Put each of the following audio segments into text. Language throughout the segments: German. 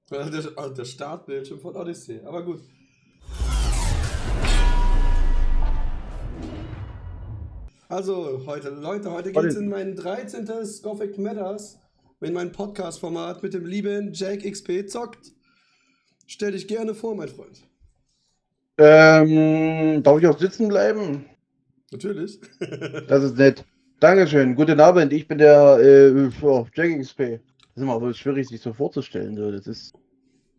Der Startbildschirm von Odyssey, aber gut. Also, heute geht's in mein 13. Gothic Matters, in mein Podcast-Format mit dem lieben Jake XP zockt. Stell dich gerne vor, mein Freund. Darf ich auch sitzen bleiben? Natürlich. Das ist nett. Dankeschön. Guten Abend. Ich bin der Jack XP. Das ist immer aber schwierig, sich so vorzustellen. So. Das ist,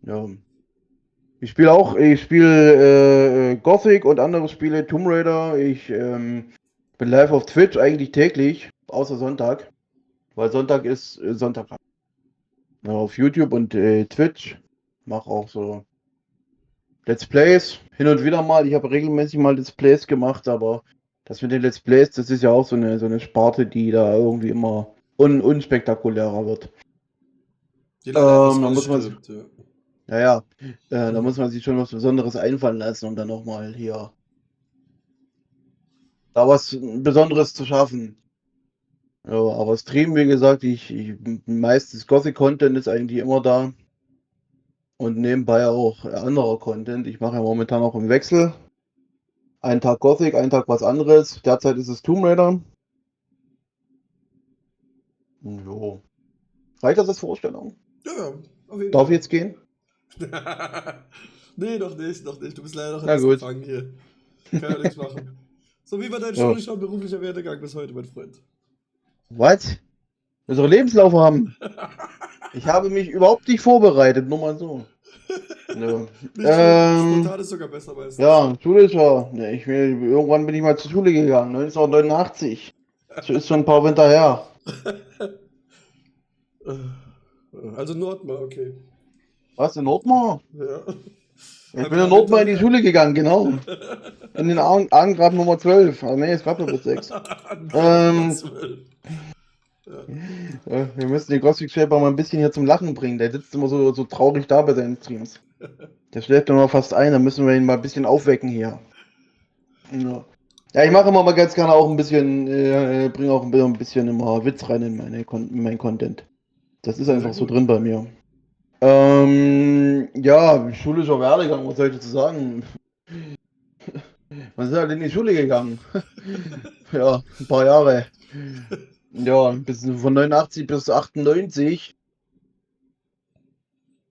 ja. Ich spiele Gothic und andere Spiele, Tomb Raider. Ich bin live auf Twitch eigentlich täglich, außer Sonntag. Weil Sonntag ist Sonntag. Ja, auf YouTube und Twitch. Mache auch so Let's Plays. Hin und wieder mal. Ich habe regelmäßig mal Let's Plays gemacht, aber das mit den Let's Plays, das ist ja auch so eine Sparte, die da irgendwie immer unspektakulärer wird. Die leider etwas Da schnell muss man, stirbt, ja. ja, da muss man sich schon was Besonderes einfallen lassen, um dann nochmal hier da was Besonderes zu schaffen. Ja, aber Stream, wie gesagt, meistens Gothic-Content ist eigentlich immer da. Und nebenbei auch anderer Content. Ich mache ja momentan auch im Wechsel. Einen Tag Gothic, einen Tag was anderes. Derzeit ist es Tomb Raider. Jo. Reicht das als Vorstellung? Ja, auf jeden Darf ich Fall. jetzt gehen? Nee, noch nicht, noch nicht. Du bist leider noch Na etwas gut. gefangen hier. Kann ja nichts machen. So, wie war dein Ja. schulischer und beruflicher Werdegang bis heute, mein Freund? Was? Wir sollen Lebenslauf haben. Ich habe mich überhaupt nicht vorbereitet, nur mal so. Ja. Nicht schlimm, spontan ist sogar besser meistens. Ja, schulischer. Ne, irgendwann bin ich mal zur Schule gegangen, 1989. So ist schon ein paar Winter her. Also Nordmar, okay. Was, in Nordmar? Ja. Ich Ein bin in paar Nordmar Winter in die her. Schule gegangen, genau. In den Angraben Nummer 12. Also, nee, es gab nur 6. Angrab Nummer Ähm, 12. Ja. Wir müssen den Gothic Shaper mal ein bisschen hier zum Lachen bringen. Der sitzt immer so traurig da bei seinen Streams. Der schläft immer fast ein, da müssen wir ihn mal ein bisschen aufwecken hier. Ja, ja, ich mache immer mal ganz gerne auch ein bisschen, bringe auch ein bisschen immer Witz rein in in meinen Content. Das ist Sehr einfach so gut. drin bei mir. Ja, schulischer Werdegang, was soll ich dazu sagen? Man ist halt in die Schule gegangen. Ja, ein paar Jahre. Ja, von 89 bis 98.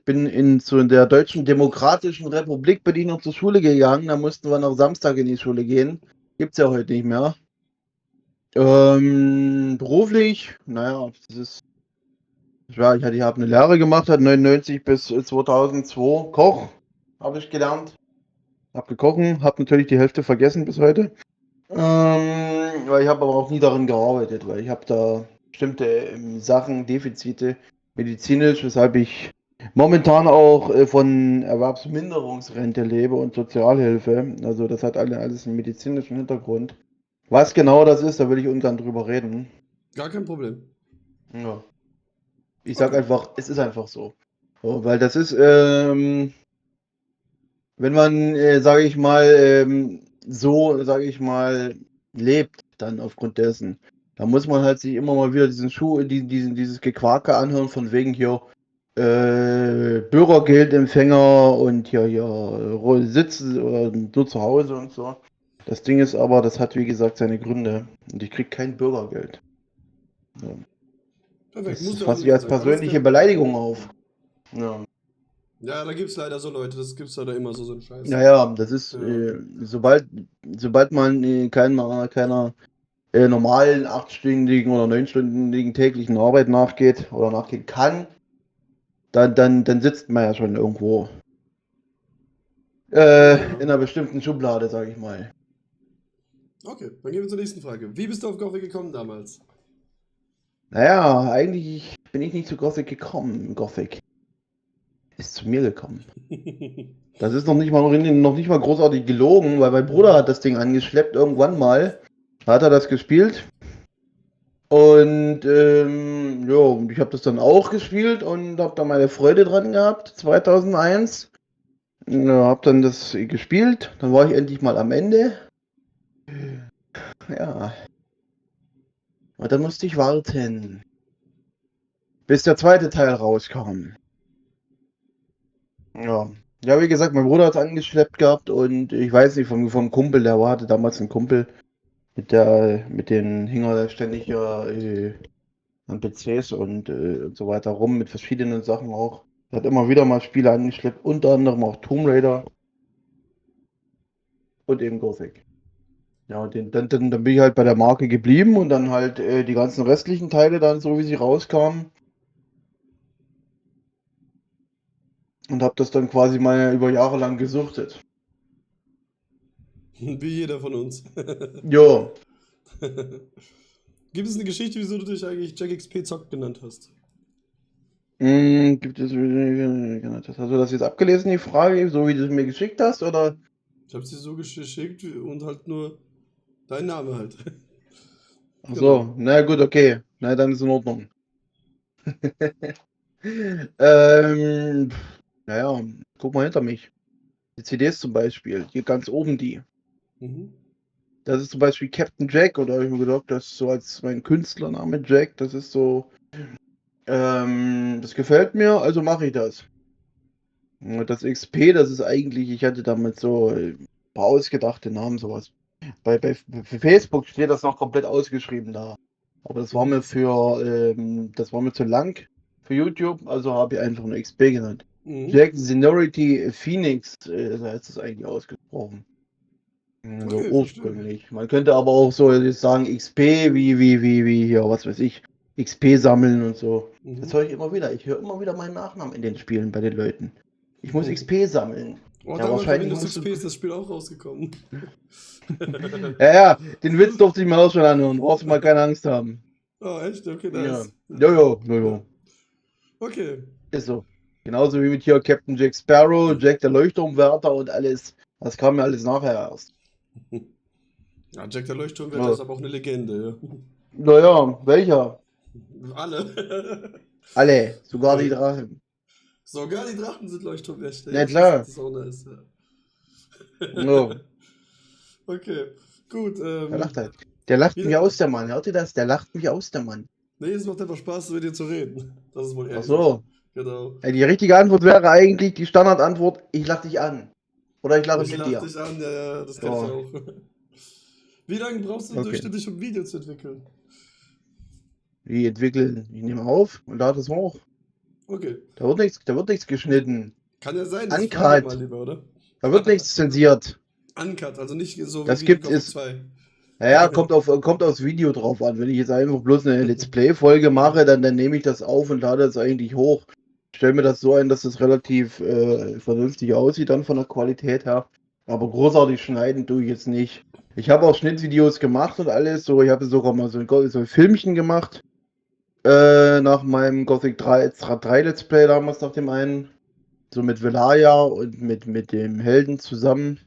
In der Deutschen Demokratischen Republik bin ich noch zur Schule gegangen. Da mussten wir noch Samstag in die Schule gehen. Gibt's ja heute nicht mehr. Beruflich, naja, ich habe eine Lehre gemacht, hat 99 bis 2002 Koch, habe ich gelernt. Hab gekochen, habe natürlich die Hälfte vergessen bis heute. Weil ich habe aber auch nie darin gearbeitet, weil ich habe da bestimmte Sachen, Defizite medizinisch, weshalb ich momentan auch von Erwerbsminderungsrente lebe und Sozialhilfe. Also das hat alles einen medizinischen Hintergrund. Was genau das ist, da will ich ungern drüber reden. Gar kein Problem. Ja. Ich sag Okay. einfach, es ist einfach so. So, weil das ist, wenn man, sage ich mal, so, sage ich mal, lebt, dann aufgrund dessen, da muss man halt sich immer mal wieder dieses Gequake anhören von wegen hier Bürgergeldempfänger und hier sitzen oder nur zu Hause und so. Das Ding ist aber, das hat wie gesagt seine Gründe und ich krieg kein Bürgergeld. Ja. Perfekt, muss Das ja auch fasse nicht ich mal als sein. Alles persönliche kein Problem. Beleidigung auf. Ja. Ja, da gibt's leider so Leute, das gibt's leider immer so einen Scheiß. Naja, das ist, Ja. sobald man keiner normalen 8-stündigen oder 9-stündigen täglichen Arbeit nachgeht oder nachgehen kann, dann sitzt man ja schon irgendwo in einer bestimmten Schublade, sag ich mal. Okay, dann gehen wir zur nächsten Frage. Wie bist du auf Gothic gekommen damals? Naja, eigentlich bin ich nicht zu Gothic gekommen. Gothic ist zu mir gekommen. Das ist noch nicht mal großartig gelogen, weil mein Bruder hat das Ding angeschleppt irgendwann mal. Hat er das gespielt. Und ja, ich habe das dann auch gespielt und habe da meine Freude dran gehabt, 2001. Ja, habe dann das gespielt, dann war ich endlich mal am Ende. Ja, und dann musste ich warten, bis der zweite Teil rauskam. Ja. Ja, wie gesagt, mein Bruder hat es angeschleppt gehabt und ich weiß nicht, vom Kumpel, hatte damals einen Kumpel, mit den hing er ständig hier an PCs und so weiter rum, mit verschiedenen Sachen auch. Er hat immer wieder mal Spiele angeschleppt, unter anderem auch Tomb Raider und eben Gothic. Ja, und dann bin ich halt bei der Marke geblieben und dann halt die ganzen restlichen Teile dann so, wie sie rauskamen. Und habe das dann quasi mal über Jahre lang gesuchtet. Wie jeder von uns. Jo. Gibt es eine Geschichte, wieso du dich eigentlich Jack XP Zock genannt hast? Gibt es. Hast du das jetzt abgelesen, die Frage, so wie du es mir geschickt hast, oder? Ich habe sie so geschickt und halt nur dein Name halt. Ach Genau. so, na gut, okay. Na, dann ist in Ordnung. Naja, guck mal hinter mich. Die CDs zum Beispiel, hier ganz oben die. Mhm. Das ist zum Beispiel Captain Jack, oder habe ich mir gedacht, das ist so als mein Künstlername Jack, das ist so, das gefällt mir, also mache ich das. Und das XP, das ist eigentlich, ich hatte damit so ein paar ausgedachte Namen, sowas. Für Facebook steht das noch komplett ausgeschrieben da. Aber Mhm. das war mir zu lang für YouTube, also habe ich einfach nur XP genannt. Mhm. Jack Zenority Phoenix, so heißt das eigentlich ausgesprochen. So Okay, verstehe. ursprünglich. Man könnte aber auch so jetzt sagen XP, wie, ja, was weiß ich, XP sammeln und so. Das Mhm. höre ich immer wieder. Ich höre immer wieder meinen Nachnamen in den Spielen bei den Leuten. Ich muss XP sammeln. Oh, Ja, damals bei wahrscheinlich Windows musst du. XP ist das Spiel auch rausgekommen. Ja, ja, den Witz durfte ich mir auch schon anhören. Brauchst du mal keine Angst haben. Oh, echt? Okay, Ja. nice. Jojo, Ja. jojo. Okay. Ist so. Genauso wie mit hier Captain Jack Sparrow, Jack der Leuchtturmwärter und alles. Das kam mir alles nachher erst. Ja, Jack der Leuchtturmwärter Ja. ist aber auch eine Legende, ja. Naja, welcher? Alle. Alle, sogar die Ja. Drachen. Sogar die Drachen sind Leuchtturmwächter. Ja, Na das klar. ist auch nice. Ja. Ja. Okay, gut. Der lacht halt. Der lacht mich Wieder. aus, der Mann. Hört ihr das? Der lacht mich aus, der Mann. Nee, es macht einfach Spaß, mit dir zu reden. Das ist wohl eher Ach die Sache. so. Genau. Ja, die richtige Antwort wäre eigentlich die Standardantwort, ich lach dich an. Oder ich lache Ich mit lach dir. dich an, ja, ja, das kann ich Ja, auch. Wie lange brauchst du okay. durchschnittlich, um ein Video zu entwickeln? Die entwickeln, ich nehme auf und lade es hoch. Okay. Da wird nichts geschnitten. Kann ja sein, ich frage ja mal Uncut. lieber, oder? Da wird nichts zensiert. Uncut, also nicht so Das wie gibt Gothic es. 2. Naja, kommt aufs Video drauf an. Wenn ich jetzt einfach bloß eine Let's Play-Folge mache, dann nehme ich das auf und lade das eigentlich hoch. Stell mir das so ein, dass das relativ vernünftig aussieht dann von der Qualität her. Aber großartig schneiden tue ich jetzt nicht. Ich habe auch Schnittvideos gemacht und alles. So, ich habe sogar mal so ein Filmchen gemacht. Nach meinem Gothic 3 Let's Play damals, nach dem einen. So mit Velaya und mit dem Helden zusammen.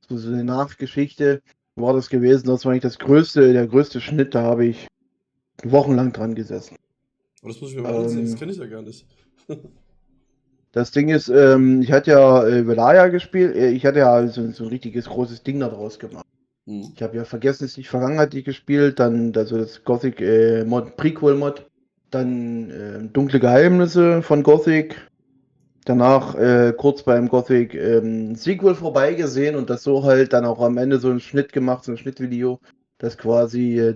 So eine Nachgeschichte war das gewesen. Das war eigentlich der größte Schnitt. Da habe ich wochenlang dran gesessen. Oh, das muss ich mir mal ansehen, das Ähm, kenne ich ja gar nicht. Das Ding ist, ich hatte ja Velaya gespielt. Ich hatte ja so ein richtiges großes Ding daraus gemacht. Hm. Ich habe ja Vergessen ist nicht Vergangenheit die gespielt, dann also das Gothic Mod, Prequel Mod, dann Dunkle Geheimnisse von Gothic, danach kurz beim Gothic Sequel vorbeigesehen und das so halt dann auch am Ende so einen Schnitt gemacht, so ein Schnittvideo, das quasi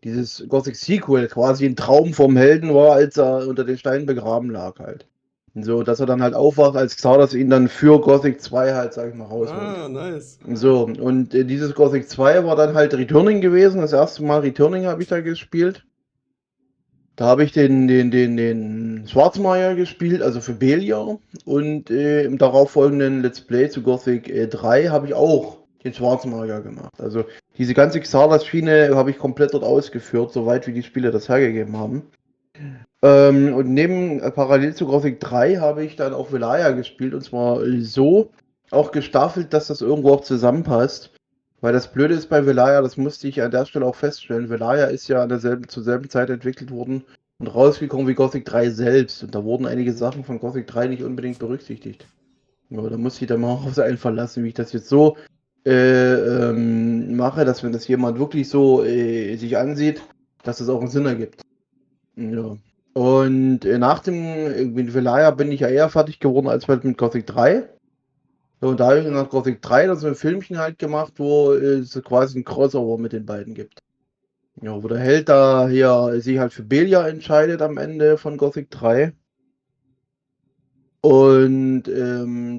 dieses Gothic Sequel quasi ein Traum vom Helden war, als er unter den Steinen begraben lag halt. Und so, dass er dann halt aufwacht, als Xardas ihn dann für Gothic 2 halt, sag ich mal, rausholt. Ah, nice. So, und dieses Gothic 2 war dann halt Returning gewesen. Das erste Mal Returning habe ich da gespielt. Da habe ich den Schwarzmagier gespielt, also für Belial. Und im darauffolgenden Let's Play zu Gothic 3 habe ich auch den Schwarzmagier gemacht. Also diese ganze Xardas-Schiene habe ich komplett dort ausgeführt, soweit wie die Spiele das hergegeben haben. Und parallel zu Gothic 3 habe ich dann auch Velaya gespielt und zwar so auch gestaffelt, dass das irgendwo auch zusammenpasst. Weil das Blöde ist bei Velaya, das musste ich an der Stelle auch feststellen, Velaya ist ja zur selben Zeit entwickelt worden und rausgekommen wie Gothic 3 selbst. Und da wurden einige Sachen von Gothic 3 nicht unbedingt berücksichtigt. Aber da muss ich dann mal auf einen verlassen, wie ich das jetzt so mache, dass wenn das jemand wirklich so sich ansieht, dass es auch einen Sinn ergibt. Ja. Und nach dem Velaya bin ich ja eher fertig geworden als mit Gothic 3. Und da habe ich nach Gothic 3 dann so ein Filmchen halt gemacht, wo es quasi ein Crossover mit den beiden gibt. Ja, wo der Held da hier sich halt für Belia entscheidet am Ende von Gothic 3. Und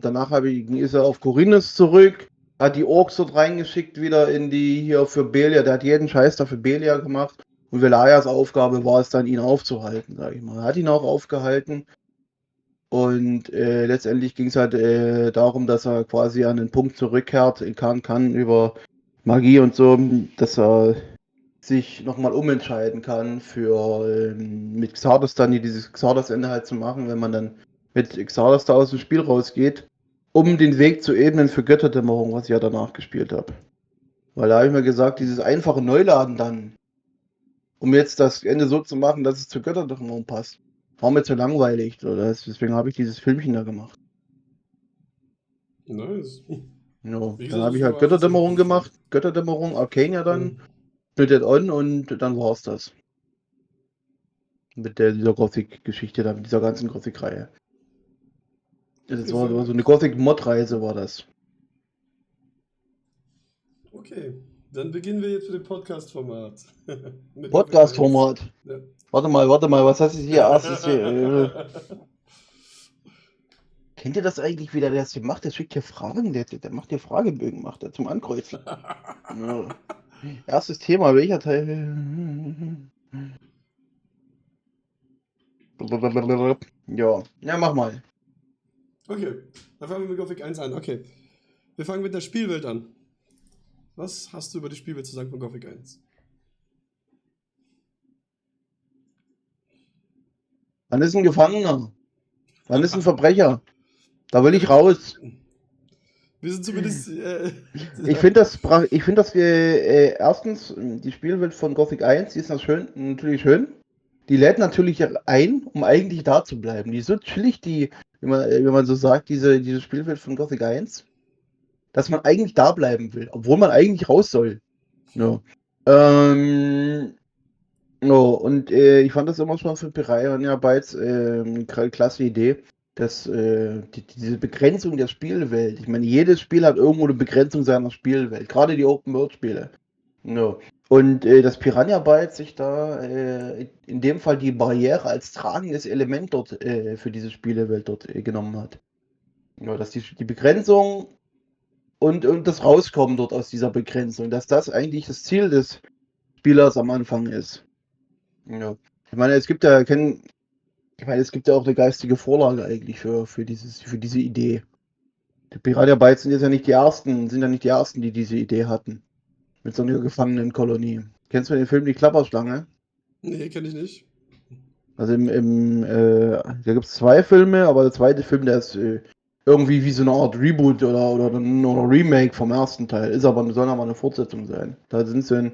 danach ist er auf Korinnes zurück, hat die Orks dort reingeschickt wieder in die hier für Belia. Der hat jeden Scheiß da für Belia gemacht. Und Velayas Aufgabe war es dann, ihn aufzuhalten, sag ich mal. Er hat ihn auch aufgehalten. Und letztendlich ging es halt darum, dass er quasi an den Punkt zurückkehrt, kann über Magie und so, dass er sich nochmal umentscheiden kann für mit Xardas dann dieses Xardas-Ende halt zu machen, wenn man dann mit Xardas da aus dem Spiel rausgeht, um den Weg zu ebnen für Götterdämmerung, was ich ja danach gespielt habe. Weil da habe ich mir gesagt, dieses einfache Neuladen dann, um jetzt das Ende so zu machen, dass es zur Götterdämmerung passt, war mir zu langweilig. Deswegen habe ich dieses Filmchen da gemacht. Nice. Ja, Wie dann gesagt, habe ich das halt war Götterdämmerung absolut gemacht, Götterdämmerung, Arcania dann, mit Dead On und dann war's das. Mit dieser Gothic-Geschichte da, mit dieser ganzen Gothic-Reihe. Das Okay, war sehr so gut. eine Gothic-Mod-Reise war das. Okay, dann beginnen wir jetzt mit dem Podcast-Format. Mit Podcast-Format. Ja. Warte mal, was hast du hier erstes hier? Kennt ihr das eigentlich wieder, der das hier macht? Der schickt hier Fragen, der macht hier Fragebögen, macht er zum Ankreuzen. Ja. Erstes Thema, welcher Teil? Ja, mach mal. Okay, dann fangen wir mit Gothic 1 an. Okay, wir fangen mit der Spielwelt an. Was hast du über die Spielwelt zu sagen von Gothic 1? Wann ist ein Gefangener? Wann ist ein Verbrecher? Da will ich raus. Wir sind zumindest. Ich finde, dass wir erstens die Spielwelt von Gothic 1, die ist natürlich schön. Die lädt natürlich ein, um eigentlich da zu bleiben. Die ist so chillig, wenn man so sagt, diese Spielwelt von Gothic 1, dass man eigentlich da bleiben will, obwohl man eigentlich raus soll. Ja. Und ich fand das immer schon für Piranha Bytes eine klasse Idee, dass diese Begrenzung der Spielwelt, ich meine, jedes Spiel hat irgendwo eine Begrenzung seiner Spielwelt, gerade die Open-World-Spiele. Ja. Und dass Piranha Bytes sich da in dem Fall die Barriere als tragendes Element dort für diese Spielewelt dort genommen hat. Ja, dass die Begrenzung und das Rauskommen dort aus dieser Begrenzung, dass das eigentlich das Ziel des Spielers am Anfang ist. Ja. Ich meine, es gibt ja auch eine geistige Vorlage eigentlich für diese Idee. Die Piranha Bytes sind ja nicht die ersten, die diese Idee hatten. Mit so einer Gefangenenkolonie. Kennst du den Film Die Klapperschlange? Nee, kenne ich nicht. Also da gibt es 2 Filme, aber der zweite Film, der ist irgendwie wie so eine Art Reboot oder Remake vom ersten Teil. Soll aber eine Fortsetzung sein. Da sind sie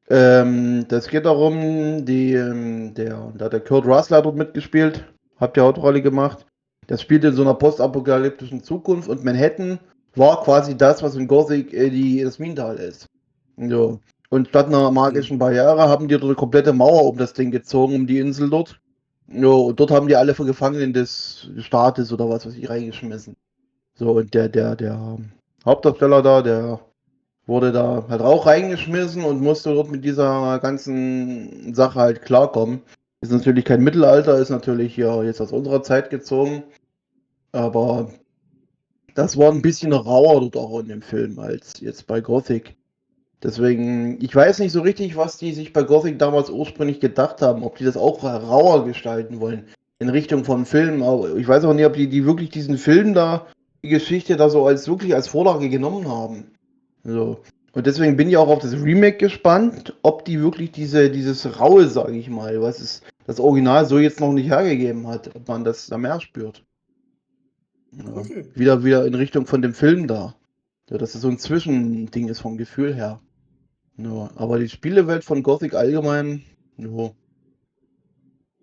das geht darum, da hat der Kurt Russell dort mitgespielt, hat die Hauptrolle gemacht. Das spielt in so einer postapokalyptischen Zukunft und Manhattan war quasi das, was in Gothic das Minental ist. So. Und statt einer magischen Barriere haben die dort eine komplette Mauer um das Ding gezogen, um die Insel dort. Jo, und dort haben die alle Gefangenen des Staates oder was weiß ich reingeschmissen. So, und der Hauptdarsteller da, der wurde da halt auch reingeschmissen und musste dort mit dieser ganzen Sache halt klarkommen. Ist natürlich kein Mittelalter, ist natürlich ja jetzt aus unserer Zeit gezogen. Aber das war ein bisschen rauer dort auch in dem Film als jetzt bei Gothic. Deswegen, ich weiß nicht so richtig, was die sich bei Gothic damals ursprünglich gedacht haben, ob die das auch rauer gestalten wollen in Richtung von Filmen. Aber ich weiß auch nicht, ob die wirklich diesen Film da, die Geschichte da so wirklich als Vorlage genommen haben. So. Und deswegen bin ich auch auf das Remake gespannt, ob die wirklich dieses Raue, sage ich mal, was es das Original so jetzt noch nicht hergegeben hat, ob man das da mehr spürt. Ja. Okay. Wieder in Richtung von dem Film da. Ja, dass es so ein Zwischending ist vom Gefühl her. Ja, aber die Spielewelt von Gothic allgemein, ja,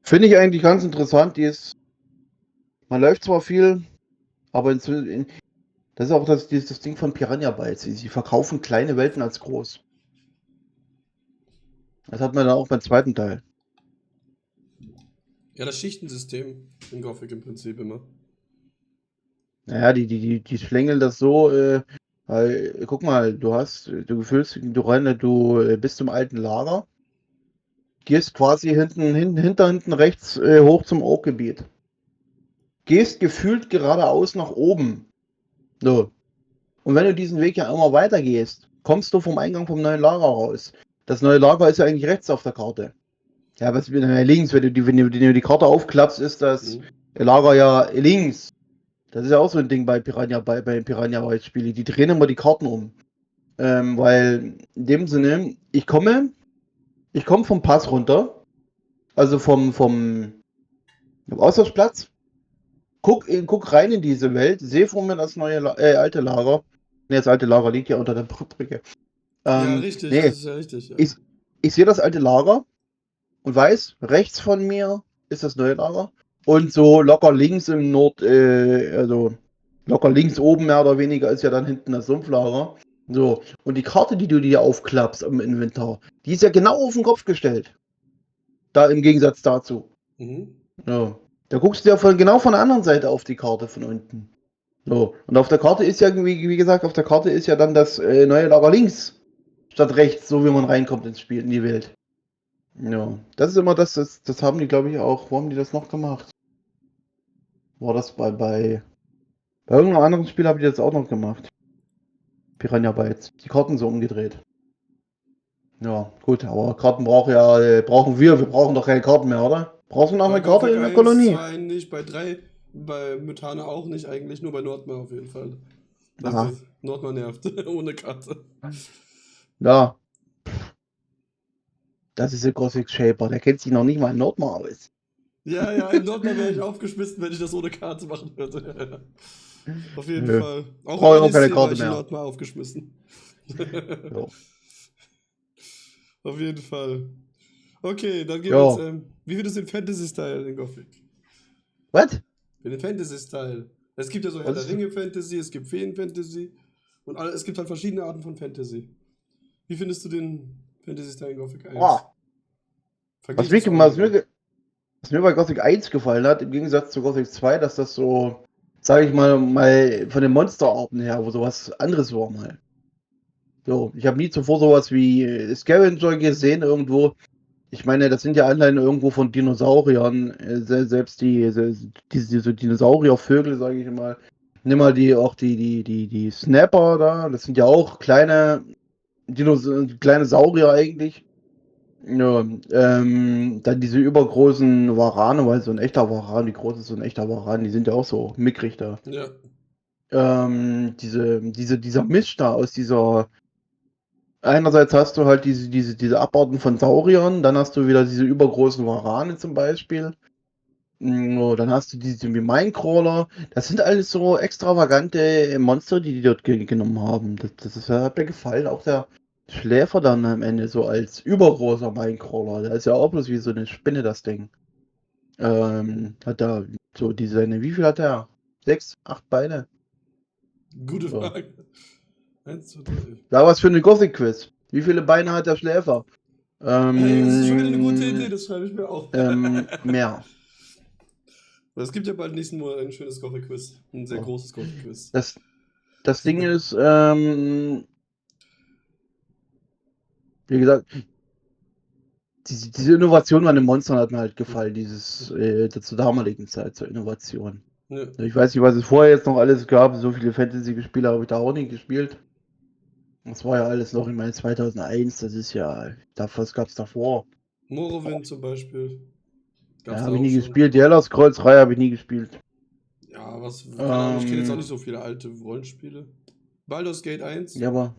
finde ich eigentlich ganz interessant. Man läuft zwar viel, aber das ist auch das Ding von Piranha Bytes. Sie verkaufen kleine Welten als groß. Das hat man dann auch beim zweiten Teil. Ja, das Schichtensystem in Gothic im Prinzip immer. Naja, die schlängeln das so, weil, guck mal, du bist zum alten Lager, gehst quasi hinten rechts hoch zum Oak-Gebiet. Gehst gefühlt geradeaus nach oben. So. Und wenn du diesen Weg ja immer weiter gehst, kommst du vom Eingang vom neuen Lager raus. Das neue Lager ist ja eigentlich rechts auf der Karte. Ja, was links, wenn du die Karte aufklappst, ist das Lager ja links. Das ist ja auch so ein Ding bei Piranha-Bytes-Spielen. Die drehen immer die Karten um. Weil in dem Sinne, ich komme vom Pass runter, also vom Auswärtsplatz, guck rein in diese Welt, sehe vor mir das alte Lager. Ne, das alte Lager liegt ja unter der Brücke. Ja, richtig, nee, das ist ja richtig. Ja. ich sehe das alte Lager und weiß, rechts von mir ist das neue Lager. Und so locker links also locker links oben mehr oder weniger ist ja dann hinten das Sumpflager. So, und die Karte, die du dir aufklappst im Inventar, die ist ja genau auf den Kopf gestellt. Da im Gegensatz dazu. Ja. Da guckst du ja genau von der anderen Seite auf die Karte von unten. So, und auf der Karte ist ja, wie gesagt, auf der Karte ist ja dann das neue Lager links statt rechts, so wie man reinkommt ins Spiel, in die Welt. Ja, das ist immer das haben die, glaube ich, auch. Wo haben die das noch gemacht? War das bei irgendeinem anderen Spiel haben die das auch noch gemacht. Piranha Bytes. Die Karten so umgedreht. Ja, gut, aber Karten brauchen wir. Wir brauchen doch keine Karten mehr, oder? Brauchst du noch eine Karte in der Kolonie? 2 nicht, bei 3, bei Mythana auch nicht eigentlich, nur bei Nordmar auf jeden Fall. Aha. Nordmar nervt, ohne Karte. Ja. Das ist ein Gothic Shaper, der kennt sich noch nicht mal in Nordmar aus. Ja, in Nordmar wäre ich aufgeschmissen, wenn ich das ohne Karte machen würde. Auf jeden Fall. Auch Brauche im auch keine NSC war Karte ich in mehr. Nordmar aufgeschmissen. Ja. Auf jeden Fall. Okay, dann gehen Ja. wir jetzt. Wie wird es im Fantasy-Style in Gothic? Was? In den Fantasy-Style. Es gibt ja so Herr Was der ist Ringe-Fantasy, es gibt Feen-Fantasy und es gibt halt verschiedene Arten von Fantasy. Wie findest du den Fantasy-Style in Gothic 1? Was Vergiss mir, es auch nicht. was mir bei Gothic 1 gefallen hat, im Gegensatz zu Gothic 2, dass das so, sage ich mal von den Monsterarten her, wo sowas anderes war mal. So, ich habe nie zuvor sowas wie Scavenger gesehen irgendwo. Ich meine, das sind ja Anleihen irgendwo von Dinosauriern. Selbst diese Dinosauriervögel, sage ich mal. Nimm mal die Snapper da, das sind ja auch kleine Saurier eigentlich. Ja, dann diese übergroßen Warane, weil so ein echter Waran, wie groß ist so ein echter Waran, die sind ja auch so mickrig da. Ja. Dieser Misch da aus einerseits hast du halt diese Abarten von Sauriern, dann hast du wieder diese übergroßen Warane zum Beispiel. Dann hast du diese wie Minecrawler. Das sind alles so extravagante Monster, die dort genommen haben. Hat mir gefallen. Auch der Schläfer dann am Ende so als übergroßer Minecrawler. Der ist ja auch bloß wie so eine Spinne, das Ding. Hat da so wie viel hat er? 6, 8 Beine? Gute So. Frage. 1, 2, 3. Da was für eine Gothic-Quiz. Wie viele Beine hat der Schläfer? Hey, das ist schon wieder eine gute Idee, das schreibe ich mir auf. Mehr. Es gibt ja bald nächsten Monat ein schönes Gothic-Quiz. Ein sehr großes Gothic-Quiz. Das Ding ist, wie gesagt, diese Innovation an den Monstern hat mir halt gefallen, zur damaligen Zeit, zur Innovation. Ja. Ich weiß nicht, was es vorher jetzt noch alles gab, so viele Fantasy-Spiele habe ich da auch nicht gespielt. Das war ja alles noch, ich meine, 2001, das ist ja, was gab es davor? Morrowind zum Beispiel. Ja, habe ich nie gespielt, die Elder Scrolls-Reihe habe ich nie gespielt. Ja, keine Ahnung, ich kenne jetzt auch nicht so viele alte Rollenspiele. Baldur's Gate 1. Ja, aber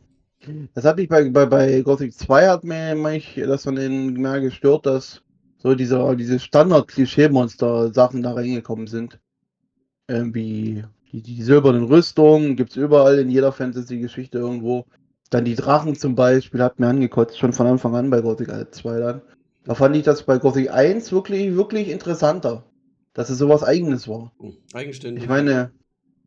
das hat mich bei Gothic 2 hat mich das von denen mehr gestört, dass so diese Standard-Klischee-Monster-Sachen da reingekommen sind. Wie die silbernen Rüstungen, gibt es überall in jeder Fantasy-Geschichte irgendwo. Dann die Drachen zum Beispiel, hat mir angekotzt, schon von Anfang an bei Gothic 2 dann. Da fand ich das bei Gothic 1 wirklich, wirklich interessanter, dass es sowas Eigenes war. Eigenständig. Ich meine,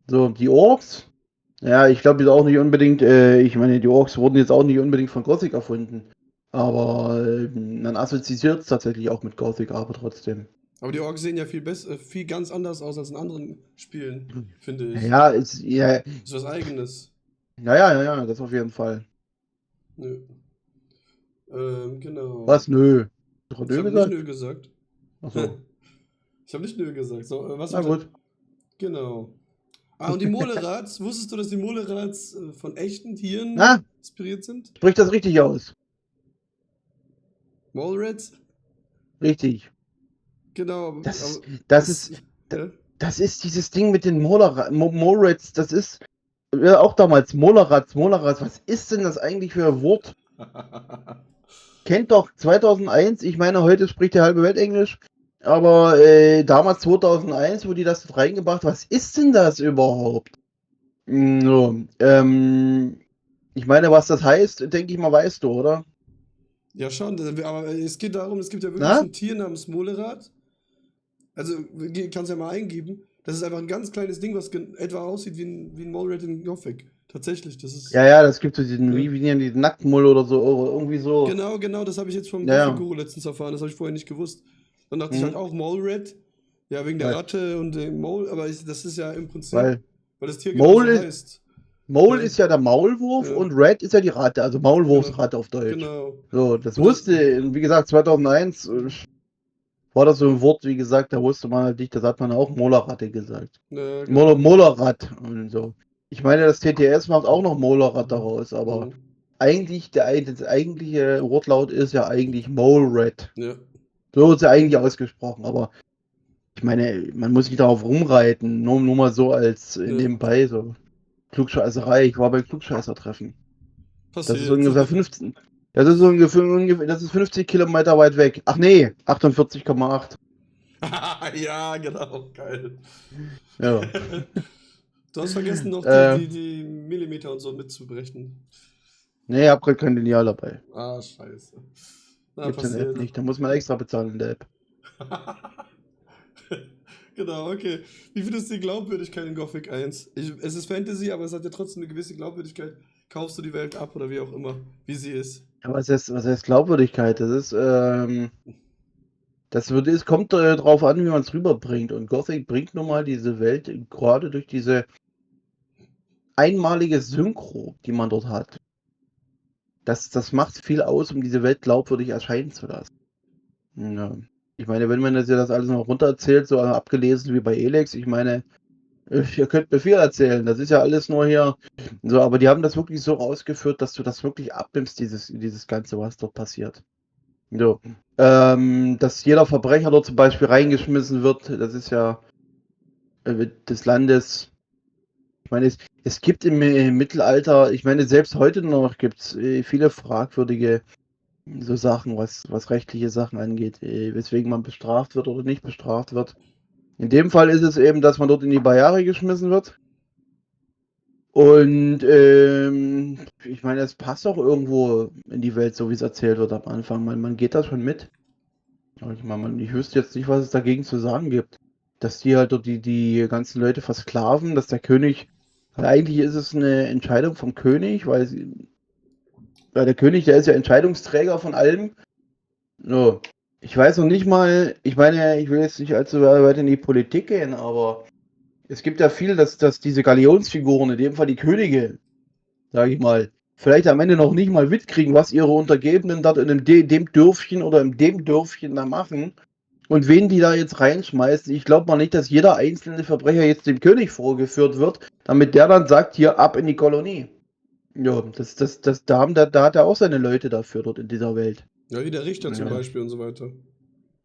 so die Orks, ja, ich glaube jetzt auch nicht unbedingt, ich meine, die Orks wurden jetzt auch nicht unbedingt von Gothic erfunden. Aber man assoziiert es tatsächlich auch mit Gothic, aber trotzdem. Aber die Orks sehen ja viel ganz anders aus als in anderen Spielen, finde ich. Ja, ja, Ist was Eigenes. ja, das auf jeden Fall. Nö. Genau. Was? Nö. Hast du Ich nö habe nicht gesagt? nö gesagt. Achso. Ich habe nicht nö gesagt. So, was Na wird gut. Genau. Und die Molerats, wusstest du, dass die Molerats von echten Tieren Na, inspiriert sind? sprich das richtig aus. Molerats? Richtig. Genau. Das ist, Ja? das ist dieses Ding mit den Molrats, das ist auch damals Molerats. Was ist denn das eigentlich für ein Wort? Kennt doch 2001, ich meine, heute spricht die halbe Welt Englisch, aber damals 2001, wo die das reingebracht, was ist denn das überhaupt? No, ich meine, was das heißt, denke ich mal, weißt du, oder? Ja, schon. Aber es geht darum, es gibt ja wirklich Na? ein Tier namens Molerat. Also, kannst ja mal eingeben. Das ist einfach ein ganz kleines Ding, was etwa aussieht wie ein Molerat in Gothic. Tatsächlich, das ist. Ja, das gibt so diesen, Ja. wie nennen die, Nacktmull oder so, oder irgendwie so. Genau, das habe ich jetzt vom Ja, ja. Gothic-Guru letztens erfahren, das habe ich vorher nicht gewusst. Dann dachte ich halt Mhm. auch Molerat, ja, wegen der Weil, Ratte und dem Mole, aber das ist ja im Prinzip, weil weil das Tier genauso Mole, heißt. Mole Ja, ist ja der Maulwurf ja, und Rat ist ja die Ratte, also genau, Maulwurfsratte auf Deutsch. genau. So, das Und das, wusste, wie gesagt, 2001 war das so ein Wort, wie gesagt, da wusste man halt nicht, das hat man auch Molerratte gesagt. genau. Molerrat und so. Ich meine, das TTS macht auch noch Molerrat daraus, aber Mhm. eigentlich, das eigentliche Wortlaut ist ja eigentlich Molerat. Ja, So ist ja eigentlich ausgesprochen, aber ich meine, man muss nicht darauf rumreiten, nur mal so als ja, nebenbei, so Klugscheißerei. Ich war bei Klugscheißer-Treffen. Das ist passiert. ungefähr 15. Das ist ungefähr, das ist 50 Kilometer weit weg. Ach nee, 48,8. Ja, genau, geil. Ja. Du hast vergessen, noch Äh, die Millimeter und so mitzubrechen. nee, hab grad kein Lineal dabei. Ah, scheiße. Na, Gibt's in der App passiert. nicht. Da muss man extra bezahlen in der App. Genau, okay. Wie findest du die Glaubwürdigkeit in Gothic 1? Es ist Fantasy, aber es hat ja trotzdem eine gewisse Glaubwürdigkeit. Kaufst du die Welt ab oder wie auch immer, wie sie ist? Ja, was heißt Glaubwürdigkeit? Das ist, es kommt drauf an, wie man es rüberbringt. Und Gothic bringt nun mal diese Welt gerade durch diese einmalige Synchro, die man dort hat. Das macht viel aus, um diese Welt glaubwürdig erscheinen zu lassen. Ja. Ich meine, wenn man das alles noch runtererzählt, so abgelesen wie bei Elex, ich meine, ihr könnt mir viel erzählen, das ist ja alles nur hier. So, aber die haben das wirklich so ausgeführt, dass du das wirklich abnimmst, dieses Ganze, was dort passiert. So. Dass jeder Verbrecher dort zum Beispiel reingeschmissen wird, das ist ja des Landes. Ich meine, es gibt im Mittelalter, ich meine, selbst heute noch gibt es viele fragwürdige so Sachen, was rechtliche Sachen angeht, weswegen man bestraft wird oder nicht bestraft wird. In dem Fall ist es eben, dass man dort in die Barriere geschmissen wird. Und ich meine, es passt auch irgendwo in die Welt, so wie es erzählt wird am Anfang. Man geht da schon mit. Aber ich meine, ich wüsste jetzt nicht, was es dagegen zu sagen gibt. Dass die halt dort die ganzen Leute versklaven, dass der König, weil eigentlich ist es eine Entscheidung vom König, weil der König, der ist ja Entscheidungsträger von allem. So. Ich weiß noch nicht mal, ich meine, ich will jetzt nicht allzu weit in die Politik gehen, aber es gibt ja viel, dass diese Galionsfiguren, in dem Fall die Könige, sage ich mal, vielleicht am Ende noch nicht mal mitkriegen, was ihre Untergebenen dort in dem Dörfchen oder in dem Dörfchen da machen und wen die da jetzt reinschmeißen. Ich glaube mal nicht, dass jeder einzelne Verbrecher jetzt dem König vorgeführt wird, damit der dann sagt, hier ab in die Kolonie. Ja, da hat er auch seine Leute dafür dort in dieser Welt. Ja, wie der Richter zum Ja. Beispiel und so weiter.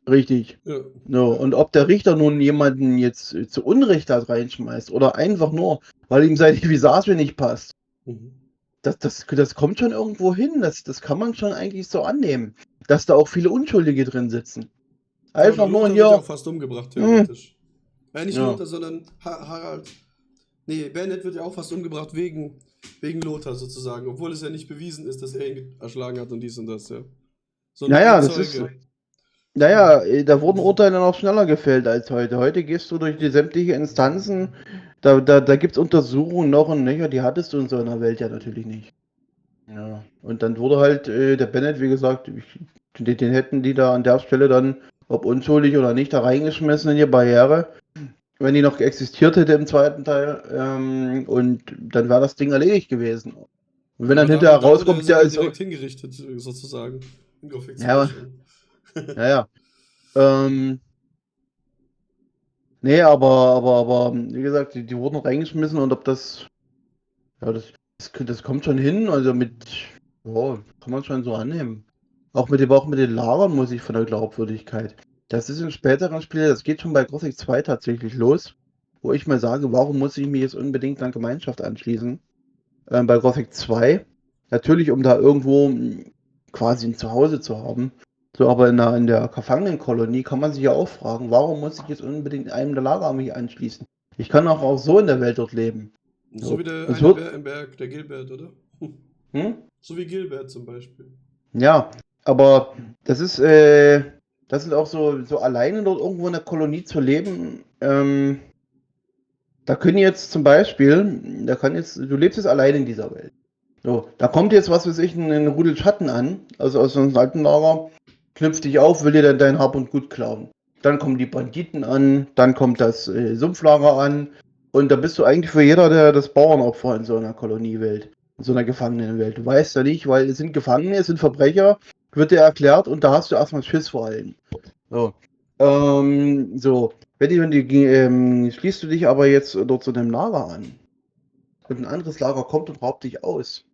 Richtig. Ja. So, und ob der Richter nun jemanden jetzt zu Unrecht da reinschmeißt oder einfach nur, weil ihm seine Visage nicht passt, Mhm. das kommt schon irgendwo hin. Das kann man schon eigentlich so annehmen, dass da auch viele Unschuldige drin sitzen. Ja, oder Einfach nur Lothar wird ja hier, auch fast umgebracht, hm, theoretisch. Nicht ja. Lothar, sondern Harald. Nee, Bennett wird ja auch fast umgebracht wegen Lothar sozusagen, obwohl es ja nicht bewiesen ist, dass er ihn erschlagen hat und dies und das, ja. Sondern Naja, ein das ist, Zeuge. naja, da wurden Urteile noch schneller gefällt als heute. Heute gehst du durch die sämtliche Instanzen, da gibt es Untersuchungen noch und nöcher, die hattest du in so einer Welt ja natürlich nicht. Ja, und dann wurde halt der Bennett, wie gesagt, den hätten die da an der Stelle dann ob unschuldig oder nicht, da reingeschmissen in die Barriere, wenn die noch existiert hätte im zweiten Teil, und dann wäre das Ding erledigt gewesen. Und wenn dann hinterher Da wurde er rauskommt, der sogar ist so. direkt hingerichtet, sozusagen. In Gothic 2 Ja, schon. ja. Ähm, nee, aber, wie gesagt, die wurden reingeschmissen und ob das. Ja, das kommt schon hin, also ja, kann man schon so annehmen. Auch mit den Lagern muss ich von der Glaubwürdigkeit. Das ist in späteren Spielen, das geht schon bei Gothic 2 tatsächlich los, wo ich mir sage, warum muss ich mich jetzt unbedingt an Gemeinschaft anschließen? Bei Gothic 2, natürlich um da irgendwo quasi ein Zuhause zu haben. So, aber in der Gefangenenkolonie kann man sich ja auch fragen, warum muss ich jetzt unbedingt einem der Lagerarmee anschließen? Ich kann auch so in der Welt dort leben. So So, wie der es eine wird, Bär im Berg, der Gilbert, oder? hm? So wie Gilbert zum Beispiel. Ja, aber das ist auch so alleine dort irgendwo in der Kolonie zu leben. Da können jetzt zum Beispiel, du lebst jetzt alleine in dieser Welt. So, da kommt jetzt, was weiß ich, ein Rudel Schatten an, also aus einem alten Lager, knüpft dich auf, will dir dann dein Hab und Gut klauen. Dann kommen die Banditen an, dann kommt das Sumpflager an und da bist du eigentlich für jeder das Bauernopfer in so einer Koloniewelt, in so einer Gefangenenwelt. Du weißt ja nicht, weil es sind Gefangene, es sind Verbrecher, wird dir erklärt und da hast du erstmal Schiss vor allen. So, so. Schließt du dich aber jetzt dort zu einem Lager an und ein anderes Lager kommt und raubt dich aus.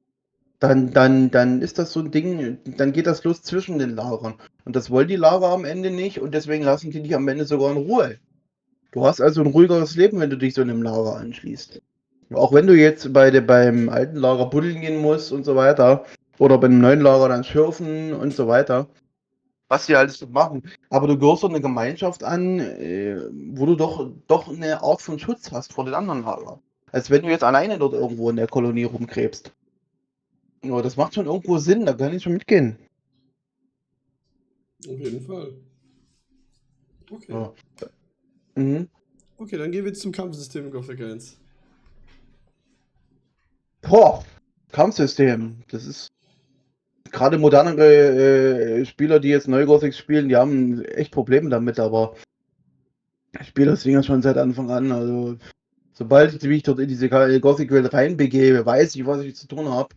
Dann ist das so ein Ding, dann geht das los zwischen den Lagern. Und das wollen die Lager am Ende nicht und deswegen lassen die dich am Ende sogar in Ruhe. Du hast also ein ruhigeres Leben, wenn du dich so einem Lager anschließt. Auch wenn du jetzt beim alten Lager buddeln gehen musst und so weiter. Oder beim neuen Lager dann schürfen und so weiter. Was die alles so machen. Aber du gehörst doch eine Gemeinschaft an, wo du doch eine Art von Schutz hast vor den anderen Lagern. Als wenn du jetzt alleine dort irgendwo in der Kolonie rumkrebst. Ja, das macht schon irgendwo Sinn, da kann ich schon mitgehen. Auf jeden Fall. Okay. Ja. Mhm. Okay, dann gehen wir jetzt zum Kampfsystem in Gothic 1. Boah, Kampfsystem. Das ist gerade modernere Spieler, die jetzt Neugothic spielen, die haben echt Probleme damit, aber ich spiele das Ding ja schon seit Anfang an. Also, sobald ich mich dort in diese Gothic-Welt reinbegebe, weiß ich, was ich zu tun habe.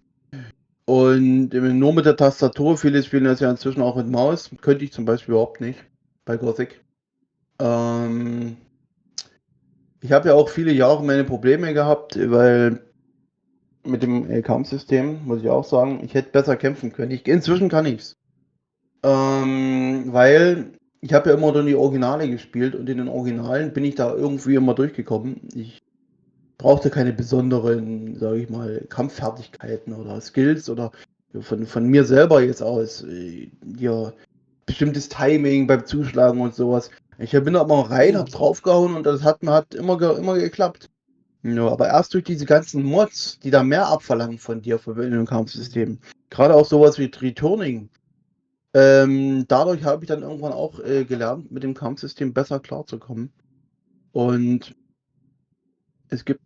Und nur mit der Tastatur, viele spielen das ja inzwischen auch mit Maus, könnte ich zum Beispiel überhaupt nicht bei Gothic. Ich habe ja auch viele Jahre meine Probleme gehabt, weil mit dem Kampfsystem, muss ich auch sagen, ich hätte besser kämpfen können. Inzwischen kann ich's. Weil ich habe ja immer nur die Originale gespielt und in den Originalen bin ich da irgendwie immer durchgekommen. Ich brauchte keine besonderen, sage ich mal, Kampffertigkeiten oder Skills oder von mir selber jetzt aus. Ja, bestimmtes Timing beim Zuschlagen und sowas. Ich bin da immer rein, hab draufgehauen und das hat immer geklappt. Ja, aber erst durch diese ganzen Mods, die da mehr abverlangen von dir für in dem Kampfsystem. Gerade auch sowas wie Returning. Dadurch habe ich dann irgendwann auch gelernt, mit dem Kampfsystem besser klarzukommen. Und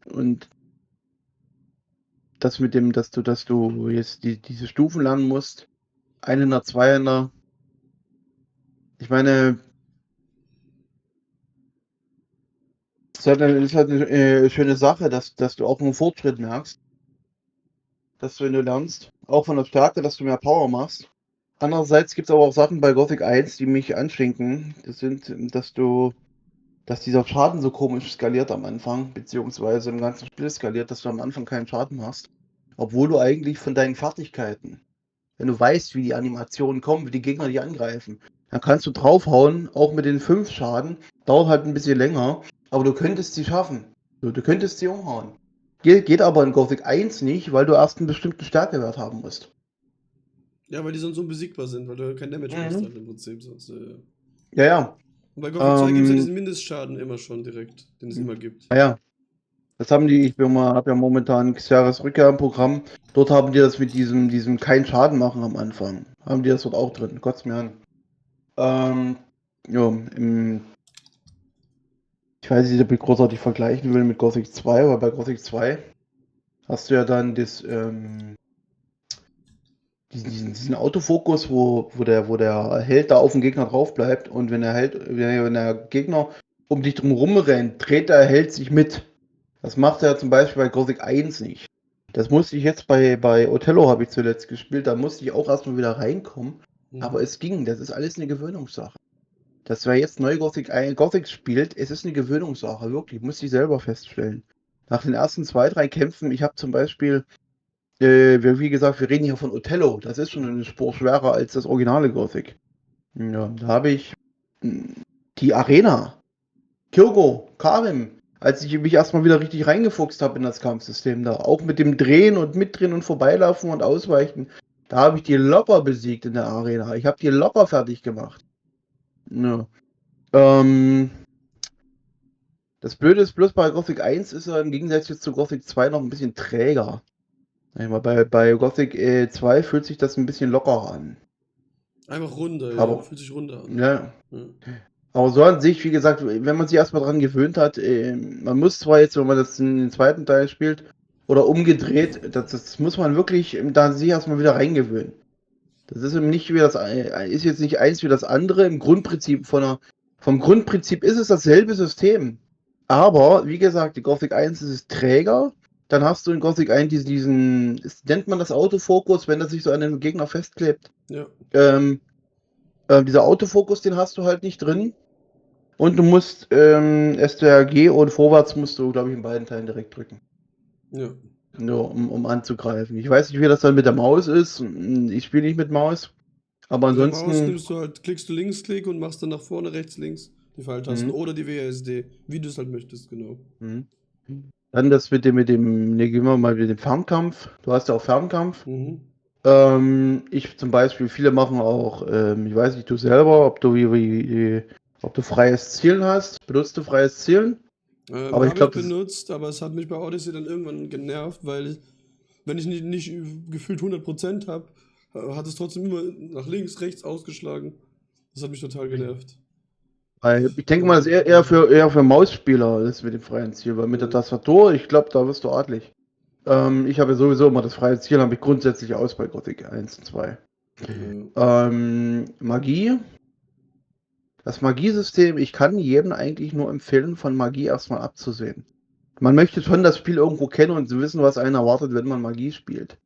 und das mit dem, dass du jetzt diese Stufen lernen musst, 100, 200. Ich meine, ist halt eine schöne Sache, dass du auch einen Fortschritt merkst, dass du, wenn du lernst, auch von der Stärke, dass du mehr Power machst. Andererseits gibt es aber auch Sachen bei Gothic 1, die mich anstinken. Das sind, dass dieser Schaden so komisch skaliert am Anfang, beziehungsweise im ganzen Spiel skaliert, dass du am Anfang keinen Schaden hast. Obwohl du eigentlich von deinen Fertigkeiten, wenn du weißt, wie die Animationen kommen, wie die Gegner dich angreifen, dann kannst du draufhauen, auch mit den 5 Schaden. Dauert halt ein bisschen länger, aber du könntest sie schaffen. Du könntest sie umhauen. Geht aber in Gothic 1 nicht, weil du erst einen bestimmten Stärkewert haben musst. Ja, weil die sonst unbesiegbar sind, weil du kein Damage machst halt im Prinzip. Sonst, Ja, ja. Und bei Gothic 2 gibt es ja diesen Mindestschaden immer schon direkt, den es immer gibt. Ja. Das haben die, habe ja momentan Xeris Rückkehr im Programm. Dort haben die das mit diesem kein Schaden machen am Anfang. Haben die das dort auch drin. Kotzt mir an. Ja, ich weiß nicht, ob ich großartig vergleichen will mit Gothic 2, aber bei Gothic 2 hast du ja dann diesen Autofokus, wo der Held da auf den Gegner drauf bleibt und wenn der Gegner um dich drum rennt, dreht der Held sich mit. Das macht er zum Beispiel bei Gothic 1 nicht. Das musste ich jetzt bei Othello habe ich zuletzt gespielt, da musste ich auch erstmal wieder reinkommen. Aber es ging, das ist alles eine Gewöhnungssache. Dass wer jetzt neu Gothic spielt, es ist eine Gewöhnungssache, wirklich, muss ich selber feststellen. Nach den ersten 2, 3 Kämpfen, ich habe zum Beispiel, wie gesagt, wir reden hier von Othello, das ist schon eine Spur schwerer als das originale Gothic. Ja, da habe ich die Arena, Kirgo, Karim, als ich mich erstmal wieder richtig reingefuchst habe in das Kampfsystem da, auch mit dem Drehen und Mitdrehen und Vorbeilaufen und Ausweichen, da habe ich die locker besiegt in der Arena. Ich habe die locker fertig gemacht. Ja. Das Blöde ist bloß bei Gothic 1 ist er im Gegensatz jetzt zu Gothic 2 noch ein bisschen träger. Bei Gothic 2 fühlt sich das ein bisschen lockerer an. Einfach runder, Aber, ja. Fühlt sich runder an. Ja. Aber so an sich, wie gesagt, wenn man sich erstmal dran gewöhnt hat, man muss zwar jetzt, wenn man das in den zweiten Teil spielt, oder umgedreht, das muss man wirklich da sich erstmal wieder reingewöhnen. Das ist eben nicht wie ist jetzt nicht eins wie das andere. Im Grundprinzip vom Grundprinzip ist es dasselbe System. Aber, wie gesagt, die Gothic 1 ist träger. Dann hast du in Gothic 1 nennt man das Autofokus, wenn das sich so an den Gegner festklebt. Ja. Dieser Autofokus, den hast du halt nicht drin. Und du musst STRG und vorwärts musst du, glaube ich, in beiden Teilen direkt drücken. Ja. Nur um anzugreifen. Ich weiß nicht, wie das dann mit der Maus ist. Ich spiele nicht mit Maus. Aber ansonsten. Mit der Maus nimmst du halt, klickst du Linksklick und machst dann nach vorne, rechts, links die Pfeiltasten oder die WASD, wie du es halt möchtest, genau. Dann das mit dem, gehen wir mal mit dem Fernkampf. Du hast ja auch Fernkampf. Ich zum Beispiel, viele machen auch, ich weiß nicht, du selber, ob du ob du freies Zielen hast. Benutzt du freies Zielen? Aber ich glaube, benutzt, aber es hat mich bei Odyssey dann irgendwann genervt, weil wenn ich nicht gefühlt 100% habe, hat es trotzdem immer nach links, rechts ausgeschlagen. Das hat mich total genervt. Ich denke mal, das ist eher für Mausspieler, das mit dem freien Ziel, weil mit der Tastatur, ich glaube, da wirst du adlig. Ich habe ja sowieso immer das freie Ziel, habe ich grundsätzlich aus bei Gothic 1 und 2. Magie. Das Magiesystem, ich kann jedem eigentlich nur empfehlen, von Magie erstmal abzusehen. Man möchte schon das Spiel irgendwo kennen und wissen, was einen erwartet, wenn man Magie spielt.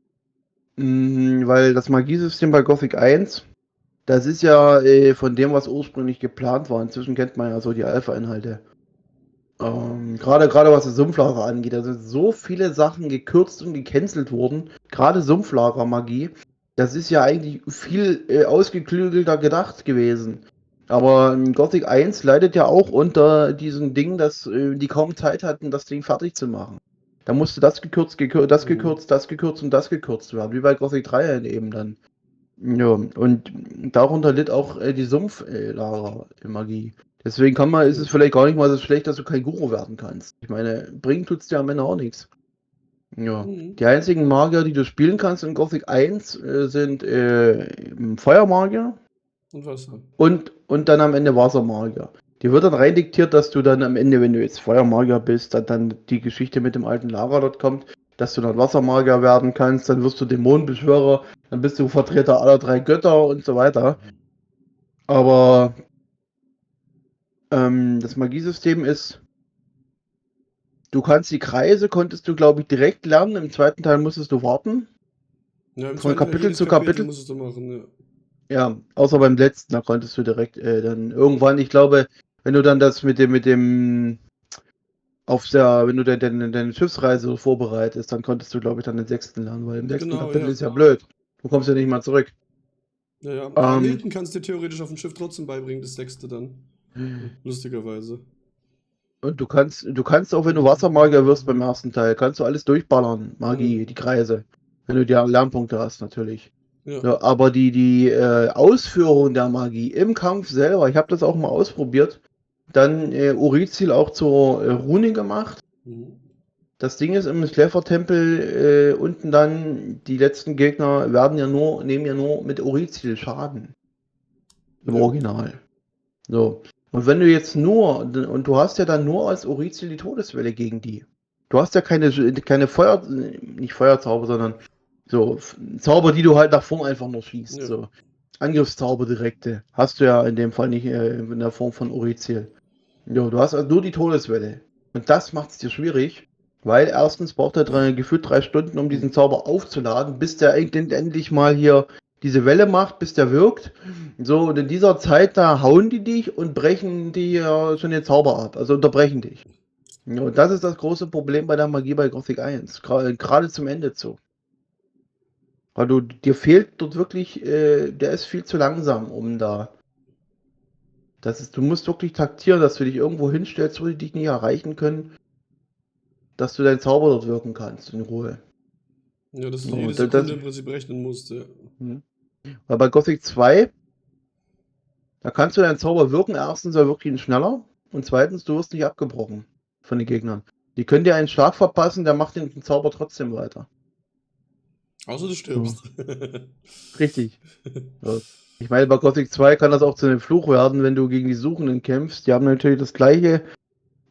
Weil das Magiesystem bei Gothic 1, das ist ja von dem, was ursprünglich geplant war. Inzwischen kennt man ja so die Alpha-Inhalte. Gerade was das Sumpflager angeht, da sind so viele Sachen gekürzt und gecancelt worden. Gerade Sumpflager-Magie, das ist ja eigentlich viel ausgeklügelter gedacht gewesen. Aber Gothic 1 leidet ja auch unter diesem Ding, dass die kaum Zeit hatten, das Ding fertig zu machen. Da musste das gekürzt und das gekürzt werden, wie bei Gothic 3 eben dann. Ja, und darunter litt auch die Sumpflager-Magie. Deswegen ist es vielleicht gar nicht mal so schlecht, dass du kein Guru werden kannst. Ich meine, bringen tut's dir am Ende auch nichts. Ja. Die einzigen Magier, die du spielen kannst in Gothic 1, sind Feuermagier. Und Wasser. Und dann am Ende Wassermagier. Dir wird dann rein diktiert, dass du dann am Ende, wenn du jetzt Feuermagier bist, dann die Geschichte mit dem alten Lara dort kommt, dass du dann Wassermagier werden kannst, dann wirst du Dämonenbeschwörer, dann bist du Vertreter aller 3 Götter und so weiter. Aber das Magiesystem ist, du kannst die Kreise, konntest du glaube ich direkt lernen, im zweiten Teil musstest du warten. Ja, im von Kapitel zu Kapitel musstest du machen, ja. Ja, außer beim letzten, da konntest du direkt dann irgendwann, ich glaube, wenn du dann das mit dem wenn du deine Schiffsreise vorbereitest, dann konntest du, glaube ich, dann den 6. lernen, weil im 6. Kapitel ist ja blöd. Du kommst ja nicht mal zurück. Ja. Hamilton kannst du dir theoretisch auf dem Schiff trotzdem beibringen, das 6. dann. Lustigerweise. Und du kannst auch, wenn du Wassermagier wirst beim ersten Teil, kannst du alles durchballern, Magie, die Kreise. Wenn du die Lernpunkte hast, natürlich. Ja, aber die Ausführung der Magie im Kampf selber, ich habe das auch mal ausprobiert, dann Urizil auch zur Rune gemacht. Das Ding ist im Schläfertempel unten dann, die letzten Gegner nehmen ja nur mit Urizil Schaden. Im Original. So. Und wenn du jetzt und du hast ja dann nur als Urizil die Todeswelle gegen die. Du hast ja keine nicht Feuerzauber, sondern So, Zauber, die du halt nach vorn einfach nur schießt. Ja. So. Angriffszauber direkte. Hast du ja in dem Fall nicht in der Form von Uriziel. Jo, du hast also nur die Todeswelle. Und das macht es dir schwierig, weil erstens braucht er gefühlt 3 Stunden, um diesen Zauber aufzuladen, bis der endlich mal hier diese Welle macht, bis der wirkt. So, und in dieser Zeit, da hauen die dich und brechen die schon den Zauber ab. Also unterbrechen dich. Ja, und das ist das große Problem bei der Magie bei Gothic 1. Gerade zum Ende zu. Weil dir fehlt dort wirklich, der ist viel zu langsam, um da. Du musst wirklich taktieren, dass du dich irgendwo hinstellst, wo die dich nicht erreichen können, dass du deinen Zauber dort wirken kannst in Ruhe. Ja, dass du Ja, jede und Sekunde im Prinzip rechnen musst, ja. Weil bei Gothic 2, da kannst du deinen Zauber wirken, erstens er wirkt ihn schneller und zweitens, du wirst nicht abgebrochen von den Gegnern. Die können dir einen Schlag verpassen, der macht den Zauber trotzdem weiter. Außer du stirbst. Richtig. Ja. Ich meine, bei Gothic 2 kann das auch zu einem Fluch werden, wenn du gegen die Suchenden kämpfst. Die haben natürlich das gleiche.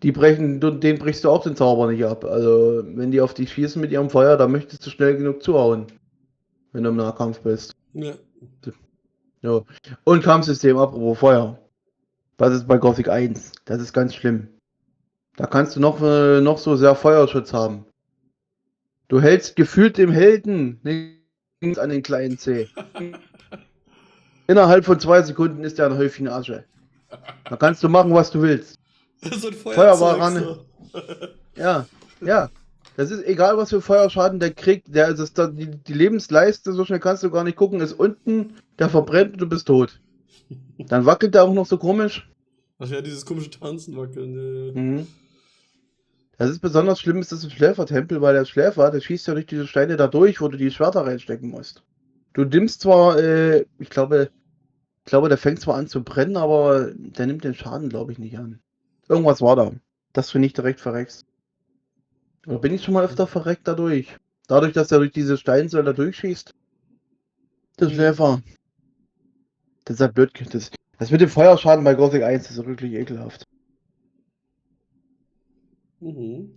Denen brichst du auch den Zauber nicht ab. Also, wenn die auf dich schießen mit ihrem Feuer, dann möchtest du schnell genug zuhauen. Wenn du im Nahkampf bist. Ja. Ja. Und Kampfsystem, apropos Feuer. Das ist bei Gothic 1. Das ist ganz schlimm. Da kannst du noch so sehr Feuerschutz haben. Du hältst gefühlt dem Helden links an den kleinen Zeh. Innerhalb von 2 Sekunden ist er ein Häufchen Asche. Da kannst du machen, was du willst. So ein Feuerwehr Feuerzeug. ran. So. Ja, ja. Das ist egal, was für Feuerschaden der kriegt. Die Lebensleiste, so schnell kannst du gar nicht gucken, ist unten, der verbrennt und du bist tot. Dann wackelt der auch noch so komisch. Ach ja, dieses komische Tanzen wackeln. Ja. Mhm. Das ist besonders schlimm, ist das im Schläfertempel, weil der Schläfer, der schießt ja durch diese Steine da durch, wo du die Schwerter reinstecken musst. Du dimmst zwar, ich glaube, der fängt zwar an zu brennen, aber der nimmt den Schaden, glaube ich, nicht an. Irgendwas war da, dass du nicht direkt verreckst. Oder bin ich schon mal öfter verreckt dadurch? Dadurch, dass er durch diese Steinsäule da durchschießt? Der Schläfer. Das ist ja blöd. Das mit dem Feuerschaden bei Gothic 1 ist wirklich ekelhaft. Mhm.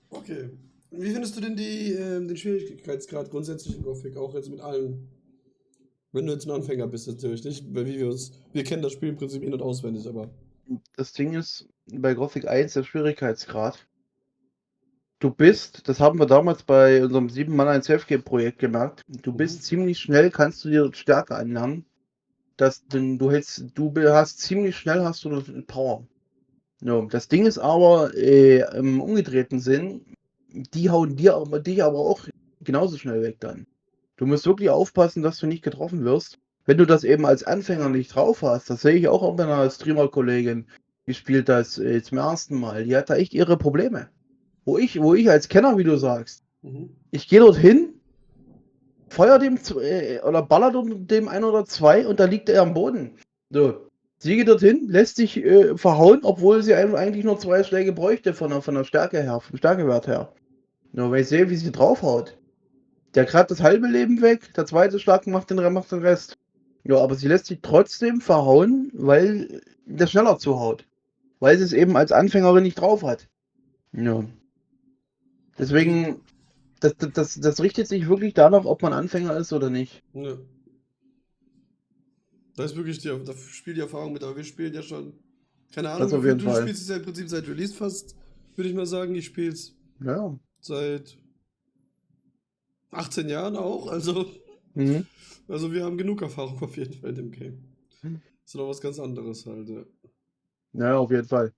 Okay. Wie findest du denn den Schwierigkeitsgrad grundsätzlich in Gothic, auch jetzt mit allen? Wenn du jetzt ein Anfänger bist, natürlich nicht, weil wir kennen das Spiel im Prinzip in- und auswendig, aber. Das Ding ist, bei Gothic 1 der Schwierigkeitsgrad. Das haben wir damals bei unserem 7-Mann 1 Selfgame-Projekt gemerkt. Du bist ziemlich schnell, kannst du dir Stärke anlernen. Ziemlich schnell hast du Power. Ja, das Ding ist aber, im umgedrehten Sinn, die hauen dich aber auch genauso schnell weg dann. Du musst wirklich aufpassen, dass du nicht getroffen wirst. Wenn du das eben als Anfänger nicht drauf hast, das sehe ich auch bei einer Streamer-Kollegin, die spielt das zum ersten Mal. Die hat da echt ihre Probleme. Wo ich als Kenner, wie du sagst, ich gehe dorthin, feuer dem oder baller dem 1 oder 2 und da liegt er am Boden. So. Sie geht dorthin, lässt sich verhauen, obwohl sie eigentlich nur 2 Schläge bräuchte von der Stärke her, vom Stärkewert her. Nur weil ich sehe, wie sie draufhaut. Der kriegt das halbe Leben weg, der zweite Schlag macht den Rest. Ja, aber sie lässt sich trotzdem verhauen, weil der schneller zuhaut. Weil sie es eben als Anfängerin nicht drauf hat. Ja. Deswegen, das richtet sich wirklich danach, ob man Anfänger ist oder nicht. Ja. Da ist wirklich da spielt die Erfahrung mit, aber wir spielen ja schon, keine Ahnung, Das auf jeden du Fall. spielst es ja im Prinzip seit Release fast, würde ich mal sagen, ich spiele es Ja. seit 18 Jahren auch, also Mhm. wir haben genug Erfahrung auf jeden Fall in dem Game. Ist doch was ganz anderes halt, ja. Ja, auf jeden Fall.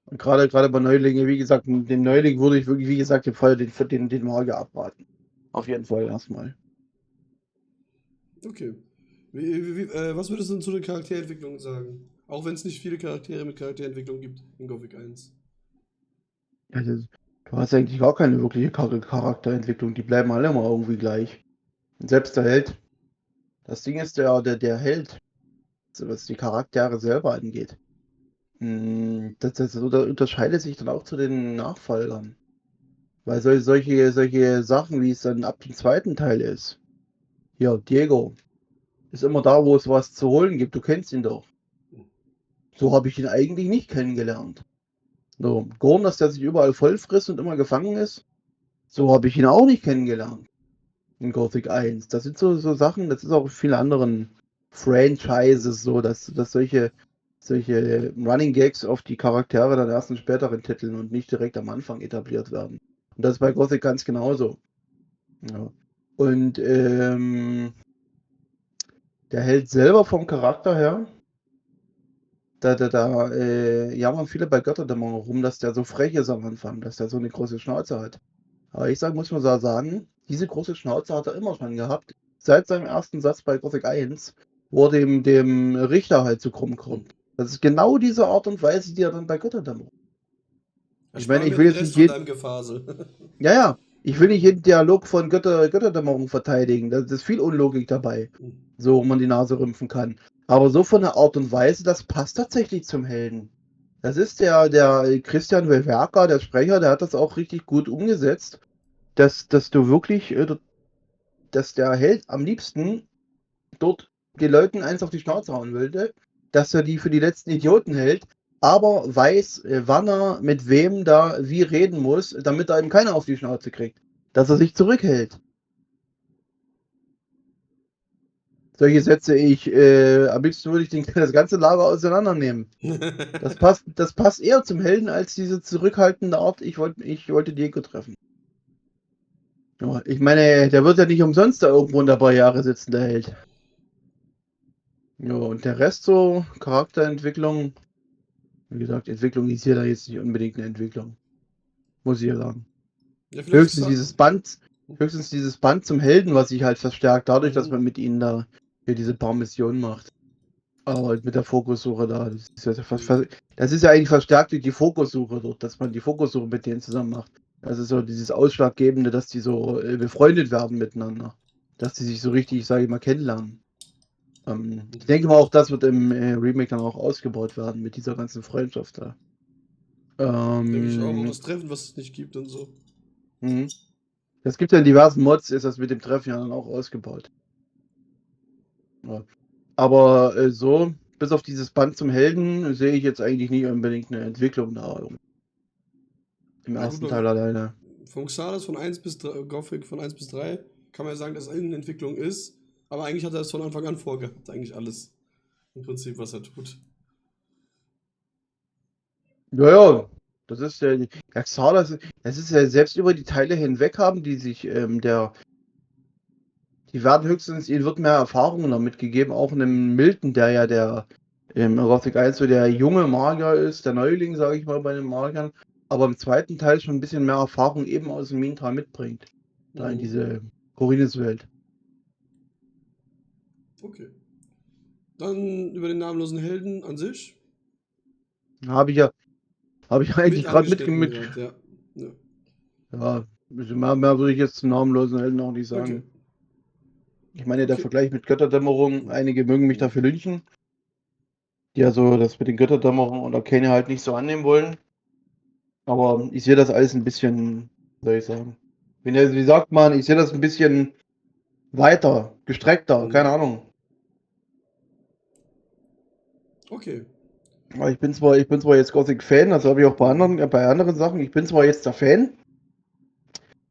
Und gerade bei Neulingen, wie gesagt, den Neuling würde ich wirklich, wie gesagt, den Magier abraten. Auf jeden Fall erstmal. Okay. Was würdest du denn zu den Charakterentwicklungen sagen? Auch wenn es nicht viele Charaktere mit Charakterentwicklung gibt in Gothic 1. Ja, du hast eigentlich gar keine wirkliche Charakterentwicklung, die bleiben alle immer irgendwie gleich. Und selbst der Held. Das Ding ist, der Held, was die Charaktere selber angeht, das unterscheidet sich dann auch zu den Nachfolgern. Weil solche Sachen, wie es dann ab dem zweiten Teil ist. Ja, Diego ist immer da, wo es was zu holen gibt. Du kennst ihn doch. So habe ich ihn eigentlich nicht kennengelernt. So, Gorn, dass der sich überall voll frisst und immer gefangen ist. So habe ich ihn auch nicht kennengelernt. In Gothic 1. Das sind so Sachen, das ist auch in vielen anderen Franchises so, dass solche Running Gags auf die Charaktere dann erst in späteren Titeln und nicht direkt am Anfang etabliert werden. Und das ist bei Gothic ganz genauso. Ja. Und der Held selber vom Charakter her, da jammern viele bei Götterdämmerung rum, dass der so frech ist am Anfang, dass der so eine große Schnauze hat. Aber muss man sagen, diese große Schnauze hat er immer schon gehabt. Seit seinem ersten Satz bei Gothic 1, wo er dem Richter halt so krumm kommt. Das ist genau diese Art und Weise, die er dann bei Götterdämmerung. Ich meine, ich will jetzt nicht jeden. Ja, ich will nicht jeden Dialog von Götterdämmerung verteidigen. Da ist viel Unlogik dabei, so wo man die Nase rümpfen kann. Aber so von der Art und Weise, das passt tatsächlich zum Helden. Das ist der Christian Welwerka, der Sprecher, der hat das auch richtig gut umgesetzt, dass du wirklich, dass der Held am liebsten dort den Leuten eins auf die Schnauze hauen wollte, dass er die für die letzten Idioten hält, aber weiß, wann er mit wem da wie reden muss, damit er eben keiner auf die Schnauze kriegt. Dass er sich zurückhält. Solche Sätze am liebsten würde ich das ganze Lager auseinandernehmen. Das passt eher zum Helden als diese zurückhaltende Art, ich wollte Diego treffen. Ja, ich meine, der wird ja nicht umsonst da irgendwo in der Barriere sitzen, der Held. Ja, und der Rest so, Charakterentwicklung, wie gesagt, Entwicklung ist hier da jetzt nicht unbedingt eine Entwicklung. Muss ich ja sagen. Ja, höchstens dieses Band zum Helden, was sich halt verstärkt, dadurch, dass man mit ihnen da hier diese paar Missionen macht. Aber halt mit der Fokussuche da. Das ist ja eigentlich verstärkt durch die Fokussuche dort, dass man die Fokussuche mit denen zusammen macht. Das ist so dieses Ausschlaggebende, dass die so befreundet werden miteinander. Dass die sich so richtig, sage ich mal, kennenlernen. Ich denke mal, auch das wird im Remake dann auch ausgebaut werden mit dieser ganzen Freundschaft da. Denke ich auch, das Treffen, was es nicht gibt und so. Das gibt ja in diversen Mods, ist das mit dem Treffen ja dann auch ausgebaut. Ja. Aber so, bis auf dieses Band zum Helden, sehe ich jetzt eigentlich nicht unbedingt eine Entwicklung da. Im ersten Teil alleine. Von Xalas von 1 bis 3, Gothic von 1 bis 3, kann man ja sagen, dass es eine Entwicklung ist. Aber eigentlich hat er das von Anfang an vorgehabt, eigentlich alles. Im Prinzip, was er tut. Ja, das ist ja, Xalas, das ist ja selbst über die Teile hinweg haben, die sich, die werden höchstens, ihnen wird mehr Erfahrung damit gegeben, auch einem Milton, der ja der Gothic 1 so der junge Magier ist, der Neuling, sage ich mal, bei den Magiern, aber im zweiten Teil schon ein bisschen mehr Erfahrung eben aus dem Minental mitbringt. Da in diese Corines-Welt. Okay. Dann über den namenlosen Helden an sich. Habe ich eigentlich gerade mitgemacht. Ja, mehr würde ich jetzt zum namenlosen Helden auch nicht sagen. Okay. Ich meine, der Vergleich mit Götterdämmerung, einige mögen mich dafür lynchen, die ja so das mit den Götterdämmerung und Arcane halt nicht so annehmen wollen. Aber ich sehe das alles ein bisschen, soll ich sagen, wie sagt man, ich sehe das ein bisschen weiter, gestreckter, keine Ahnung. Okay. Ich bin zwar jetzt Gothic-Fan, das habe ich auch bei anderen Sachen, ich bin zwar jetzt der Fan,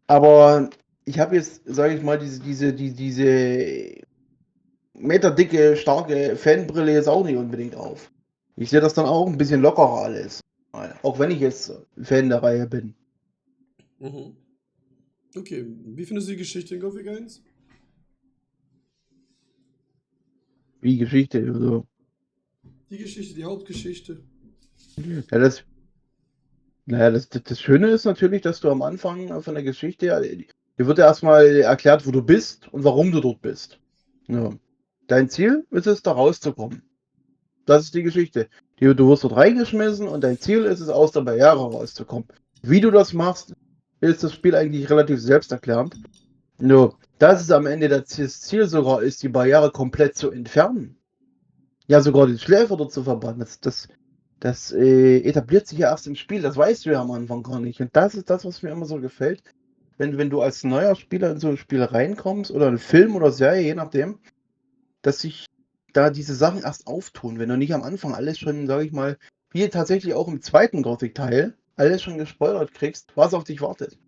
aber ich habe jetzt, sage ich mal, diese meterdicke, starke Fanbrille jetzt auch nicht unbedingt auf. Ich sehe das dann auch ein bisschen lockerer alles. Auch wenn ich jetzt Fan der Reihe bin. Okay, wie findest du die Geschichte in Gothic 1? Wie Geschichte? Also. Die Geschichte, die Hauptgeschichte. Ja, das Schöne ist natürlich, dass du am Anfang von der Geschichte, dir wird ja erstmal erklärt, wo du bist und warum du dort bist. Ja. Dein Ziel ist es, da rauszukommen. Das ist die Geschichte. Du wirst dort reingeschmissen und dein Ziel ist es, aus der Barriere rauszukommen. Wie du das machst, ist das Spiel eigentlich relativ selbsterklärend. Nur, dass es am Ende das Ziel sogar ist, die Barriere komplett zu entfernen. Ja, sogar den Schläfer dort zu verbannen. Das etabliert sich ja erst im Spiel. Das weißt du ja am Anfang gar nicht. Und das ist das, was mir immer so gefällt. Wenn du als neuer Spieler in so ein Spiel reinkommst oder einen Film oder Serie, je nachdem, dass sich da diese Sachen erst auftun, wenn du nicht am Anfang alles schon, sage ich mal, wie tatsächlich auch im zweiten Gothic-Teil, alles schon gespoilert kriegst, was auf dich wartet.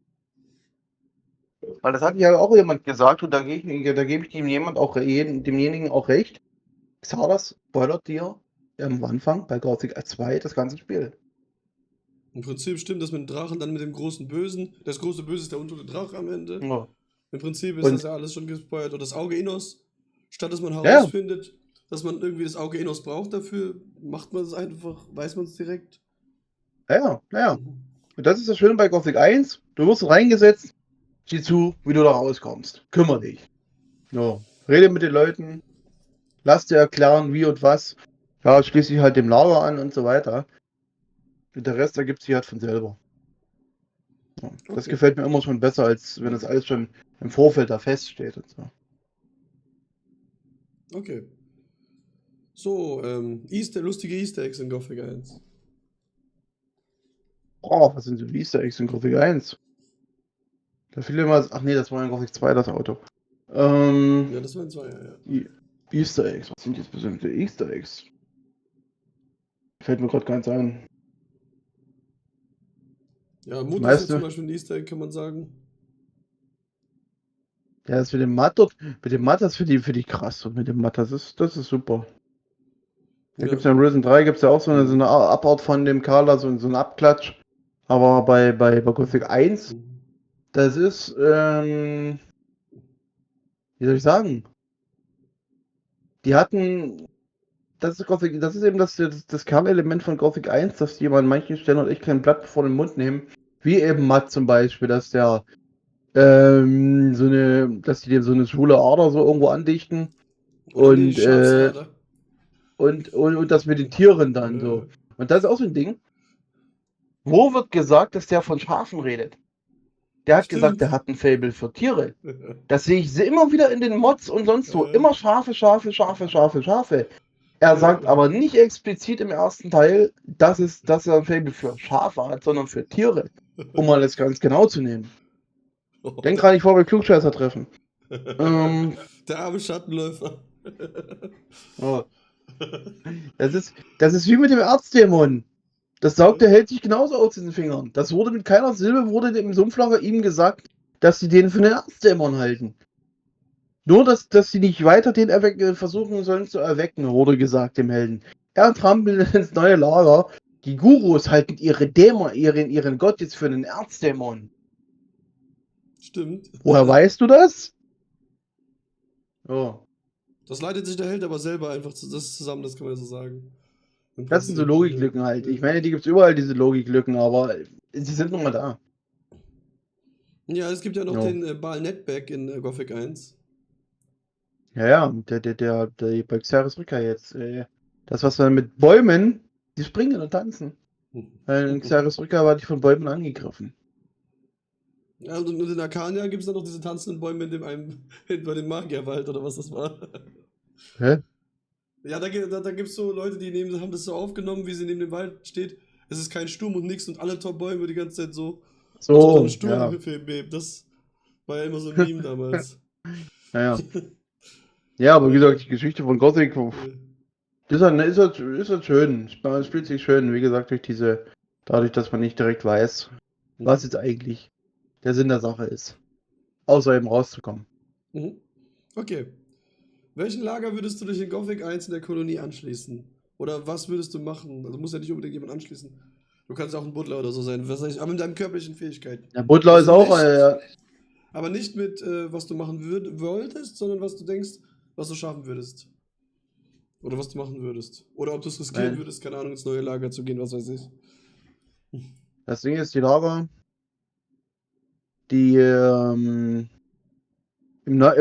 Weil das hat ja auch jemand gesagt und da gebe ich demjenigen auch recht. Xardas spoilert dir am Anfang bei Gothic 2 das ganze Spiel. Im Prinzip stimmt das mit dem Drachen, dann mit dem großen Bösen. Das große Böse ist der untote Drache am Ende. Ja. Im Prinzip ist das Und ja alles schon gespoilert. Und das Auge Innos, statt dass man ja, herausfindet, dass man irgendwie das Auge Innos braucht dafür, macht man es einfach, weiß man es direkt. ja. Und das ist das Schöne bei Gothic 1. Du wirst reingesetzt, sieh zu, wie du da rauskommst. Kümmer dich. Ja. Rede mit den Leuten, lass dir erklären, wie und was. Ja, schließ dich halt dem Lager an und so weiter. Und der Rest ergibt sich halt von selber. Ja. Das Okay. gefällt mir immer schon besser, als wenn das alles schon im Vorfeld da feststeht und so. Okay. So, lustige Easter Eggs in Gothic 1. Oh, was sind so Easter Eggs in Gothic 1? Da fiel immer. Ach nee, das war in Gothic 2 das Auto. Ja, das waren zwei, ja. Easter Eggs. Was sind jetzt bestimmte Easter Eggs? Fällt mir gerade ganz ein. Ja, Mut ist ja Meiste. zum Beispiel ein Easter Egg, kann man sagen. Ja, das mit dem Matt dort. Mit dem Matt, das finde ich krass. Und mit dem Matt, das ist super. Da gibt es ja in Risen 3 gibt es ja auch so eine Abart von dem Carla, so einen Abklatsch. Aber bei Gothic 1, das ist, wie soll ich sagen? Die hatten, das ist eben das Kernelement von Gothic 1, dass die an manchen Stellen halt echt kein Blatt vor den Mund nehmen. Wie eben Matt zum Beispiel, dass der, dass die dem so eine schwule Ader so irgendwo andichten. Oder nee, die Und, Schatzader. und das mit den Tieren dann so. Und das ist auch so ein Ding. Wo wird gesagt, dass der von Schafen redet? Der hat gesagt, der hat ein Faible für Tiere. Das sehe ich immer wieder in den Mods und sonst wo. Immer Schafe. Er sagt aber nicht explizit im ersten Teil, dass er ein Faible für Schafe hat, sondern für Tiere. Um mal das ganz genau zu nehmen. Den kann ich vor bei Klugscheißer treffen. Der arme Schattenläufer. Oh. Das ist wie mit dem Erzdämon. Das Saugtier hält sich genauso aus den Fingern. Das wurde mit keiner Silbe im Sumpflager ihm gesagt, dass sie den für einen Erzdämon halten. Nur, dass sie nicht weiter den versuchen sollen zu erwecken, wurde gesagt dem Helden. Er trampelt ins neue Lager. Die Gurus halten ihren Gott jetzt für einen Erzdämon. Stimmt. Woher weißt du das? Oh. Das leitet sich der Held aber selber einfach zusammen, das kann man so sagen. Das sind so Logiklücken halt. Ich meine, die gibt es überall, diese Logiklücken, aber sie sind nun mal da. Ja, es gibt ja noch den Baal Netback in Gothic 1. Ja, der bei Xeris Rückkehr jetzt. Das, was wir mit Bäumen, die springen und tanzen. In Xeris Rückkehr war die von Bäumen angegriffen. Ja, und in Arcania gibt es dann noch diese tanzenden Bäume bei dem Magierwald oder was das war. Hä? Ja, da gibt es so Leute, die haben das so aufgenommen, wie sie neben dem Wald steht. Es ist kein Sturm und nichts und alle Top-Bäume die ganze Zeit so. Als ob da ein Sturm bebt. Das war ja immer so ein Meme damals. Ja. Ja, aber wie gesagt, die Geschichte von Gothic ist halt schön. Es spielt sich schön, wie gesagt, dadurch, dass man nicht direkt weiß, was jetzt eigentlich der Sinn der Sache ist. Außer eben rauszukommen. Okay. Welchen Lager würdest du dich in Gothic 1 in der Kolonie anschließen? Oder was würdest du machen? Also muss ja nicht unbedingt jemand anschließen. Du kannst auch ein Butler oder so sein, aber mit deinen körperlichen Fähigkeiten. Der Butler also ist auch, aber nicht mit, was du machen wolltest, sondern was du denkst, was du schaffen würdest. Oder was du machen würdest. Oder ob du es riskieren würdest, keine Ahnung, ins neue Lager zu gehen, was weiß ich. Das Ding ist, die Lager, die im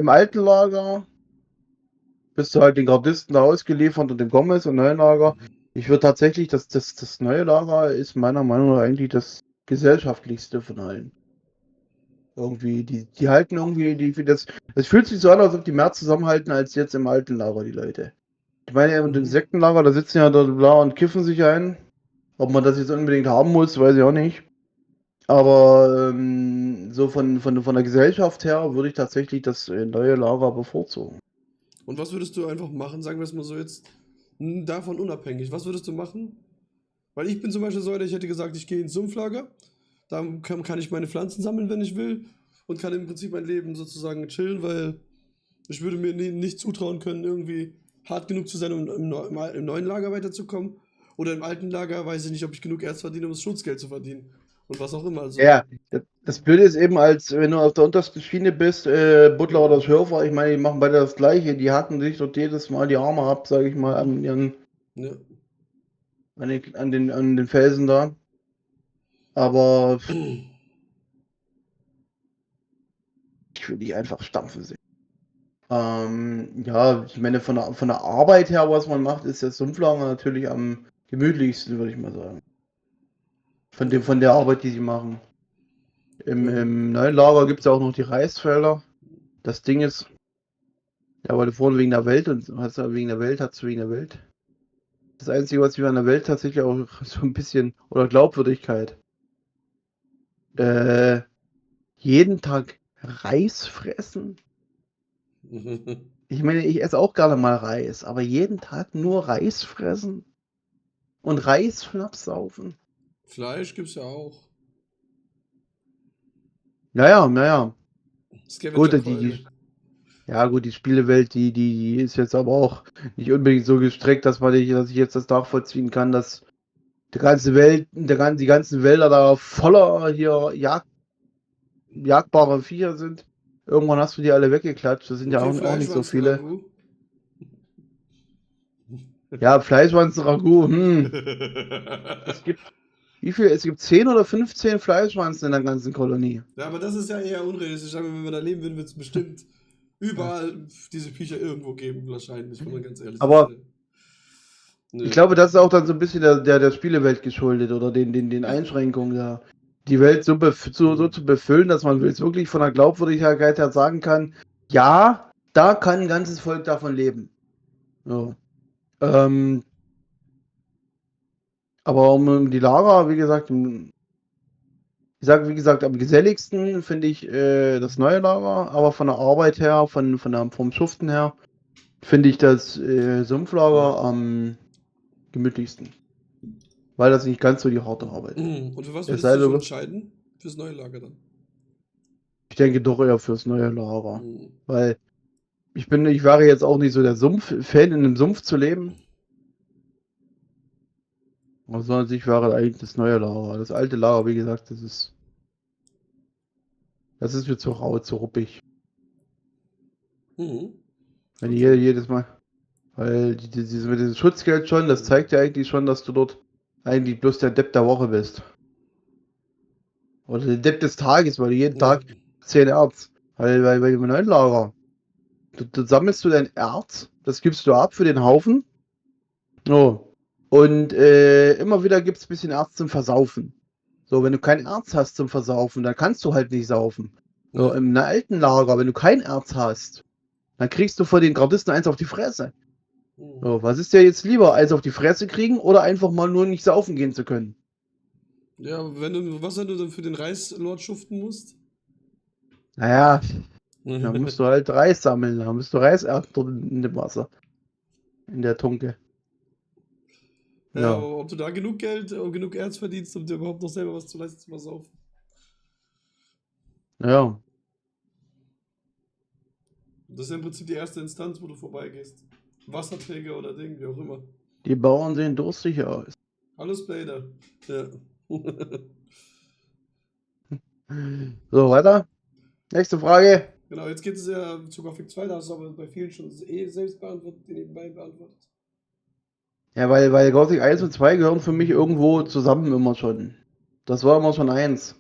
alten Lager bist du halt den Gardisten da ausgeliefert und dem Gomez im neuen Lager. Ich würde tatsächlich, das neue Lager ist meiner Meinung nach eigentlich das gesellschaftlichste von allen. Irgendwie, die halten irgendwie, es fühlt sich so an, als ob die mehr zusammenhalten als jetzt im alten Lager, die Leute. Ich meine, im Insektenlager, da sitzen ja da und kiffen sich ein. Ob man das jetzt unbedingt haben muss, weiß ich auch nicht. Aber so von der Gesellschaft her würde ich tatsächlich das neue Lager bevorzugen. Und was würdest du einfach machen, sagen wir es mal so jetzt, davon unabhängig, was würdest du machen? Weil ich bin zum Beispiel so einer, ich hätte gesagt, ich gehe ins Sumpflager, da kann ich meine Pflanzen sammeln, wenn ich will, und kann im Prinzip mein Leben sozusagen chillen, weil ich würde mir nicht zutrauen können, irgendwie hart genug zu sein, um im neuen Lager weiterzukommen. Oder im alten Lager weiß ich nicht, ob ich genug Erz verdiene, um das Schutzgeld zu verdienen. Und was auch immer. Also, Ja, das Blöde ist eben, als wenn du auf der untersten Schiene bist, Butler oder Schürfer, ich meine, die machen beide das Gleiche, die hacken sich dort jedes Mal die Arme ab, sage ich mal, ja. an den Felsen da. Aber ich will die einfach stampfen sehen. Ja, ich meine, von der Arbeit her, was man macht, ist das Sumpflager natürlich am gemütlichsten, würde ich mal sagen. Von der Arbeit, die sie machen. Im neuen Lager gibt es ja auch noch die Reisfelder. Das Ding ist, ja, weil du vorhin wegen der Welt und hast du wegen der Welt. Das Einzige, was wir an der Welt tatsächlich auch so ein bisschen, oder Glaubwürdigkeit, jeden Tag Reis fressen. Ich meine, ich esse auch gerne mal Reis, aber jeden Tag nur Reis fressen und Reisschnaps saufen. Fleisch gibt's ja auch. Naja. Gut, Scavenger-Keule. ja gut, die Spielewelt, die ist jetzt aber auch nicht unbedingt so gestreckt, dass ich jetzt das nachvollziehen kann, dass die ganzen Wälder da voller hier jagbare Viecher sind. Irgendwann hast du die alle weggeklatscht, das sind ja auch nicht so viele. Ja, Fleischwanzen-Ragout, Es gibt 10 oder 15 Fleischwanzen in der ganzen Kolonie. Ja, aber das ist ja eher unrealistisch. Ich sage, wenn wir da leben würden, wird es bestimmt überall diese Viecher irgendwo geben, wahrscheinlich, wenn man ganz ehrlich Aber ist. Nö. ich glaube, das ist auch dann so ein bisschen der Spielewelt geschuldet oder den Einschränkungen da. Die Welt so zu befüllen, dass man jetzt wirklich von der Glaubwürdigkeit her sagen kann, ja, da kann ein ganzes Volk davon leben. So. Aber um die Lager, wie gesagt, am geselligsten finde ich das neue Lager, aber von der Arbeit her, vom Schuften her, finde ich das Sumpflager am gemütlichsten. Weil das nicht ganz so die harte Arbeit ist. Und für was würdest du dich entscheiden? Fürs neue Lager dann? Ich denke doch eher fürs neue Lager. Weil ich wäre jetzt auch nicht so der Fan, in einem Sumpf zu leben. Sondern ich wäre eigentlich das neue Lager. Das alte Lager, wie gesagt, das ist mir zu rau, zu ruppig. Wenn jedes Mal. Weil mit diesem Schutzgeld schon, das zeigt ja eigentlich schon, dass du dort eigentlich bloß der Depp der Woche bist. Oder der Depp des Tages, weil du jeden Tag 10 Erz. Weil im neuen Lager. Du sammelst dein Erz, das gibst du ab für den Haufen. So. Und immer wieder gibt es ein bisschen Erz zum Versaufen. So, wenn du kein Erz hast zum Versaufen, dann kannst du halt nicht saufen. So, im alten Lager, wenn du kein Erz hast, dann kriegst du von den Gardisten eins auf die Fresse. So, was ist dir jetzt lieber, eins auf die Fresse kriegen oder einfach mal nur nicht saufen gehen zu können? Ja, was du dann für den Reislord schuften musst? Naja, da musst du halt Reis sammeln, da musst du Reis ernten in dem Wasser. In der Tunke. Ja, aber ob du da genug Geld und genug Erz verdienst, um dir überhaupt noch selber was zu leisten, zu versaufen. Ja. Das ist ja im Prinzip die erste Instanz, wo du vorbeigehst. Wasserträger oder Ding, wie auch immer. Die Bauern sehen durstig aus. Hallo Splader. Ja. So, weiter. Nächste Frage. Genau, jetzt geht es ja zu Gothic 2, da hast du aber bei vielen schon selbst beantwortet, die nebenbei beantwortet. Ja, weil Gothic 1 und 2 gehören für mich irgendwo zusammen immer schon. Das war immer schon 1.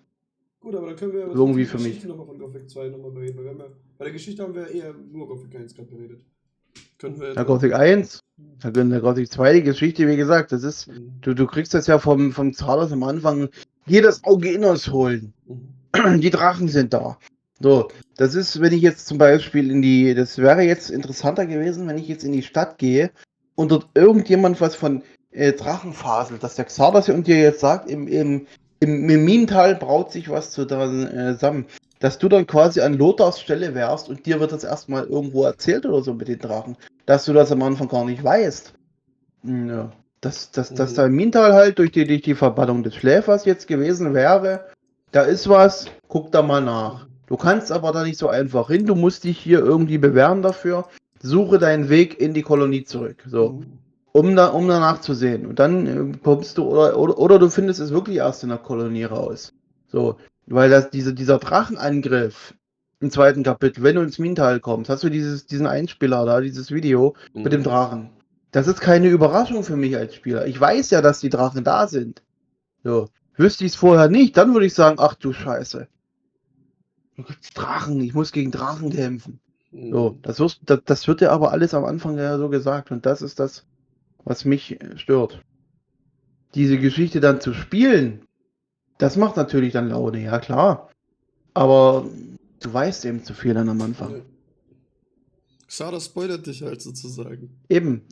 Gut, aber dann können wir aber irgendwie die für Geschichte nochmal von Gothic 2 nochmal bereden. Weil bei der Geschichte haben wir eher nur Gothic 1 gerade beredet. Können wir ja, Gothic 1, der Gothic 2, die Geschichte, wie gesagt, das ist, du kriegst das ja vom Xardas am Anfang, jedes Auge Inners holen. Die Drachen sind da. So, das ist, wenn ich jetzt zum Beispiel das wäre jetzt interessanter gewesen, wenn ich jetzt in die Stadt gehe und dort irgendjemand was von Drachen faselt, dass der Xardas und dir jetzt sagt, im Minental braut sich was zusammen, dass du dann quasi an Lothars Stelle wärst und dir wird das erstmal irgendwo erzählt oder so mit den Drachen, dass du das am Anfang gar nicht weißt. Ja. Dass da im Minental halt durch die Verbannung des Schläfers jetzt gewesen wäre, da ist was, guck da mal nach. Du kannst aber da nicht so einfach hin, du musst dich hier irgendwie bewähren dafür. Suche deinen Weg in die Kolonie zurück. So. Um danach zu sehen. Und dann kommst du, oder du findest es wirklich erst in der Kolonie raus. So. Weil dieser Drachenangriff im zweiten Kapitel, wenn du ins Minental kommst, hast du diesen Einspieler da, dieses Video mit dem Drachen. Das ist keine Überraschung für mich als Spieler. Ich weiß ja, dass die Drachen da sind. So. Wüsste ich es vorher nicht, dann würde ich sagen, ach du Scheiße. Drachen, ich muss gegen Drachen kämpfen. So, das wird ja aber alles am Anfang ja so gesagt. Und das ist das, was mich stört. Diese Geschichte dann zu spielen, das macht natürlich dann Laune, ja klar. Aber du weißt eben zu viel dann am Anfang. Ja. Schade, spoilert dich halt sozusagen. Eben.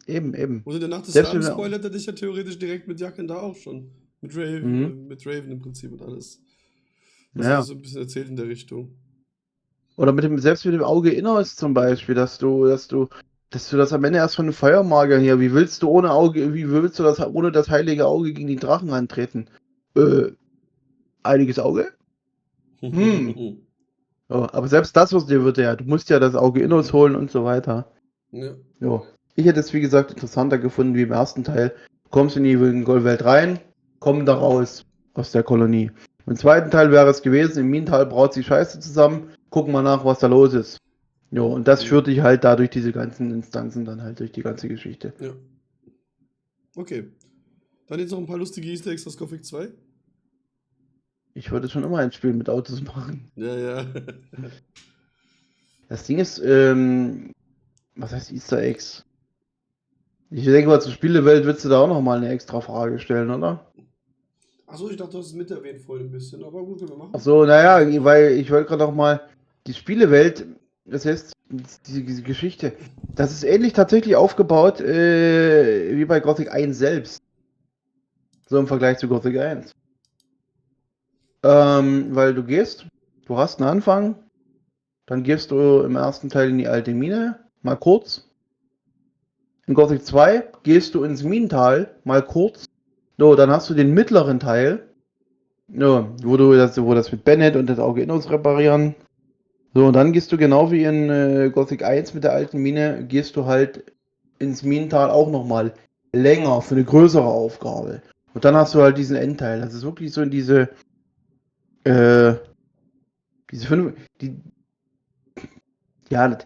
Und in der Nacht des Selbst Abends wenn- spoilert er dich ja theoretisch direkt mit Jacken da auch schon. Mit Raven, mit Raven im Prinzip und alles. Was Ja. er so ein bisschen erzählt in der Richtung. Oder selbst mit dem Auge Inneres zum Beispiel, dass du das am Ende erst von einem Feuermagier hier, wie willst du das ohne das heilige Auge gegen die Drachen antreten? Heiliges Auge? Ja, aber selbst das wird ja, du musst ja das Auge Inneres holen und so weiter. Ja. Ja. Ich hätte es, wie gesagt, interessanter gefunden wie im ersten Teil. Du kommst in die Goldwelt rein, komm da raus aus der Kolonie. Im zweiten Teil wäre es gewesen, im Minental braut sich Scheiße zusammen, gucken mal nach, was da los ist. Jo, und das führt dich halt da durch diese ganzen Instanzen dann halt durch die ganze Geschichte. Ja. Okay. Dann jetzt noch ein paar lustige Easter Eggs aus Gothic 2. Ich wollte schon immer ein Spiel mit Autos machen. Ja. Das Ding ist, was heißt Easter Eggs? Ich denke mal, zur Spielewelt willst du da auch nochmal eine extra Frage stellen, oder? Achso, ich dachte, du hast es mit erwähnt vorhin ein bisschen, aber gut, können wir machen. Achso, naja, weil ich wollte gerade noch mal die Spielewelt, das heißt, diese Geschichte, das ist ähnlich tatsächlich aufgebaut wie bei Gothic 1 selbst. So im Vergleich zu Gothic 1. Weil du hast einen Anfang, dann gehst du im ersten Teil in die alte Mine, mal kurz. In Gothic 2 gehst du ins Minental, mal kurz. So, dann hast du den mittleren Teil, ja, wo das mit Bennett und das Auge Innos reparieren. So, und dann gehst du genau wie in Gothic 1 mit der alten Mine, gehst du halt ins Minental auch nochmal länger für eine größere Aufgabe. Und dann hast du halt diesen Endteil. Das ist wirklich so in diese fünf, ja,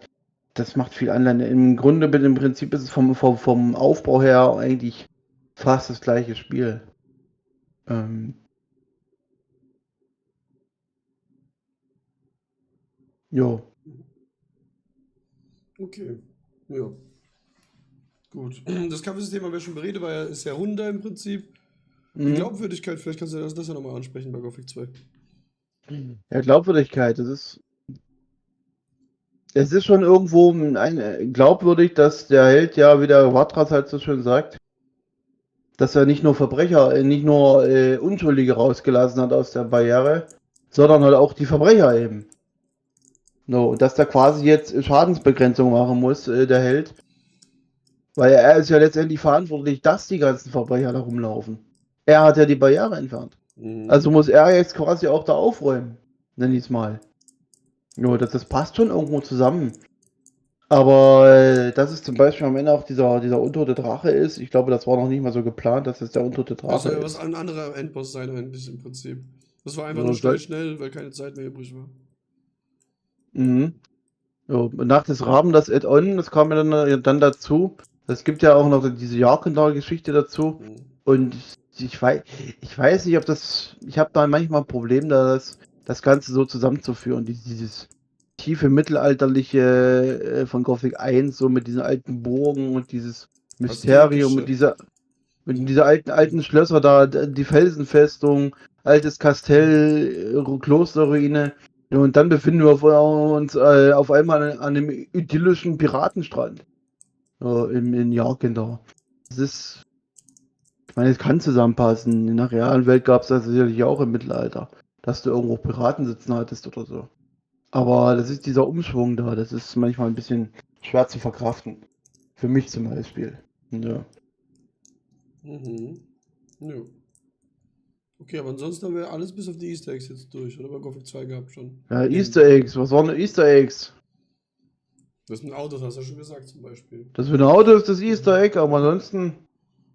das macht viel Anleihen. Im Prinzip ist es vom Aufbau her eigentlich fast das gleiche Spiel. Jo. Okay. Ja. Gut. Das Kampfsystem haben wir schon beredet, weil ist ja Hunde im Prinzip. Die Glaubwürdigkeit, vielleicht kannst du das ja nochmal ansprechen bei Gothic 2. Ja, Glaubwürdigkeit, es ist schon irgendwo glaubwürdig, dass der Held ja, wie der Watras halt so schön sagt, dass er nicht nur Unschuldige rausgelassen hat aus der Barriere, sondern halt auch die Verbrecher eben. No, dass der quasi jetzt Schadensbegrenzung machen muss, der Held. Weil er ist ja letztendlich verantwortlich, dass die ganzen Verbrecher da rumlaufen. Er hat ja die Barriere entfernt. Also muss er jetzt quasi auch da aufräumen, nenn ich es mal. Nur, das passt schon irgendwo zusammen. Aber dass es zum Beispiel am Ende auch dieser untote Drache ist, ich glaube, das war noch nicht mal so geplant, dass es der untote Das Drache soll ja ist. was ein anderer Endboss sein eigentlich im Prinzip. Das war einfach Ja, nur schnell, weil keine Zeit mehr übrig war. Mhm. So, nach des Raben das Add-on, das kam ja dann dazu. Es gibt ja auch noch diese Jarkendar-Geschichte dazu. Und ich weiß nicht, ich habe da manchmal ein Problem, das Ganze so zusammenzuführen. Dieses tiefe mittelalterliche von Gothic 1, so mit diesen alten Burgen und dieses Mysterium, mit dieser alten Schlösser da, die Felsenfestung, altes Kastell, Klosterruine. Ja, und dann befinden wir uns auf einmal an einem idyllischen Piratenstrand. In Jarkendar. Ich meine, es kann zusammenpassen. In der realen Welt gab es das sicherlich auch im Mittelalter, dass du irgendwo Piraten sitzen hattest oder so. Aber das ist dieser Umschwung da, das ist manchmal ein bisschen schwer zu verkraften. Für mich zum Beispiel. Ja. Ja. Okay, aber ansonsten haben wir alles bis auf die Easter Eggs jetzt durch, oder? Bei Gothic 2 gehabt schon. Ja, Easter Eggs, was waren denn Easter Eggs? Das mit Autos hast du ja schon gesagt, zum Beispiel. Das für ein Auto ist das Easter Egg, aber ansonsten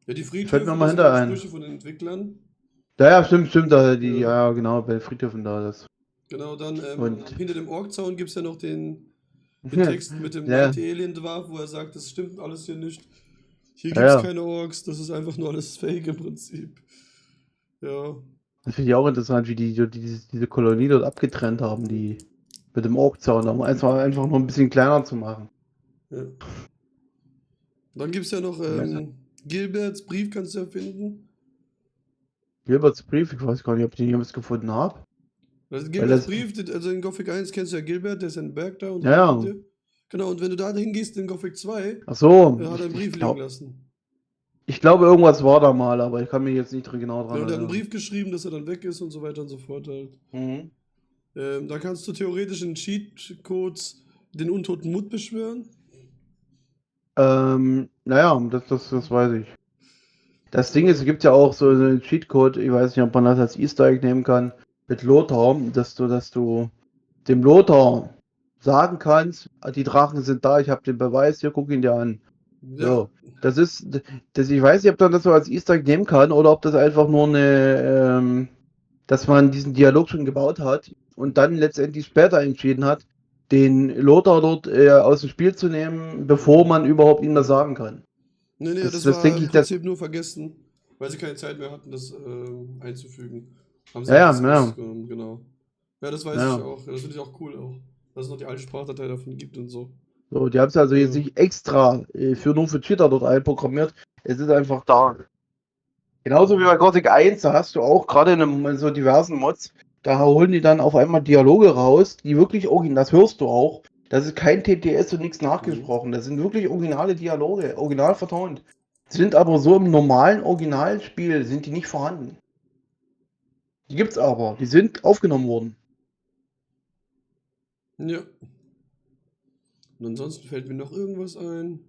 Ja, die fällt mir Friedhöfe, mal das sind hinter dann ein. Sprüche von den Entwicklern. Ja, stimmt, da die, Ja. ja, genau, bei Friedhöfen da das. Genau, dann Und hinter dem Orkzaun gibt es ja noch den Text mit dem ja, Mighty Alien Dwarf, wo er sagt, das stimmt alles hier nicht. Hier gibt es ja, keine Orks, das ist einfach nur alles Fake im Prinzip. Ja. das finde ich auch interessant, wie die diese Kolonie dort abgetrennt haben, die mit dem Orkzaun, um einfach nur ein bisschen kleiner zu machen. Ja. Dann gibt es ja noch Gilberts Brief, kannst du ja finden. Gilberts Brief, ich weiß gar nicht, ob ich den jemals gefunden habe. Also Weil Gilberts das, Brief, also in Gothic 1 kennst du ja Gilbert, der ist ja ein Berg da und ja, redet mit ja, dir. Genau, und wenn du da hingehst in Gothic 2, ach so, hat er einen Brief liegen lassen. ich glaube, irgendwas war da mal, aber ich kann mich jetzt nicht genau Ja, dran und er hat einen erinnern. Brief geschrieben, dass er dann weg ist und so weiter und so fort halt. Mhm. Da kannst du theoretisch in Cheatcodes den untoten Mut beschwören. Naja, das weiß ich. Das Ding ist, es gibt ja auch so einen Cheatcode, ich weiß nicht, ob man das als Easter Egg nehmen kann, mit Lothar, dass du dem Lothar sagen kannst, die Drachen sind da, ich habe den Beweis, hier, guck ihn dir an. Ja. So, ich weiß nicht, ob man das so als Easter Egg nehmen kann oder ob das einfach nur dass man diesen Dialog schon gebaut hat und dann letztendlich später entschieden hat, den Lothar dort aus dem Spiel zu nehmen, bevor man überhaupt ihm das sagen kann. Nee, das Das war denke im ich, das. Prinzip nur vergessen, weil sie keine Zeit mehr hatten, das einzufügen. Haben sie Ja, halt ja, das ja, rausgenommen, genau. Ja, das weiß ich ja. auch. Das finde ich auch cool auch. Dass es noch die alte Sprachdatei davon gibt und so. So, die haben es also jetzt Ja. nicht extra nur für Cheater dort einprogrammiert. Es ist einfach da. Genauso wie bei Gothic 1, da hast du auch gerade in so diversen Mods, da holen die dann auf einmal Dialoge raus, die wirklich original, das hörst du auch. Das ist kein TTS und nichts nachgesprochen. Das sind wirklich originale Dialoge, original vertont. Sind aber so im normalen Originalspiel, sind die nicht vorhanden. Die gibt's aber, die sind aufgenommen worden. Ja. Und ansonsten fällt mir noch irgendwas ein.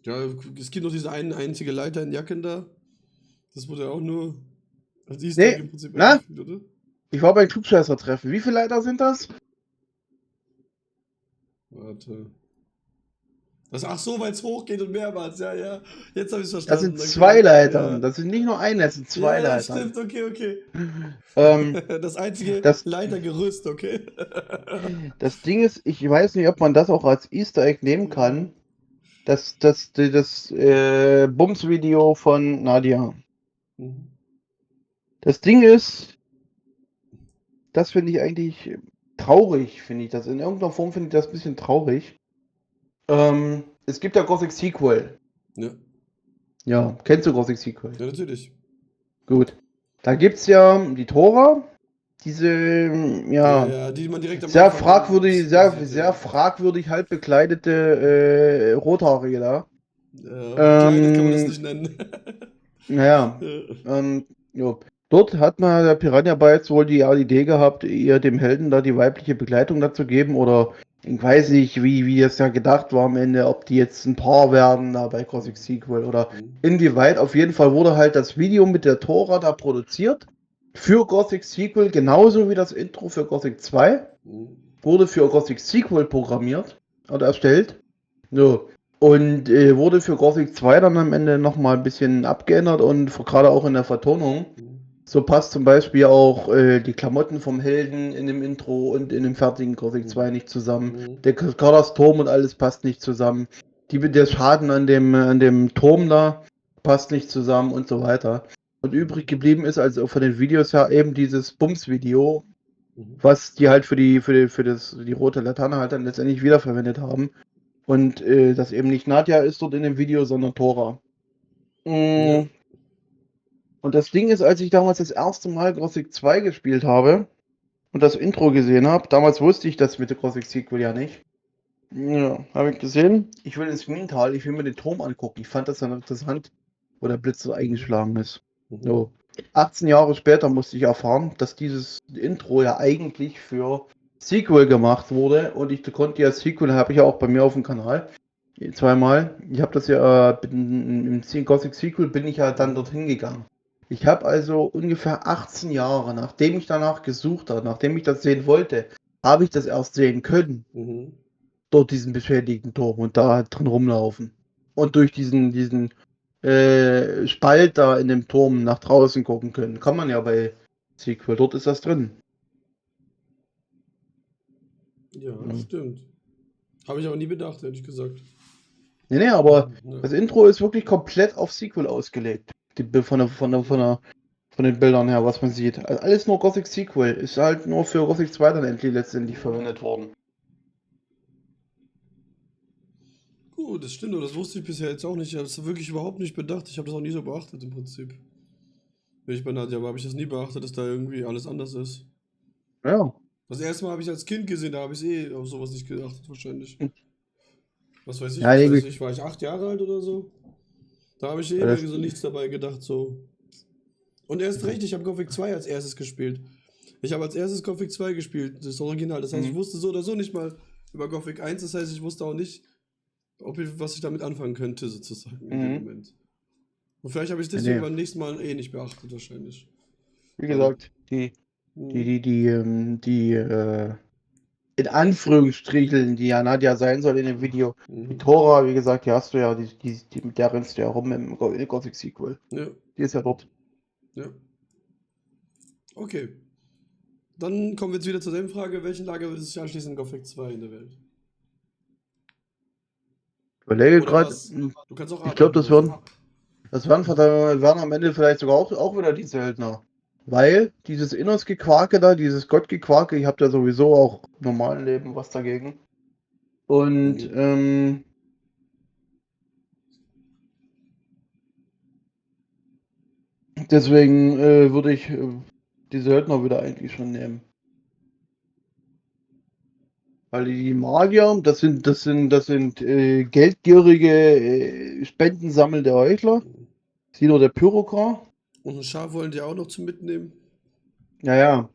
Ja, es gibt noch diese einzige Leiter in Jacken da. Das wurde ja auch nur als Easter Egg Nee, im Prinzip na? eingefügt, oder? Ich war beim Klugscheißer-Treffen. Wie viele Leiter sind das? Warte. Ach so, weil es hochgeht und mehrmals. Ja, ja. Jetzt habe ich es Das verstanden. sind zwei Okay. Leitern. Ja. Das sind nicht nur eine, das sind zwei Ja, das Leitern. stimmt. Okay. Ähm, Das einzige das, Leitergerüst, okay. das Ding ist, ich weiß nicht, ob man das auch als Easter Egg nehmen kann. Das Bums-Video von Nadia. Mhm. Das Ding ist, das finde ich eigentlich traurig, finde ich das. In irgendeiner Form finde ich das ein bisschen traurig. Es gibt ja Gothic Sequel. Ja. Ja, kennst du Gothic Sequel? Ja, natürlich. Gut. Da gibt es ja die Tora, diese, Ja, die man direkt am sehr Anfang fragwürdig, sieht, sehr fragwürdig halb bekleidete Rothaarige da. Ja, bekleidet kann man das nicht nennen. Naja, Ja. jo. Dort hat man der Piranha Bytes wohl die Idee gehabt, ihr dem Helden da die weibliche Begleitung dazu geben oder ich weiß nicht, wie es ja gedacht war am Ende, ob die jetzt ein Paar werden da bei Gothic Sequel oder inwieweit. Auf jeden Fall wurde halt das Video mit der Tora da produziert für Gothic Sequel, genauso wie das Intro für Gothic 2. Wurde für Gothic Sequel programmiert oder erstellt. So. Und wurde für Gothic 2 dann am Ende nochmal ein bisschen abgeändert und gerade auch in der Vertonung. So passt zum Beispiel auch die Klamotten vom Helden in dem Intro und in dem fertigen Gothic 2 nicht zusammen. Der Kaskadas Turm und alles passt nicht zusammen. Der Schaden an dem Turm da passt nicht zusammen und so weiter. Und übrig geblieben ist also von den Videos her eben dieses Bums-Video, was die halt für die rote Laterne halt dann letztendlich wiederverwendet haben. Und das eben nicht Nadja ist dort in dem Video, sondern Tora. Ja. Und das Ding ist, als ich damals das erste Mal Gothic 2 gespielt habe und das Intro gesehen habe, damals wusste ich das mit der Gothic Sequel ja nicht. Ja, habe ich gesehen, ich will ins Minental, ich will mir den Turm angucken. Ich fand das dann interessant, wo der Blitz so eingeschlagen ist. So. 18 Jahre später musste ich erfahren, dass dieses Intro ja eigentlich für Sequel gemacht wurde und ich konnte ja Sequel, habe ich ja auch bei mir auf dem Kanal, Zweimal. Ich habe das ja im Gothic Sequel bin ich ja dann dorthin gegangen. Ich habe also ungefähr 18 Jahre, nachdem ich danach gesucht habe, nachdem ich das sehen wollte, habe ich das erst sehen können. Mhm. Dort diesen beschädigten Turm und da drin rumlaufen. Und durch diesen Spalt da in dem Turm nach draußen gucken können. Kann man ja bei Sequel. Dort ist das drin. Ja, Ja. stimmt. Habe ich aber nie bedacht, ehrlich gesagt. Nee, aber Ja. das Intro ist wirklich komplett auf Sequel ausgelegt. Von den Bildern her, was man sieht. Also alles nur Gothic Sequel. Ist halt nur für Gothic 2 dann endlich letztendlich verwendet worden. Gut, das stimmt, aber das wusste ich bisher jetzt auch nicht. Ich habe das wirklich überhaupt nicht bedacht. Ich habe das auch nie so beachtet im Prinzip. Wenn ich bei Nadja war, habe ich das nie beachtet, dass da irgendwie alles anders ist. Ja. Das erste Mal habe ich als Kind gesehen, da habe ich auf sowas nicht geachtet, wahrscheinlich. Ja, Was nee, weiß ich, war ich 8 Jahre alt oder so? Da habe ich das, so nichts dabei gedacht, so. Und erst recht, ich habe Gothic 2 als erstes gespielt. Ich habe als erstes Gothic 2 gespielt, das Original. Das heißt, ich wusste so oder so nicht mal über Gothic 1. Das heißt, ich wusste auch nicht, was ich damit anfangen könnte, sozusagen, in dem Moment. Und vielleicht habe ich deswegen nee. beim nächsten Mal nicht beachtet, wahrscheinlich. Wie Weil, gesagt, die in Anführungsstrichen, die ja Nadja sein soll in dem Video. Die mhm. Tora, wie gesagt, die hast du ja, mit der rennst du ja rum im Gothic Sequel. Ja, Die ist ja dort. ja. Okay. Dann kommen wir jetzt wieder zur selben Frage. Welchen Lager würde sich anschließen in Gothic 2 in der Welt? Ich überlege Oder gerade, was? Du kannst auch ich glaube, arbeiten lassen. werden am Ende vielleicht sogar auch wieder die Söldner. Weil dieses Innos-Gequake da, dieses Gott-Gequake, ich habe ja sowieso auch im normalen Leben was dagegen. Und Mhm. deswegen würde ich die Söldner wieder eigentlich schon nehmen. Weil die Magier, das sind geldgierige, spendensammelnde Heuchler. Sino der Pyrokra. Und ein Schaf wollen die auch noch zum Mitnehmen? Ja, ja.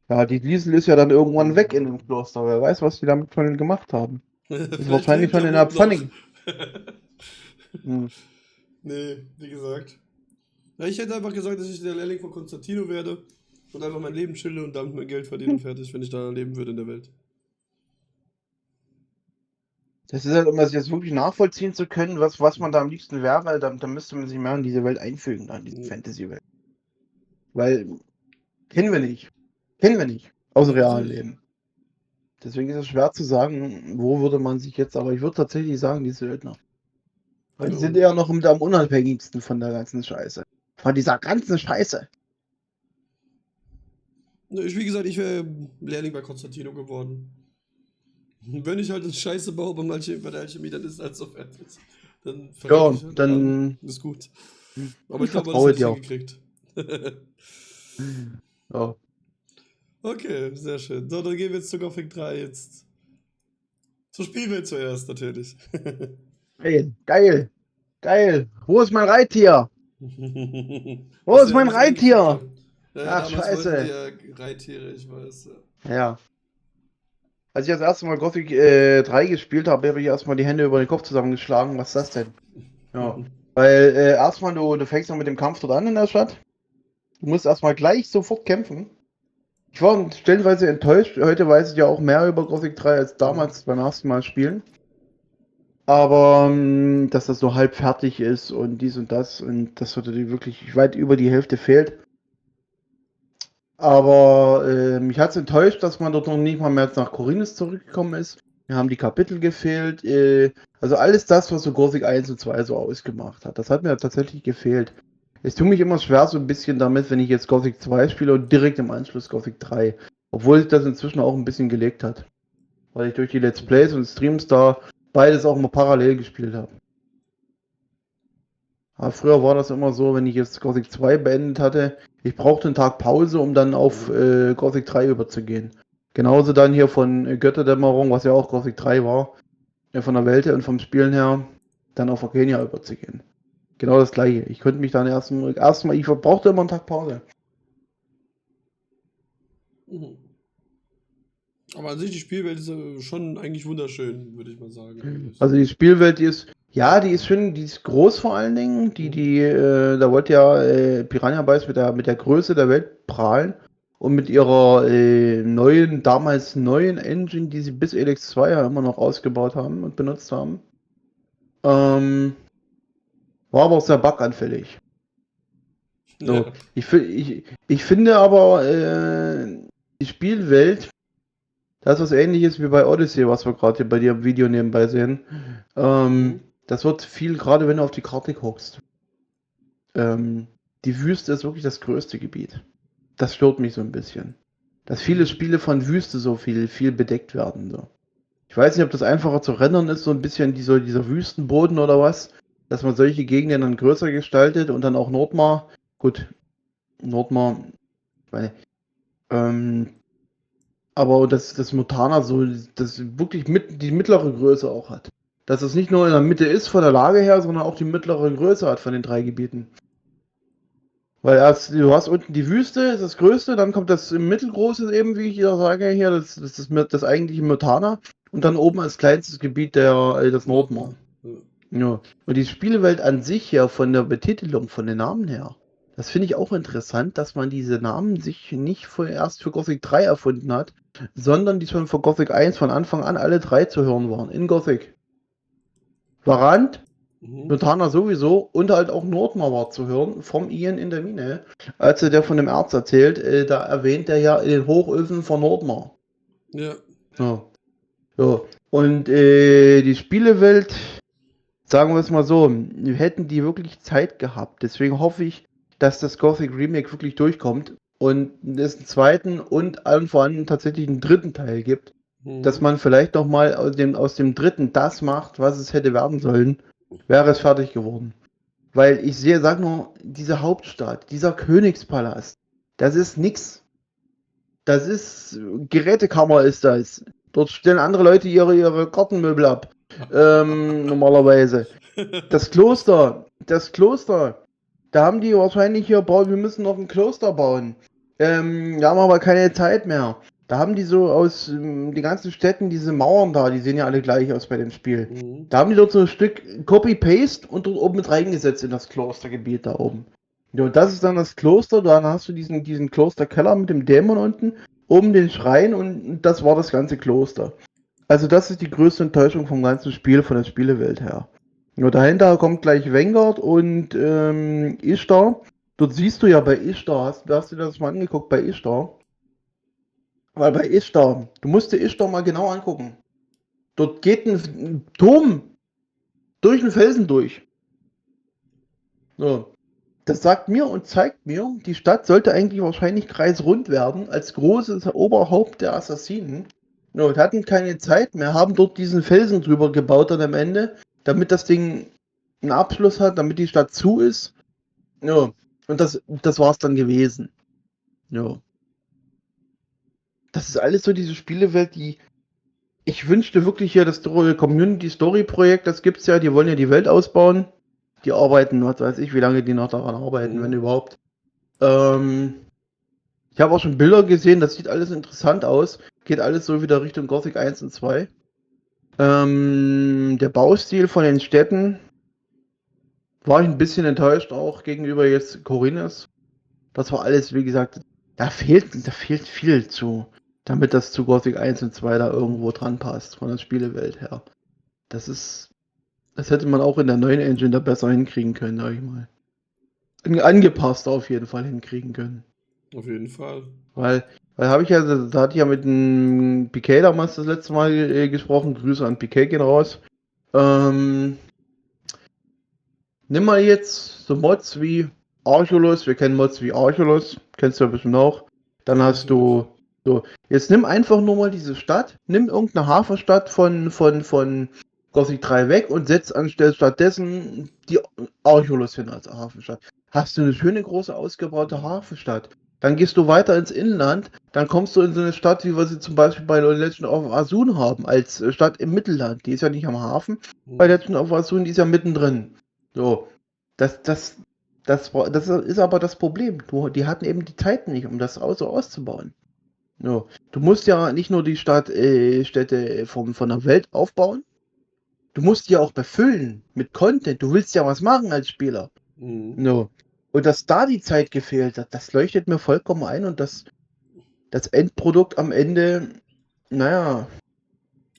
Ja, die Liesel ist ja dann irgendwann weg in Mhm. dem Kloster. Wer weiß, was die damit von gemacht haben. Ist Vielleicht wahrscheinlich lebt schon der in der Bub noch. Pfanne. Hm. Nee, wie gesagt. Ja, ich hätte einfach gesagt, dass ich der Lehrling von Konstantino werde und einfach mein Leben chille und damit mein Geld verdiene und fertig, wenn ich da leben würde in der Welt. Das ist halt, um das jetzt wirklich nachvollziehen zu können, was man da am liebsten wäre, dann müsste man sich mehr in diese Welt einfügen, in diese Ja, Fantasy-Welt. Weil, kennen wir nicht. Kennen wir nicht. Aus dem ja, realen natürlich. Leben. Deswegen ist es schwer zu sagen, wo würde man sich jetzt, aber ich würde tatsächlich sagen, die Söldner. Weil die Ja. sind eher noch am unabhängigsten von der ganzen Scheiße. Von dieser ganzen Scheiße. Wie gesagt, ich wäre Lehrling bei Konstantino geworden. Wenn ich halt eine Scheiße baue bei der Alchemie, dann ist halt so fertig. Dann verrecke Ja, ich halt und dann dann. ist gut. Aber Ich ich glaube, das vertraue hätte ich dir auch. hingekriegt. Ja. Okay, sehr schön. So, dann gehen wir jetzt zu Gothic 3 jetzt. Zur Spielwelt zuerst, natürlich. Geil, geil, geil. Wo ist mein Reittier? Wo Was ist sie ja mein nicht eingefügt Reittier? haben. Ja, Ach, damals wollten die scheiße. ja Reittiere, ich weiß. Ja. Als ich das erste Mal Gothic 3 gespielt habe ich erstmal die Hände über den Kopf zusammengeschlagen. Was ist das denn? Ja. Weil erstmal, du fängst noch mit dem Kampf dort an in der Stadt. Du musst erstmal gleich sofort kämpfen. Ich war stellenweise enttäuscht. Heute weiß ich ja auch mehr über Gothic 3 als damals beim ersten Mal spielen. Aber dass das so halb fertig ist und dies und das und das heute wirklich weit über die Hälfte fehlt. Aber mich hat es enttäuscht, dass man dort noch nicht mal mehr nach Korinnes zurückgekommen ist. Mir haben die Kapitel gefehlt. Also alles das, was so Gothic 1 und 2 so ausgemacht hat. Das hat mir tatsächlich gefehlt. Es tut mich immer schwer so ein bisschen damit, wenn ich jetzt Gothic 2 spiele und direkt im Anschluss Gothic 3. Obwohl sich das inzwischen auch ein bisschen gelegt hat. Weil ich durch die Let's Plays und Streams da beides auch immer parallel gespielt habe. Aber früher war das immer so, wenn ich jetzt Gothic 2 beendet hatte, ich brauchte einen Tag Pause, um dann auf Gothic 3 überzugehen. Genauso dann hier von Götterdämmerung, was ja auch Gothic 3 war, von der Welt und vom Spielen her, dann auf Arcania überzugehen. Genau das gleiche. Ich konnte mich dann erstmal, ich brauchte immer einen Tag Pause. Mhm. Aber an sich, die Spielwelt ist schon eigentlich wunderschön, würde ich mal sagen. Also die Spielwelt, die ist, ja, die ist schön, die ist groß vor allen Dingen. Da wollte ja Piranha Bytes mit der Größe der Welt prahlen und mit ihrer damals neuen Engine, die sie bis Elex 2 ja immer noch ausgebaut haben und benutzt haben. War aber auch sehr buganfällig. So, Ja. ich finde aber, die Spielwelt, das ist was Ähnliches wie bei Odyssey, was wir gerade hier bei dir im Video nebenbei sehen. Das wird viel, gerade wenn du auf die Karte guckst. Die Wüste ist wirklich das größte Gebiet. Das stört mich so ein bisschen. Dass viele Spiele von Wüste so viel bedeckt werden. So. Ich weiß nicht, ob das einfacher zu rendern ist, so ein bisschen dieser Wüstenboden oder was. Dass man solche Gegenden dann größer gestaltet und dann auch Nordmar. Gut, Nordmar, ich meine, aber das Montana so, das wirklich die mittlere Größe auch hat. Dass es nicht nur in der Mitte ist von der Lage her, sondern auch die mittlere Größe hat von den 3 Gebieten. Weil du hast unten die Wüste, ist das größte, dann kommt das mittelgroße eben, wie ich hier sage, hier, das eigentliche Montana und dann oben als kleinstes Gebiet das Nordmar. Ja. Und die Spielwelt an sich ja von der Betitelung, von den Namen her, das finde ich auch interessant, dass man diese Namen sich nicht erst für Gothic 3 erfunden hat, sondern die schon für Gothic 1 von Anfang an alle 3 zu hören waren. In Gothic. Varant, Montana sowieso und halt auch Nordmar war zu hören vom Ian in der Mine. Als er der von dem Erz erzählt, da erwähnt er ja in den Hochöfen von Nordmar. Ja. Ja. So. Und die Spielewelt, sagen wir es mal so, hätten die wirklich Zeit gehabt. Deswegen hoffe ich, dass das Gothic Remake wirklich durchkommt und es einen zweiten und allen voran tatsächlich einen dritten Teil gibt. Dass man vielleicht noch mal aus dem dritten das macht, was es hätte werden sollen, wäre es fertig geworden. Weil ich sag nur, diese Hauptstadt, dieser Königspalast, das ist nix. Das ist, Gerätekammer ist das. Dort stellen andere Leute ihre Gartenmöbel ab. Normalerweise. Das Kloster, da haben die wahrscheinlich hier, wir müssen noch ein Kloster bauen. Wir haben aber keine Zeit mehr. Da haben die so aus den ganzen Städten diese Mauern da, die sehen ja alle gleich aus bei dem Spiel. Da haben die dort so ein Stück Copy-Paste und dort oben mit reingesetzt in das Klostergebiet da oben. Ja, und das ist dann das Kloster, dann hast du diesen Klosterkeller mit dem Dämon unten, oben den Schrein und das war das ganze Kloster. Also das ist die größte Enttäuschung vom ganzen Spiel, von der Spielewelt her. Ja, dahinter kommt gleich Vanguard und Ishtar. Dort siehst du ja bei Ishtar, hast du dir das mal angeguckt bei Ishtar? Weil bei Ishtar, du musst dir Ishtar mal genau angucken. Dort geht ein Turm durch den Felsen durch. So. Das sagt mir und zeigt mir, die Stadt sollte eigentlich wahrscheinlich kreisrund werden, als großes Oberhaupt der Assassinen. Ja, und hatten keine Zeit mehr, haben dort diesen Felsen drüber gebaut dann am Ende, damit das Ding einen Abschluss hat, damit die Stadt zu ist. Ja, und das war's dann gewesen. Ja. Das ist alles so diese Spielewelt, die ich wünschte wirklich hier das Community Story Projekt, das gibt's ja, die wollen ja die Welt ausbauen. Die arbeiten, was weiß ich, wie lange die noch daran arbeiten, wenn überhaupt. Ich habe auch schon Bilder gesehen, das sieht alles interessant aus. Geht alles so wieder Richtung Gothic 1 und 2. Der Baustil von den Städten war ich ein bisschen enttäuscht auch gegenüber jetzt Khorinis. Das war alles, wie gesagt, da fehlt viel zu, damit das zu Gothic 1 und 2 da irgendwo dran passt, von der Spielewelt her. Das hätte man auch in der neuen Engine da besser hinkriegen können, sag ich mal. Angepasst auf jeden Fall hinkriegen können. Auf jeden Fall. Weil da hatte ich ja mit dem Piquet damals das letzte Mal gesprochen. Grüße an Piquet gehen raus. Nimm mal jetzt so Mods wie Archulus. Wir kennen Mods wie Archulus. Kennst du ja bestimmt auch. Dann hast du so. Jetzt nimm einfach nur mal diese Stadt. Nimm irgendeine Hafenstadt von Gothic 3 weg und setz anstelle stattdessen die Archulus hin als Hafenstadt. Hast du eine schöne große ausgebaute Hafenstadt. Dann gehst du weiter ins Inland, dann kommst du in so eine Stadt, wie wir sie zum Beispiel bei Legend of Azun haben, als Stadt im Mittelland. Die ist ja nicht am Hafen. Bei Legend of Azun, die ist ja mittendrin. So, das ist aber das Problem. Die hatten eben die Zeit nicht, um das so auszubauen. Ja. Du musst ja nicht nur die Städte von der Welt aufbauen, du musst die ja auch befüllen mit Content. Du willst ja was machen als Spieler. Mhm. No. Und dass da die Zeit gefehlt hat, das leuchtet mir vollkommen ein und das Endprodukt am Ende, naja,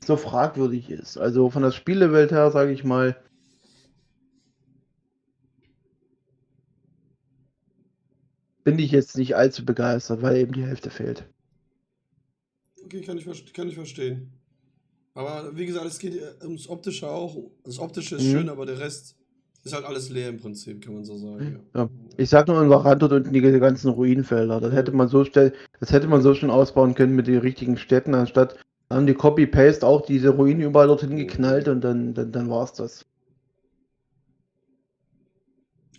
so fragwürdig ist. Also von der Spielewelt her, sage ich mal, bin ich jetzt nicht allzu begeistert, weil eben die Hälfte fehlt. Okay, kann ich verstehen. Aber wie gesagt, es geht ums Optische auch. Das Optische ist schön, Mhm. aber der Rest ist halt alles leer im Prinzip, kann man so sagen. Ja. Ich sag nur in Varanto und die ganzen Ruinenfelder. Das hätte man das hätte man so schon ausbauen können mit den richtigen Städten, anstatt haben die Copy-Paste auch diese Ruinen überall dorthin geknallt und dann war's das.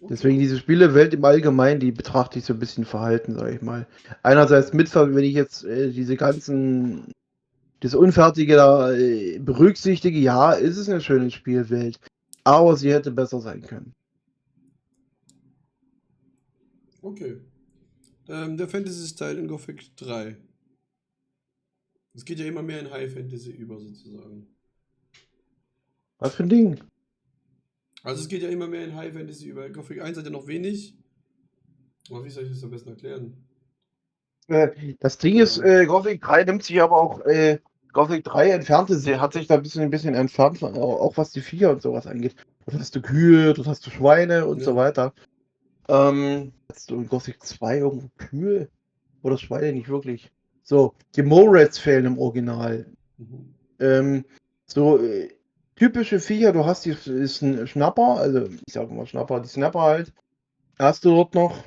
Okay. Deswegen diese Spielewelt im Allgemeinen, die betrachte ich so ein bisschen verhalten, sage ich mal. Einerseits wenn ich jetzt das Unfertige da berücksichtige, ja, ist es eine schöne Spielwelt, aber sie hätte besser sein können. Okay. Der Fantasy-Style in Gothic 3. Es geht ja immer mehr in High Fantasy über, sozusagen. Was für ein Ding? Also es geht ja immer mehr in High Fantasy über. Gothic 1 hat ja noch wenig. Aber wie soll ich das am besten erklären? Das Ding ist, Ja. Gothic 3 nimmt sich aber auch, Gothic 3 hat sich da ein bisschen entfernt, auch was die Viecher und sowas angeht. Dort hast du Kühe, dort hast du Schweine und so Ja. weiter. Hast du in Gothic 2 irgendwo Kühe? Oder Schweine nicht wirklich? So, die Morets fehlen im Original. Mhm. Ähm, so, typische Viecher, du hast ist ein Schnapper, also ich sag mal Schnapper, die Snapper halt. Hast du dort noch?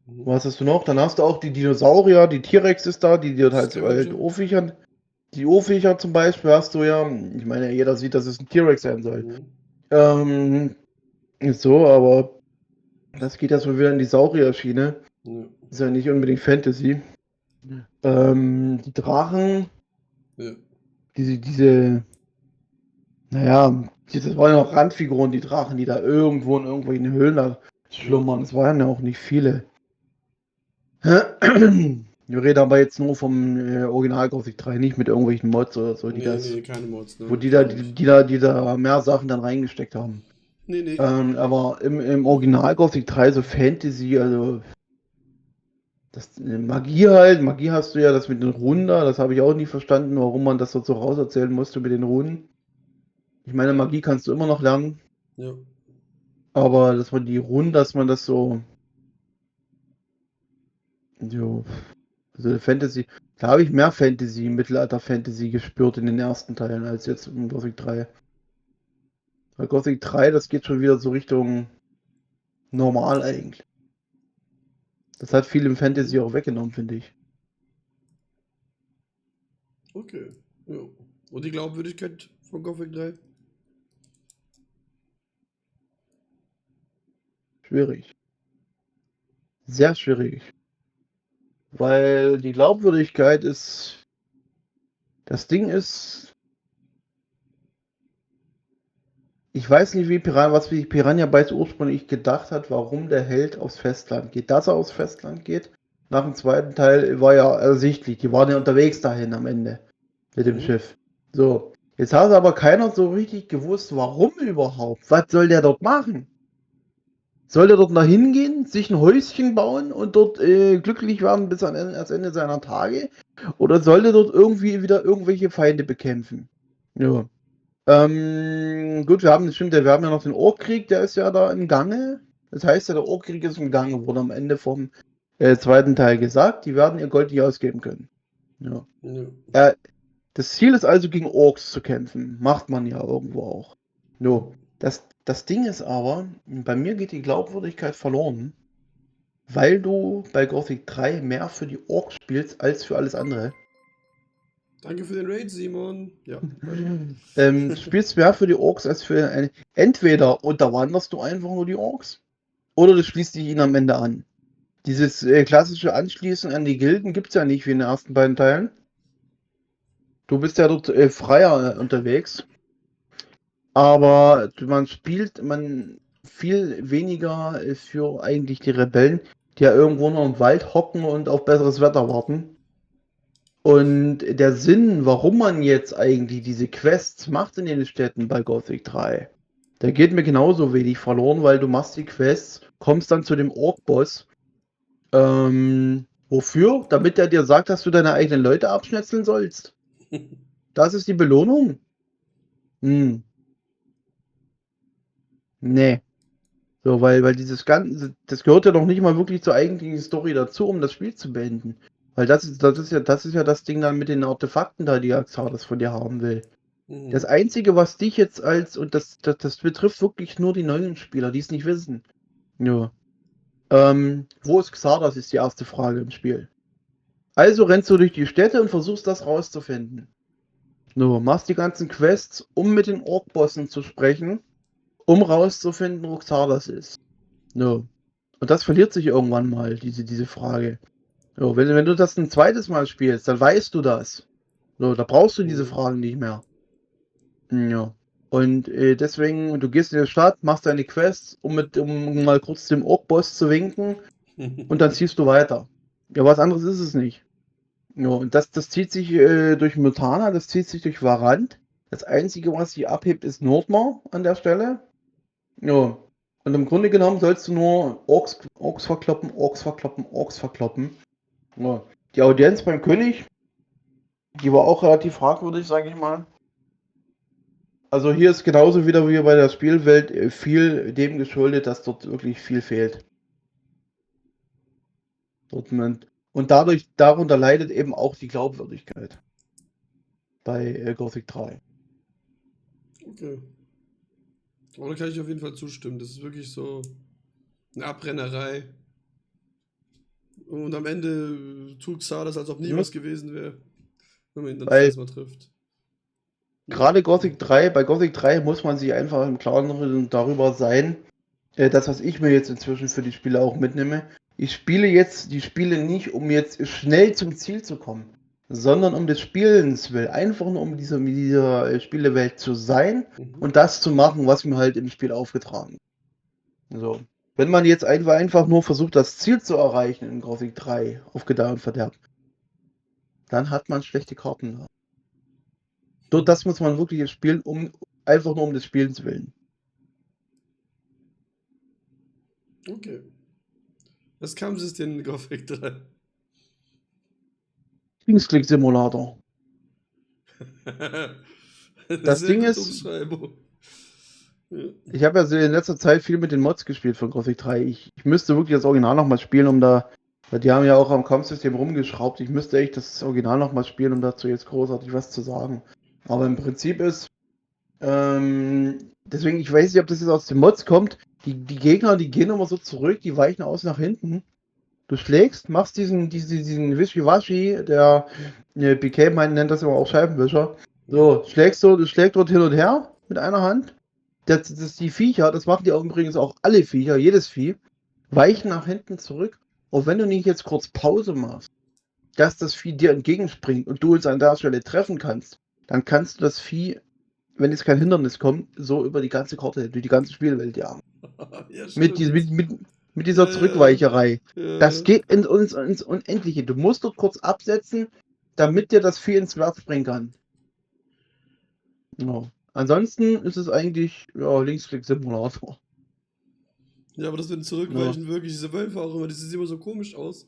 Mhm. Was hast du noch? Dann hast du auch die Dinosaurier, die T-Rex ist da, die dort halt so Scavenger. Ohrviechern. Die Ohrviecher zum Beispiel hast du ja. Ich meine, jeder sieht, dass es ein T-Rex sein soll. Mhm. Ähm, so, aber das geht ja so wieder in die Saurier-Schiene. Ja. Ist ja nicht unbedingt Fantasy. Die Drachen, Ja. naja, das waren ja auch Randfiguren, die Drachen, die da irgendwo in irgendwelchen Höhlen da Ja. schlummern. Es waren ja auch nicht viele. Wir reden aber jetzt nur vom Original Gothic 3, nicht mit irgendwelchen Mods oder so, Nee, nee, keine Mods, wo ne? Gar nicht. die da mehr Sachen dann reingesteckt haben. Nee, nee. Aber im Original Gothic 3 so Fantasy, also Magie halt, Magie hast du ja, das mit den Runen da, das habe ich auch nie verstanden, warum man das so rauserzählen musste mit den Runen. Ich meine, Magie kannst du immer noch lernen, Ja. aber dass man die Runen, dass man das so, also Fantasy, da habe ich mehr Fantasy, Mittelalter-Fantasy gespürt in den ersten Teilen als jetzt im Gothic 3. Bei Gothic 3, das geht schon wieder so Richtung normal eigentlich. Das hat viel im Fantasy Mhm. auch weggenommen, finde ich. Okay. Ja. Und die Glaubwürdigkeit von Gothic 3? Schwierig. Sehr schwierig. Weil die Glaubwürdigkeit ist, das Ding ist, ich weiß nicht, wie Piranha Bytes ursprünglich gedacht hat, warum der Held aufs Festland geht. Dass er aufs Festland geht, nach dem zweiten Teil war ja ersichtlich. Die waren ja unterwegs dahin am Ende mit dem Mhm. Schiff. So, jetzt hat aber keiner so richtig gewusst, warum überhaupt. Was soll der dort machen? Soll der dort nach hingehen, sich ein Häuschen bauen und dort glücklich werden bis an das Ende seiner Tage? Oder soll der dort irgendwie wieder irgendwelche Feinde bekämpfen? Ja. Gut, wir haben ja noch den Orkkrieg, der ist ja da im Gange. Das heißt ja, der Orkkrieg ist im Gange, wurde am Ende vom zweiten Teil gesagt. Die werden ihr Gold nicht ausgeben können. Ja. Ja. Äh, Das Ziel ist also, gegen Orks zu kämpfen. Macht man ja irgendwo auch. No. Das Ding ist aber, bei mir geht die Glaubwürdigkeit verloren, weil du bei Gothic 3 mehr für die Orks spielst als für alles andere. Danke für den Raid, Simon. Ja, weiter. Du spielst mehr für die Orks als für eine. Entweder unterwanderst du einfach nur die Orks, oder du schließt dich ihnen am Ende an. Dieses klassische Anschließen an die Gilden gibt es ja nicht wie in den ersten beiden Teilen. Du bist ja dort freier unterwegs. Aber man viel weniger für eigentlich die Rebellen, die ja irgendwo noch im Wald hocken und auf besseres Wetter warten. Und der Sinn, warum man jetzt eigentlich diese Quests macht in den Städten bei Gothic 3, der geht mir genauso wenig verloren, weil du machst die Quests, kommst dann zu dem Ork-Boss. Wofür? Damit er dir sagt, dass du deine eigenen Leute abschnetzeln sollst. Das ist die Belohnung? Hm. Nee. So, weil dieses Ganze, das gehört ja noch nicht mal wirklich zur eigentlichen Story dazu, um das Spiel zu beenden. Weil das ist ja das Ding dann mit den Artefakten da, die Axaras von dir haben will. Das Einzige, was dich jetzt und das betrifft wirklich nur die neuen Spieler, die es nicht wissen. Ja. Wo ist Xardas, ist die erste Frage im Spiel. Also rennst du durch die Städte und versuchst das rauszufinden. No, machst die ganzen Quests, um mit den Ork-Bossen zu sprechen, um rauszufinden, wo Xardas ist. No. Und das verliert sich irgendwann mal, diese Frage. So, wenn du das ein zweites Mal spielst, dann weißt du das. So, da brauchst du diese Fragen nicht mehr. Ja. Und deswegen, du gehst in die Stadt, machst deine Quests, um mal kurz dem Ork-Boss zu winken und dann ziehst du weiter. Ja, was anderes ist es nicht. Ja, und das zieht sich durch Mutana, das zieht sich durch Varant. Das Einzige, was sich abhebt, ist Nordmar an der Stelle. Ja. Und im Grunde genommen sollst du nur Orks verkloppen, Orks verkloppen, Orks verkloppen. Ja. Die Audienz beim König, die war auch relativ fragwürdig, sage ich mal. Also hier ist genauso wieder wie bei der Spielwelt viel dem geschuldet, dass dort wirklich viel fehlt. Und darunter leidet eben auch die Glaubwürdigkeit bei Gothic 3. Okay. Aber da kann ich auf jeden Fall zustimmen. Das ist wirklich so eine Abrennerei. Und am Ende tut Xardas, als ob nie was gewesen wäre, wenn man ihn dann das erste Mal trifft. Gerade bei Gothic 3 muss man sich einfach im Klaren darüber sein, das, was ich mir jetzt inzwischen für die Spiele auch mitnehme. Ich spiele jetzt die Spiele nicht, um jetzt schnell zum Ziel zu kommen, sondern um des Spielens willen. Einfach nur um dieser Spielewelt zu sein und das zu machen, was mir halt im Spiel aufgetragen ist. So. Wenn man jetzt einfach nur versucht, das Ziel zu erreichen in Gothic 3 auf Gedeih und Verderb, dann hat man schlechte Karten. Dort das muss man wirklich spielen, einfach nur um des Spielens willen. Okay. Was kam es denn in Gothic 3? Linksklick-Simulator. Das Ding ist, Umschreibung. ich habe ja in letzter Zeit viel mit den Mods gespielt von Gothic 3. Ich müsste wirklich das Original nochmal spielen, weil die haben ja auch am Kampfsystem rumgeschraubt. Ich müsste echt das Original nochmal spielen, um dazu jetzt großartig was zu sagen. Aber im Prinzip ist, deswegen, ich weiß nicht, ob das jetzt aus den Mods kommt, die Gegner, die gehen immer so zurück, die weichen aus nach hinten. Du schlägst, machst diesen Wischiwaschi, der BK nennt das immer auch Scheibenwischer. So, schlägst dort hin und her mit einer Hand. Die Viecher, das machen die auch übrigens auch alle Viecher, jedes Vieh, weichen nach hinten zurück. Und wenn du nicht jetzt kurz Pause machst, dass das Vieh dir entgegenspringt und du es an der Stelle treffen kannst, dann kannst du das Vieh, wenn jetzt kein Hindernis kommt, so über die ganze Karte, durch die ganze Spielwelt jagen. Ja, mit dieser Zurückweicherei. Das geht ins Unendliche. Du musst dort kurz absetzen, damit dir das Vieh ins Schwert bringen kann. Ja. Ansonsten ist es eigentlich Linksklick-Simulator. Ja, aber das mit dem Zurückweichen wirklich, diese Wölfe auch immer, die sehen immer so komisch aus.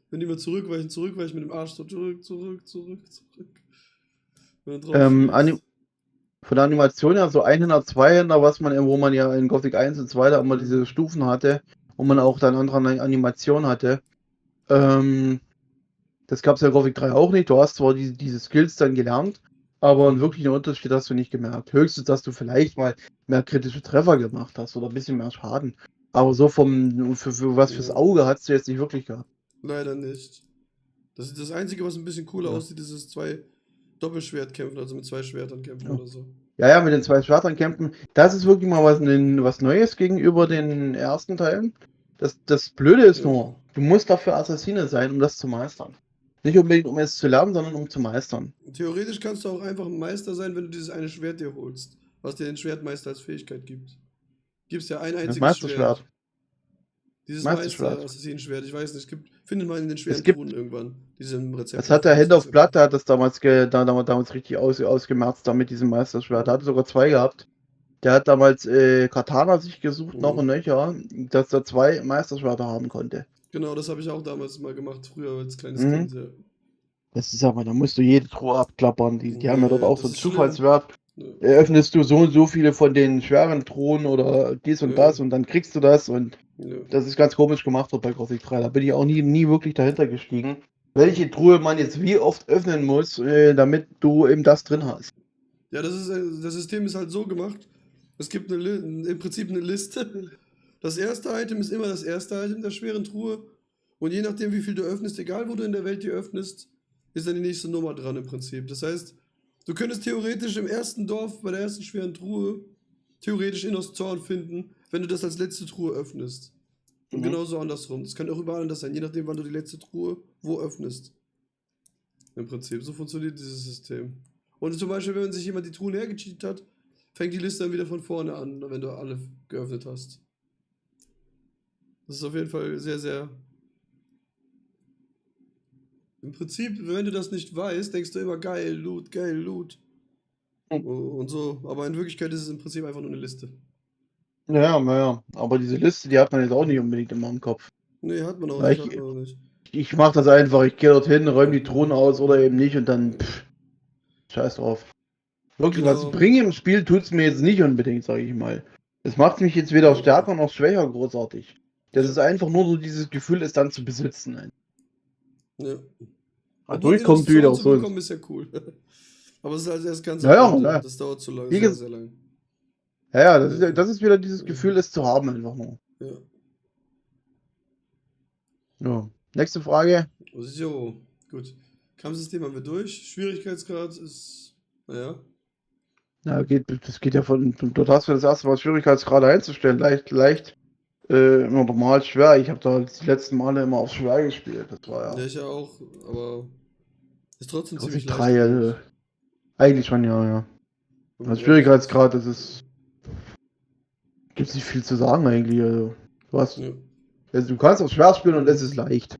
Wenn die immer zurückweichen mit dem Arsch so zurück. Von der Animation her so 100, 200, wo man ja in Gothic 1 und 2 da immer diese Stufen hatte und man auch dann andere Animationen hatte. Das gab es ja in Gothic 3 auch nicht. Du hast zwar diese Skills dann gelernt, aber einen wirklichen Unterschied hast du nicht gemerkt. Höchstens, dass du vielleicht mal mehr kritische Treffer gemacht hast oder ein bisschen mehr Schaden. Aber so für was fürs Auge hast du jetzt nicht wirklich gehabt. Leider nicht. Das Einzige, was ein bisschen cooler aussieht, ist das 2 Doppelschwertkämpfen, also mit 2 Schwertern kämpfen oder so. Ja, mit den 2 Schwertern kämpfen. Das ist wirklich mal was Neues gegenüber den ersten Teilen. Das Blöde ist nur, du musst dafür Assassine sein, um das zu meistern. Nicht unbedingt, um es zu lernen, sondern um zu meistern. Theoretisch kannst du auch einfach ein Meister sein, wenn du dieses eine Schwert dir holst, was dir den Schwertmeister als Fähigkeit gibt. Gibt's ja ein einziges Schwert. Dieses Meister-Assassinenschwert, ich weiß nicht, findet man in den schweren Truhen irgendwann. diesem Rezept. Das hat der Hand of Blood, der hat das damals richtig ausgemerzt, da mit diesem Meisterschwert. Der hatte sogar 2 gehabt. Der hat damals Katana sich gesucht, noch und nöcher, dass er 2 Meisterschwerter haben konnte. Genau, das habe ich auch damals mal gemacht, früher als kleines Mhm. Kind. Ja. Das ist aber, da musst du jede Truhe abklappern. Die haben ja dort auch das so einen ist schlimm. Zufallswert. Ja. Eröffnest du so und so viele von den schweren Truhen oder dies und das und dann kriegst du das und das ist ganz komisch gemacht dort bei Gothic 3. Da bin ich auch nie wirklich dahinter gestiegen, welche Truhe man jetzt wie oft öffnen muss, damit du eben das drin hast. Ja, das System ist halt so gemacht, es gibt im Prinzip eine Liste. Das erste Item ist immer das erste Item der schweren Truhe und je nachdem, wie viel du öffnest, egal wo du in der Welt die öffnest, ist dann die nächste Nummer dran im Prinzip. Das heißt, du könntest theoretisch im ersten Dorf bei der ersten schweren Truhe theoretisch Innos Zorn finden, wenn du das als letzte Truhe öffnest. Und genauso andersrum. Das kann auch überall anders sein, je nachdem, wann du die letzte Truhe wo öffnest. Im Prinzip, so funktioniert dieses System. Und zum Beispiel, wenn sich jemand die Truhen hergecheatet hat, fängt die Liste dann wieder von vorne an, wenn du alle geöffnet hast. Das ist auf jeden Fall sehr, sehr... Im Prinzip, wenn du das nicht weißt, denkst du immer, geil, Loot, geil, Loot. Und so, aber in Wirklichkeit ist es im Prinzip einfach nur eine Liste. Ja, aber diese Liste, die hat man jetzt auch nicht unbedingt immer im Kopf. Nee, hat man auch nicht. Ich mach das einfach, ich gehe dorthin, räume die Truhen aus oder eben nicht und dann scheiß drauf. Wirklich, Genau. was bringen im Spiel tut's mir jetzt nicht unbedingt, sage ich mal. Es macht mich jetzt weder stärker noch schwächer großartig. Das ist einfach nur so dieses Gefühl, es dann zu besitzen. Ja. Also durchkommen tue ich auch so. Ist ja cool. Aber es ist halt erst ganz ja. Das dauert zu lange, Wie sehr lang. Ja, das ist wieder dieses Gefühl, es zu haben einfach nur. Ja. Ja. Nächste Frage. So, gut. Kampfsystem haben wir durch. Schwierigkeitsgrad ist, naja. Ja, das geht ja von, dort hast du das erste Mal Schwierigkeitsgrade einzustellen. Leicht, normal, schwer. Ich habe da die letzten Male immer auf schwer gespielt. Das war ja. Ja, ich ja auch, aber ist trotzdem Gothic ziemlich 3, leicht. eigentlich schon, ja. Das Schwierigkeitsgrad, das ist. Gibt nicht viel zu sagen eigentlich. Also du kannst auch schwer spielen und es ist leicht.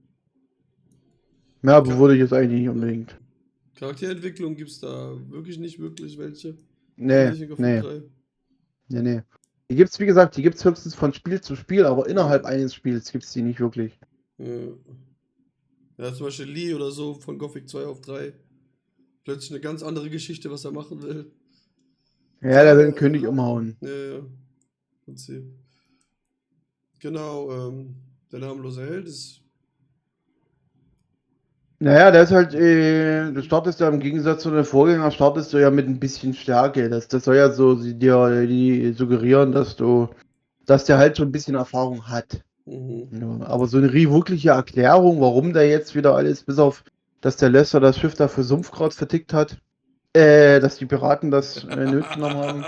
Mehr würde ich jetzt eigentlich nicht unbedingt. Charakterentwicklung gibt es da wirklich nicht welche? Nee. Die gibt's, wie gesagt, höchstens von Spiel zu Spiel, aber innerhalb eines Spiels gibt es die nicht wirklich. Ja, zum Beispiel Lee oder so von Gothic 2 auf 3. Plötzlich eine ganz andere Geschichte, was er machen will. Ja, der will den König umhauen. Ja. Prinzip. Genau, der namenlose Held ist. Naja, der ist halt, du startest ja im Gegensatz zu den Vorgängern, startest du ja mit ein bisschen Stärke. Das soll ja so die suggerieren, dass der halt schon ein bisschen Erfahrung hat. Ja, aber so eine wirkliche Erklärung, warum der jetzt wieder alles, bis auf, dass der Lester das Schiff da für Sumpfkraut vertickt hat, dass die Piraten das nötig genommen haben.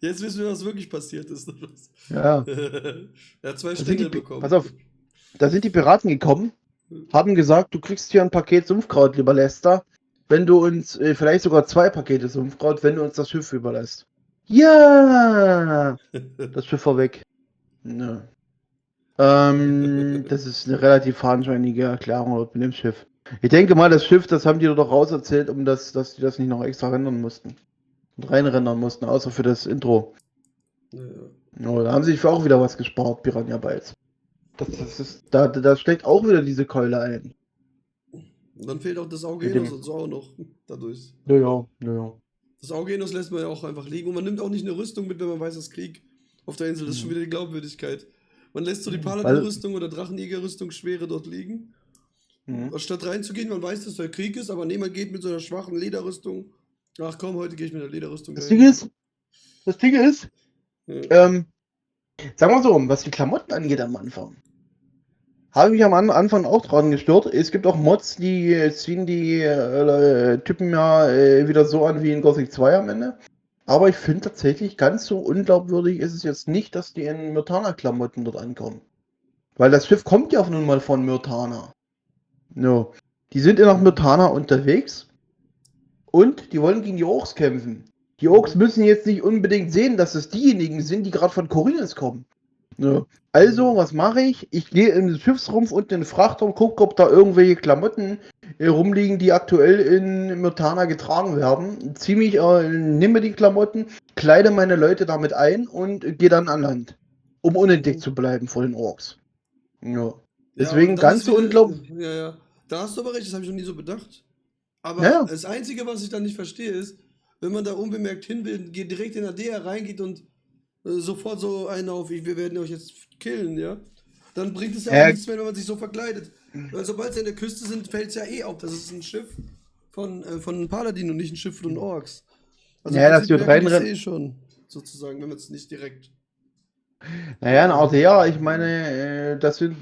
Jetzt wissen wir, was wirklich passiert ist. Ja. Er hat 2 Stängel bekommen. Pass auf, da sind die Piraten gekommen, haben gesagt, du kriegst hier ein Paket Sumpfkraut, lieber Lester, wenn du uns, vielleicht sogar 2 Pakete Sumpfkraut, wenn du uns das Schiff überlässt. Ja! Das Schiff war weg. Ja. Das ist eine relativ fadenscheinige Erklärung mit dem Schiff. Ich denke mal, das Schiff, das haben die doch rauserzählt, dass die das nicht noch extra rendern mussten. Und reinrendern mussten, außer für das Intro. Ja, da haben sie sich für auch wieder was gespart, Piranha Bytes. Da steckt auch wieder diese Keule ein. Und dann fehlt auch das Augenos und so auch noch dadurch. Ja. Das Augenos lässt man ja auch einfach liegen und man nimmt auch nicht eine Rüstung mit, wenn man weiß, dass Krieg auf der Insel ist. Schon wieder die Glaubwürdigkeit. Man lässt so die Paladin-Rüstung oder Drachenjäger-Rüstung schwere dort liegen. Statt reinzugehen, man weiß, dass da Krieg ist, aber niemand geht mit so einer schwachen Lederrüstung. Ach komm, heute gehe ich mit der Lederrüstung. Das Ding ist, sagen wir so, was die Klamotten angeht am Anfang, habe ich mich am Anfang auch dran gestört. Es gibt auch Mods, die ziehen die Typen ja wieder so an wie in Gothic 2 am Ende. Aber ich finde tatsächlich, ganz so unglaubwürdig ist es jetzt nicht, dass die in Myrtana-Klamotten dort ankommen. Weil das Schiff kommt ja nun mal von Myrtana. No. Die sind nach Myrtana unterwegs und die wollen gegen die Orks kämpfen. Die Orks müssen jetzt nicht unbedingt sehen, dass es diejenigen sind, die gerade von Khorinis kommen. No. Also, was mache ich? Ich gehe in den Schiffsrumpf und in den Frachtraum, gucke, ob da irgendwelche Klamotten rumliegen, die aktuell in Myrtana getragen werden. Nehme die Klamotten, kleide meine Leute damit ein und gehe dann an Land, um unentdeckt zu bleiben vor den Orks. Ja. Ja, aber Deswegen dann ganz ist so wieder. unglaublich. Ja, ja. Da hast du aber recht, das habe ich noch nie so bedacht. Aber Naja, das Einzige, was ich dann nicht verstehe, ist, wenn man da unbemerkt hin will, geht direkt in AD reingeht und sofort so einen auf, wir werden euch jetzt killen, ja? Dann bringt es ja auch ja, nichts mehr, wenn man sich so verkleidet. Weil sobald sie an der Küste sind, fällt es ja eh auf. Das ist ein Schiff von Paladin und nicht ein Schiff von Orks. Also im naja, dass Prinzip die dort merken die es reinrennen. eh schon, sozusagen, wenn man es nicht direkt. Naja, eine RTA, ich meine, das sind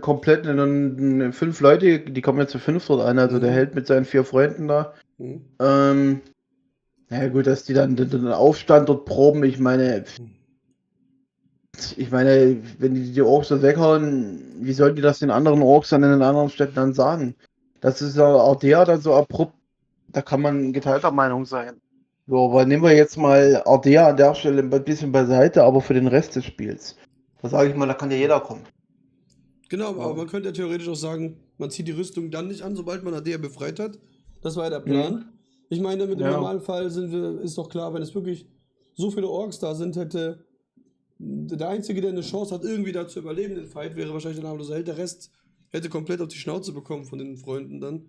komplett 5 Leute, die kommen jetzt zu 5 dort ein, also der Mhm. Held mit seinen 4 Freunden da. Mhm. Naja, gut, dass die dann den Aufstand dort proben, ich meine, wenn die Orks das weghauen, wie sollen die das den anderen Orks dann in den anderen Städten dann sagen? Das ist ja auch der dann so abrupt, da kann man geteilter Meinung sein. So, aber nehmen wir jetzt mal Ardea an der Stelle ein bisschen beiseite, aber für den Rest des Spiels. Da sage ich mal, da kann ja jeder kommen. Genau, aber Ja. man könnte ja theoretisch auch sagen, man zieht die Rüstung dann nicht an, sobald man AD befreit hat. Das war ja der Mhm. Plan. Ich meine, mit dem Ja. Normalfall ist doch klar, wenn es wirklich so viele Orks da sind, hätte der Einzige, der eine Chance hat, irgendwie da zu überleben, den Fight, wäre wahrscheinlich der namenlose Held. Der Rest hätte komplett auf die Schnauze bekommen von den Freunden dann.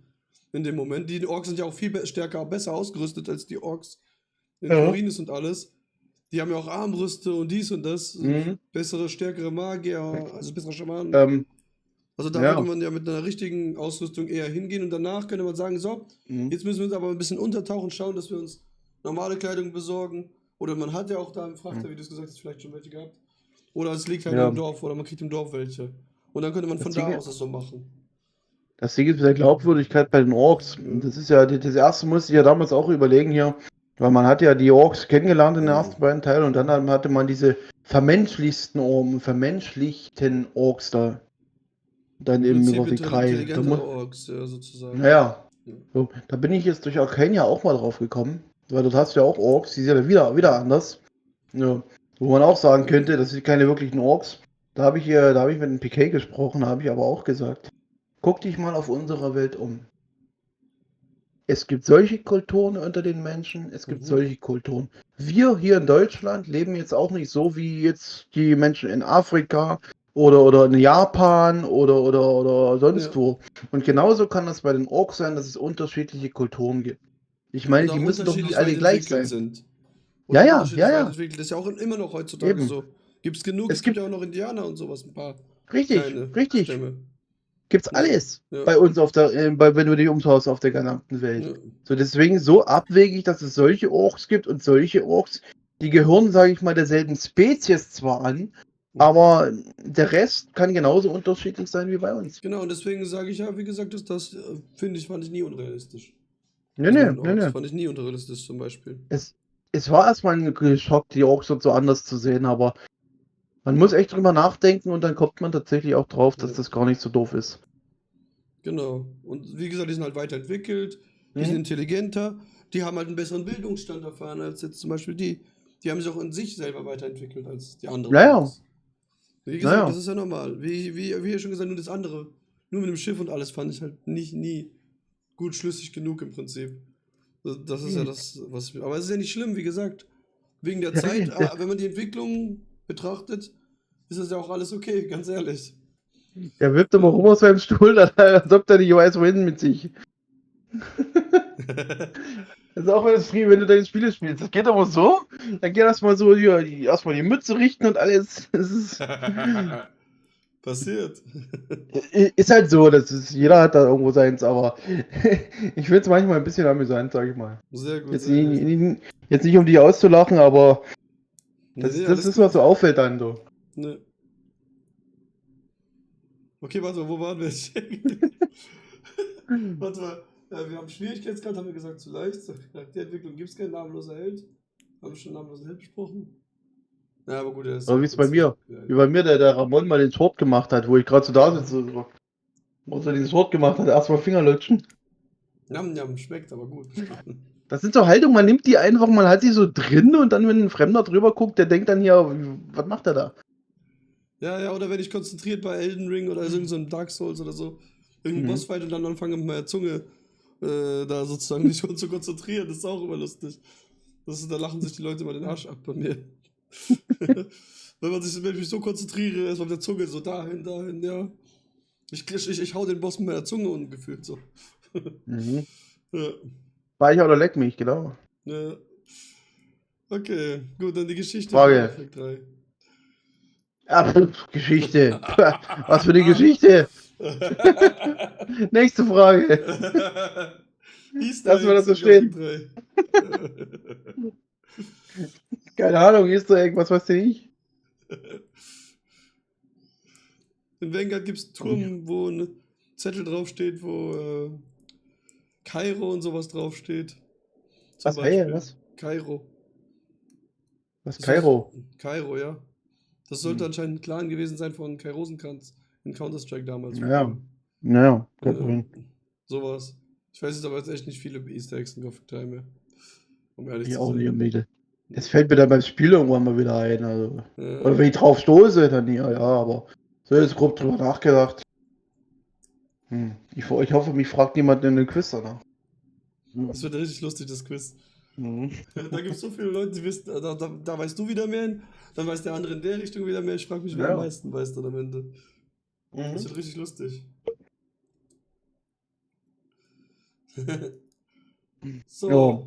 In dem Moment. Die Orks sind ja auch viel stärker, besser ausgerüstet als die Orks in Ja. Khorinis und alles. Die haben ja auch Armbrüste und dies und das. Mhm. Bessere, stärkere Magier, also bessere Schamanen. Ähm, Also da würde ja. man ja mit einer richtigen Ausrüstung eher hingehen und danach könnte man sagen, so, Mhm. jetzt müssen wir uns aber ein bisschen untertauchen, schauen, dass wir uns normale Kleidung besorgen. Oder man hat ja auch da im Frachter, wie du es gesagt hast, vielleicht schon welche gehabt. Oder es liegt halt Ja. im Dorf oder man kriegt im Dorf welche. Und dann könnte man Das von da Ding, aus das so machen. das Ding ist mit der Glaubwürdigkeit bei den Orks. Das ist ja, das erste musste ich ja damals auch überlegen hier, weil man hat ja die Orks kennengelernt in den ersten beiden Teilen und dann hatte man diese vermenschlichten Orks da dann Im eben Prinzip über die drei. intelligentere Orks, ja, sozusagen. Naja, Ja. so, da bin ich jetzt durch Arcania auch mal drauf gekommen, weil dort hast du ja auch Orks, die sind ja wieder anders. Ja, wo man auch sagen könnte, das sind keine wirklichen Orks. Da habe ich mit dem PK gesprochen, habe ich aber auch gesagt, guck dich mal auf unserer Welt um. Es gibt solche Kulturen unter den Menschen, es gibt Mhm. solche Kulturen. Wir hier in Deutschland leben jetzt auch nicht so wie jetzt die Menschen in Afrika oder in Japan oder sonst Ja. wo. Und genauso kann das bei den Orks sein, dass es unterschiedliche Kulturen gibt. Ich meine, Und die auch müssen doch nicht unterschiedlich weit alle gleich entwickelt sein. sind. Und Ja, auch ja, ja, unterschiedlich weit ja, entwickelt. Das ist ja auch immer noch heutzutage eben. so. Gibt es genug, Es es gibt ja gibt, auch noch Indianer und sowas, ein paar richtig, kleine richtig. Stämme. Gibt's Ja, alles ja, bei uns wenn du dich umschaust auf der gesamten Welt. ja. So, deswegen so abwegig, dass es solche Orks gibt und solche Orks, die gehören, sage ich mal, derselben Spezies zwar an, aber der Rest kann genauso unterschiedlich sein wie bei uns. Genau, und deswegen sage ich ja, wie gesagt, das finde ich, fand ich nie unrealistisch. Nö, Das mit nö, den nö, Orks nö. fand ich nie unrealistisch zum Beispiel. Es war erstmal ein Schock, die Orks so anders zu sehen, aber man muss echt drüber nachdenken und dann kommt man tatsächlich auch drauf, dass Ja, das gar nicht so doof ist. genau. Und wie gesagt, die sind halt weiterentwickelt, die sind Mhm. intelligenter, die haben halt einen besseren Bildungsstand erfahren als jetzt zum Beispiel die. Die haben sich auch in sich selber weiterentwickelt als die anderen Naja, Orks. Wie gesagt, das naja. ist ja normal. Wie ihr schon gesagt, nur das andere, nur mit dem Schiff und alles fand ich halt nie gut schlüssig genug im Prinzip. Das ist ja das, was. Aber es ist ja nicht schlimm, wie gesagt. Wegen der Zeit, wenn man die Entwicklung betrachtet, ist das ja auch alles okay, ganz ehrlich. Der wippt immer rum aus seinem Stuhl, als ob der nicht weiß, wohin mit sich. Das ist auch wenn du deine Spiele spielst. Das geht aber so. Dann geht erstmal so erstmal die Mütze richten und alles. Das Passiert. ist halt so, jeder hat da irgendwo seins, aber ich finde es manchmal ein bisschen amüsant, sag ich mal. Sehr gut, Jetzt sehr gut. jetzt nicht um die auszulachen, aber Nee, das alles ist, was gut. so auffällt dann so. Nee. Okay, warte mal, wo waren wir jetzt? Warte mal, wir haben Schwierigkeitsgrad, haben wir gesagt, zu leicht. Charakterentwicklung gibt es keinen namenloser Held. Haben wir schon namenlosen Held besprochen? Ja, aber gut, er ist ja Aber im wie es bei Prinzip. mir, wie bei mir der Ramon mal den Sword gemacht hat, wo ich gerade so da sitze, so, wo er den Sword gemacht hat, erstmal Fingerlutschen. Njam, njam, schmeckt, aber gut. Das sind so Haltungen, man nimmt die einfach, man hat sie so drin und dann, wenn ein Fremder drüber guckt, der denkt dann hier, was macht er da? Ja, oder wenn ich konzentriert bei Elden Ring oder irgend so einem Dark Souls oder so, irgendein Bossfight und dann anfange mit meiner Zunge da sozusagen mich zu konzentrieren, das ist auch immer lustig. Da lachen sich die Leute immer den Arsch ab bei mir. Wenn ich mich so konzentriere, erst mit der Zunge so dahin, ja. Ich hau den Boss mit meiner Zunge ungefühlt so. Mhm. Ja, Speicher oder leck mich, genau. ja. Okay, gut, dann die Geschichte von Frage. Perfect 3. Geschichte. Was für eine Geschichte. Nächste Frage. Easter Lassen wir das Eggs so in Gothic stehen. 3. Keine Ahnung, Easter Egg, was weißt du nicht? In Vanguard gibt es einen Turm, wo ein Zettel draufsteht, wo Kairo und sowas draufsteht. Zum Was, hey, Beispiel. was? Kairo. Was, Das Kairo? Kairo, ja. Das sollte anscheinend ein Clan gewesen sein von Kai Rosenkranz in Counter-Strike damals. Ja. Naja, Sowas. Ich weiß jetzt aber jetzt echt nicht viele Easter Eggs in Gothic 3 mehr. Um ehrlich Ich zu auch sein. nicht im Mädel. Das fällt mir dann beim Spiel irgendwann mal wieder ein. Also. Ja. Oder wenn ich drauf stoße, dann ja, aber so jetzt grob drüber nachgedacht. Ich hoffe, mich fragt niemand in den Quiz danach. Das wird richtig lustig, das Quiz. Mhm. Da gibt es so viele Leute, die wissen, da weißt du wieder mehr, dann weiß der andere in der Richtung wieder mehr. Ich frage mich, wer Ja. am meisten weiß dann am Ende. Das Mhm. wird richtig lustig. So. Ja.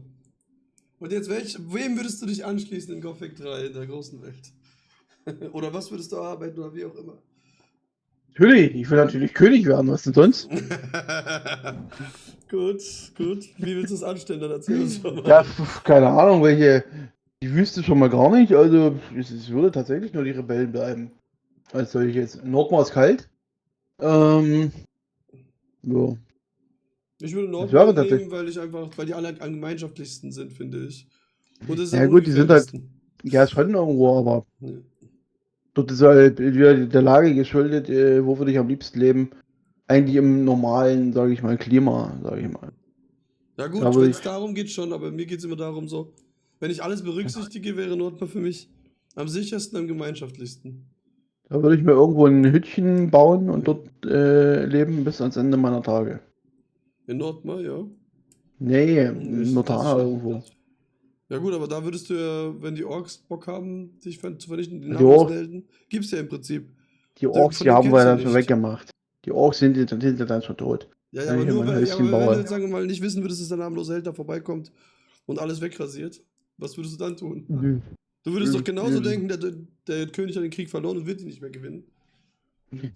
Und jetzt, wem würdest du dich anschließen in Gothic 3 in der großen Welt? Oder was würdest du arbeiten oder wie auch immer? Natürlich, ich will natürlich König werden, was denn sonst? Gut. Wie willst du es anstellen? Dann erzähl uns schon mal. Ja, keine Ahnung, die Wüste schon mal gar nicht. Also, es würde tatsächlich nur die Rebellen bleiben. Also, jetzt, Nordmar ist kalt. Ja, Ich würde das wäre Nordmar tatsächlich. nehmen, weil die alle am gemeinschaftlichsten sind, finde ich. Und es ist Ja, am gut, die sind halt, ungefährlichsten. ja, schon irgendwo, aber Ja. dort ist halt wieder der Lage geschuldet, wo würde ich am liebsten leben? Eigentlich im normalen, sage ich mal, Klima, sage ich mal. Ja Da gut, würde wenn es ich, darum geht schon, aber mir geht es immer darum so, wenn ich alles berücksichtige, wäre Nordmar für mich am sichersten, am gemeinschaftlichsten. da würde ich mir irgendwo ein Hütchen bauen und dort leben bis ans Ende meiner Tage. In Nordmar, ja. Nee, Das ist Notar schon. irgendwo. Ja gut, aber da würdest du ja, wenn die Orks Bock haben, dich zu vernichten, die Die namenlosen Orks, Helden, gibt's ja im Prinzip. die Orks, Von die denen haben wir kennst du ja dann schon nicht. weggemacht. Die Orks sind ja dann schon tot. Ja, Wenn aber ich in nur, mein ja, Häuschen aber wenn du baue. jetzt, sagen wir mal, nicht wissen würdest, dass der namenlose Held da vorbeikommt und alles wegrasiert, was würdest du dann tun? Mhm. Du würdest doch genauso denken, der König hat den Krieg verloren und wird ihn nicht mehr gewinnen.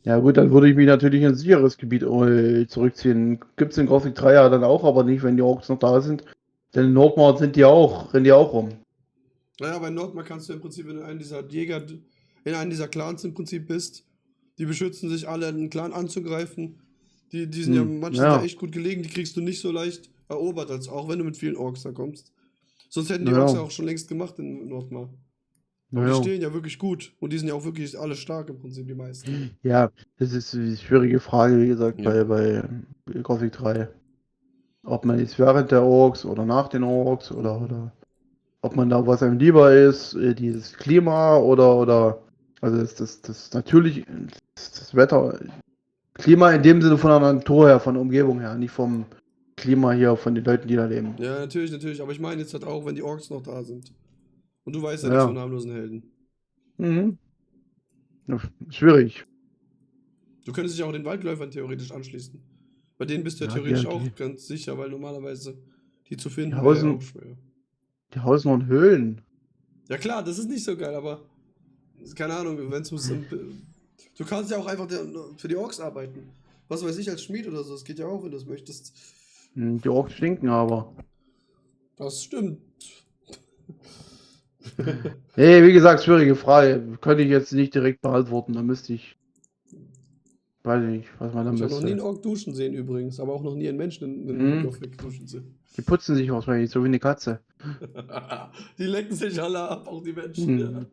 Ja gut, dann würde ich mich natürlich in ein sicheres Gebiet zurückziehen. Gibt es in Gothic 3 ja dann auch, aber nicht, wenn die Orks noch da sind. Denn in Nordmord rennen die auch rum. Naja, bei Nordmar kannst du im Prinzip, wenn du in einem dieser Clans im Prinzip bist, die beschützen sich alle, einen Clan anzugreifen. Die sind ja, manche sind da Ja, echt gut gelegen, die kriegst du nicht so leicht erobert, als auch wenn du mit vielen Orks da kommst. Sonst hätten die Orks ja naja, auch schon längst gemacht in Nordmar. Aber die naja. stehen ja wirklich gut und die sind ja auch wirklich alle stark im Prinzip, die meisten. Ja, das ist eine schwierige Frage, wie gesagt, Ja. bei Gothic 3. Ob man jetzt während der Orks oder nach den Orks oder ob man da was einem lieber ist, dieses Klima oder also das natürlich das Wetter, Klima in dem Sinne von der Natur her, von der Umgebung her, nicht vom Klima hier, von den Leuten, die da leben. Ja, natürlich. Aber ich meine jetzt halt auch, wenn die Orks noch da sind. Und du weißt ja nichts von Ja. namenlosen Helden. Mhm. Ja, schwierig. Du könntest dich auch den Waldläufern theoretisch anschließen. Bei denen bist du ja Ja, theoretisch auch ganz sicher, weil normalerweise die zu die finden wäre ja auch schwer. die Hausen und Höhlen. Ja klar, das ist nicht so geil, aber keine Ahnung, wenn es du kannst ja auch einfach für die Orks arbeiten. Was weiß ich, als Schmied oder so, das geht ja auch, wenn du es möchtest. Die Orks stinken aber. Das stimmt. Nee, wie gesagt, schwierige Frage. Könnte ich jetzt nicht direkt beantworten. Da müsste ich. Weiß ich nicht, was man da Ich habe noch nie einen müsste. Ork duschen sehen übrigens, aber auch noch nie einen Menschen in Mhm. Gothic duschen sehen. Die putzen sich wahrscheinlich, so wie eine Katze. Die lecken sich alle ab, auch die Menschen, ja. Mhm.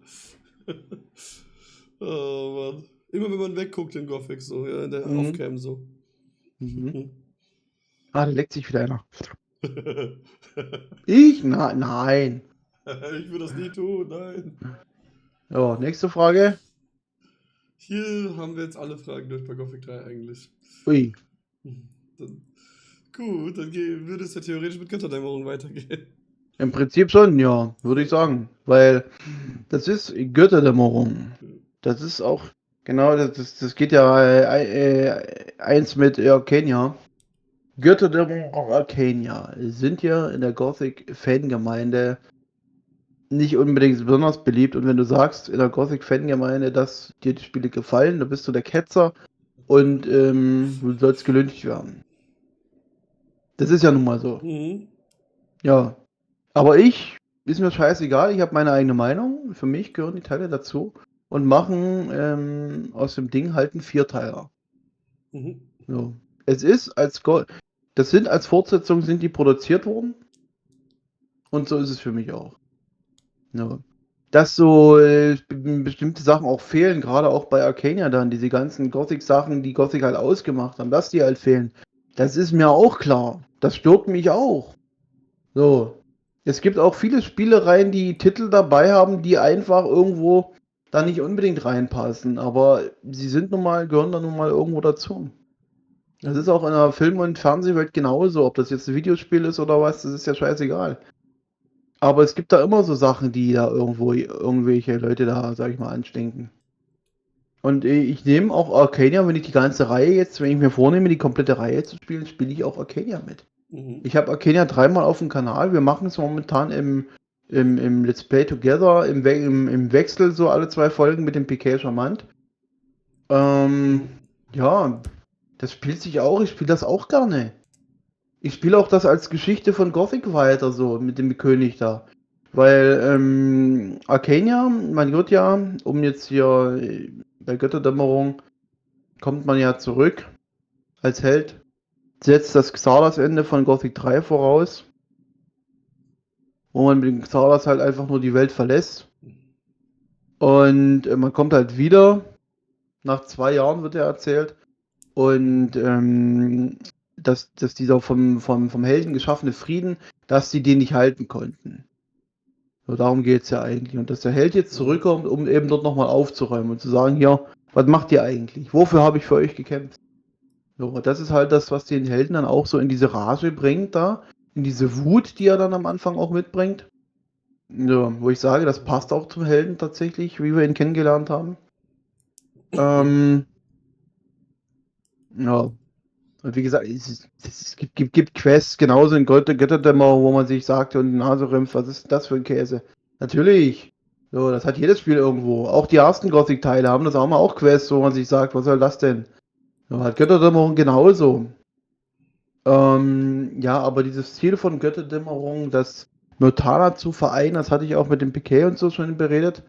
Oh Mann. Immer wenn man wegguckt in Gothic, so, ja, in der Mhm. Offcam so. Mhm. Ah, da leckt sich wieder einer. Ich? Nein. Ich würde das nie tun, nein. Ja, nächste Frage. Hier haben wir jetzt alle Fragen durch bei Gothic 3 eigentlich. Ui. Dann, gut, dann würde es ja theoretisch mit Götterdämmerung weitergehen. Im Prinzip schon, ja, würde ich sagen. Weil das ist Götterdämmerung. Das ist auch, genau, das geht ja eins mit Arcania. Götterdämmerung und Arcania sind ja in der Gothic-Fangemeinde nicht unbedingt besonders beliebt. Und wenn du sagst in der Gothic-Fangemeinde, dass dir die Spiele gefallen, dann bist du der Ketzer und du sollst gelüncht werden. Das ist ja nun mal so. Mhm. Ja. Aber ist mir scheißegal, ich habe meine eigene Meinung. Für mich gehören die Teile dazu und machen aus dem Ding halt einen Vierteiler. Mhm. So. Es ist das sind als Fortsetzung sind die produziert worden und so ist es für mich auch. Ja. Dass so bestimmte Sachen auch fehlen, gerade auch bei Arcania dann, diese ganzen Gothic-Sachen, die Gothic halt ausgemacht haben, dass die halt fehlen. Das ist mir auch klar. Das stört mich auch. So. Es gibt auch viele Spielereien, die Titel dabei haben, die einfach irgendwo da nicht unbedingt reinpassen, aber sie sind gehören da nun mal irgendwo dazu. Das ist auch in der Film- und Fernsehwelt genauso, ob das jetzt ein Videospiel ist oder was, das ist ja scheißegal. Aber es gibt da immer so Sachen, die da irgendwelche Leute da, sag ich mal, anstinken. Und ich nehme auch Arcania, wenn ich die ganze Reihe jetzt, wenn ich mir vornehme, die komplette Reihe zu spielen, spiele ich auch Arcania mit. Mhm. Ich habe Arcania 3-mal auf dem Kanal. Wir machen es momentan im Let's Play Together, im Wechsel, so alle 2 Folgen mit dem PK Charmant. Ja, das spielt sich auch, ich spiele das auch gerne. Ich spiele auch das als Geschichte von Gothic weiter, so mit dem König da. Weil Arcania, man wird ja, um jetzt hier bei Götterdämmerung, kommt man ja zurück als Held, setzt das Xardas-Ende von Gothic 3 voraus, wo man mit dem Xardas halt einfach nur die Welt verlässt. Und man kommt halt wieder, nach 2 Jahren wird er erzählt, und dass dieser vom Helden geschaffene Frieden, dass sie den nicht halten konnten. So, darum geht es ja eigentlich. Und dass der Held jetzt zurückkommt, um eben dort nochmal aufzuräumen und zu sagen, ja, was macht ihr eigentlich? Wofür habe ich für euch gekämpft? So, das ist halt das, was den Helden dann auch so in diese Rage bringt da, in diese Wut, die er dann am Anfang auch mitbringt. Ja, wo ich sage, das passt auch zum Helden tatsächlich, wie wir ihn kennengelernt haben. Ja. Und wie gesagt, es gibt Quests genauso in Götterdämmerung, wo man sich sagt, und die Nase rümpft, was ist denn das für ein Käse? Natürlich. So, das hat jedes Spiel irgendwo. Auch die ersten Gothic-Teile haben das auch mal auch Quests, wo man sich sagt, was soll das denn? So, hat Götterdämmerung genauso. Ja, aber dieses Ziel von Götterdämmerung, das Myrtana zu vereinen, das hatte ich auch mit dem PK und so schon beredet.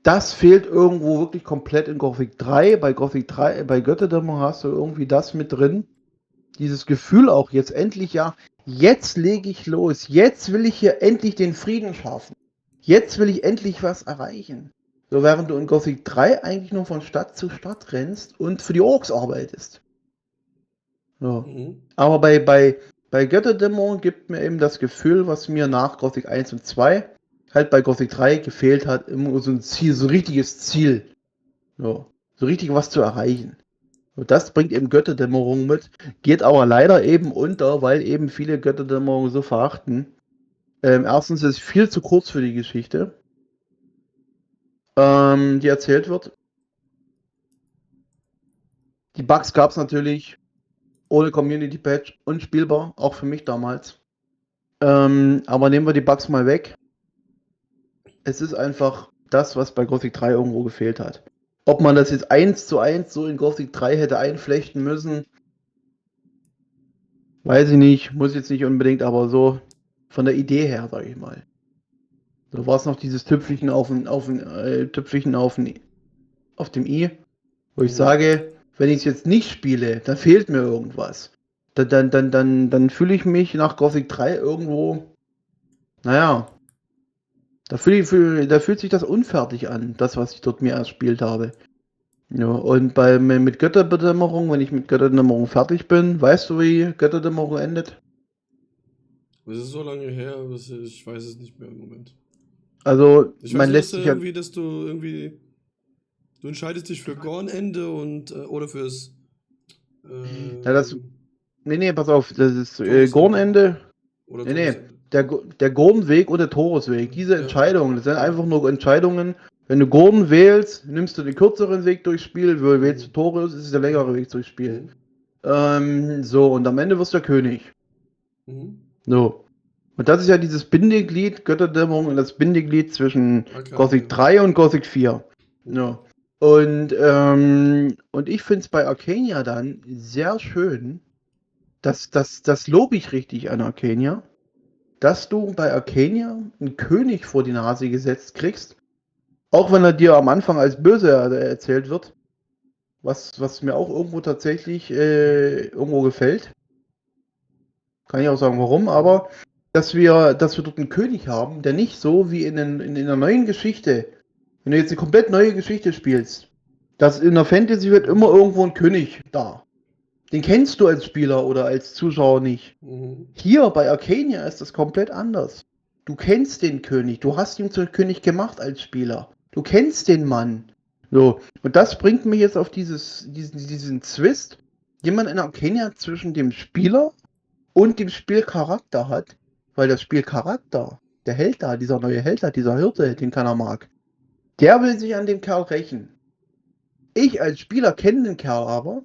Das fehlt irgendwo wirklich komplett in Gothic 3. Bei Gothic 3, bei Götterdämmerung hast du irgendwie das mit drin. Dieses Gefühl auch jetzt endlich, ja, jetzt lege ich los. Jetzt will ich hier endlich den Frieden schaffen. Jetzt will ich endlich was erreichen. So, während du in Gothic 3 eigentlich nur von Stadt zu Stadt rennst und für die Orks arbeitest. So. Aber bei Götterdämmerung gibt mir eben das Gefühl, was mir nach Gothic 1 und 2 halt bei Gothic 3 gefehlt hat, immer so ein Ziel, so ein richtiges Ziel. So richtig was zu erreichen. Und das bringt eben Götterdämmerung mit, geht aber leider eben unter, weil eben viele Götterdämmerung so verachten. Erstens ist es viel zu kurz für die Geschichte, die erzählt wird. Die Bugs gab es natürlich ohne Community Patch unspielbar, auch für mich damals. Aber nehmen wir die Bugs mal weg. Es ist einfach das, was bei Gothic 3 irgendwo gefehlt hat. Ob man das jetzt 1:1 so in Gothic 3 hätte einflechten müssen, weiß ich nicht, muss jetzt nicht unbedingt, aber so von der Idee her, sage ich mal. So war es noch dieses Tüpfelchen Tüpfelchen auf dem I, wo ich sage, wenn ich es jetzt nicht spiele, dann fehlt mir irgendwas. Dann fühle ich mich nach Gothic 3 irgendwo, naja, da fühlt sich das unfertig an, das, was ich dort mir erspielt habe. Ja, und mit Götterdämmerung, wenn ich mit Götterdämmerung fertig bin, weißt du, wie Götterdämmerung endet? Es ist so lange her, ich weiß es nicht mehr im Moment. Also, Ich weiß man nur, dass lässt du sich ja. irgendwie, Du entscheidest dich für Gorn-Ende und oder fürs Ja, nee, pass auf, das ist Torusende. Gornende. Oder Nee, Torusende. der Gordon-Weg oder Torus-Weg. Diese Ja. Entscheidungen, das sind einfach nur Entscheidungen. Wenn du Gordon wählst, nimmst du den kürzeren Weg durchs Spiel. Wählst du Torus, ist es der längere Weg durchs Spiel. So, und am Ende wirst du der König. So. Und das ist ja dieses Bindeglied, Götterdämmerung, und das Bindeglied zwischen Gothic 3 und Gothic 4. Ja. Und ich finde es bei Arcania dann sehr schön, das lobe ich richtig an Arcania, dass du bei Arcania einen König vor die Nase gesetzt kriegst, auch wenn er dir am Anfang als böse erzählt wird, was mir auch irgendwo tatsächlich irgendwo gefällt. Kann ich auch sagen, warum, aber dass wir dort einen König haben, der nicht so wie in einer neuen Geschichte, wenn du jetzt eine komplett neue Geschichte spielst, dass in der Fantasy wird immer irgendwo ein König da. Den kennst du als Spieler oder als Zuschauer nicht. Hier bei Arcania ist das komplett anders. Du kennst den König, du hast ihn zum König gemacht als Spieler. Du kennst den Mann. So, und das bringt mich jetzt auf diesen Twist, den man in Arcania zwischen dem Spieler und dem Spielcharakter hat, weil das Spielcharakter, der Held da, dieser neue Held da, dieser Hirte, den keiner mag, der will sich an dem Kerl rächen. Ich als Spieler kenne den Kerl aber,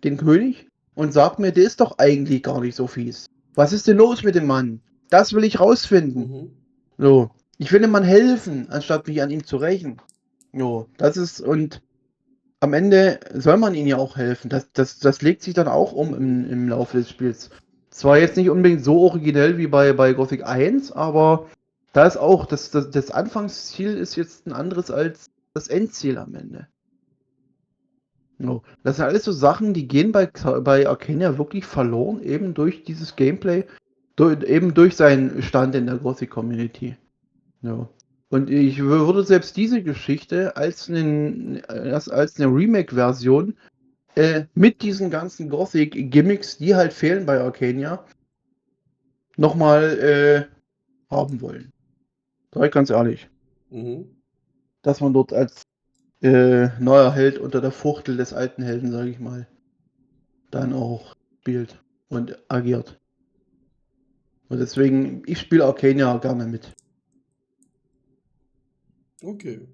den König, und sag mir, der ist doch eigentlich gar nicht so fies. Was ist denn los mit dem Mann? Das will ich rausfinden. So, ich will dem Mann helfen, anstatt mich an ihm zu rächen. So, das ist, und am Ende soll man ihnen ja auch helfen. Das legt sich dann auch im Laufe des Spiels. Zwar jetzt nicht unbedingt so originell wie bei Gothic 1, aber da ist auch, das Anfangsziel ist jetzt ein anderes als das Endziel am Ende. No. Das sind alles so Sachen, die gehen bei Arcania wirklich verloren, eben durch dieses Gameplay, eben durch seinen Stand in der Gothic-Community. No. Und ich würde selbst diese Geschichte als eine Remake-Version mit diesen ganzen Gothic-Gimmicks, die halt fehlen bei Arcania, nochmal haben wollen. Sag ich ganz ehrlich. Dass man dort als neuer Held unter der Fuchtel des alten Helden, sage ich mal, dann auch spielt und agiert. Und deswegen, ich spiele Arcania gerne mit. Okay.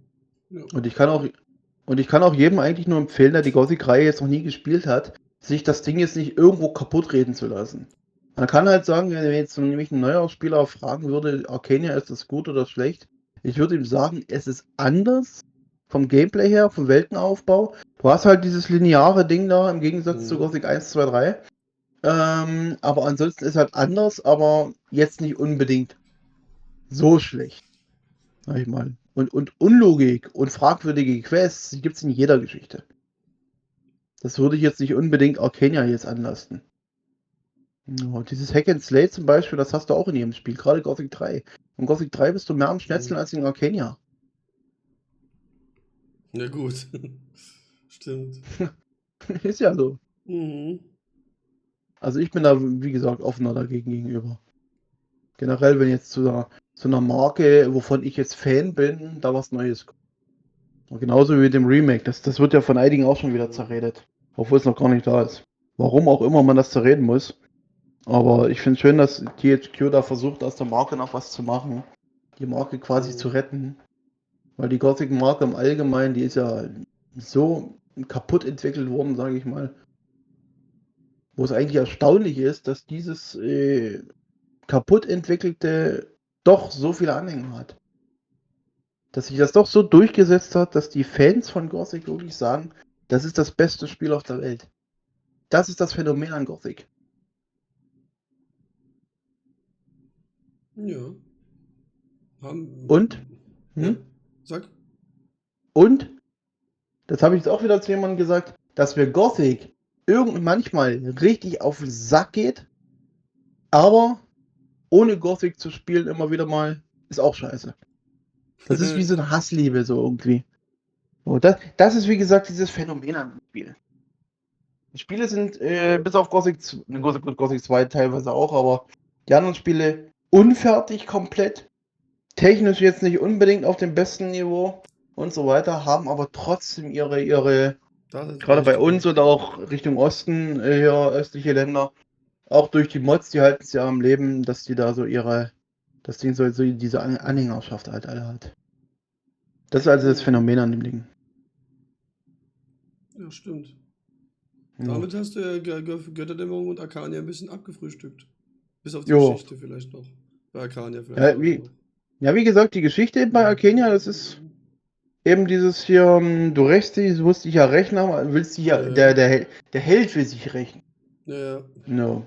Ja. Und ich kann auch jedem eigentlich nur empfehlen, der die Gothic-Reihe jetzt noch nie gespielt hat, sich das Ding jetzt nicht irgendwo kaputt reden zu lassen. Man kann halt sagen, wenn jetzt nämlich ein neuer Spieler fragen würde, Arcania, ist das gut oder schlecht? Ich würde ihm sagen, es ist anders vom Gameplay her, vom Weltenaufbau. Du hast halt dieses lineare Ding da im Gegensatz zu Gothic 1, 2, 3. Aber ansonsten ist halt anders, aber jetzt nicht unbedingt so schlecht. Sag ich mal. Und Unlogik und fragwürdige Quests, die gibt es in jeder Geschichte. Das würde ich jetzt nicht unbedingt Arcania jetzt anlasten. Ja, dieses Hack and Slay zum Beispiel, das hast du auch in jedem Spiel, gerade Gothic 3. In Gothic 3 bist du mehr am Schnetzeln als in Arcania. Ja gut. Stimmt. Ist ja so. Also ich bin da, wie gesagt, offener dagegen gegenüber. Generell, wenn jetzt zu einer Marke, wovon ich jetzt Fan bin, da was Neues kommt. Und genauso wie mit dem Remake. Das wird ja von einigen auch schon wieder zerredet. Obwohl es noch gar nicht da ist. Warum auch immer man das zerreden muss. Aber ich finde schön, dass THQ da versucht, aus der Marke noch was zu machen. Die Marke quasi zu retten. Weil die Gothic-Marke im Allgemeinen, die ist ja so kaputt entwickelt worden, sage ich mal. Wo es eigentlich erstaunlich ist, dass dieses kaputt entwickelte doch so viele Anhänger hat. Dass sich das doch so durchgesetzt hat, dass die Fans von Gothic wirklich sagen, das ist das beste Spiel auf der Welt. Das ist das Phänomen an Gothic. Ja. Und? Ja, sag. Und? Das habe ich jetzt auch wieder zu jemandem gesagt, dass mir Gothic manchmal richtig auf den Sack geht, aber ohne Gothic zu spielen immer wieder mal, ist auch scheiße. Das ist wie so eine Hassliebe so irgendwie. Oh, das ist wie gesagt dieses Phänomen an dem Spiel. Die Spiele sind bis auf Gothic 2 teilweise auch, aber die anderen Spiele unfertig komplett. Technisch jetzt nicht unbedingt auf dem besten Niveau. und so weiter, haben aber trotzdem ihre, Das ist gerade bei richtig uns gut. oder auch Richtung Osten, hier östliche Länder, auch durch die Mods, die halten es ja am Leben, dass die da so das Ding so diese Anhängerschaft halt alle hat. Das ist also das Phänomen an dem Ding. Ja, stimmt. Ja. Damit hast du ja Götterdämmerung und Arcania ein bisschen abgefrühstückt. Bis auf die Jo. Geschichte vielleicht noch. Bei Arcania vielleicht Ja, auch wie, noch. ja, wie gesagt, die Geschichte eben bei Arcania, das ist eben dieses hier, du rächst dich, du musst dich ja rächen, aber willst dich ja, der Held will sich rächen. Ja. No.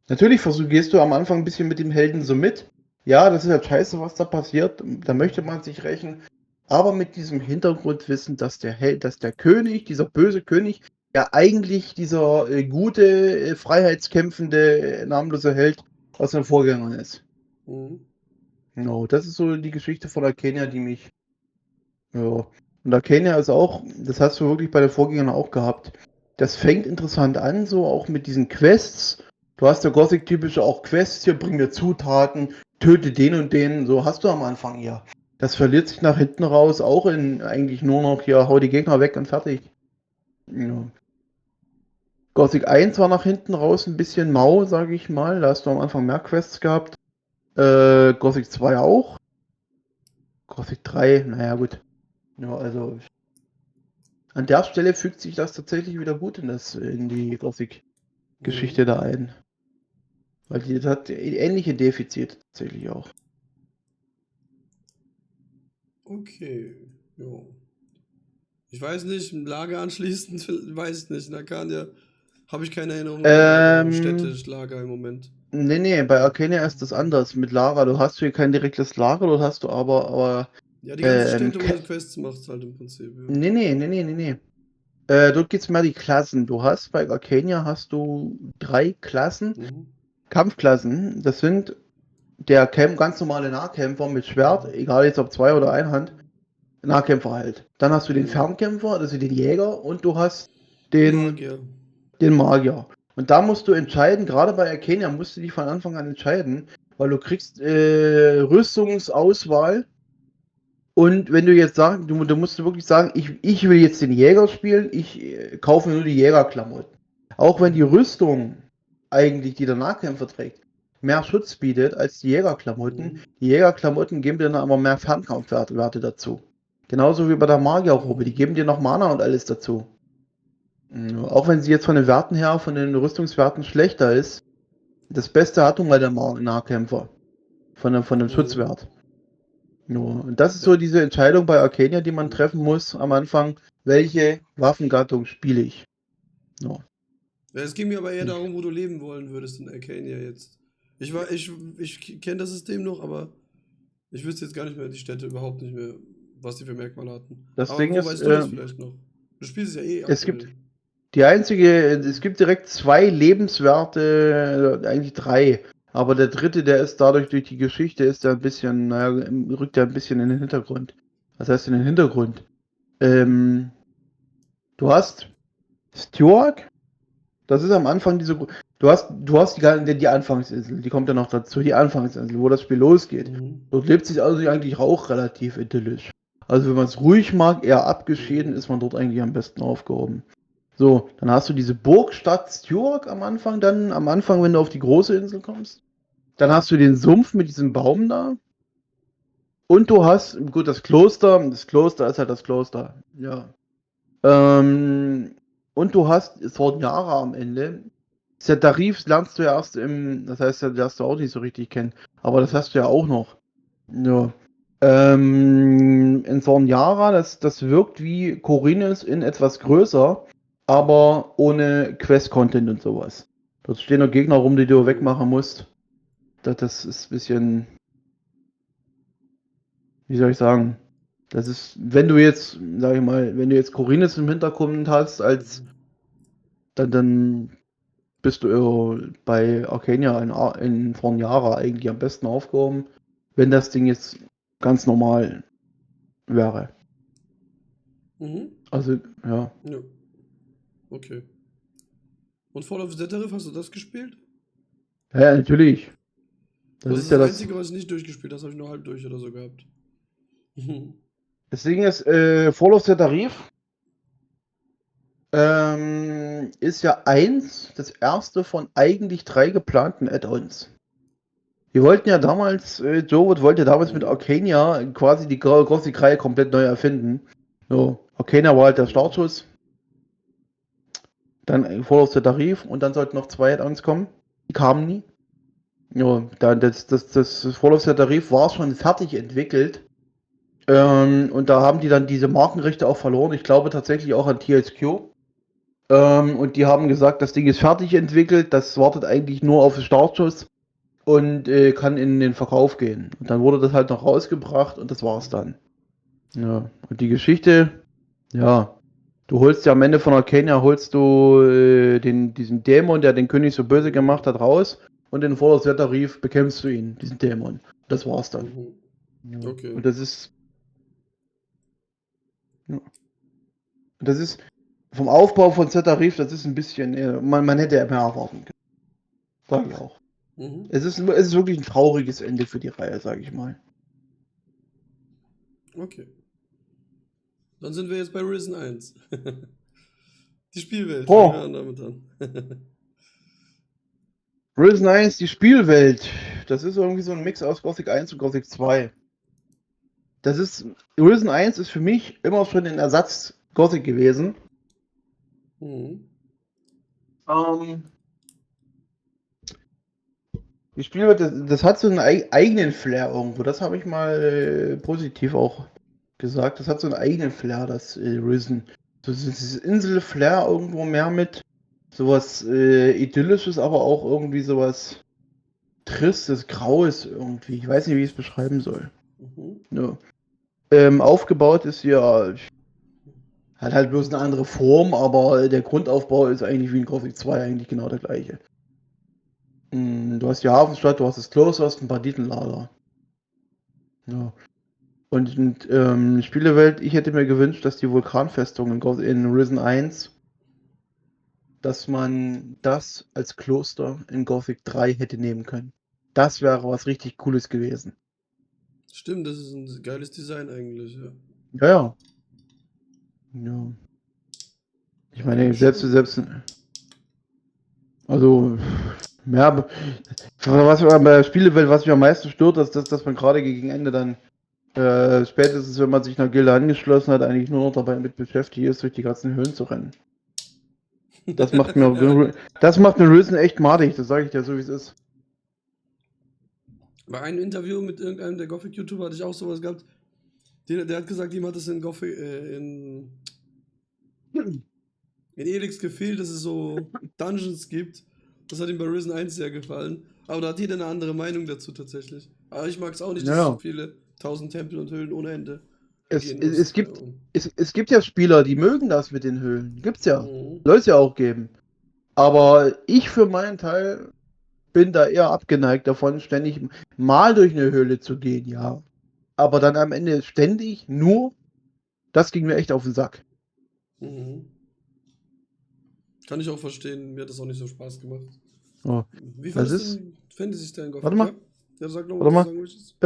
Natürlich gehst du am Anfang ein bisschen mit dem Helden so mit. Ja, das ist ja scheiße, was da passiert. Da möchte man sich rächen. Aber mit diesem Hintergrundwissen, dass der Held, dass der König, dieser böse König, ja eigentlich dieser gute, freiheitskämpfende, namenlose Held aus den Vorgängern ist. Mhm. No, das ist so die Geschichte von Arcania, die mich. Ja. Und Arcania ist auch, das hast du wirklich bei den Vorgängern auch gehabt. Das fängt interessant an, so auch mit diesen Quests. Du hast ja Gothic-typische auch Quests, hier bring mir Zutaten, töte den und den, so hast du am Anfang ja. Das verliert sich nach hinten raus auch in eigentlich nur noch hier, hau die Gegner weg und fertig. Ja. Gothic 1 war nach hinten raus ein bisschen mau, sage ich mal. Da hast du am Anfang mehr Quests gehabt. Gothic 2 auch. Gothic 3, naja gut. Ja, also an der Stelle fügt sich das tatsächlich wieder gut in die Gothic-Geschichte da ein. Weil die hat ähnliche Defizite tatsächlich auch. Okay. Jo. Ich weiß nicht, ein Lager anschließend, weiß ich nicht. In Arcania habe ich keine Erinnerung an weitere Städte-Lager im Moment. Nee, bei Arcania ist das anders. Mit Lara, du hast hier kein direktes Lager, dort hast du aber Ja, die ganzen Städte, wo du Quests machst, halt im Prinzip. Ja. nee. Dort geht's mehr die Klassen. Du hast bei Arcania hast du 3 Klassen, Mhm. Kampfklassen. Das sind der ganz normale Nahkämpfer mit Schwert, egal jetzt ob 2 oder Einhand. Nahkämpfer halt. Dann hast du den Fernkämpfer, also den Jäger, und du hast Magier. den Magier. Und da musst du entscheiden, gerade bei Arcania musst du dich von Anfang an entscheiden, weil du kriegst Rüstungsauswahl. Und wenn du jetzt sagst, du musst wirklich sagen, ich will jetzt den Jäger spielen, ich kaufe nur die Jägerklamotten. Auch wenn die Rüstung eigentlich, die der Nahkämpfer trägt, mehr Schutz bietet als die Jägerklamotten. Die Jägerklamotten geben dir dann aber mehr Fernkampfwerte dazu. Genauso wie bei der Magierrobe, die geben dir noch Mana und alles dazu. Auch wenn sie jetzt von den Werten her, von den Rüstungswerten schlechter ist, das Beste hat nun mal der Nahkämpfer. Von dem Schutzwert. Ja, und das ist so diese Entscheidung bei Arcania, die man treffen muss am Anfang. Welche Waffengattung spiele ich? Ja. Ja, es ging mir aber eher darum, wo du leben wollen würdest in Arcania jetzt. Ich kenne das System noch, aber ich wüsste jetzt gar nicht mehr die Städte, überhaupt nicht mehr, was die für Merkmale hatten. Das Aber Ding wo ist, weißt du das vielleicht noch? Du spielst es ja eh es gibt aktuell. es gibt direkt 2 Lebenswerte, eigentlich 3. Aber der dritte, der ist dadurch durch die Geschichte, ist der ein bisschen, naja, rückt er ein bisschen in den Hintergrund. Was heißt in den Hintergrund? Du hast Steward, das ist am Anfang du hast die Anfangsinsel, die kommt ja noch dazu, die Anfangsinsel, wo das Spiel losgeht. Dort lebt sich also eigentlich auch relativ idyllisch. Also wenn man es ruhig mag, eher abgeschieden, ist man dort eigentlich am besten aufgehoben. So, dann hast du diese Burgstadt Stewart am Anfang, wenn du auf die große Insel kommst. Dann hast du den Sumpf mit diesem Baum da. Und du hast, gut, das Kloster ist halt das Kloster, ja. Und du hast Sornyara am Ende. Tarif lernst du ja erst das heißt ja, darfst du auch nicht so richtig kennen. Aber das hast du ja auch noch. Ja. In Sornyara, das wirkt wie Khorinis in etwas größer, aber ohne Quest-Content und sowas. Dort stehen noch Gegner rum, die du wegmachen musst. Das ist ein bisschen, wie soll ich sagen? Das ist, wenn du jetzt, sag ich mal, wenn du jetzt Khorinis im Hintergrund hast, dann bist du bei Arcania in Fornyara eigentlich am besten aufgehoben, wenn das Ding jetzt ganz normal wäre. Also, ja. Ja. Okay. Und Fall of the Tarif, hast du das gespielt? Ja, natürlich. Das ist das Einzige, was ich nicht durchgespielt habe. Das habe ich nur halb durch oder so gehabt. Das Ding ist, Fallout der Tarif ist ja das erste von eigentlich 3 geplanten Add-ons. Wir wollten ja damals, Joe wollte damals mit Arcania quasi die Gothic-Reihe komplett neu erfinden. So, Arcania war halt der Startschuss. Dann Fallout der Tarif und dann sollten noch 2 Add-ons kommen. Die kamen nie. Ja, das Fallout der Tarif war schon fertig entwickelt. Und da haben die dann diese Markenrechte auch verloren. Ich glaube tatsächlich auch an THQ. Und die haben gesagt, das Ding ist fertig entwickelt, das wartet eigentlich nur auf den Startschuss und kann in den Verkauf gehen. Und dann wurde das halt noch rausgebracht und das war's dann. Ja, und die Geschichte, ja, du holst ja am Ende von Arcania, holst du diesen Dämon, der den König so böse gemacht hat, raus und in Fallout der Tarif bekämpfst du ihn, diesen Dämon. Das war's dann. Ja. Okay. Und das ist... Ja. Das ist... Vom Aufbau von Zetarif, das ist ein bisschen, man hätte mehr erwarten können. Sag ich auch. Es ist wirklich ein trauriges Ende für die Reihe, sage ich mal. Okay. Dann sind wir jetzt bei Risen 1. Die Spielwelt. Oh. Fangen wir damit an. Risen 1, die Spielwelt. Das ist irgendwie so ein Mix aus Gothic 1 und Gothic 2. Risen 1 ist für mich immer schon ein Ersatz Gothic gewesen. Die Spielwelt, das hat so einen eigenen Flair irgendwo. Das habe ich mal positiv auch gesagt. Das hat so einen eigenen Flair, das Risen. So dieses Insel-Flair irgendwo mehr mit. Sowas Idyllisches, aber auch irgendwie sowas Tristes, Graues irgendwie. Ich weiß nicht, wie ich es beschreiben soll. Ja. Aufgebaut ist ja... Hat halt bloß eine andere Form, aber der Grundaufbau ist eigentlich wie in Gothic 2 eigentlich genau der gleiche. Du hast die Hafenstadt, du hast das Kloster, du hast ein Banditenlager. Ja. Und Spielewelt, ich hätte mir gewünscht, dass die Vulkanfestung in Risen 1, dass man das als Kloster in Gothic 3 hätte nehmen können. Das wäre was richtig Cooles gewesen. Stimmt, das ist ein geiles Design eigentlich, ja. Ja. Ja. Ich meine, selbst. Also, mehr. Was bei der Spielewelt, was mich am meisten stört, ist, dass man gerade gegen Ende dann, spätestens wenn man sich einer Gilde angeschlossen hat, eigentlich nur noch dabei mit beschäftigt ist, durch die ganzen Höhlen zu rennen. Das macht mir Risen echt madig, das sage ich dir so, wie es ist. Bei einem Interview mit irgendeinem der Gothic-YouTuber hatte ich auch sowas gehabt. Der hat gesagt, ihm hat es in Gothic, in Elix gefehlt, dass es so Dungeons gibt. Das hat ihm bei Risen 1 sehr gefallen. Aber da hat jeder eine andere Meinung dazu tatsächlich. Aber ich mag es auch nicht, dass es so viele 1000 Tempel und Höhlen ohne Ende es gibt ja Spieler, die mögen das mit den Höhlen. Gibt's ja. Soll es ja auch geben. Aber ich für meinen Teil bin da eher abgeneigt davon, ständig mal durch eine Höhle zu gehen, ja. Aber dann am Ende ständig nur, das ging mir echt auf den Sack. Kann ich auch verstehen, mir hat das auch nicht so Spaß gemacht. Oh. Wie fandest du Fantasy-Style in Gothic? Warte mal. Ja, sag noch, was du sagen möchtest.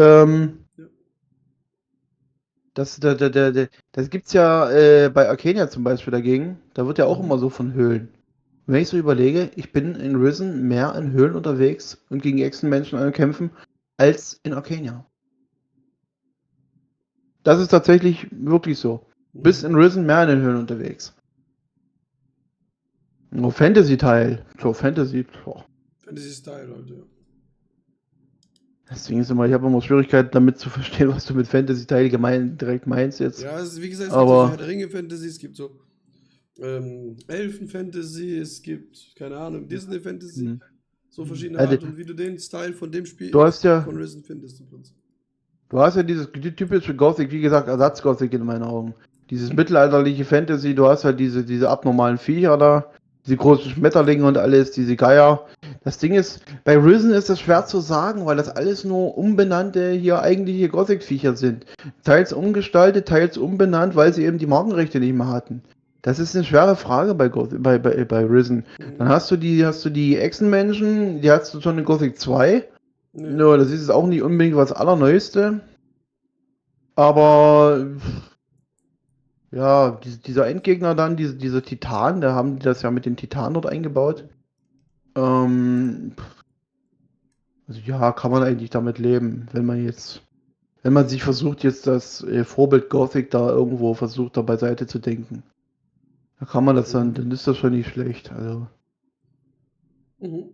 Das gibt's ja bei Arcania zum Beispiel dagegen. Da wird ja auch immer so von Höhlen. Wenn ich so überlege, ich bin in Risen mehr in Höhlen unterwegs und gegen Echsenmenschen kämpfen, als in Arcania. Das ist tatsächlich wirklich so. Du bist in Risen mehr in den Höhlen unterwegs. Nur Fantasy-Teil. So, Fantasy. Fantasy-Style, Leute. Deswegen ist ich habe immer Schwierigkeiten damit zu verstehen, was du mit Fantasy-Teil direkt meinst jetzt. Ja, wie gesagt, es gibt so Herr der Ringe-Fantasy, es gibt so Elfen-Fantasy, es gibt, keine Ahnung, Disney-Fantasy. So verschiedene Art und wie du den Style von dem Spiel von Risen findest. Du hast ja dieses typische Gothic, wie gesagt, Ersatz-Gothic in meinen Augen. Dieses mittelalterliche Fantasy, du hast halt diese abnormalen Viecher da, diese großen Schmetterlinge und alles, diese Geier. Das Ding ist, bei Risen ist das schwer zu sagen, weil das alles nur umbenannte hier eigentliche Gothic-Viecher sind. Teils umgestaltet, teils umbenannt, weil sie eben die Markenrechte nicht mehr hatten. Das ist eine schwere Frage bei Risen. Dann hast du die Echsenmenschen, die hast du schon in Gothic 2. No, das ist auch nicht unbedingt was Allerneueste. Aber Ja, dieser Endgegner dann, diese Titan, da haben die das ja mit den Titanen dort eingebaut. Also ja, kann man eigentlich damit leben, wenn man sich versucht, jetzt das Vorbild Gothic da irgendwo versucht, da beiseite zu denken. Da kann man das dann ist das schon nicht schlecht. Also, Mhm.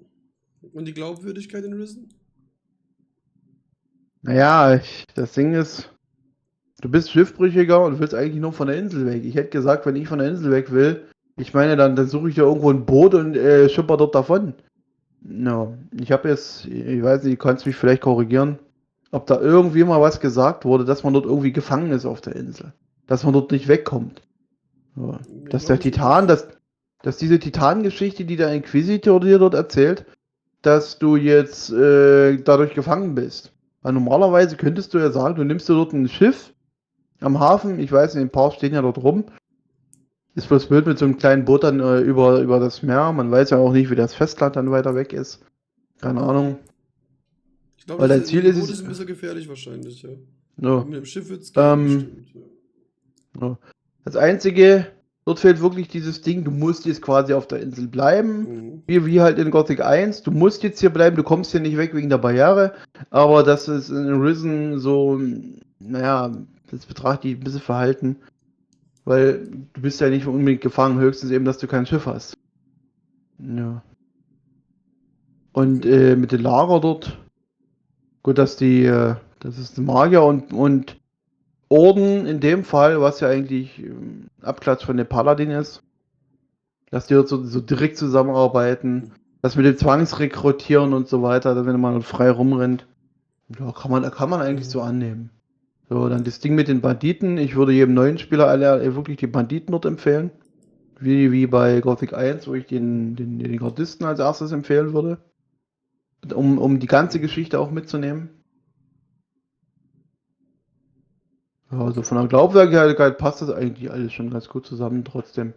Und die Glaubwürdigkeit in Risen? naja, das Ding ist, du bist Schiffbrüchiger und willst eigentlich nur von der Insel weg. Ich hätte gesagt, wenn ich von der Insel weg will, ich meine, dann suche ich ja irgendwo ein Boot und schipper dort davon. No. Ich habe jetzt, ich weiß nicht, du kannst mich vielleicht korrigieren, ob da irgendwie mal was gesagt wurde, dass man dort irgendwie gefangen ist auf der Insel. Dass man dort nicht wegkommt. Ja. Mir Dass der glaube ich Titan, nicht. dass diese Titan-Geschichte, die der Inquisitor dir dort erzählt, dass du jetzt dadurch gefangen bist. Weil normalerweise könntest du ja sagen, du nimmst dir dort ein Schiff am Hafen, ich weiß nicht, ein paar stehen ja dort rum. Ist bloß blöd mit so einem kleinen Boot dann über das Meer. Man weiß ja auch nicht, wie das Festland dann weiter weg ist. Keine Ahnung. Ich glaube, Weil das dein ist, mit Ziel dem ist Boot es. ist ein bisschen gefährlich wahrscheinlich, ja. Aber No. mit dem Schiff wird es gehen, bestimmt. Ja. No. Das Einzige, dort fehlt wirklich dieses Ding, du musst jetzt quasi auf der Insel bleiben. Mhm. Wie halt in Gothic 1. Du musst jetzt hier bleiben, du kommst hier nicht weg wegen der Barriere. Aber das ist in Risen so, naja, das betrachte ich ein bisschen verhalten. Weil du bist ja nicht unbedingt gefangen, höchstens eben, dass du kein Schiff hast. Ja. Und Okay. mit den Lager dort, gut, das ist ein Magier und Orden in dem Fall, was ja eigentlich Abklatsch von den Paladin ist, dass die dort so direkt zusammenarbeiten, das mit dem Zwangsrekrutieren und so weiter, wenn man frei rumrennt, ja, kann man eigentlich so annehmen. So, dann das Ding mit den Banditen, ich würde jedem neuen Spieler wirklich die Banditen dort empfehlen. Wie bei Gothic 1, wo ich den Gardisten als erstes empfehlen würde. Um die ganze Geschichte auch mitzunehmen. Ja, also Okay. von der Glaubwürdigkeit passt das eigentlich alles schon ganz gut zusammen trotzdem.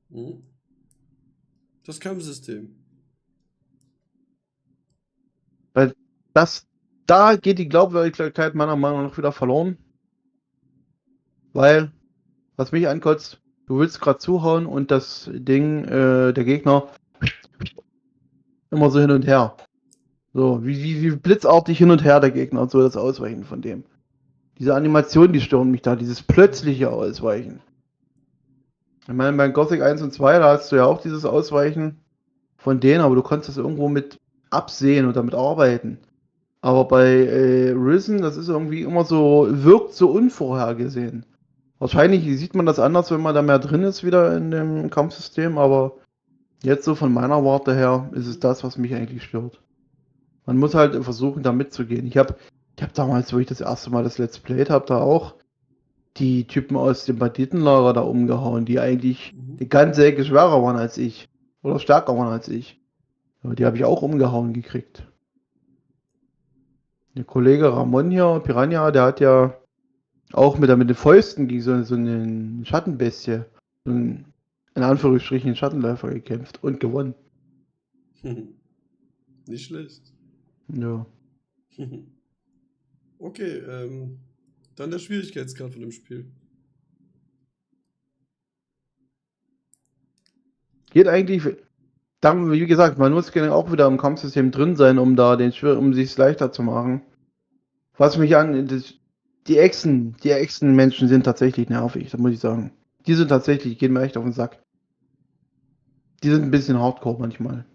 Mhm. Das Kampfsystem. Weil da geht die Glaubwürdigkeit meiner Meinung nach wieder verloren. Weil, was mich ankotzt, du willst gerade zuhauen und das Ding, der Gegner, immer so hin und her. So, wie blitzartig hin und her der Gegner und so das Ausweichen von dem. Diese Animationen, die stören mich da, dieses plötzliche Ausweichen. Ich meine, bei Gothic 1 und 2, da hast du ja auch dieses Ausweichen von denen, aber du konntest das irgendwo mit absehen und damit arbeiten. Aber bei Risen, das ist irgendwie immer so, wirkt so unvorhergesehen. Wahrscheinlich sieht man das anders, wenn man da mehr drin ist wieder in dem Kampfsystem, aber jetzt so von meiner Warte her ist es das, was mich eigentlich stört. Man muss halt versuchen, da mitzugehen. Ich hab damals, wo ich das erste Mal das Let's Played habe, da auch die Typen aus dem Banditenlager da umgehauen, die eigentlich eine ganze Ecke schwerer waren als ich. Oder stärker waren als ich. Ja, die habe ich auch umgehauen gekriegt. Der Kollege Ramon hier, Piranha, der hat ja auch mit den Fäusten gegen so eine Schattenbestie, so einen, in Anführungsstrichen Schattenläufer gekämpft und gewonnen. Nicht schlecht. Ja. Okay, dann der Schwierigkeitsgrad von dem Spiel. Geht eigentlich, dann, wie gesagt, man muss auch wieder im Kampfsystem drin sein, um um sich leichter zu machen. Was mich die Echsen-Menschen sind tatsächlich nervig, das muss ich sagen. Gehen mir echt auf den Sack. Die sind ein bisschen hardcore manchmal.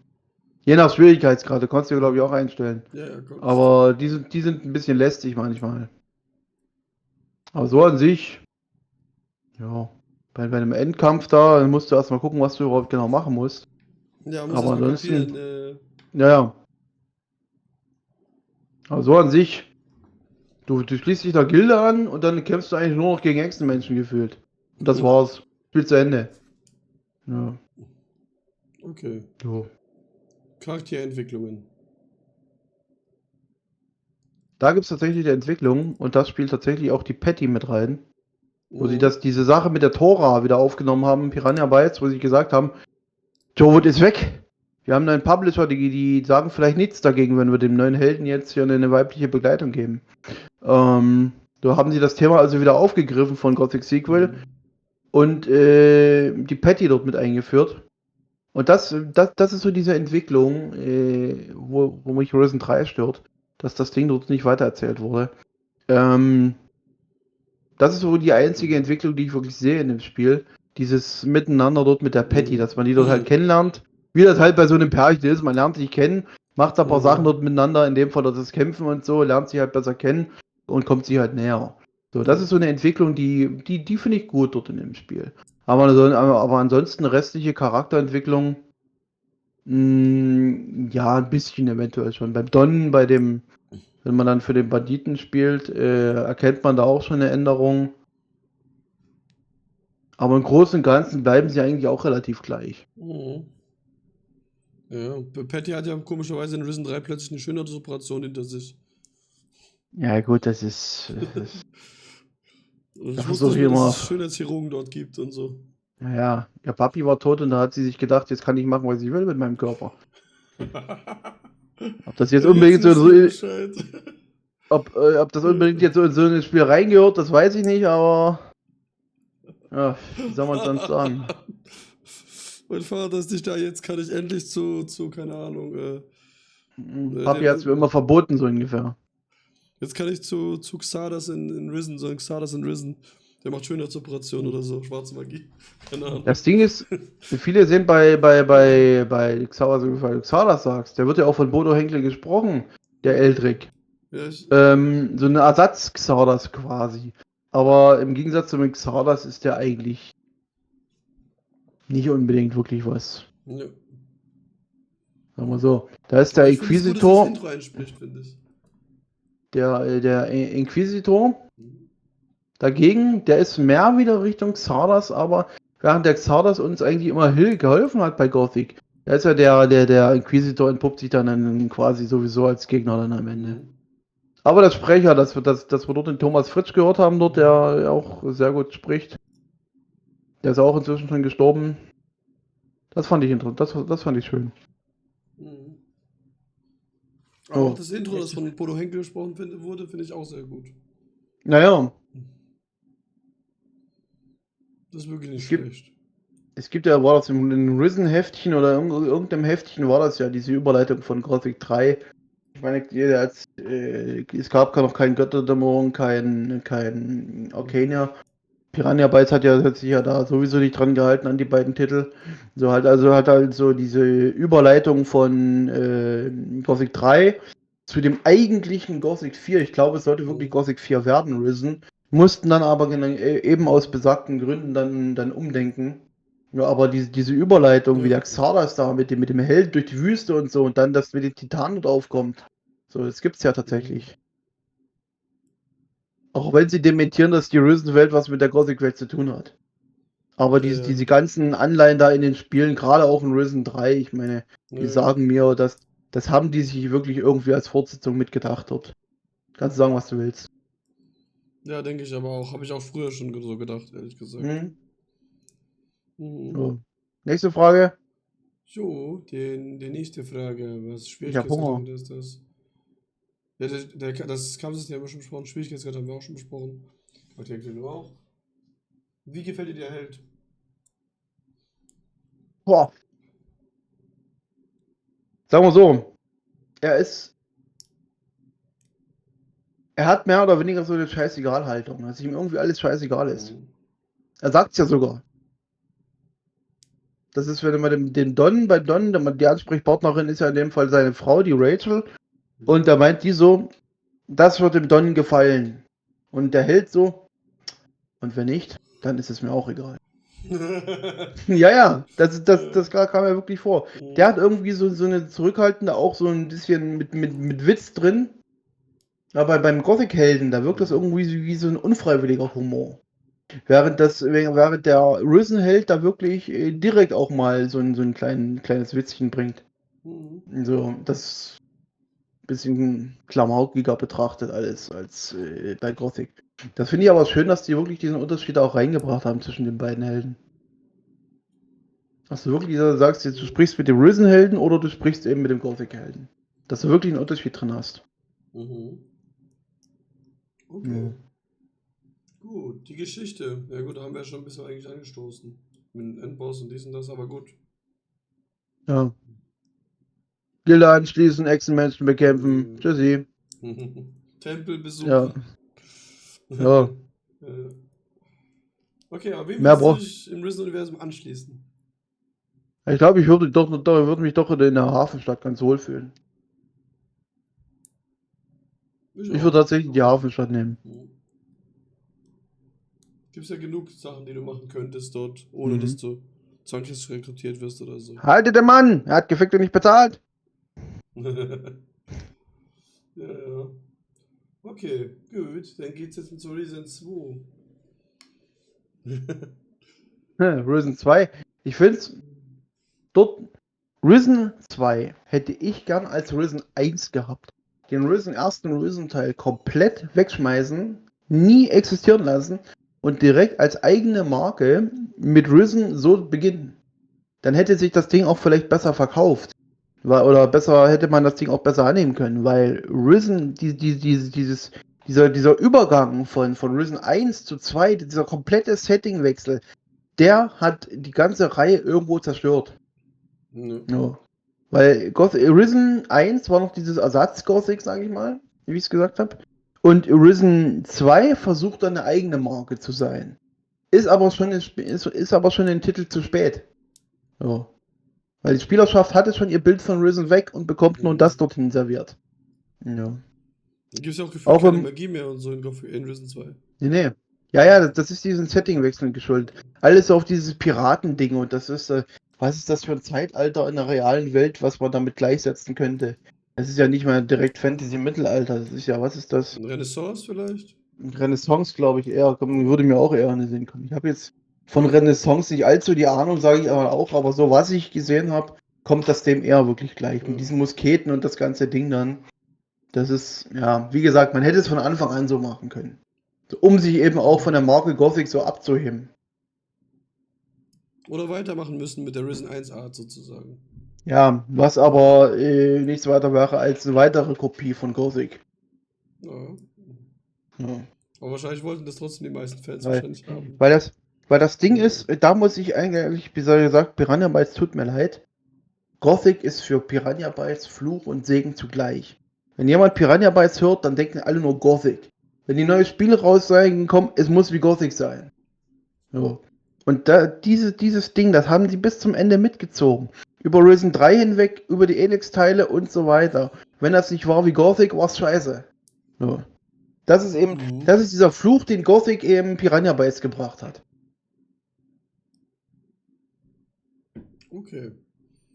Je nach Schwierigkeitsgrad, du kannst du glaube ich auch einstellen. Ja, Gott. Aber die sind ein bisschen lästig manchmal. Aber so an sich, ja, bei einem Endkampf da, musst du erstmal gucken, was du überhaupt genau machen musst. Ja, muss Aber erstmal ansonsten, kapieren. ja. Aber so an sich, du schließt dich der Gilde an und dann kämpfst du eigentlich nur noch gegen Echsenmenschen gefühlt. Und das war's. Spiel zu Ende. Ja. Okay. So. Charakterentwicklungen. Da gibt es tatsächlich die Entwicklung und das spielt tatsächlich auch die Patty mit rein. Wo sie diese Sache mit der Tora wieder aufgenommen haben, Piranha Bytes, wo sie gesagt haben, Joe Wood ist weg. Wir haben einen Publisher, die sagen vielleicht nichts dagegen, wenn wir dem neuen Helden jetzt hier eine weibliche Begleitung geben. Da haben sie das Thema also wieder aufgegriffen von Gothic Sequel. und die Patty dort mit eingeführt. Und das ist so diese Entwicklung, wo mich Risen 3 stört, dass das Ding dort nicht weitererzählt wurde. Das ist so die einzige Entwicklung, die ich wirklich sehe in dem Spiel. Dieses Miteinander dort mit der Patty, dass man die dort halt kennenlernt. Wie das halt bei so einem Pärchen ist, man lernt sich kennen, macht ein paar Sachen dort miteinander, in dem Fall das Kämpfen und so, lernt sich halt besser kennen und kommt sich halt näher. So, das ist so eine Entwicklung, die finde ich gut dort in dem Spiel. Aber ansonsten restliche Charakterentwicklung, ja, ein bisschen eventuell schon. Beim Don, wenn man dann für den Banditen spielt, erkennt man da auch schon eine Änderung. Aber im Großen und Ganzen bleiben sie eigentlich auch relativ gleich. Ja, Patty hat ja komischerweise in Risen 3 plötzlich eine Schönheitsoperation hinter sich. Ja, gut, das ist. Ich wusste nicht mehr, dass es Schönheitschirurgen dort gibt und so. Ja, ihr Papi war tot und da hat sie sich gedacht, jetzt kann ich machen, was ich will mit meinem Körper. Ob das jetzt unbedingt ob das unbedingt jetzt so in so ein Spiel reingehört, das weiß ich nicht, aber ja, wie soll man es sonst sagen? Mein Vater ist nicht da, jetzt kann ich endlich zu keine Ahnung. Papi hat es mir immer verboten, so ungefähr. Jetzt kann ich zu Xardas in Risen, so ein Xardas in Risen. Der macht Schönheitsoperationen oder so, schwarze Magie. Keine Ahnung. Das Ding ist, viele sehen bei Xardas sagst, der wird ja auch von Bodo Henkel gesprochen, der Eldrick. Ja, so eine Ersatz-Xardas quasi. Aber im Gegensatz zu Xardas ist der eigentlich nicht unbedingt wirklich was. Ja. Sagen wir so. Da ist der Inquisitor. Das Intro einspricht, finde ich. Der Inquisitor. Dagegen, der ist mehr wieder Richtung Xardas, aber während der Xardas uns eigentlich immer geholfen hat bei Gothic, da ist ja der Inquisitor entpuppt sich dann quasi sowieso als Gegner dann am Ende. Aber der Sprecher, dass wir dort den Thomas Fritsch gehört haben, dort, der auch sehr gut spricht, der ist auch inzwischen schon gestorben. Das fand ich interessant, das fand ich schön. Aber auch das Intro, das von Bodo Henkel gesprochen wurde, finde ich auch sehr gut. Naja. Das ist wirklich nicht schlecht. Es gibt ja, war das im Risen-Heftchen oder irgendeinem Heftchen war das ja, diese Überleitung von Gothic 3. Ich meine, es gab noch kein Götterdämmerung, kein Arcania. Piranha Bytes hat sich ja da sowieso nicht dran gehalten an die beiden Titel. So halt so diese Überleitung von Gothic 3 zu dem eigentlichen Gothic 4. Ich glaube, es sollte wirklich Gothic 4 werden, Risen. Mussten dann aber eben aus besagten Gründen dann umdenken. Ja, aber diese Überleitung, wie der Xardas da mit dem Held durch die Wüste und so und dann, dass mit den Titanen dort aufkommt. So, das gibt's ja tatsächlich. Auch wenn sie dementieren, dass die Risen-Welt was mit der Gothic-Welt zu tun hat. Aber diese ganzen Anleihen da in den Spielen, gerade auch in Risen 3, ich meine, die sagen mir, das haben die sich wirklich irgendwie als Fortsetzung mitgedacht dort. Kannst du sagen, was du willst. Ja, denke ich aber auch. Habe ich auch früher schon so gedacht, ehrlich gesagt. So. Nächste Frage. So, die nächste Frage. Was Schwierigkeitsgrad ist das? Ja, das Kampfsystem haben wir schon besprochen. Schwierigkeitsgrad haben wir auch schon besprochen. Aber die Erklärung auch. Wie gefällt dir der Held? Boah. Sagen wir so. Er hat mehr oder weniger so eine Scheißegal-Haltung, dass ihm irgendwie alles scheißegal ist. Er sagt es ja sogar. Das ist, wenn man den Don, die Ansprechpartnerin ist ja in dem Fall seine Frau, die Rachel. Und da meint die so, das wird dem Don gefallen. Und der Held so, und wenn nicht, dann ist es mir auch egal. Ja, das kam ja wirklich vor. Der hat irgendwie so eine zurückhaltende, auch so ein bisschen mit Witz drin. Aber beim Gothic-Helden, da wirkt das irgendwie wie so ein unfreiwilliger Humor. Während der Risen-Held da wirklich direkt auch mal so ein kleines Witzchen bringt. So, das bisschen klamaukiger betrachtet als bei Gothic. Das finde ich aber schön, dass die wirklich diesen Unterschied auch reingebracht haben zwischen den beiden Helden. Dass du wirklich sagst, du sprichst mit dem Risen-Helden oder du sprichst eben mit dem Gothic-Helden. Dass du wirklich einen Unterschied drin hast. Okay. Gut, die Geschichte. Ja gut, da haben wir ja schon ein bisschen eigentlich angestoßen. Mit dem Endboss und dies und das, aber gut. Ja. Gilde anschließen, Echsenmenschen bekämpfen. Mhm. Tschüssi. Tempel besuchen. Ja, ja. Äh, Okay, aber wem Mehr würdest du braucht. dich im Risen-Universum anschließen? Ich glaube, ich würde mich doch in der Hafenstadt ganz wohl fühlen. Ich Ich würde auch. tatsächlich die Hafenstadt nehmen. Gibt ja genug Sachen, die du machen könntest dort, ohne dass Mhm. du zwangsläufig rekrutiert wirst oder so. Haltet den Mann! Er hat gefickt und nicht bezahlt! Ja, ja. Okay, gut. Dann geht's jetzt zu Risen 2. Risen 2. Ich finde es dort. Risen 2 hätte ich gern als Risen 1 gehabt. Den ersten Risen-Teil komplett wegschmeißen, nie existieren lassen und direkt als eigene Marke mit Risen so beginnen. Dann hätte sich das Ding auch vielleicht besser verkauft. Oder besser hätte man das Ding auch besser annehmen können, weil Risen, dieser Übergang von Risen 1 zu 2, dieser komplette Settingwechsel, der hat die ganze Reihe irgendwo zerstört. Ne. Ja. Weil Risen 1 war noch dieses Ersatz-Gothic, sage ich mal, wie ich es gesagt habe. Und Risen 2 versucht dann eine eigene Marke zu sein. Ist aber schon den Titel zu spät. Ja. Weil die Spielerschaft hatte schon ihr Bild von Risen weg und bekommt nun das dorthin serviert. Ja. Da gibt es ja auch gefühlt Auch keine im. Magie mehr und so in Risen 2. Nee. Ja, das ist diesen Settingwechseln geschuldet. Alles auf dieses Piratending und das ist, was ist das für ein Zeitalter in der realen Welt, was man damit gleichsetzen könnte? Es ist ja nicht mal direkt Fantasy-Mittelalter, das ist ja, was ist das? Renaissance vielleicht? Renaissance, glaube ich, eher, würde mir auch eher in den Sinn kommen. Ich habe jetzt von Renaissance nicht allzu die Ahnung, sage ich aber auch, aber so was ich gesehen habe, kommt das dem eher wirklich gleich. Ja. Mit diesen Musketen und das ganze Ding dann. Das ist, ja, wie gesagt, man hätte es von Anfang an so machen können. Um sich eben auch von der Marke Gothic so abzuheben. Oder weitermachen müssen mit der Risen 1 Art sozusagen. Ja, was aber nichts weiter wäre als eine weitere Kopie von Gothic. Ja. Ja. Aber wahrscheinlich wollten das trotzdem die meisten Fans Weil, wahrscheinlich haben. weil das Ding ist, da muss ich eigentlich, wie soll ich sagen, Piranha Bytes tut mir leid. Gothic ist für Piranha Bytes Fluch und Segen zugleich. Wenn jemand Piranha Bytes hört, dann denken alle nur Gothic. Wenn die neue Spiele raus sein, kommen, es muss wie Gothic sein. So. Und dieses Ding, das haben sie bis zum Ende mitgezogen. Über Risen 3 hinweg, über die Elix-Teile und so weiter. Wenn das nicht war wie Gothic, war es scheiße. So. Das ist eben, das ist dieser Fluch, den Gothic eben Piranha Bytes gebracht hat. Okay.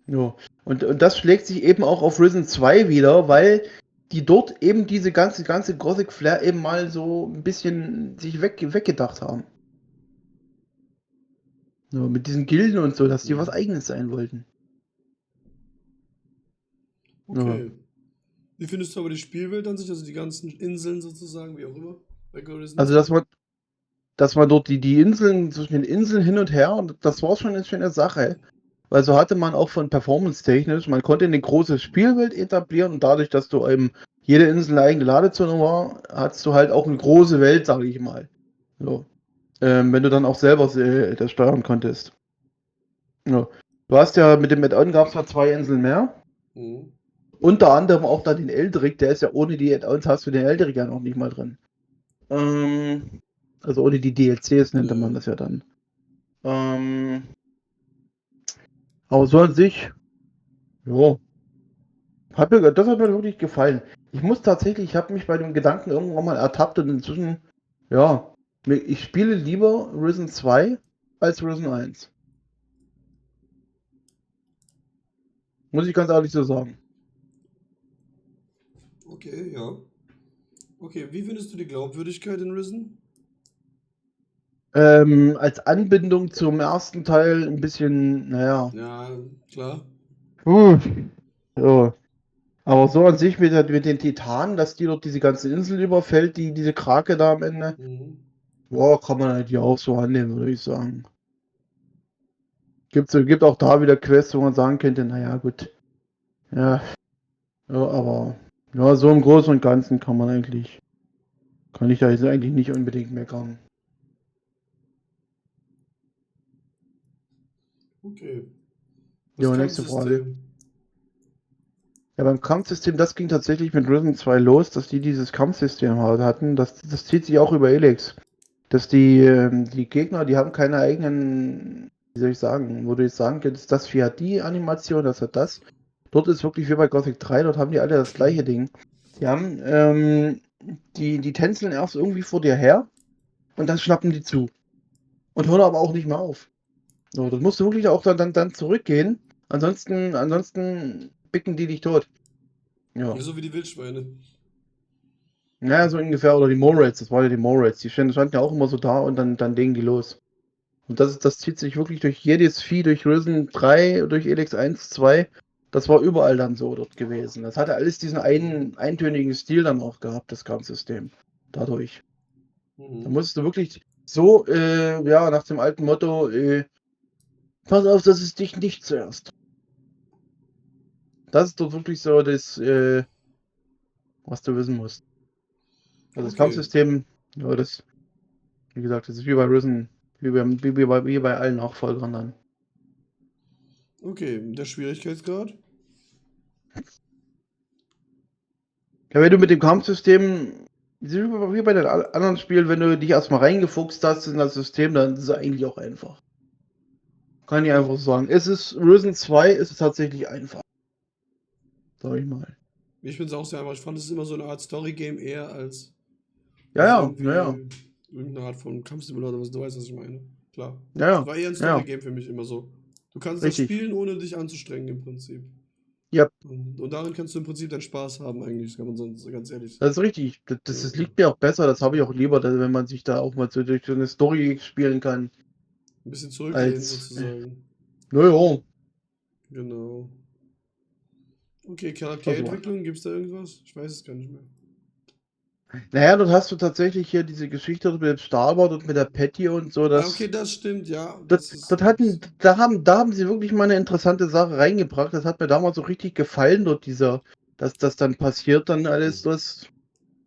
Ja. Und das schlägt sich eben auch auf Risen 2 wieder, weil die dort eben diese ganze Gothic-Flair eben mal so ein bisschen sich weggedacht haben. Ja, mit diesen Gilden und so, dass die was Eigenes sein wollten. Okay. Ja. Wie findest du aber die Spielwelt an sich, also die ganzen Inseln sozusagen, wie auch immer? Bei Risen Also, 2? dass man dort die Inseln, zwischen den Inseln hin und her, und das war schon eine schöne Sache. Weil so hatte man auch von performance-technisch, man konnte eine große Spielwelt etablieren und dadurch, dass du eben jede Insel eine eigene Ladezone war, hattest du halt auch eine große Welt, sage ich mal. So. Wenn du dann auch selber das steuern konntest. Ja. Du hast ja mit dem Add-on gab es ja 2 Inseln mehr. Mhm. Unter anderem auch da den Eldrick, der ist ja ohne die Add-ons hast du den Eldrick ja noch nicht mal drin. Also ohne die DLCs nannte man das ja dann. Aber so an sich, ja, das hat mir wirklich gefallen. Ich muss tatsächlich, ich habe mich bei dem Gedanken irgendwann mal ertappt und inzwischen, ja, ich spiele lieber Risen 2 als Risen 1. Muss ich ganz ehrlich so sagen. Okay, ja. Okay, wie findest du die Glaubwürdigkeit in Risen? Als Anbindung zum ersten Teil ein bisschen, naja. Ja, klar. Ja. Aber so an sich mit den Titanen, dass die dort diese ganze Insel überfällt, diese Krake da am Ende, Mhm. boah, kann man halt ja auch so annehmen, würde ich sagen. Gibt auch da wieder Quests, wo man sagen könnte, naja, gut. Ja, aber ja, so im Großen und Ganzen kann ich da jetzt eigentlich nicht unbedingt meckern. Okay. Ja, Das nächste Frage. Kampfsystem. Ja, beim Kampfsystem, das ging tatsächlich mit Risen 2 los, dass die dieses Kampfsystem hatten. Das zieht sich auch über Elex. Dass die Gegner, die haben keine eigenen, wie soll ich sagen, wo du jetzt sagen könntest, das hier hat die Animation, das hat das. Dort ist wirklich wie bei Gothic 3, dort haben die alle das gleiche Ding. Die haben, die tänzeln erst irgendwie vor dir her und dann schnappen die zu. Und hören aber auch nicht mehr auf. So, das musst du wirklich auch dann zurückgehen. Ansonsten picken die dich tot. Ja. So wie die Wildschweine. Naja, so ungefähr. Oder die Morats, das waren ja die Morats. Die standen ja auch immer so da und dann legen die los. Und das zieht sich wirklich durch jedes Vieh, durch Risen 3, durch Elex 1, 2. Das war überall dann so dort gewesen. Das hatte alles diesen eintönigen Stil dann auch gehabt, das Kampfsystem. Dadurch. Da musst du wirklich so, ja, nach dem alten Motto, pass auf, dass es dich nicht zuerst. Das ist doch wirklich so das, was du wissen musst. Also das Okay. Kampfsystem, ja, wie gesagt, das ist wie bei Risen, wie bei allen Nachfolgern dann. Okay, der Schwierigkeitsgrad? Ja, wenn du mit dem Kampfsystem, wie bei den anderen Spielen, wenn du dich erstmal reingefuchst hast in das System, dann ist es eigentlich auch einfach. Kann ich einfach sagen. Risen 2 ist es tatsächlich einfach. Sag ich mal. Ich finde es auch sehr einfach. Ich fand es immer so eine Art Story-Game eher als Ja, irgendwie irgendeine Art von Kampfsimulator, was du weißt, was ich meine. Klar. ja, Es war eher ein ja, Story-Game für mich immer so. Du kannst das richtig. spielen, ohne dich anzustrengen im Prinzip. Ja, Und darin kannst du im Prinzip deinen Spaß haben, eigentlich, kann man sonst ganz ehrlich das ist richtig. Das liegt mir auch besser, das habe ich auch lieber, wenn man sich da auch mal so durch so eine Story spielen kann, ein bisschen zurücklehnen, als. sozusagen. Naja, Genau. Okay, also. Charakterentwicklung, gibt es da irgendwas? Ich weiß es gar nicht mehr. Naja, dort hast du tatsächlich hier diese Geschichte mit dem Starboard und mit der Patty und so, Okay, das stimmt, ja. da haben sie wirklich mal eine interessante Sache reingebracht. Das hat mir damals so richtig gefallen, dass das dann passiert, dann alles, dass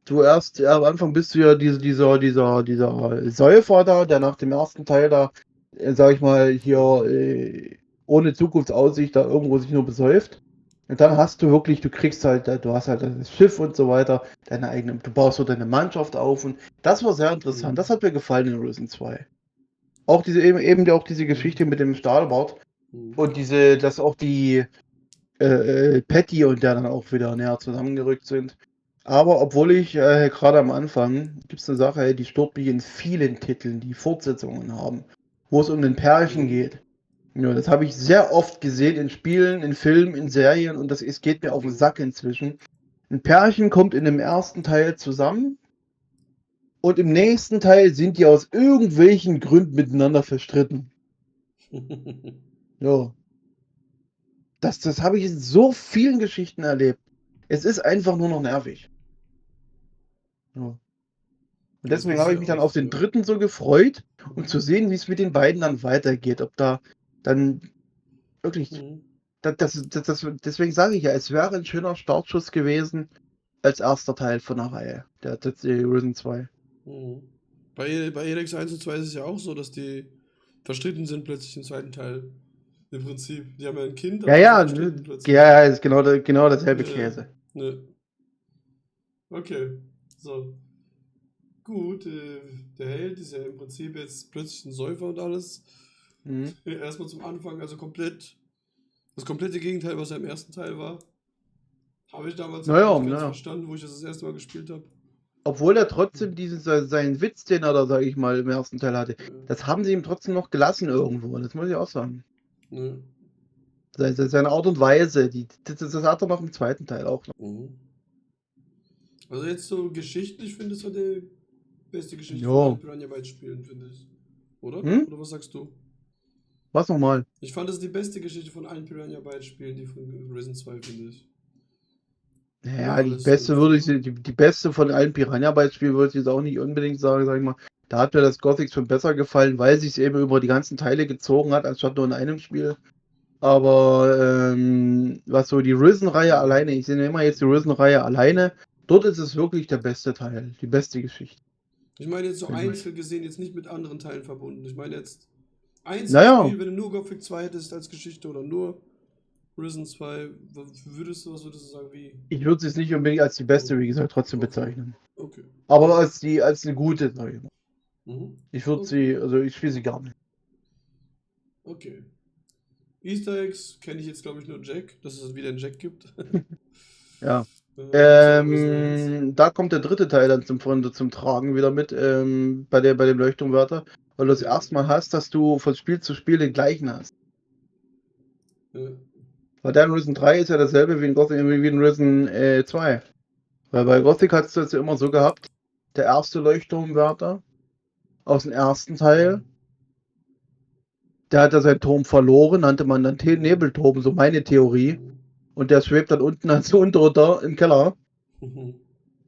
du erst am Anfang bist du ja dieser Säufer da, der nach dem ersten Teil da, sag ich mal, hier ohne Zukunftsaussicht da irgendwo sich nur besäuft. Und dann hast du wirklich, du hast halt das Schiff und so weiter, du baust so deine Mannschaft auf und das war sehr interessant. Das hat mir gefallen in Risen 2. Auch diese Geschichte mit dem Stahlbart und dass auch die Patty und der dann auch wieder näher zusammengerückt sind. Aber obwohl ich gerade am Anfang gibt es eine Sache, die stört mich in vielen Titeln, die Fortsetzungen haben, wo es um ein Pärchen geht. Ja, das habe ich sehr oft gesehen in Spielen, in Filmen, in Serien und es geht mir auf den Sack inzwischen. Ein Pärchen kommt in dem ersten Teil zusammen und im nächsten Teil sind die aus irgendwelchen Gründen miteinander verstritten. Ja. Das habe ich in so vielen Geschichten erlebt. Es ist einfach nur noch nervig. Ja. Und Das deswegen habe ich passiert mich dann auf oft, den ja. dritten so gefreut, um zu sehen, wie es mit den beiden dann weitergeht. Ob da dann wirklich. Deswegen sage ich ja, es wäre ein schöner Startschuss gewesen als erster Teil von der Reihe, der Risen 2. Bei Elex 1 und 2 ist es ja auch so, dass die verstritten sind plötzlich im zweiten Teil. Im Prinzip. Die haben ja ein Kind, aber die sind verstritten plötzlich. Ja, ist genau dasselbe Ja, Käse. ne. Okay, so. Gut, der Held ist ja im Prinzip jetzt plötzlich ein Säufer und alles. Mhm. Erstmal zum Anfang, also das komplette Gegenteil, was er im ersten Teil war. Habe ich damals auch nicht ganz verstanden, wo ich das erste Mal gespielt habe. Obwohl er trotzdem seinen Witz, den er da, sag ich mal, im ersten Teil hatte, das haben sie ihm trotzdem noch gelassen irgendwo. Das muss ich auch sagen. Ne. Seine Art und Weise, das hat er noch im zweiten Teil auch noch. Also jetzt so geschichtlich finde ich es die beste Geschichte Jo. von allen Piranha Bytes Spielen, finde ich. Oder? Oder was sagst du? Was nochmal? Ich fand es die beste Geschichte von allen Piranha Bytes Spielen, die von Risen 2, finde ich. Naja, die beste von allen Piranha Bytes Spielen würde ich jetzt auch nicht unbedingt sagen, sag ich mal. Da hat mir das Gothic schon besser gefallen, weil sich es eben über die ganzen Teile gezogen hat, anstatt nur in einem Spiel. Aber was so die Risen-Reihe alleine, ich nehme immer jetzt die Risen-Reihe alleine, dort ist es wirklich der beste Teil, die beste Geschichte. Ich meine jetzt so einzeln gesehen, jetzt nicht mit anderen Teilen verbunden. Ich meine jetzt Naja, Einzelspiel, wenn du nur Gothic 2 hättest als Geschichte oder nur Risen 2, was würdest du sagen, wie? ich würde es nicht unbedingt als die beste, wie gesagt, trotzdem Okay, bezeichnen. okay. Aber als eine gute, sag ich mal. Mhm. Ich würde Okay, sie, also ich spiele sie gar nicht. okay. Easter Eggs kenne ich jetzt, glaube ich, nur Jack, dass es wieder einen Jack gibt. Ja. Außer Risen 1. Da kommt der dritte Teil dann zum Tragen wieder mit, bei dem Leuchtturmwärter, weil du das Ja, erste Mal hast, dass du von Spiel zu Spiel den gleichen hast. ja. Weil der in Risen 3 ist ja dasselbe wie in Risen 2. Weil bei Gothic hast du es ja immer so gehabt, der erste Leuchtturmwärter aus dem ersten Teil, der hat ja seinen Turm verloren, nannte man dann Nebelturm, so meine Theorie. Und der schwebt dann unten als Untoter im Keller. Mhm.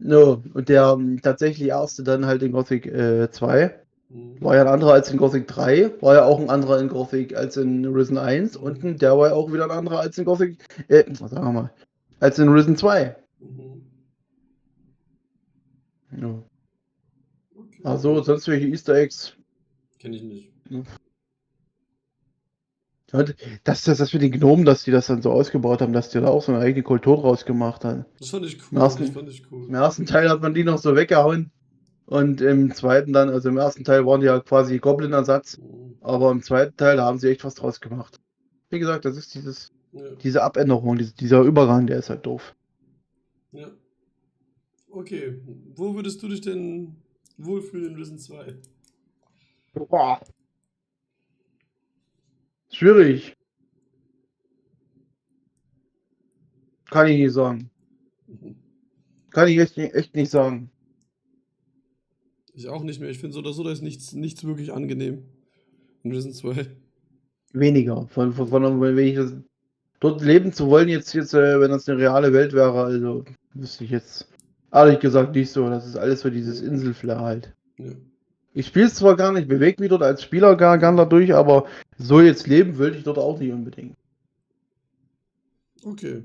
No. Und der tatsächlich erste dann halt in Gothic 2 Mhm. war ja ein anderer als in Gothic 3, war ja auch ein anderer in Gothic als in Risen 1 und der war ja auch wieder ein anderer als in Gothic, sagen wir mal, als in Risen 2. Mhm. Ja. Okay. Also sonst welche Easter Eggs. Kenne ich nicht. Und das mit den Gnomen, dass die das dann so ausgebaut haben, dass die da auch so eine eigene Kultur draus gemacht haben. Das fand ich Im cool, das ersten, fand ich cool. Im ersten Teil hat man die noch so weggehauen und im zweiten dann, also im ersten Teil waren die ja quasi Goblin-Ersatz, Mhm. aber im zweiten Teil, da haben sie echt was draus gemacht. Wie gesagt, das ist Ja, diese Abänderung, dieser Übergang, der ist halt doof. ja. Okay, wo würdest du dich denn wohlfühlen in Risen 2? Boah. Schwierig. Kann ich nicht sagen. Mhm. Kann ich echt nicht sagen. Ich auch nicht mehr. Ich finde so oder so, da ist nichts wirklich angenehm in Risen 2. Weniger. Wenn ich das, dort leben zu wollen, wenn das eine reale Welt wäre, also wüsste ich jetzt ehrlich gesagt nicht so. Das ist alles so dieses Inselflair halt. Ja. Ich spiele es zwar gar nicht, bewege mich dort als Spieler gar dadurch, aber so jetzt leben würde ich dort auch nicht unbedingt. Okay.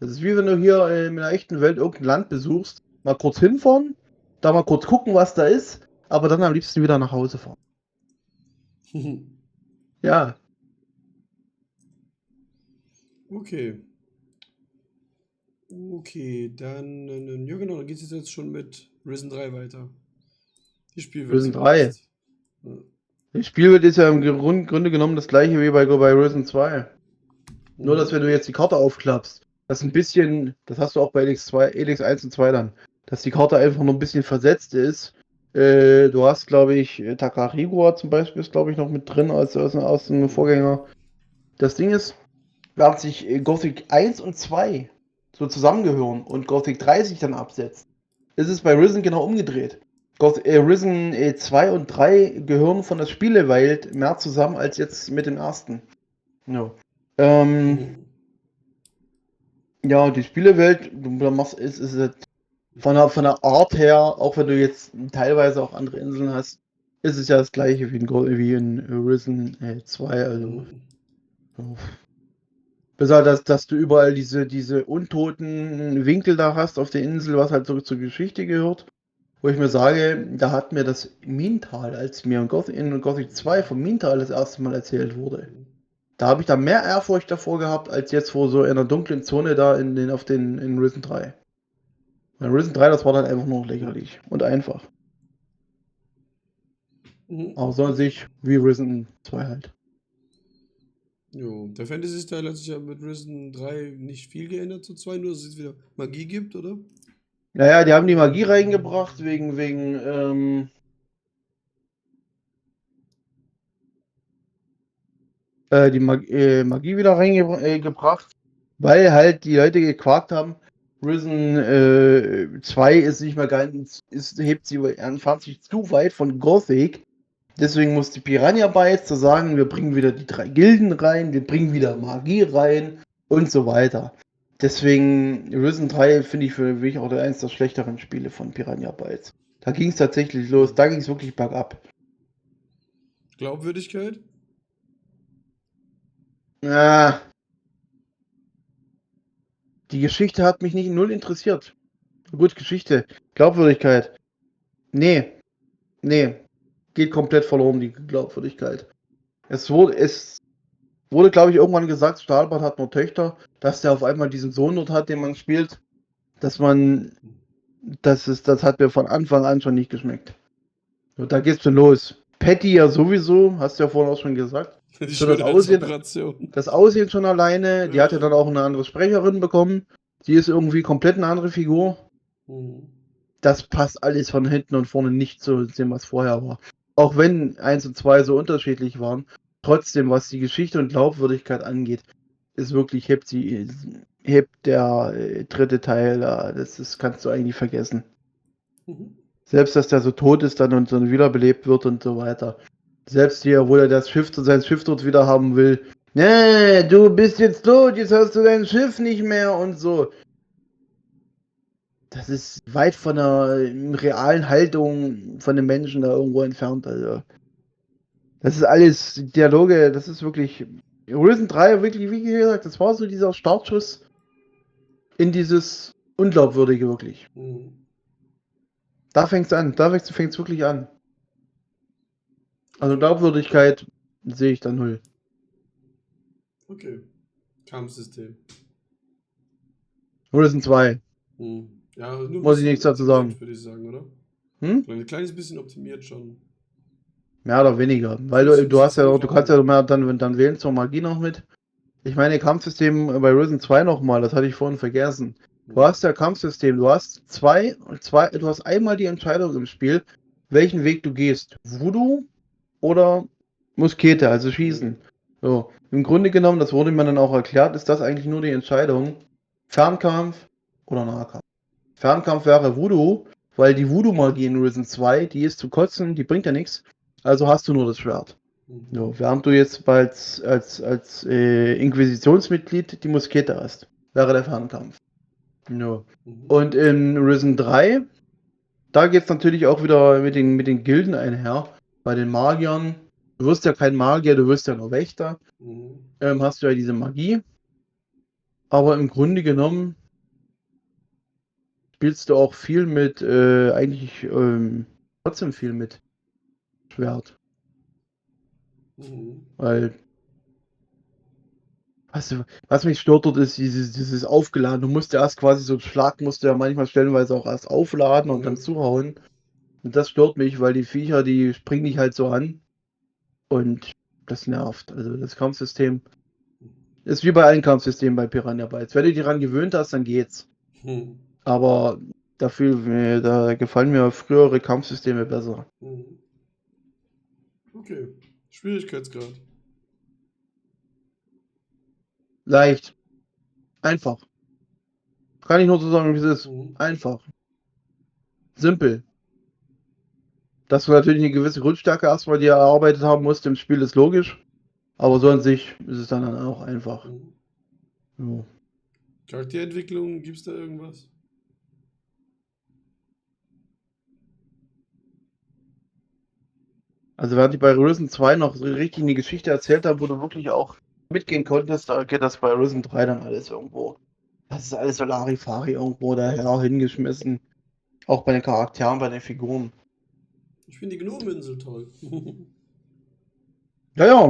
Das ist wie wenn du hier in der echten Welt irgendein Land besuchst, mal kurz hinfahren, da mal kurz gucken, was da ist, aber dann am liebsten wieder nach Hause fahren. Ja, Okay. Okay, dann, ja genau, dann geht es jetzt schon mit Risen 3 weiter. Die Risen 3. Spielwelt zuerst. Ja. Das Spiel ist ja im Grunde genommen das gleiche wie bei Risen 2. Nur, dass Mhm. wenn du jetzt die Karte aufklappst, das ein bisschen, das hast du auch bei Elix 1 und 2 dann, dass die Karte einfach nur ein bisschen versetzt ist. Du hast, glaube ich, Takarigua zum Beispiel ist, glaube ich, noch mit drin aus dem Vorgänger. Das Ding ist, während sich Gothic 1 und 2 so zusammengehören und Gothic 3 sich dann absetzt, ist es bei Risen genau umgedreht. Risen 2 und 3 gehören von der Spielewelt mehr zusammen als jetzt mit dem ersten. Ja. Ähm, Mhm. ja, die Spielewelt, du machst, ist halt von der Art her, auch wenn du jetzt teilweise auch andere Inseln hast, ist es ja das gleiche wie in Risen 2. Also, Mhm. ja. Bis halt, dass du überall diese untoten Winkel da hast auf der Insel, was halt so zur Geschichte gehört. Wo ich mir sage, da hat mir das Mintal, als mir in Gothic 2 vom Mintal das erste Mal erzählt wurde, da habe ich da mehr Ehrfurcht davor gehabt, als jetzt vor so einer dunklen Zone da in Risen 3. Bei Risen 3, das war dann einfach nur lächerlich und einfach. Mhm. Aber so an Okay. sich wie Risen 2 halt. Jo, der Fantasy-Style hat sich ja mit Risen 3 nicht viel geändert zu 2, nur dass es jetzt wieder Magie gibt, oder? Naja, die haben die Magie reingebracht, Magie wieder reingebracht, weil halt die Leute gequakt haben, Risen 2 ist nicht mehr ganz, entfernt sich zu weit von Gothic. Deswegen muss die Piranha Bytes zu sagen, wir bringen wieder die 3 Gilden rein, wir bringen wieder Magie rein und so weiter. Deswegen Risen 3 finde ich für mich auch eines der schlechteren Spiele von Piranha Bytes. Da ging es tatsächlich los, da ging es wirklich bergab. Glaubwürdigkeit? Ah, die Geschichte hat mich nicht null interessiert. Gut, Geschichte. Glaubwürdigkeit. Nee, nee. Geht komplett verloren, die Glaubwürdigkeit. Es wurde, glaube ich, irgendwann gesagt, Stahlbart hat nur Töchter, dass der auf einmal diesen Sohn dort hat, den man spielt, das hat mir von Anfang an schon nicht geschmeckt. Und da geht's schon los. Patty ja sowieso, hast du ja vorhin auch schon gesagt. Die So Schönheitsoperation. das Aussehen schon alleine, die hat ja dann auch eine andere Sprecherin bekommen. Die ist irgendwie komplett eine andere Figur. Das passt alles von hinten und vorne nicht zu dem, was vorher war. Auch wenn 1 und 2 so unterschiedlich waren, trotzdem, was die Geschichte und Glaubwürdigkeit angeht, ist wirklich, hebt der dritte Teil da. Das kannst du eigentlich vergessen. Selbst, dass der so tot ist dann und so wiederbelebt wird und so weiter. Selbst hier, wo er sein Schiff dort wieder haben will. Nee, du bist jetzt tot, jetzt hast du dein Schiff nicht mehr und so. Das ist weit von der realen Haltung von den Menschen da irgendwo entfernt. Also, das ist alles Dialoge, das ist wirklich. Risen 3, wirklich, wie gesagt, das war so dieser Startschuss in dieses Unglaubwürdige, wirklich. Da fängt's an, da fängt's wirklich an. Also Glaubwürdigkeit sehe ich da 0. Okay. Kampfsystem. Risen 2. Ja, nur Muss ich nichts dazu sagen. Würde ich sagen, oder? Ein kleines bisschen optimiert schon. Mehr oder weniger. Weil du kannst ja mehr dann wählen zur Magie noch mit. Ich meine, Kampfsystem bei Risen 2 nochmal, das hatte ich vorhin vergessen. Du hast ja Kampfsystem, du hast einmal die Entscheidung im Spiel, welchen Weg du gehst. Voodoo oder Muskete, also Schießen. So, im Grunde genommen, das wurde mir dann auch erklärt, ist das eigentlich nur die Entscheidung, Fernkampf oder Nahkampf. Fernkampf wäre Voodoo, weil die Voodoo-Magie in Risen 2, die ist zu kotzen, die bringt ja nichts. Also hast du nur das Schwert. So, während du jetzt als Inquisitionsmitglied die Muskete hast, wäre der Fernkampf. No. Und in Risen 3, da geht es natürlich auch wieder mit den Gilden einher. Bei den Magiern, du wirst ja kein Magier, du wirst ja nur Wächter. Hast du ja diese Magie. Aber im Grunde genommen spielst du auch viel mit, trotzdem viel mit Schwert. Weil, was mich stört dort ist dieses Aufgeladen. Du musst ja erst quasi so einen Schlag, musst du ja manchmal stellenweise auch erst aufladen und dann zuhauen. Und das stört mich, weil die Viecher, die springen dich halt so an. Und das nervt. Also das Kampfsystem ist wie bei allen Kampfsystemen bei Piranha Bytes. Wenn du dich daran gewöhnt hast, dann geht's. Aber dafür, da gefallen mir frühere Kampfsysteme besser. Okay. Schwierigkeitsgrad. Leicht. Einfach. Kann ich nur so sagen, wie es ist. Einfach. Simpel. Dass du natürlich eine gewisse Grundstärke erstmal dir erarbeitet haben musst im Spiel, ist logisch. Aber so an sich ist es dann auch einfach. Ja. Charakterentwicklung, gibt's da irgendwas? Also während ich bei Risen 2 noch so richtig eine Geschichte erzählt habe, wo du wirklich auch mitgehen konntest, da geht das bei Risen 3 dann alles irgendwo. Das ist alles so Larifari irgendwo daher hingeschmissen. Auch bei den Charakteren, bei den Figuren. Ich finde die Gnomeninsel toll. Ja.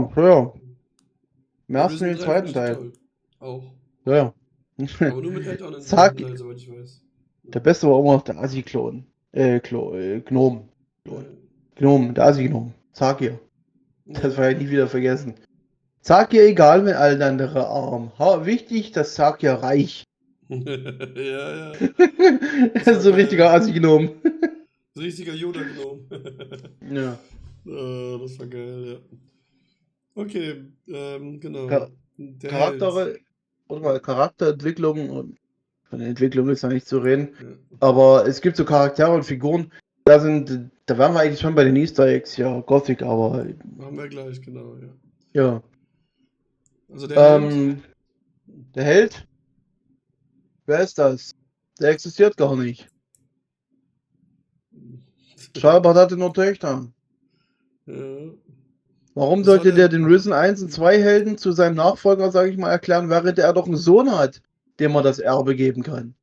Im ersten und im zweiten Teil. Toll. Auch. Ja. Aber nur mit Add-on Zack. Soweit ich weiß. Der beste war immer noch der Assi-Klon. Gnom. Gnom, der Assi-Gnom. Zakir. Das war ja nie wieder vergessen. Zakir egal, wenn alle andere arm. Wichtig, dass Zakir reich. ja. Das ist so ein richtiger Assi-Gnom. So ein richtiger Yoda-Gnom. Ja. Das war geil, ja. Okay, genau. Charakterentwicklung, von der Entwicklung ist ja nicht zu reden, aber es gibt so Charaktere und Figuren, da waren wir eigentlich schon bei den Easter Eggs, ja, Gothic, aber... Machen wir gleich, genau, ja. Ja. Also der Held? Der Held? Wer ist das? Der existiert gar nicht. Stahlbart hatte nur Töchter. Ja. Warum sollte der den Risen 1 und 2 Helden zu seinem Nachfolger, sage ich mal, erklären, während er doch einen Sohn hat, dem er das Erbe geben kann?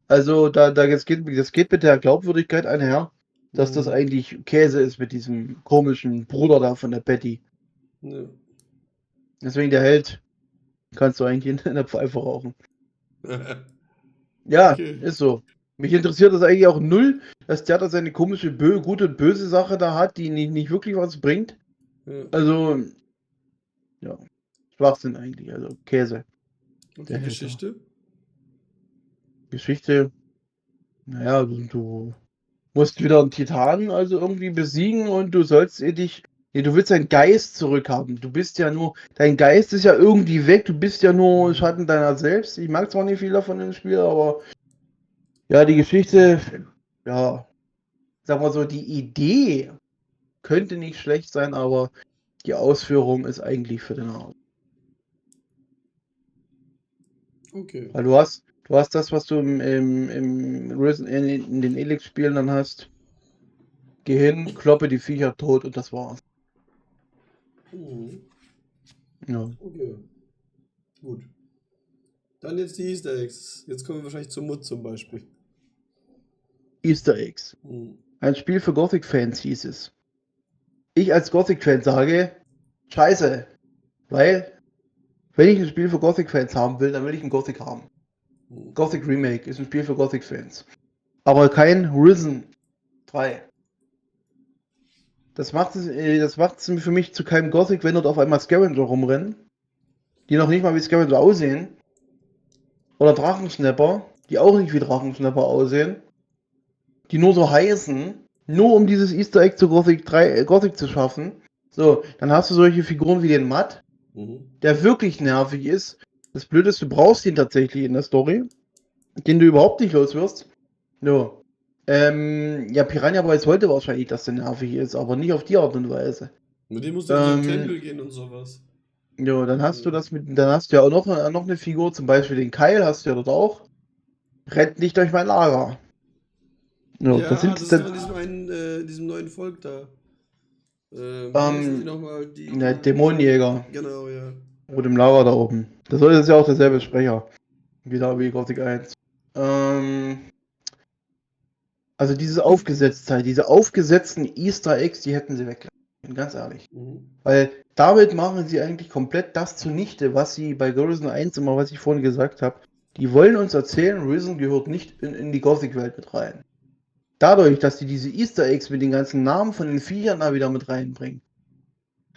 Also, das geht mit der Glaubwürdigkeit einher, dass das eigentlich Käse ist mit diesem komischen Bruder da von der Patty. Ja. Deswegen der Held. Kannst du eigentlich in der Pfeife rauchen. Ja, Okay. ist so. Mich interessiert das eigentlich auch null, dass der da seine komische gute und böse Sache da hat, die nicht wirklich was bringt. Ja. Also, ja, Schwachsinn eigentlich, also Käse. Der Okay, Held da. Geschichte. Geschichte, naja, du musst wieder einen Titan also irgendwie besiegen und du sollst dich, nee, du willst deinen Geist zurückhaben. Du bist ja nur, dein Geist ist ja irgendwie weg, du bist ja nur Schatten deiner selbst. Ich mag zwar nicht viel davon im Spiel, aber ja, die Geschichte, ja, sag mal so, die Idee könnte nicht schlecht sein, aber die Ausführung ist eigentlich für den Arsch. Okay. Weil du hast das, was du in den Elix-Spielen dann hast. Geh hin, kloppe die Viecher tot und das war's. Mhm. Ja. Okay. Gut. Dann jetzt die Easter Eggs. Jetzt kommen wir wahrscheinlich zum Mut zum Beispiel. Easter Eggs. Mhm. Ein Spiel für Gothic-Fans hieß es. Ich als Gothic-Fan sage, scheiße. Weil, wenn ich ein Spiel für Gothic-Fans haben will, dann will ich ein Gothic haben. Mhm. Gothic Remake ist ein Spiel für Gothic-Fans. Aber kein Risen 3. Das macht es für mich zu keinem Gothic, wenn dort auf einmal Scavenger rumrennen, die noch nicht mal wie Scavenger aussehen. Oder Drachenschnapper, die auch nicht wie Drachenschnapper aussehen. Die nur so heißen, nur um dieses Easter Egg zu Gothic zu schaffen. So, dann hast du solche Figuren wie den Matt, Mhm. der wirklich nervig ist. Das Blöde ist, du brauchst ihn tatsächlich in der Story, den du überhaupt nicht los wirst. No. Ja, Piranha Bytes wollte wahrscheinlich, dass der nervig ist, aber nicht auf die Art und Weise. Mit dem musst du in so einen Tempel gehen und sowas. Ja, dann hast du dann hast du ja auch noch eine Figur, zum Beispiel den Keil hast du ja dort auch. Rennt nicht durch mein Lager. Ja, das Ja, das sind ist doch dann, in diesem einen, diesem neuen Volk da. Wie heißen die nochmal? der Dämonenjäger Genau, ja. mit dem Lager da oben. Das ist ja auch derselbe Sprecher. Wieder wie Gothic 1. Ähm, also diese aufgesetzten Easter Eggs, die hätten sie weglassen. Ganz ehrlich. Mhm. Weil damit machen sie eigentlich komplett das zunichte, was sie bei Risen 1 immer, was ich vorhin gesagt habe. Die wollen uns erzählen, Risen gehört nicht in die Gothic-Welt mit rein. Dadurch, dass die diese Easter Eggs mit den ganzen Namen von den Viechern da wieder mit reinbringen,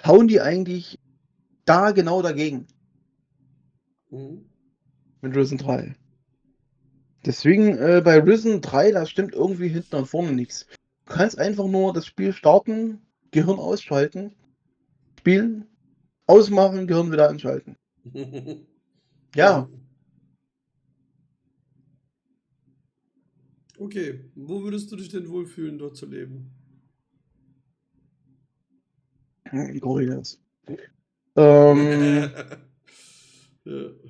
hauen die eigentlich da genau dagegen. Mhm. Mit Risen 3. Deswegen bei Risen 3, da stimmt irgendwie hinten und vorne nichts. Du kannst einfach nur das Spiel starten, Gehirn ausschalten, spielen, ausmachen, Gehirn wieder anschalten. Ja, Okay, wo würdest du dich denn wohlfühlen, dort zu leben? Gorillas. Ja.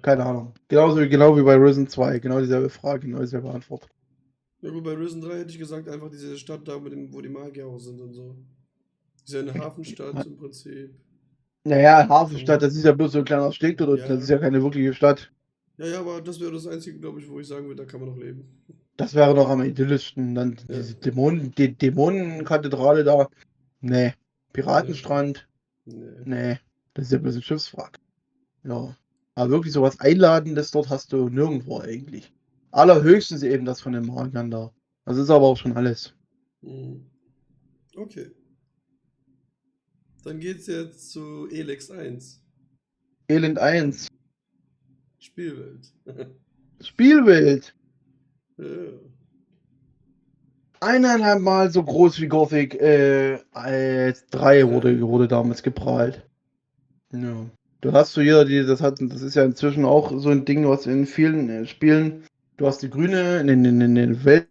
Keine Ahnung. Genau wie bei Risen 2, genau dieselbe Frage, genau dieselbe Antwort. Ja gut, bei Risen 3 hätte ich gesagt, einfach diese Stadt da, wo die Magier auch sind und so. Ist ja eine Hafenstadt im Prinzip. Naja, Hafenstadt, Vom, das ist ja bloß so ein kleiner Steg dort unten, das ist ja. ja keine wirkliche Stadt. Ja, ja, aber das wäre das Einzige, glaube ich, wo ich sagen würde, da kann man noch leben. Das wäre doch am idyllischsten. Dann Ja. diese Dämonenkathedrale da. Nee. Nee. Piratenstrand. Nee. Nee. Das ist ja bloß ein Schiffswrack. Ja. Aber wirklich sowas Einladendes dort hast du nirgendwo eigentlich. Allerhöchstens eben das von den Magiern da. Das ist aber auch schon alles. Mhm. Okay. Dann geht's jetzt zu Elex 1. Elend 1. Spielwelt. Spielwelt. Ja. 1,5 Mal so groß wie Gothic 3 wurde damals geprahlt. Ja. Du hast so jeder, das ist ja inzwischen auch so ein Ding, was in vielen Spielen, du hast die grüne, in den Welt,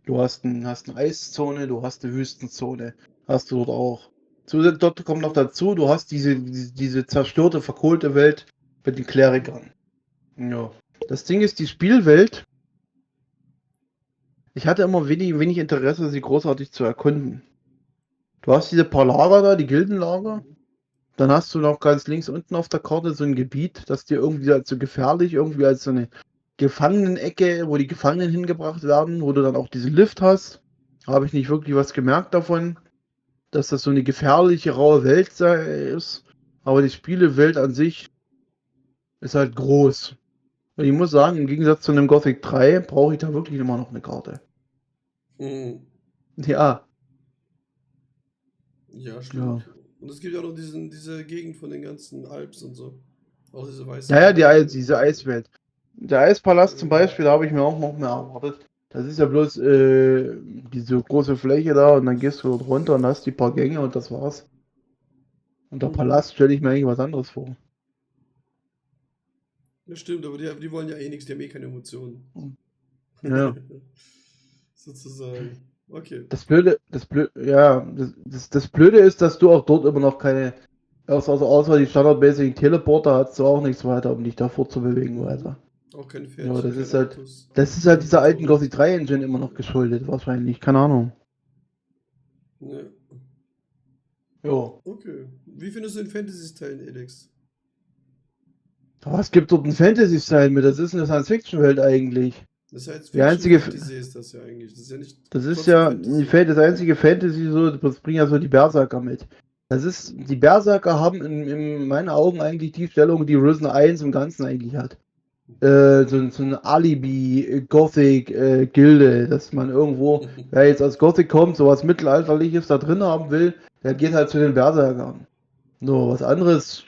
hast eine Eiszone, du hast eine Wüstenzone, hast du dort auch. Dort kommt noch dazu, du hast diese zerstörte, verkohlte Welt mit den Klerikern. Ja. Das Ding ist, die Spielwelt, ich hatte immer wenig Interesse, sie großartig zu erkunden. Du hast diese paar Lager da, die Gildenlager. Dann hast du noch ganz links unten auf der Karte so ein Gebiet, das dir irgendwie als so gefährlich, irgendwie als so eine Gefangenenecke, wo die Gefangenen hingebracht werden, wo du dann auch diesen Lift hast. Habe ich nicht wirklich was gemerkt davon. dass das so eine gefährliche, raue Welt ist. Aber die Spielewelt an sich ist halt groß. Und ich muss sagen, im Gegensatz zu einem Gothic 3 brauche ich da wirklich immer noch eine Karte. Mhm. Ja. Ja, stimmt. Und es gibt ja auch noch diese Gegend von den ganzen Alps und so. Auch diese weiße Naja, Karte. diese Eiswelt. Der Eispalast zum Beispiel, da habe ich mir auch noch mehr erwartet. Das ist ja bloß diese große Fläche da und dann gehst du dort runter und hast die paar Gänge und das war's. Und der Palast stelle ich mir eigentlich was anderes vor. Das stimmt, aber die wollen ja eh nichts, die haben eh keine Emotionen. Ja. Sozusagen. Okay. Das Blöde ist, dass du auch dort immer noch keine, außer die standardmäßigen Teleporter hast du auch nichts weiter, um dich da fortzubewegen weiter. Auch kein Ja, Pferdchen, das keine ist halt, Autos. das ist halt dieser alten Motorrad. Gothic 3 Engine immer noch geschuldet, wahrscheinlich, keine Ahnung. Ja. Ja. Okay. Wie findest du den Fantasy-Style in Elex? Was gibt dort ein Fantasy-Style mit? Das ist eine Science-Fiction-Welt eigentlich. Das heißt, Die einzige, Fiction-Fantasy ist das ja eigentlich. Das ist ja nicht das ist trotzdem ja Fantasy. das einzige Fantasy so, das bringen ja so die Berserker mit. Die Berserker haben in meinen Augen eigentlich die Stellung, die Risen 1 im Ganzen eigentlich hat. So eine Alibi-Gothic-Gilde, dass man irgendwo, wer jetzt aus Gothic kommt, sowas Mittelalterliches da drin haben will, der geht halt zu den Berserkern. So, was anderes,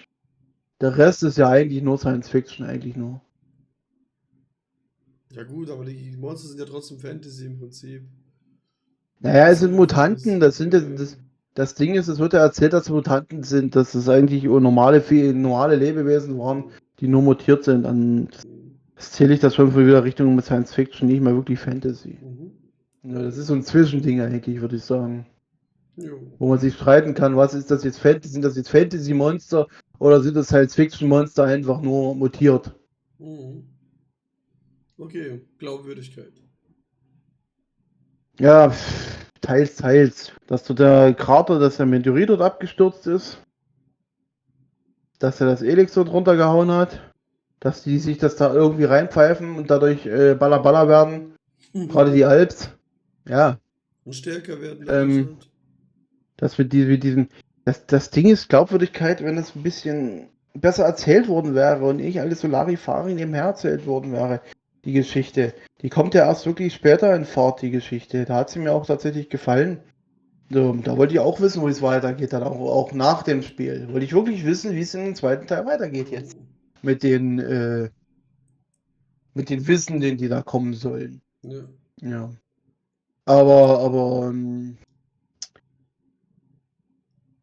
der Rest ist ja eigentlich nur Science Fiction, eigentlich nur. Ja gut, aber die Monster sind ja trotzdem Fantasy im Prinzip. Naja, Das es ist ja sind einfach Mutanten, das Ding ist, es wird ja erzählt, dass es Mutanten sind, dass es eigentlich normale Lebewesen waren, die nur mutiert sind. Das zähle ich das schon wieder Richtung mit Science Fiction, nicht mehr wirklich Fantasy. Ja, das ist so ein Zwischending eigentlich, würde ich sagen. Jo. Wo man sich streiten kann, was ist das jetzt Fantasy, sind das jetzt Fantasy-Monster oder sind das Science-Fiction-Monster einfach nur mutiert? Mhm. Okay, Glaubwürdigkeit. Ja, teils, teils. Dass der Krater, dass der Meteorit dort abgestürzt ist, dass er das Elix dort runtergehauen hat, dass die sich das da irgendwie reinpfeifen und dadurch Baller Baller werden. Gerade die Alps. Ja. Und stärker werden dadurch halt. Dass wir das Ding ist Glaubwürdigkeit, wenn es ein bisschen besser erzählt worden wäre und nicht alles so Larifari nebenher erzählt worden wäre, die Geschichte. Die kommt ja erst wirklich später in Fahrt, die Geschichte. Da hat sie mir auch tatsächlich gefallen. So, da wollte ich auch wissen, wie es weitergeht, dann auch nach dem Spiel. Wollte ich wirklich wissen, wie es in dem zweiten Teil weitergeht jetzt. Mit den Wissenden, die da kommen sollen. Ja. Ja. Aber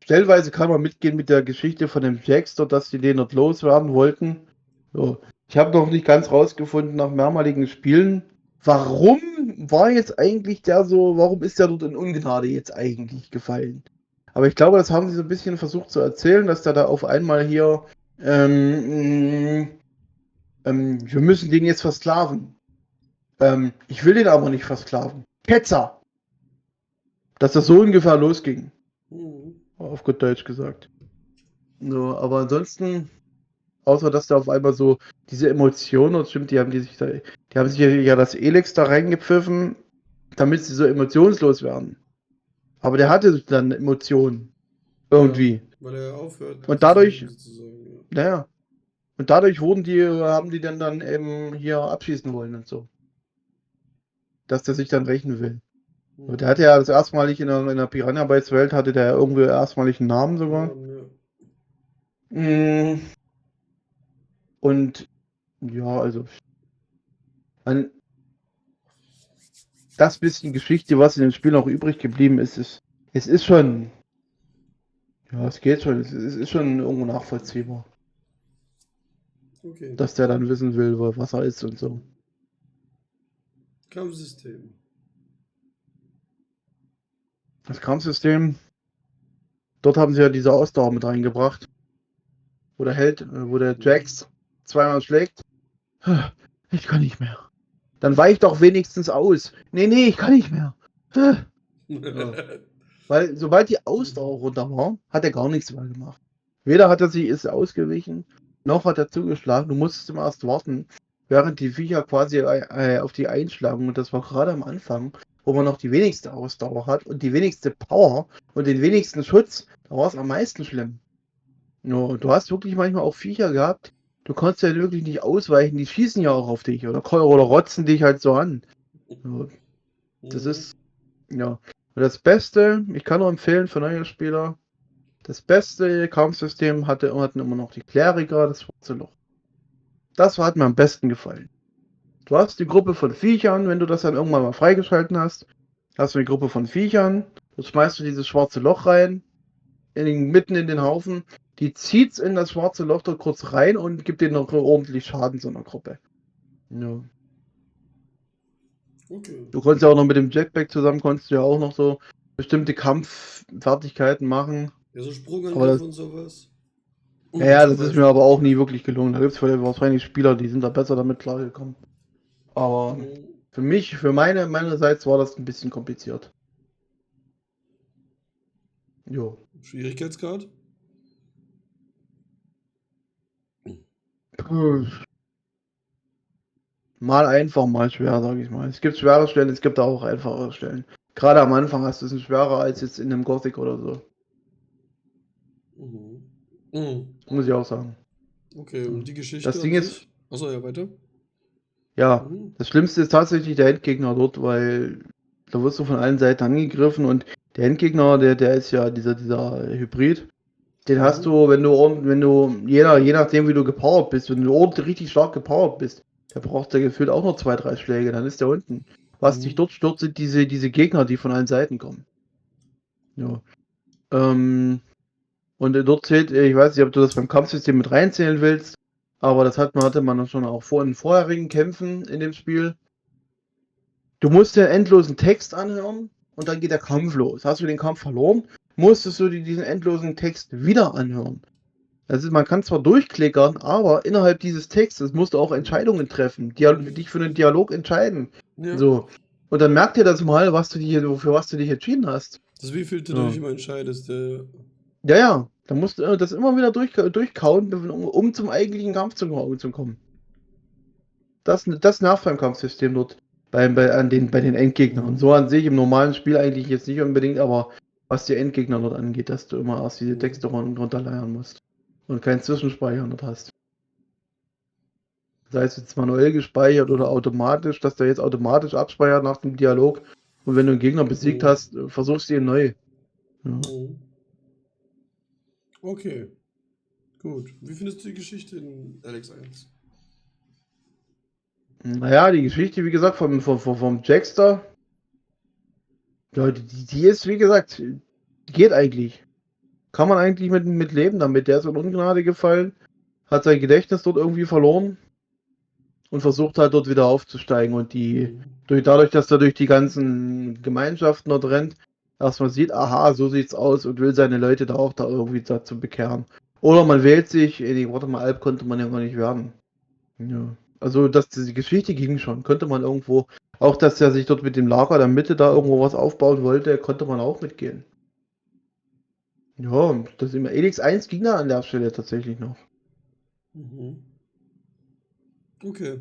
stellweise kann man mitgehen mit der Geschichte von dem Jackster, dass die den dort loswerden wollten. So. Ich habe noch nicht ganz rausgefunden nach mehrmaligen Spielen, warum warum ist der dort in Ungnade jetzt eigentlich gefallen? Aber ich glaube, das haben sie so ein bisschen versucht zu erzählen, dass der da auf einmal hier, wir müssen den jetzt versklaven. Ich will den aber nicht versklaven. Ketzer! Dass das so ungefähr losging. Auf gut Deutsch gesagt. So, aber ansonsten, außer dass da auf einmal so diese Emotionen, und stimmt, die haben sich ja das Elix da reingepfiffen, damit sie so emotionslos werden. Aber der hatte dann Emotionen. Irgendwie. Ja, weil er aufhört. Und dadurch, sozusagen, ja. naja, und dadurch haben die dann eben hier abschießen wollen und so. Dass der sich dann rächen will. Und der hatte ja das erstmalig in der Piranha Bytes Welt, hatte der irgendwie erstmalig einen Namen sogar. Und ja, also das bisschen Geschichte, was in dem Spiel noch übrig geblieben ist, es ist schon, ja, es geht schon, es ist schon irgendwo nachvollziehbar. Okay. Dass der dann wissen will, was er ist und so. Kampfsystem. Das Kampfsystem, dort haben sie ja diese Ausdauer mit reingebracht. Wo der Jax zweimal schlägt. Ich kann nicht mehr. Dann weich doch wenigstens aus. Nee, ich kann nicht mehr. Ja. Weil sobald die Ausdauer runter war, hat er gar nichts mehr gemacht. Weder ist ausgewichen, noch hat er zugeschlagen. Du musstest immer erst warten, während die Viecher quasi auf die einschlagen. Und das war gerade am Anfang, wo man noch die wenigste Ausdauer hat und die wenigste Power und den wenigsten Schutz. Da war es am meisten schlimm. No, du hast wirklich manchmal auch Viecher gehabt, du konntest ja wirklich nicht ausweichen, die schießen ja auch auf dich oder rotzen dich halt so an. No, das ist, ja. Und das Beste, ich kann nur empfehlen für neue Spieler, das beste Kampfsystem hatten immer noch die Kleriker, das Schwarze Loch. Das hat mir am besten gefallen. Du hast die Gruppe von Viechern, wenn du das dann irgendwann mal freigeschalten hast, hast du eine Gruppe von Viechern, du schmeißt du dieses schwarze Loch rein, mitten in den Haufen, die zieht's in das schwarze Loch dort kurz rein und gibt denen noch ordentlich Schaden so einer Gruppe. Ja. Okay. Du konntest ja auch noch mit dem Jetpack zusammen, konntest du ja auch noch so bestimmte Kampffertigkeiten machen. Ja, so Aber Sprungangriff das, und sowas. ja, Zum das ist mir Beispiel. aber auch nie wirklich gelungen. Da gibt es wahrscheinlich Spieler, die sind da besser damit klargekommen. Aber für mich, für meinerseits war das ein bisschen kompliziert. Jo. Schwierigkeitsgrad? Mal einfach, mal schwer, sage ich mal. Es gibt schwere Stellen, es gibt auch einfachere Stellen. Gerade am Anfang hast du es schwerer als jetzt in einem Gothic oder so. Muss ich auch sagen. Okay, und die Geschichte Das Ding an ist, sich? Achso, ja, weiter. ja, das Schlimmste ist tatsächlich der Endgegner dort, weil da wirst du von allen Seiten angegriffen und der Endgegner, der ist ja dieser Hybrid. Den hast du, wenn du, je nachdem wie du gepowert bist, wenn du ordentlich richtig stark gepowert bist, der braucht der gefühlt auch noch 2, 3 Schläge, dann ist der unten. Was dich dort stört, sind diese Gegner, die von allen Seiten kommen. Ja. Und dort zählt, ich weiß nicht, ob du das beim Kampfsystem mit reinzählen willst, aber das hatte man schon auch in vorherigen Kämpfen in dem Spiel. Du musst den endlosen Text anhören und dann geht der Kampf los. Hast du den Kampf verloren, musstest du dir diesen endlosen Text wieder anhören. Also man kann zwar durchklickern, aber innerhalb dieses Textes musst du auch Entscheidungen treffen, dich für den Dialog entscheiden. Ja. So. Und dann merkt ihr das mal, für was du dich entschieden hast. Das wievielte du dich immer entscheidest. Ja. Da musst du das immer wieder durchkauen, um zum eigentlichen Kampf zu kommen. Das nervt beim Kampfsystem dort. Bei den Endgegnern. Und so an sich im normalen Spiel eigentlich jetzt nicht unbedingt, aber was die Endgegner dort angeht, dass du immer erst diese Texte runterleiern musst. Und keinen Zwischenspeicher dort hast. Sei es jetzt manuell gespeichert oder automatisch, dass der jetzt automatisch abspeichert nach dem Dialog. Und wenn du einen Gegner besiegt hast, versuchst du ihn neu. Ja. Okay. Gut. Wie findest du die Geschichte in Alex 1? Naja, die Geschichte, wie gesagt, vom Jackster, ja, die ist, wie gesagt, geht eigentlich. Kann man eigentlich mit leben damit. Der ist in Ungnade gefallen, hat sein Gedächtnis dort irgendwie verloren und versucht halt dort wieder aufzusteigen. Und dadurch, dass er durch die ganzen Gemeinschaften dort rennt, erstmal sieht, aha, so sieht's aus und will seine Leute da auch irgendwie dazu bekehren. Oder man wählt sich, warte mal, Alp konnte man ja gar nicht werden. Ja. Also, diese Geschichte ging schon, könnte man irgendwo, auch dass er sich dort mit dem Lager der Mitte da irgendwo was aufbauen wollte, konnte man auch mitgehen. Ja, das immer Elix 1 ging da an der Stelle tatsächlich noch. Okay.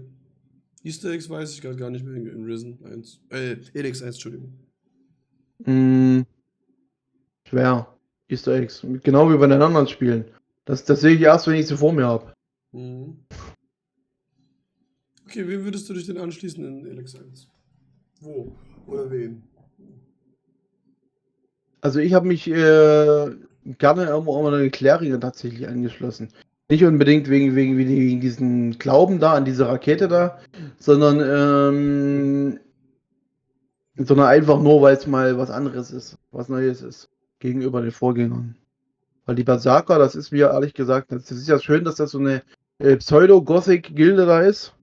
Easter Eggs weiß ich gerade gar nicht mehr in Risen 1. Elix 1, Entschuldigung. Schwer. Easter Eggs. Genau wie bei den anderen Spielen. Das sehe ich erst, wenn ich sie vor mir habe. Okay, wem würdest du dich denn anschließen in Elix 1? Wo? Oder wen? Also ich habe mich gerne immer den Kleriker tatsächlich angeschlossen. Nicht unbedingt wegen diesem Glauben da an diese Rakete da, sondern einfach nur, weil es mal was anderes ist, was Neues ist, gegenüber den Vorgängern. Weil die Berserker, das ist mir ehrlich gesagt, das ist ja schön, dass das so eine Pseudo-Gothic-Gilde da ist.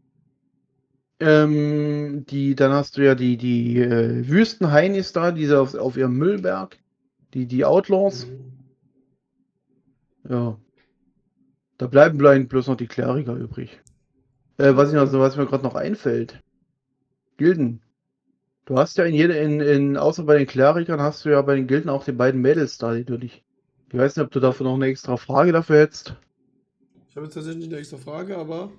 Dann hast du ja die Wüstenheinis da, diese auf ihrem Müllberg, die Outlaws. Ja. Da bleiben bloß noch die Kleriker übrig. Was mir gerade noch einfällt. Gilden. Du hast ja außer bei den Klerikern hast du ja bei den Gilden auch die beiden Mädels da, ich weiß nicht, ob du dafür noch eine extra Frage dafür hättest. Ich habe jetzt tatsächlich eine extra Frage, aber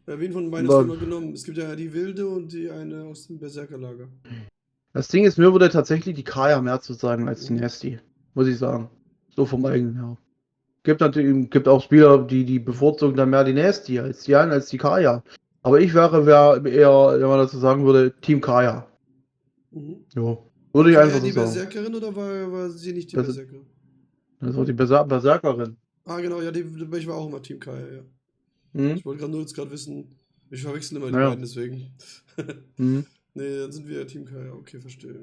Wen von beiden hast du immer genommen? Es gibt ja die Wilde und die eine aus dem Berserkerlager. Das Ding ist, mir würde tatsächlich die Kaya mehr zu sagen als die Nasty. Muss ich sagen. So vom eigenen her. Gibt auch Spieler, die bevorzugen dann mehr die Nasty als die Kaya. Aber ich wäre eher, wenn man dazu sagen würde, Team Kaya. Mhm. Ja. Würde ich einfach so die sagen. Berserkerin oder war sie nicht die Das- Berserkerin? Das war die Berserkerin. Ah, genau, ja, ich war auch immer Team Kaya, ja. Mhm. Ich wollte gerade jetzt wissen, ich verwechsel immer die Naja. beiden, deswegen. Mhm. Nee, dann sind wir ja Team Kaya, okay, verstehe, ja.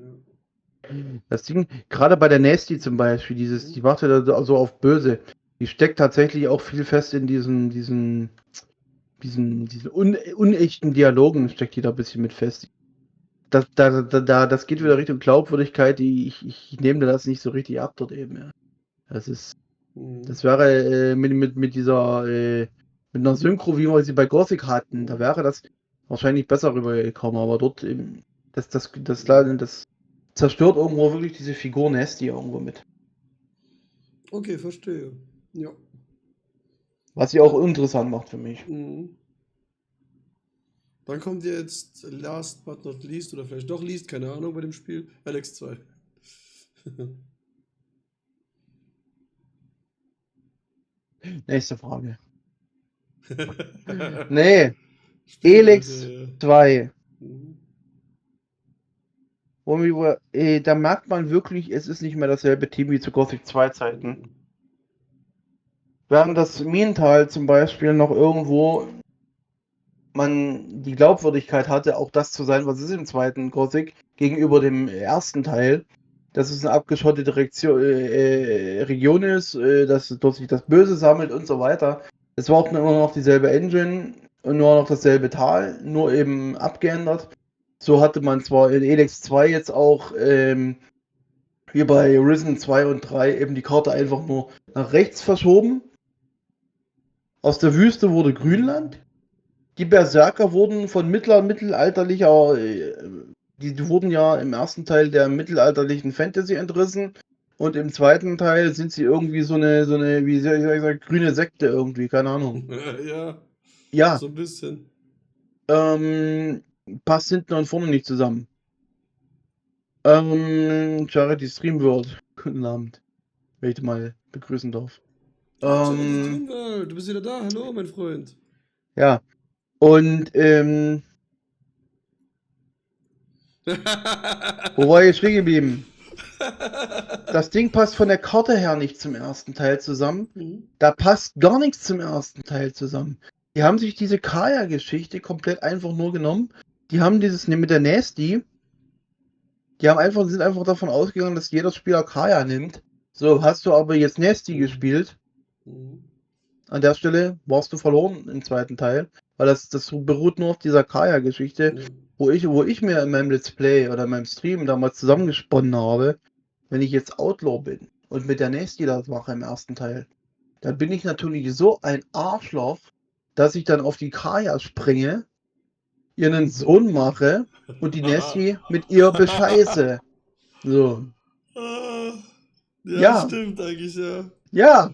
Das Ding, gerade bei der Nasty zum Beispiel, die macht ja da so auf böse. Die steckt tatsächlich auch viel fest in diesen unechten Dialogen, steckt die da ein bisschen mit fest. Das geht wieder Richtung Glaubwürdigkeit, ich nehme das nicht so richtig ab dort eben. Ja. Das wäre mit einer Synchro, wie wir sie bei Gothic hatten, da wäre das wahrscheinlich besser rübergekommen, aber dort eben, das zerstört irgendwo wirklich diese Figur Nasty irgendwo mit. Okay, verstehe. Ja. Was sie auch interessant macht für mich. Mhm. Dann kommt jetzt last but not least, oder vielleicht doch least, keine Ahnung, bei dem Spiel, Alex 2. Nächste Frage. Nee, Elex 2. Da merkt man wirklich, es ist nicht mehr dasselbe Team wie zu Gothic 2 Zeiten. Während das Minental zum Beispiel noch irgendwo man die Glaubwürdigkeit hatte, auch das zu sein, was es im zweiten Gothic gegenüber dem ersten Teil, dass es eine abgeschottete Region ist, dass dort sich das Böse sammelt und so weiter. Es war auch immer noch dieselbe Engine und nur noch dasselbe Tal, nur eben abgeändert. So hatte man zwar in Elex 2 jetzt auch wie bei Risen 2 und 3 eben die Karte einfach nur nach rechts verschoben. Aus der Wüste wurde Grünland. Die Berserker wurden von mittelalterlicher, die wurden ja im ersten Teil der mittelalterlichen Fantasy entrissen und im zweiten Teil sind sie irgendwie so eine, wie soll ich sagen, grüne Sekte irgendwie, keine Ahnung. Ja. Ja. So ein bisschen. Passt hinten und vorne nicht zusammen. Charity Streamworld, guten Abend, wenn ich dich mal begrüßen darf. Charity Streamworld, du bist wieder da, hallo, mein Freund. Ja. Und, wo war ich stehen geblieben? Das Ding passt von der Karte her nicht zum ersten Teil zusammen. Da passt gar nichts zum ersten Teil zusammen. Die haben sich diese Kaya-Geschichte komplett einfach nur genommen. Die haben dieses mit der Nasty. Sind einfach davon ausgegangen, dass jeder Spieler Kaya nimmt. So, hast du aber jetzt Nasty gespielt. An der Stelle warst du verloren im zweiten Teil. Weil das beruht nur auf dieser Kaya-Geschichte, wo ich mir in meinem Let's Play oder in meinem Stream damals zusammengesponnen habe. Wenn ich jetzt Outlaw bin und mit der Nasty das mache im ersten Teil, dann bin ich natürlich so ein Arschloch, dass ich dann auf die Kaya springe, ihren Sohn mache und die Nasty mit ihr bescheiße. So. Ja, stimmt eigentlich, ja. Ja.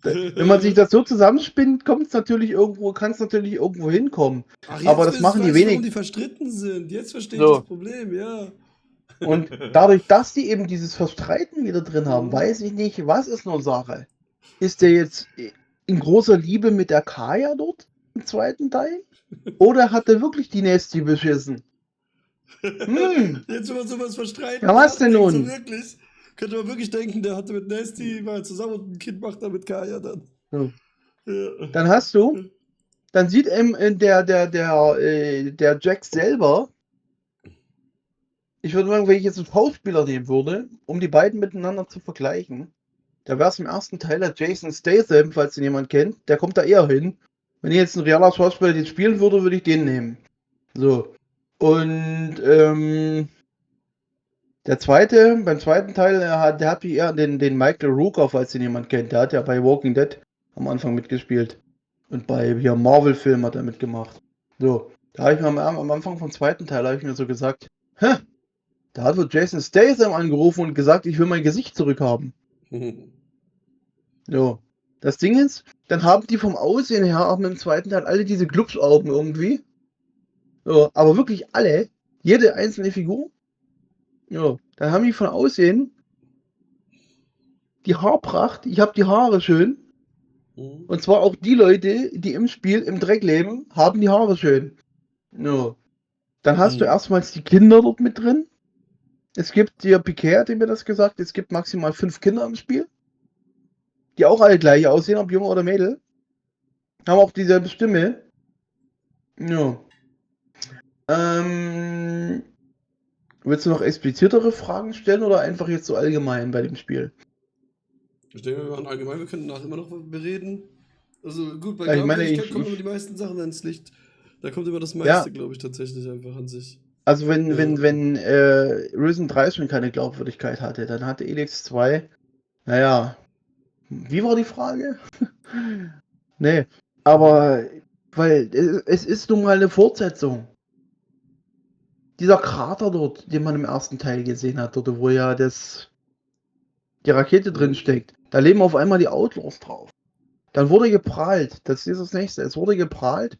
Wenn man sich das so zusammenspinnt, kann es natürlich irgendwo hinkommen. Ach, aber das machen die wenig. Warum die verstritten sind. Jetzt verstehe ich das Problem, ja. Und dadurch, dass die eben dieses Verstreiten wieder drin haben, weiß ich nicht, was ist nur Sache. Ist der jetzt in großer Liebe mit der Kaya dort im zweiten Teil? Oder hat er wirklich die Nasty beschissen? Jetzt, wenn man sowas verstreiten, ja, was denn nun? So wirklich, könnte man wirklich denken, der hatte mit Nasty mal zusammen und ein Kind macht da mit Kaya dann. So. Ja. Dann sieht der Jack selber, ich würde sagen, wenn ich jetzt einen Schauspieler nehmen würde, um die beiden miteinander zu vergleichen, da wäre es im ersten Teil der Jason Statham, falls den jemand kennt, der kommt da eher hin. Wenn ich jetzt einen realer Schauspieler den spielen würde, würde ich den nehmen. So. Und beim zweiten Teil, der hat wie eher den Michael Rooker, falls den jemand kennt. Der hat ja bei Walking Dead am Anfang mitgespielt. Und bei hier Marvel-Filmen hat er mitgemacht. So. Da habe ich mir am Anfang vom zweiten Teil habe ich mir so gesagt, da hat wohl Jason Statham angerufen und gesagt, ich will mein Gesicht zurückhaben. So. Das Ding ist, dann haben die vom Aussehen her auch mit dem zweiten Teil alle diese Glubschaugen irgendwie. Ja, aber wirklich alle, jede einzelne Figur. Ja, dann haben die von Aussehen die Haarpracht. Ich habe die Haare schön. Und zwar auch die Leute, die im Spiel im Dreck leben, haben die Haare schön. Ja. Dann hast du erstmals die Kinder dort mit drin. Es gibt, der Piquet hat mir das gesagt, es gibt maximal 5 Kinder im Spiel. Die auch alle gleich aussehen, ob Junge oder Mädel. Haben auch dieselbe Stimme. Ja. Willst du noch expliziertere Fragen stellen oder einfach jetzt so allgemein bei dem Spiel? Ich denke, wir machen allgemein, wir können nachher immer noch bereden. Also gut, bei Ja, ich meine, Glaubwürdigkeit kommen immer die meisten Sachen ins Licht. Da kommt immer das meiste, glaube ich, tatsächlich einfach an sich. Also wenn Risen 3 schon keine Glaubwürdigkeit hatte, dann hatte Elex 2, naja, wie war die Frage? Nee, aber weil es ist nun mal eine Fortsetzung. Dieser Krater dort, den man im ersten Teil gesehen hat, dort wo ja die Rakete drin steckt, da leben auf einmal die Outlaws drauf. Dann wurde geprahlt, das ist das nächste, es wurde geprahlt.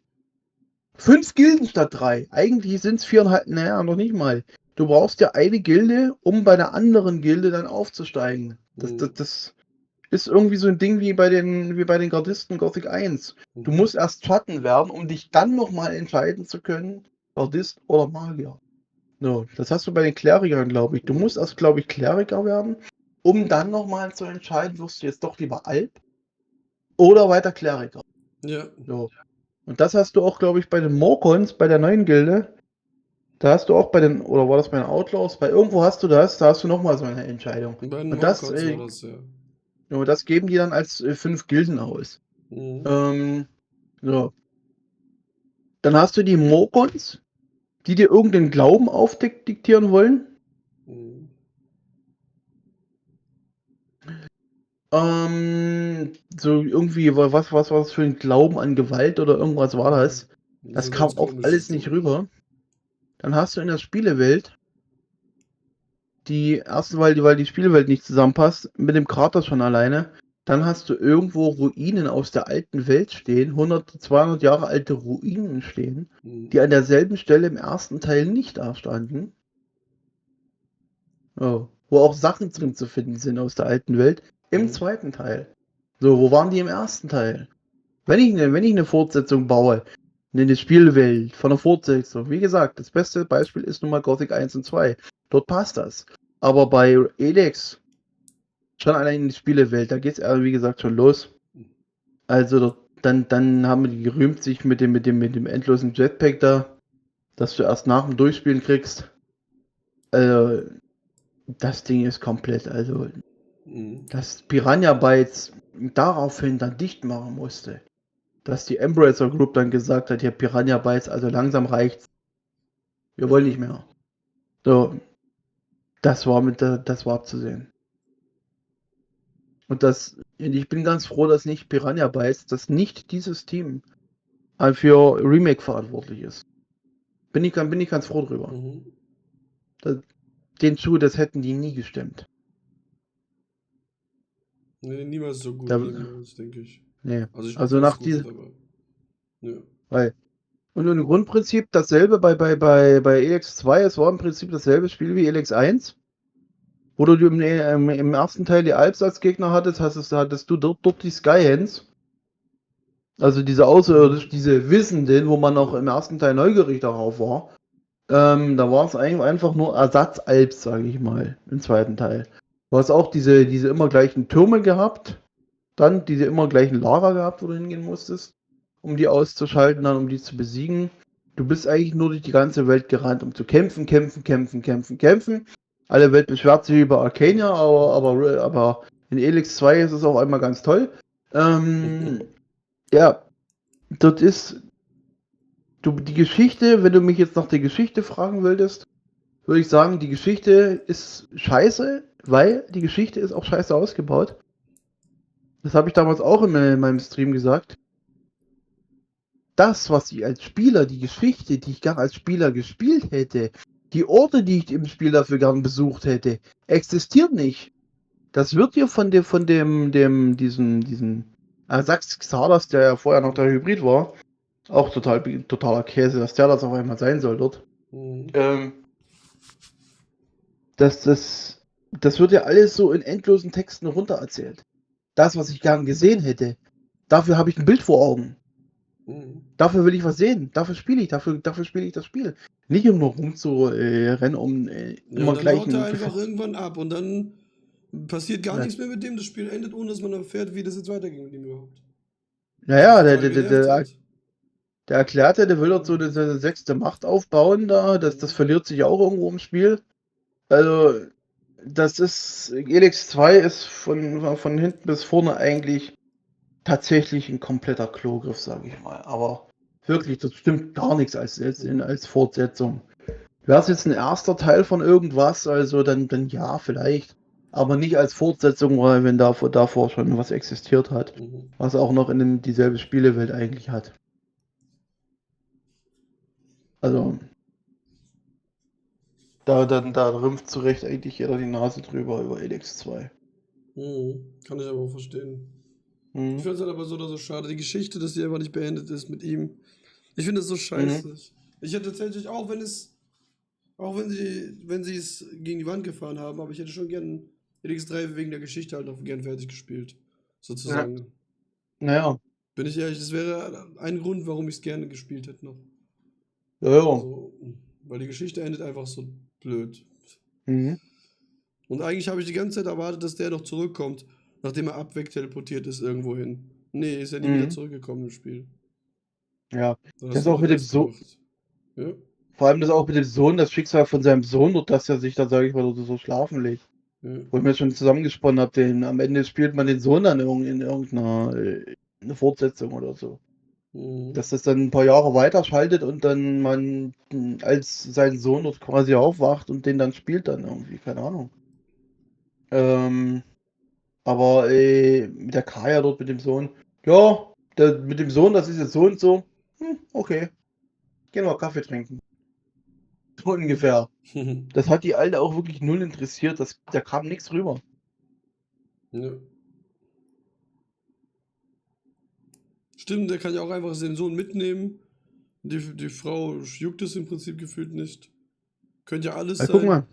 5 Gilden statt 3. Eigentlich sind es 4,5, naja, noch nicht mal. Du brauchst ja eine Gilde, um bei der anderen Gilde dann aufzusteigen. Das ist irgendwie so ein Ding wie bei den Gardisten Gothic 1. Du musst erst Schatten werden, um dich dann nochmal entscheiden zu können, Gardist oder Magier. No, das hast du bei den Klerikern, glaube ich. Du musst erst, glaube ich, Kleriker werden, um dann nochmal zu entscheiden, wirst du jetzt doch lieber Alp oder weiter Kleriker. Ja. So. Und das hast du auch, glaube ich, bei den Morcons, bei der neuen Gilde. Da hast du auch bei den, oder war das bei den Outlaws? Bei irgendwo hast du das, da hast du nochmal so eine Entscheidung. Bei den Und das, war das, ja. Ja, das geben die dann als 5 Gilden aus. So. Dann hast du die Morcons, die dir irgendeinen Glauben aufdiktieren wollen. So irgendwie, was war das für ein Glauben an Gewalt oder irgendwas war das? Das kam auch alles nicht rüber. Dann hast du in der Spielewelt die erste, weil die Spielewelt nicht zusammenpasst, mit dem Krater schon alleine. Dann hast du irgendwo Ruinen aus der alten Welt stehen, 100, 200 Jahre alte Ruinen stehen, die an derselben Stelle im ersten Teil nicht da standen. Oh, wo auch Sachen drin zu finden sind aus der alten Welt im zweiten Teil. So, wo waren die im ersten Teil? Wenn ich eine Fortsetzung baue, eine Spielwelt von einer Fortsetzung, wie gesagt, das beste Beispiel ist nun mal Gothic 1 und 2. Dort passt das. Aber bei Elex, schon allein in die Spielewelt, da geht es wie gesagt schon los. Also dann haben die gerühmt sich mit dem endlosen Jetpack da, dass du erst nach dem Durchspielen kriegst. Das Ding ist komplett, also dass Piranha Bytes daraufhin dann dicht machen musste. Dass die Embracer Group dann gesagt hat, ja, Piranha Bytes, also langsam reicht's. Wir wollen nicht mehr. So, das war abzusehen. Und ich bin ganz froh, dass nicht Piranha Bytes, dass nicht dieses Team für Remake verantwortlich ist. Bin ich ganz froh drüber. Den Schuh, das hätten die nie gestemmt. Nee, niemals so gut, denke ich. Nee. Also nach dieser. Ja. Und im Grundprinzip dasselbe bei Elex 2, es war im Prinzip dasselbe Spiel wie Elex 1. Wo du im ersten Teil die Alps als Gegner hattest du dort die Skyhands. Also diese Außerirdischen, diese Wissenden, wo man noch im ersten Teil neugierig darauf war. Da war es eigentlich einfach nur Ersatz-Alps, sage ich mal, im zweiten Teil. Du hast auch diese immer gleichen Türme gehabt, dann diese immer gleichen Lager gehabt, wo du hingehen musstest, um die auszuschalten, dann um die zu besiegen. Du bist eigentlich nur durch die ganze Welt gerannt, um zu kämpfen. Alle Welt beschwert sich über Arcania, aber in Elex 2 ist es auch einmal ganz toll. Ja, dort ist die Geschichte, wenn du mich jetzt nach der Geschichte fragen würdest, würde ich sagen, die Geschichte ist scheiße, weil die Geschichte ist auch scheiße ausgebaut. Das habe ich damals auch in meinem Stream gesagt. Das, was ich als Spieler, die Geschichte, die ich gern als Spieler gespielt hätte, die Orte, die ich im Spiel dafür gern besucht hätte, existiert nicht. Das wird dir von diesen Sax Xardas, der ja vorher noch der Hybrid war, auch totaler Käse, dass der das auf einmal sein soll dort. Mhm. Das wird ja alles so in endlosen Texten runtererzählt. Das, was ich gern gesehen hätte, dafür habe ich ein Bild vor Augen. Mhm. Dafür will ich was sehen. Dafür spiele ich. Dafür spiele ich das Spiel. Nicht um nur rumzurennen, um Ja, immer und dann gleich haut er ein einfach Gefecht. irgendwann ab und dann passiert gar Ja. nichts mehr mit dem. Das Spiel endet, ohne dass man erfährt, wie das jetzt weiterging mit ihm überhaupt. Was mich Naja, total genervt hat. der erklärte, der will dort so eine sechste Macht aufbauen da. Das verliert sich auch irgendwo im Spiel. Also, das ist. Elix 2 ist von hinten bis vorne eigentlich tatsächlich ein kompletter Klogriff, sage ich mal. Aber wirklich, das stimmt gar nichts als Fortsetzung. Wäre es jetzt ein erster Teil von irgendwas, also dann ja, vielleicht. Aber nicht als Fortsetzung, weil wenn davor schon was existiert hat. Mhm. Was auch noch in dieselbe Spielewelt eigentlich hat. Also, da rümpft zu Recht eigentlich jeder die Nase drüber über Elix 2. Mhm. Kann ich aber auch verstehen. Ich Mhm. finde es halt aber so oder so schade. Die Geschichte, dass die einfach nicht beendet ist mit ihm. Ich finde es so Mhm. scheiße. Ich hätte tatsächlich, auch wenn sie es gegen die Wand gefahren haben, aber ich hätte schon gern LX3 wegen der Geschichte halt noch gern fertig gespielt. Ja. Sozusagen. Naja. Bin ich ehrlich, das wäre ein Grund, warum ich es gerne gespielt hätte noch. Ja, ja. So, weil die Geschichte endet einfach so blöd. Mhm. Und eigentlich habe ich die ganze Zeit erwartet, dass der noch zurückkommt, nachdem er abweg-teleportiert ist irgendwo hin. Nee, ist ja nie wieder Mhm. zurückgekommen im Spiel. Ja. Dann hast Das du auch noch den mit dem Rest Sohn. gemacht. Ja. Vor allem das auch mit dem Sohn, das Schicksal von seinem Sohn, und dass er sich da, sage ich mal, so schlafen legt. Ja. Wo ich mir schon zusammengesponnen habe, am Ende spielt man den Sohn dann in irgendeiner eine Fortsetzung oder so. Mhm. Dass das dann ein paar Jahre weiterschaltet und dann man als sein Sohn dort quasi aufwacht und den dann spielt dann irgendwie, keine Ahnung. Ähm, aber mit der Kaya dort mit dem Sohn, ja, mit dem Sohn, das ist jetzt so und so. Okay, gehen wir Kaffee trinken. So ungefähr. Das hat die Alte auch wirklich null interessiert, da kam nichts rüber. Ja. Stimmt, der kann ja auch einfach seinen Sohn mitnehmen. Die Frau juckt es im Prinzip gefühlt nicht. Könnte ja alles Guck sein. mal,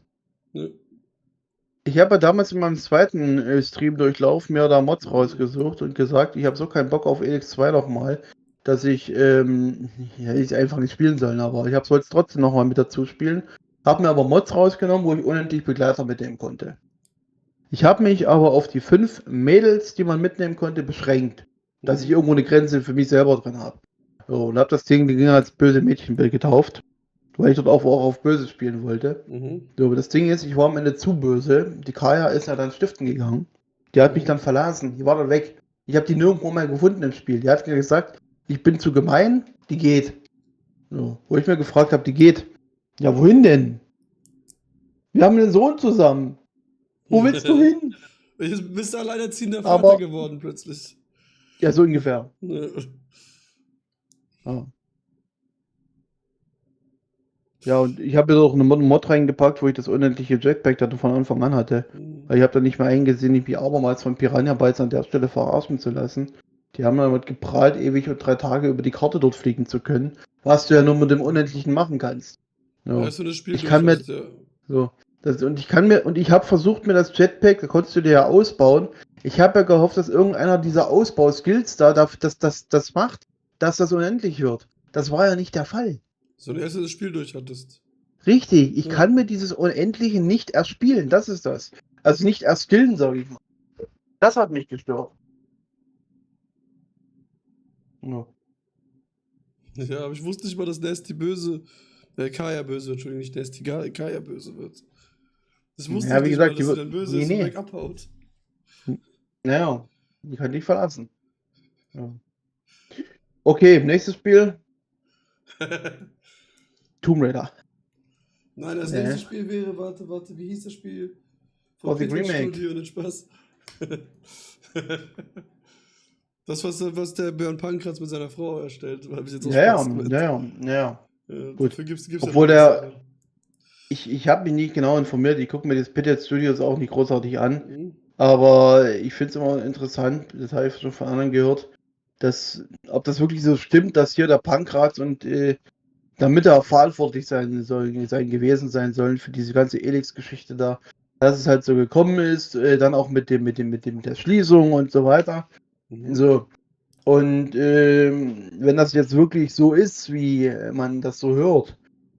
Ne? ich habe ja damals in meinem zweiten Stream-Durchlauf mir da Mods rausgesucht und gesagt, ich habe so keinen Bock auf Elix 2 nochmal, dass ja, ich einfach nicht spielen sollen, aber ich wollte es trotzdem nochmal mit dazu spielen. Habe mir aber Mods rausgenommen, wo ich unendlich Begleiter mitnehmen konnte. Ich habe mich aber auf die 5 Mädels, die man mitnehmen konnte, beschränkt, dass ich Mhm. irgendwo eine Grenze für mich selber drin habe. So, und habe das Ding als böse Mädchenbild getauft, weil ich dort auch auf böse spielen wollte. Mhm. So, aber das Ding ist, ich war am Ende zu böse. Die Kaya ist ja dann stiften gegangen. Die hat mich Mhm. dann verlassen. Die war dann weg. Ich habe die nirgendwo mehr gefunden im Spiel. Die hat gesagt, ich bin zu gemein, die geht. So, wo ich mir gefragt habe, die geht. Ja, wohin denn? Wir haben einen Sohn zusammen. Wo willst du hin? Jetzt bist du alleinerziehender Vater Aber, geworden plötzlich. ja, so ungefähr. Ne. Ja, ja, und ich habe jetzt auch eine Mod reingepackt, wo ich das unendliche Jetpack dann von Anfang an hatte. Mhm. Weil ich habe da nicht mehr eingesehen, mich abermals von Piranha Bytes an der Stelle verarschen zu lassen. Die haben damit geprahlt, ewig und 3 Tage über die Karte dort fliegen zu können. Was du ja nur mit dem Unendlichen machen kannst. Ja, So. ist, wenn du das Spiel Ich kann durch mir, hast, ja. so, und ich habe versucht, mir das Jetpack, da konntest du dir ja ausbauen. Ich habe ja gehofft, dass irgendeiner dieser Ausbauskills das macht, dass das unendlich wird. Das war ja nicht der Fall. So ein erstes Spiel durch hattest. Richtig, ich Ja. kann mir dieses Unendliche nicht erspielen, das ist das. Also nicht erskillen, sage ich mal. Das hat mich gestört. Ja. Ja, aber ich wusste nicht mal, dass Nasty böse. Kaya böse wird, Entschuldigung, nicht Nasty, Kaya böse wird. Das wusste ich Ja, wie nicht mal, gesagt, dass sie dann böse ist und nee. weg abhaut. Naja, die kann dich verlassen. Ja. Okay, nächstes Spiel, Tomb Raider. Nein, das nächste Nee. Spiel wäre, warte, wie hieß das Spiel? Von Gothic Playtech Remake. Studio, nicht Spaß. Das, was der Björn Pankratz mit seiner Frau erstellt, habe ich jetzt auch Ja, ja, Spaß mit. ja, ja. Gut. Dafür gibt's ja Obwohl noch bessere. ich habe mich nicht genau informiert, ich gucke mir das Pitted Studios auch nicht großartig an. Hm? Aber ich finde es immer interessant, das habe ich schon von anderen gehört, ob das wirklich so stimmt, dass hier der Pankraz und damit er verantwortlich sein gewesen sein sollen für diese ganze Elix-Geschichte da, dass es halt so gekommen ist, dann auch mit der Schließung und so weiter. So. Und wenn das jetzt wirklich so ist, wie man das so hört,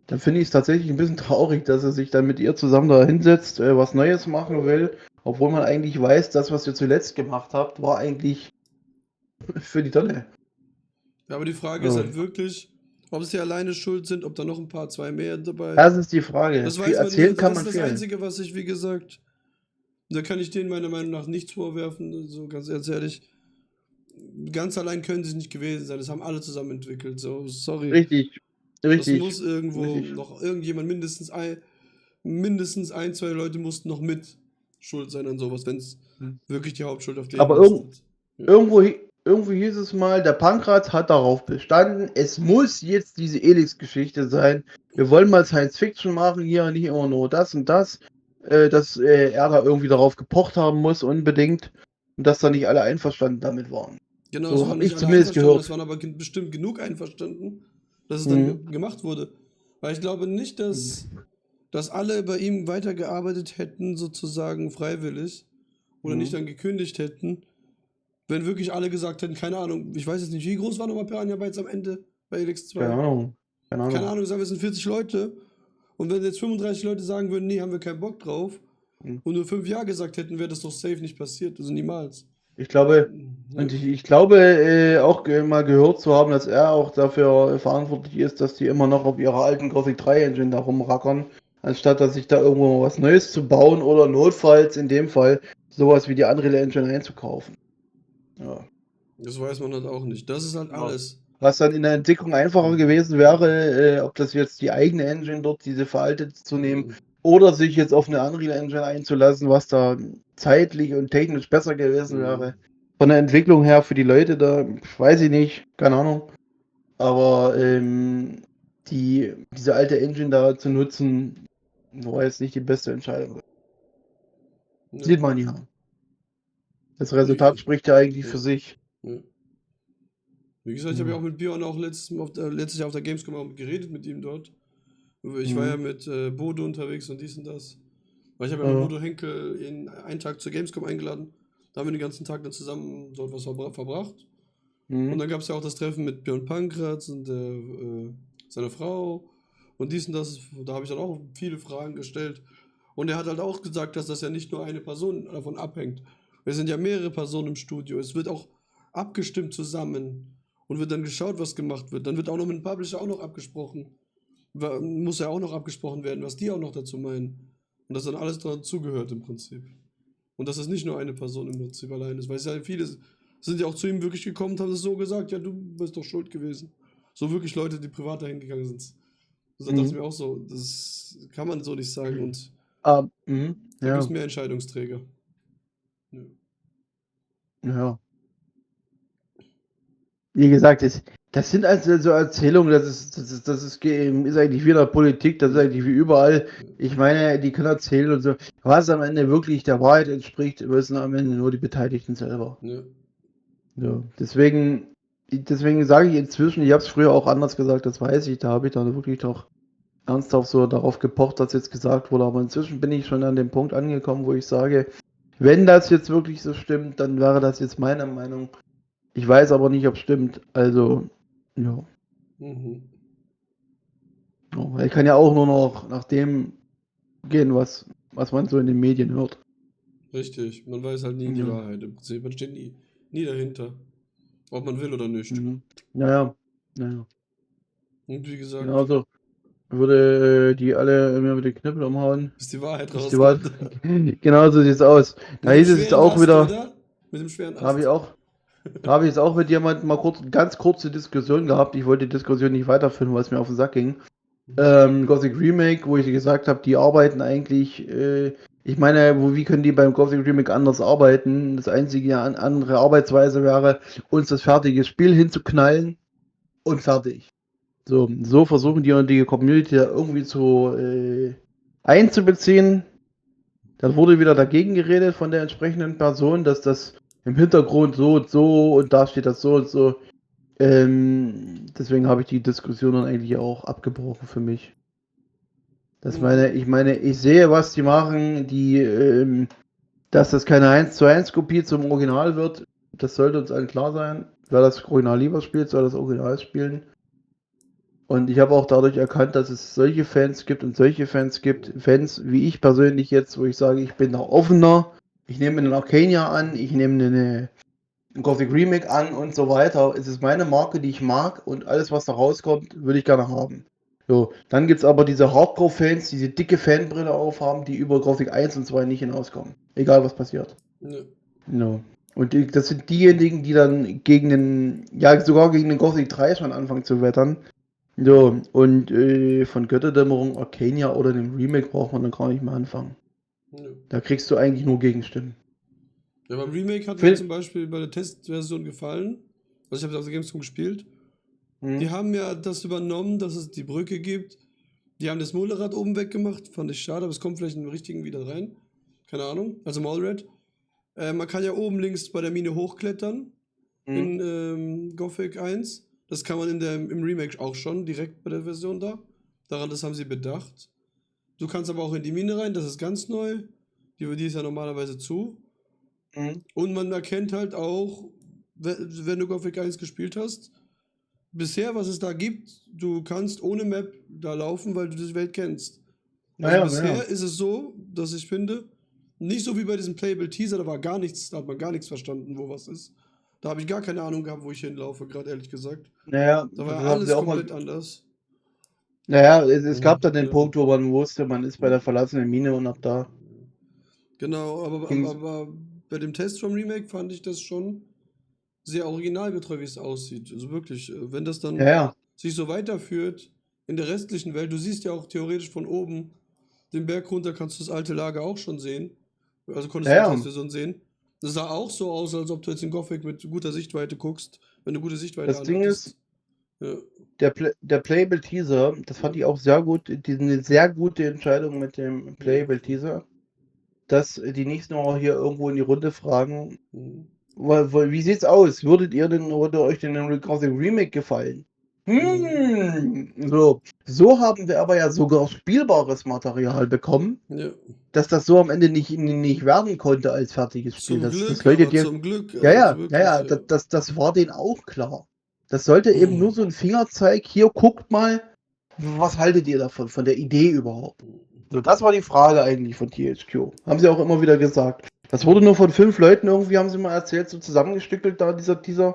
dann finde ich es tatsächlich ein bisschen traurig, dass er sich dann mit ihr zusammen da hinsetzt, was Neues machen will, obwohl man eigentlich weiß, das, was ihr zuletzt gemacht habt, war eigentlich für die Tonne. Ja, aber die Frage ist halt wirklich, ob sie alleine schuld sind, ob da noch ein paar, zwei mehr dabei. Das ist die Frage. Das Viel weiß man erzählen nicht. kann Das man ist das viel. Einzige, was ich, wie gesagt, da kann ich denen meiner Meinung nach nichts vorwerfen, so ganz ehrlich. Ganz allein können sie es nicht gewesen sein. Das haben alle zusammen entwickelt. So, sorry. Richtig. Das Richtig. muss irgendwo Richtig. noch irgendjemand, mindestens ein, zwei Leute mussten noch mit schuld sein an sowas, wenn es wirklich die Hauptschuld auf denen Aber lastet. irgendwo hieß es mal, der Pankraz hat darauf bestanden, es muss jetzt diese Elix-Geschichte sein. Wir wollen mal Science-Fiction machen, hier nicht immer nur das und das. Dass er da irgendwie darauf gepocht haben muss, unbedingt. Und dass da nicht alle einverstanden damit waren. Genau, So es waren habe nicht ich alle zumindest einverstanden, gehört. es waren aber bestimmt genug einverstanden, dass es dann gemacht wurde. Weil ich glaube nicht, dass alle bei ihm weitergearbeitet hätten, sozusagen freiwillig, oder nicht dann gekündigt hätten, wenn wirklich alle gesagt hätten, keine Ahnung, ich weiß jetzt nicht, wie groß war nochmal Piranha Bytes am Ende bei Elix 2? Keine Ahnung. Keine Ahnung, sagen wir, es sind 40 Leute. Und wenn jetzt 35 Leute sagen würden, nee, haben wir keinen Bock drauf, und nur 5 Ja gesagt hätten, wäre das doch safe nicht passiert. Also niemals. Ich glaube, und ich glaube auch mal gehört zu haben, dass er auch dafür verantwortlich ist, dass die immer noch auf ihrer alten Gothic 3 Engine da rumrackern, anstatt dass sich da irgendwo mal was Neues zu bauen oder notfalls in dem Fall sowas wie die Unreal Engine einzukaufen. Ja. Das weiß man halt auch nicht. Das ist halt alles. Was dann in der Entwicklung einfacher gewesen wäre, ob das jetzt die eigene Engine dort, diese veraltet zu nehmen, oder sich jetzt auf eine Unreal Engine einzulassen, was da zeitlich und technisch besser gewesen wäre. Von der Entwicklung her für die Leute da, weiß ich nicht, keine Ahnung. Aber diese alte Engine da zu nutzen, war jetzt nicht die beste Entscheidung. Ja. Sieht man ja. Das Resultat spricht ja eigentlich für sich. Ja. Wie gesagt, ich habe ja auch mit Björn auch letztes Jahr auf der Gamescom auch geredet mit ihm dort. Ich war ja mit Bodo unterwegs und dies und das. Weil ich habe ja mit Bodo Henkel einen Tag zur Gamescom eingeladen. Da haben wir den ganzen Tag dann zusammen dort was verbracht. Und dann gab es ja auch das Treffen mit Björn Pankratz und seiner Frau und dies und das. Da habe ich dann auch viele Fragen gestellt. Und er hat halt auch gesagt, dass das ja nicht nur eine Person davon abhängt. Es sind ja mehrere Personen im Studio. Es wird auch abgestimmt zusammen und wird dann geschaut, was gemacht wird. Dann wird auch noch mit dem Publisher auch noch abgesprochen. Muss ja auch noch abgesprochen werden, was die auch noch dazu meinen. Und dass dann alles dazugehört im Prinzip. Und dass das nicht nur eine Person im Prinzip allein ist. Weil es ja viele sind ja auch zu ihm wirklich gekommen und haben das so gesagt, ja, du bist doch schuld gewesen. So wirklich Leute, die privat dahin gegangen sind. Und dann dachte ich mir auch so, das kann man so nicht sagen. Und da gibt es mehr Entscheidungsträger. Ja. Wie gesagt, das sind also so Erzählungen, das ist eigentlich wie in der Politik, das ist eigentlich wie überall. Ich meine, die können erzählen und so. Was am Ende wirklich der Wahrheit entspricht, wissen am Ende nur die Beteiligten selber. Ja. Ja. Deswegen sage ich inzwischen, ich habe es früher auch anders gesagt, das weiß ich, da habe ich dann wirklich doch ernsthaft so darauf gepocht, dass jetzt gesagt wurde, aber inzwischen bin ich schon an dem Punkt angekommen, wo ich sage, wenn das jetzt wirklich so stimmt, dann wäre das jetzt meine Meinung. Ich weiß aber nicht, ob es stimmt. Also, ja. Ich kann ja auch nur noch nach dem gehen, was man so in den Medien hört. Richtig, man weiß halt nie die Wahrheit im Prinzip. Man steht nie dahinter. Ob man will oder nicht. Naja. Und wie gesagt. Genauso würde die alle immer mit den Knüppel umhauen. Bis die Wahrheit rauskommt. Genau so sieht es aus. Da hieß es auch wieder. Oder? Mit dem schweren Ast. Habe ich jetzt auch mit jemandem mal ganz kurze Diskussion gehabt. Ich wollte die Diskussion nicht weiterführen, weil es mir auf den Sack ging. Gothic Remake, wo ich gesagt habe, die arbeiten eigentlich, ich meine, wie können die beim Gothic Remake anders arbeiten? Das einzige andere Arbeitsweise wäre, uns das fertige Spiel hinzuknallen und fertig. So versuchen die Community da irgendwie einzubeziehen. Dann wurde wieder dagegen geredet von der entsprechenden Person, dass das im Hintergrund so und so und da steht das so und so. Deswegen habe ich die Diskussion dann eigentlich auch abgebrochen für mich. Ich sehe, was die machen, dass das keine 1:1 Kopie zum Original wird, das sollte uns allen klar sein. Wer das Original lieber spielt, soll das Original spielen. Und ich habe auch dadurch erkannt, dass es solche Fans gibt und solche Fans gibt. Fans wie ich persönlich jetzt, wo ich sage, ich bin da offener. Ich nehme einen Arcania an, ich nehme einen Gothic Remake an und so weiter. Es ist meine Marke, die ich mag und alles, was da rauskommt, würde ich gerne haben. So, dann gibt es aber diese Hardcore-Fans, die diese dicke Fanbrille aufhaben, die über Gothic 1 und 2 nicht hinauskommen. Egal, was passiert. Ja. No. Und das sind diejenigen, die dann sogar gegen den Gothic 3 schon anfangen zu wettern. So, und von Götterdämmerung, Arcania oder dem Remake braucht man dann gar nicht mehr anfangen. Ja. Da kriegst du eigentlich nur Gegenstimmen. Ja, beim Remake hat mir zum Beispiel bei der Testversion gefallen. Also ich habe es auf der Gamescom gespielt. Die haben ja das übernommen, dass es die Brücke gibt. Die haben das Mulderrad oben weggemacht. Fand ich schade, aber es kommt vielleicht in den richtigen wieder rein. Keine Ahnung. Also Mallrad. Man kann ja oben links bei der Mine hochklettern. In Gothic 1. Das kann man im Remake auch schon, direkt bei der Version da. Das haben sie bedacht. Du kannst aber auch in die Mine rein, das ist ganz neu. Die ist ja normalerweise zu. Und man erkennt halt auch, wenn du Gothic 1 gespielt hast, bisher, was es da gibt, du kannst ohne Map da laufen, weil du die Welt kennst. Also bisher ist es so, dass ich finde, nicht so wie bei diesem Playable Teaser, da hat man gar nichts verstanden, wo was ist. Da habe ich gar keine Ahnung gehabt, wo ich hinlaufe, gerade ehrlich gesagt. Da war alles komplett anders. Es gab dann den Punkt, wo man wusste, man ist bei der verlassenen Mine und ab da. Genau, aber bei dem Test vom Remake fand ich das schon sehr originalgetreu, wie es aussieht. Also wirklich, wenn das dann sich so weiterführt in der restlichen Welt, du siehst ja auch theoretisch von oben den Berg runter, kannst du das alte Lager auch schon sehen. Also konntest du die Testversion sehen. Das sah auch so aus, als ob du jetzt in Gothic mit guter Sichtweite guckst, wenn du gute Sichtweite Das Ding ist, der Playable Teaser, das fand ich auch sehr gut, eine sehr gute Entscheidung mit dem Playable Teaser, dass die nicht nur hier irgendwo in die Runde fragen, wie sieht's aus? Würde euch denn ein Gothic Remake gefallen? So haben wir aber ja sogar spielbares Material bekommen, dass das so am Ende nicht werden konnte als fertiges Spiel. Zum Glück. Das war denen auch klar. Das sollte eben nur so ein Fingerzeig, hier guckt mal, was haltet ihr davon, von der Idee überhaupt? So, das war die Frage eigentlich von THQ. Haben sie auch immer wieder gesagt. Das wurde nur von 5 Leuten irgendwie, haben sie mal erzählt, so zusammengestückelt da, dieser.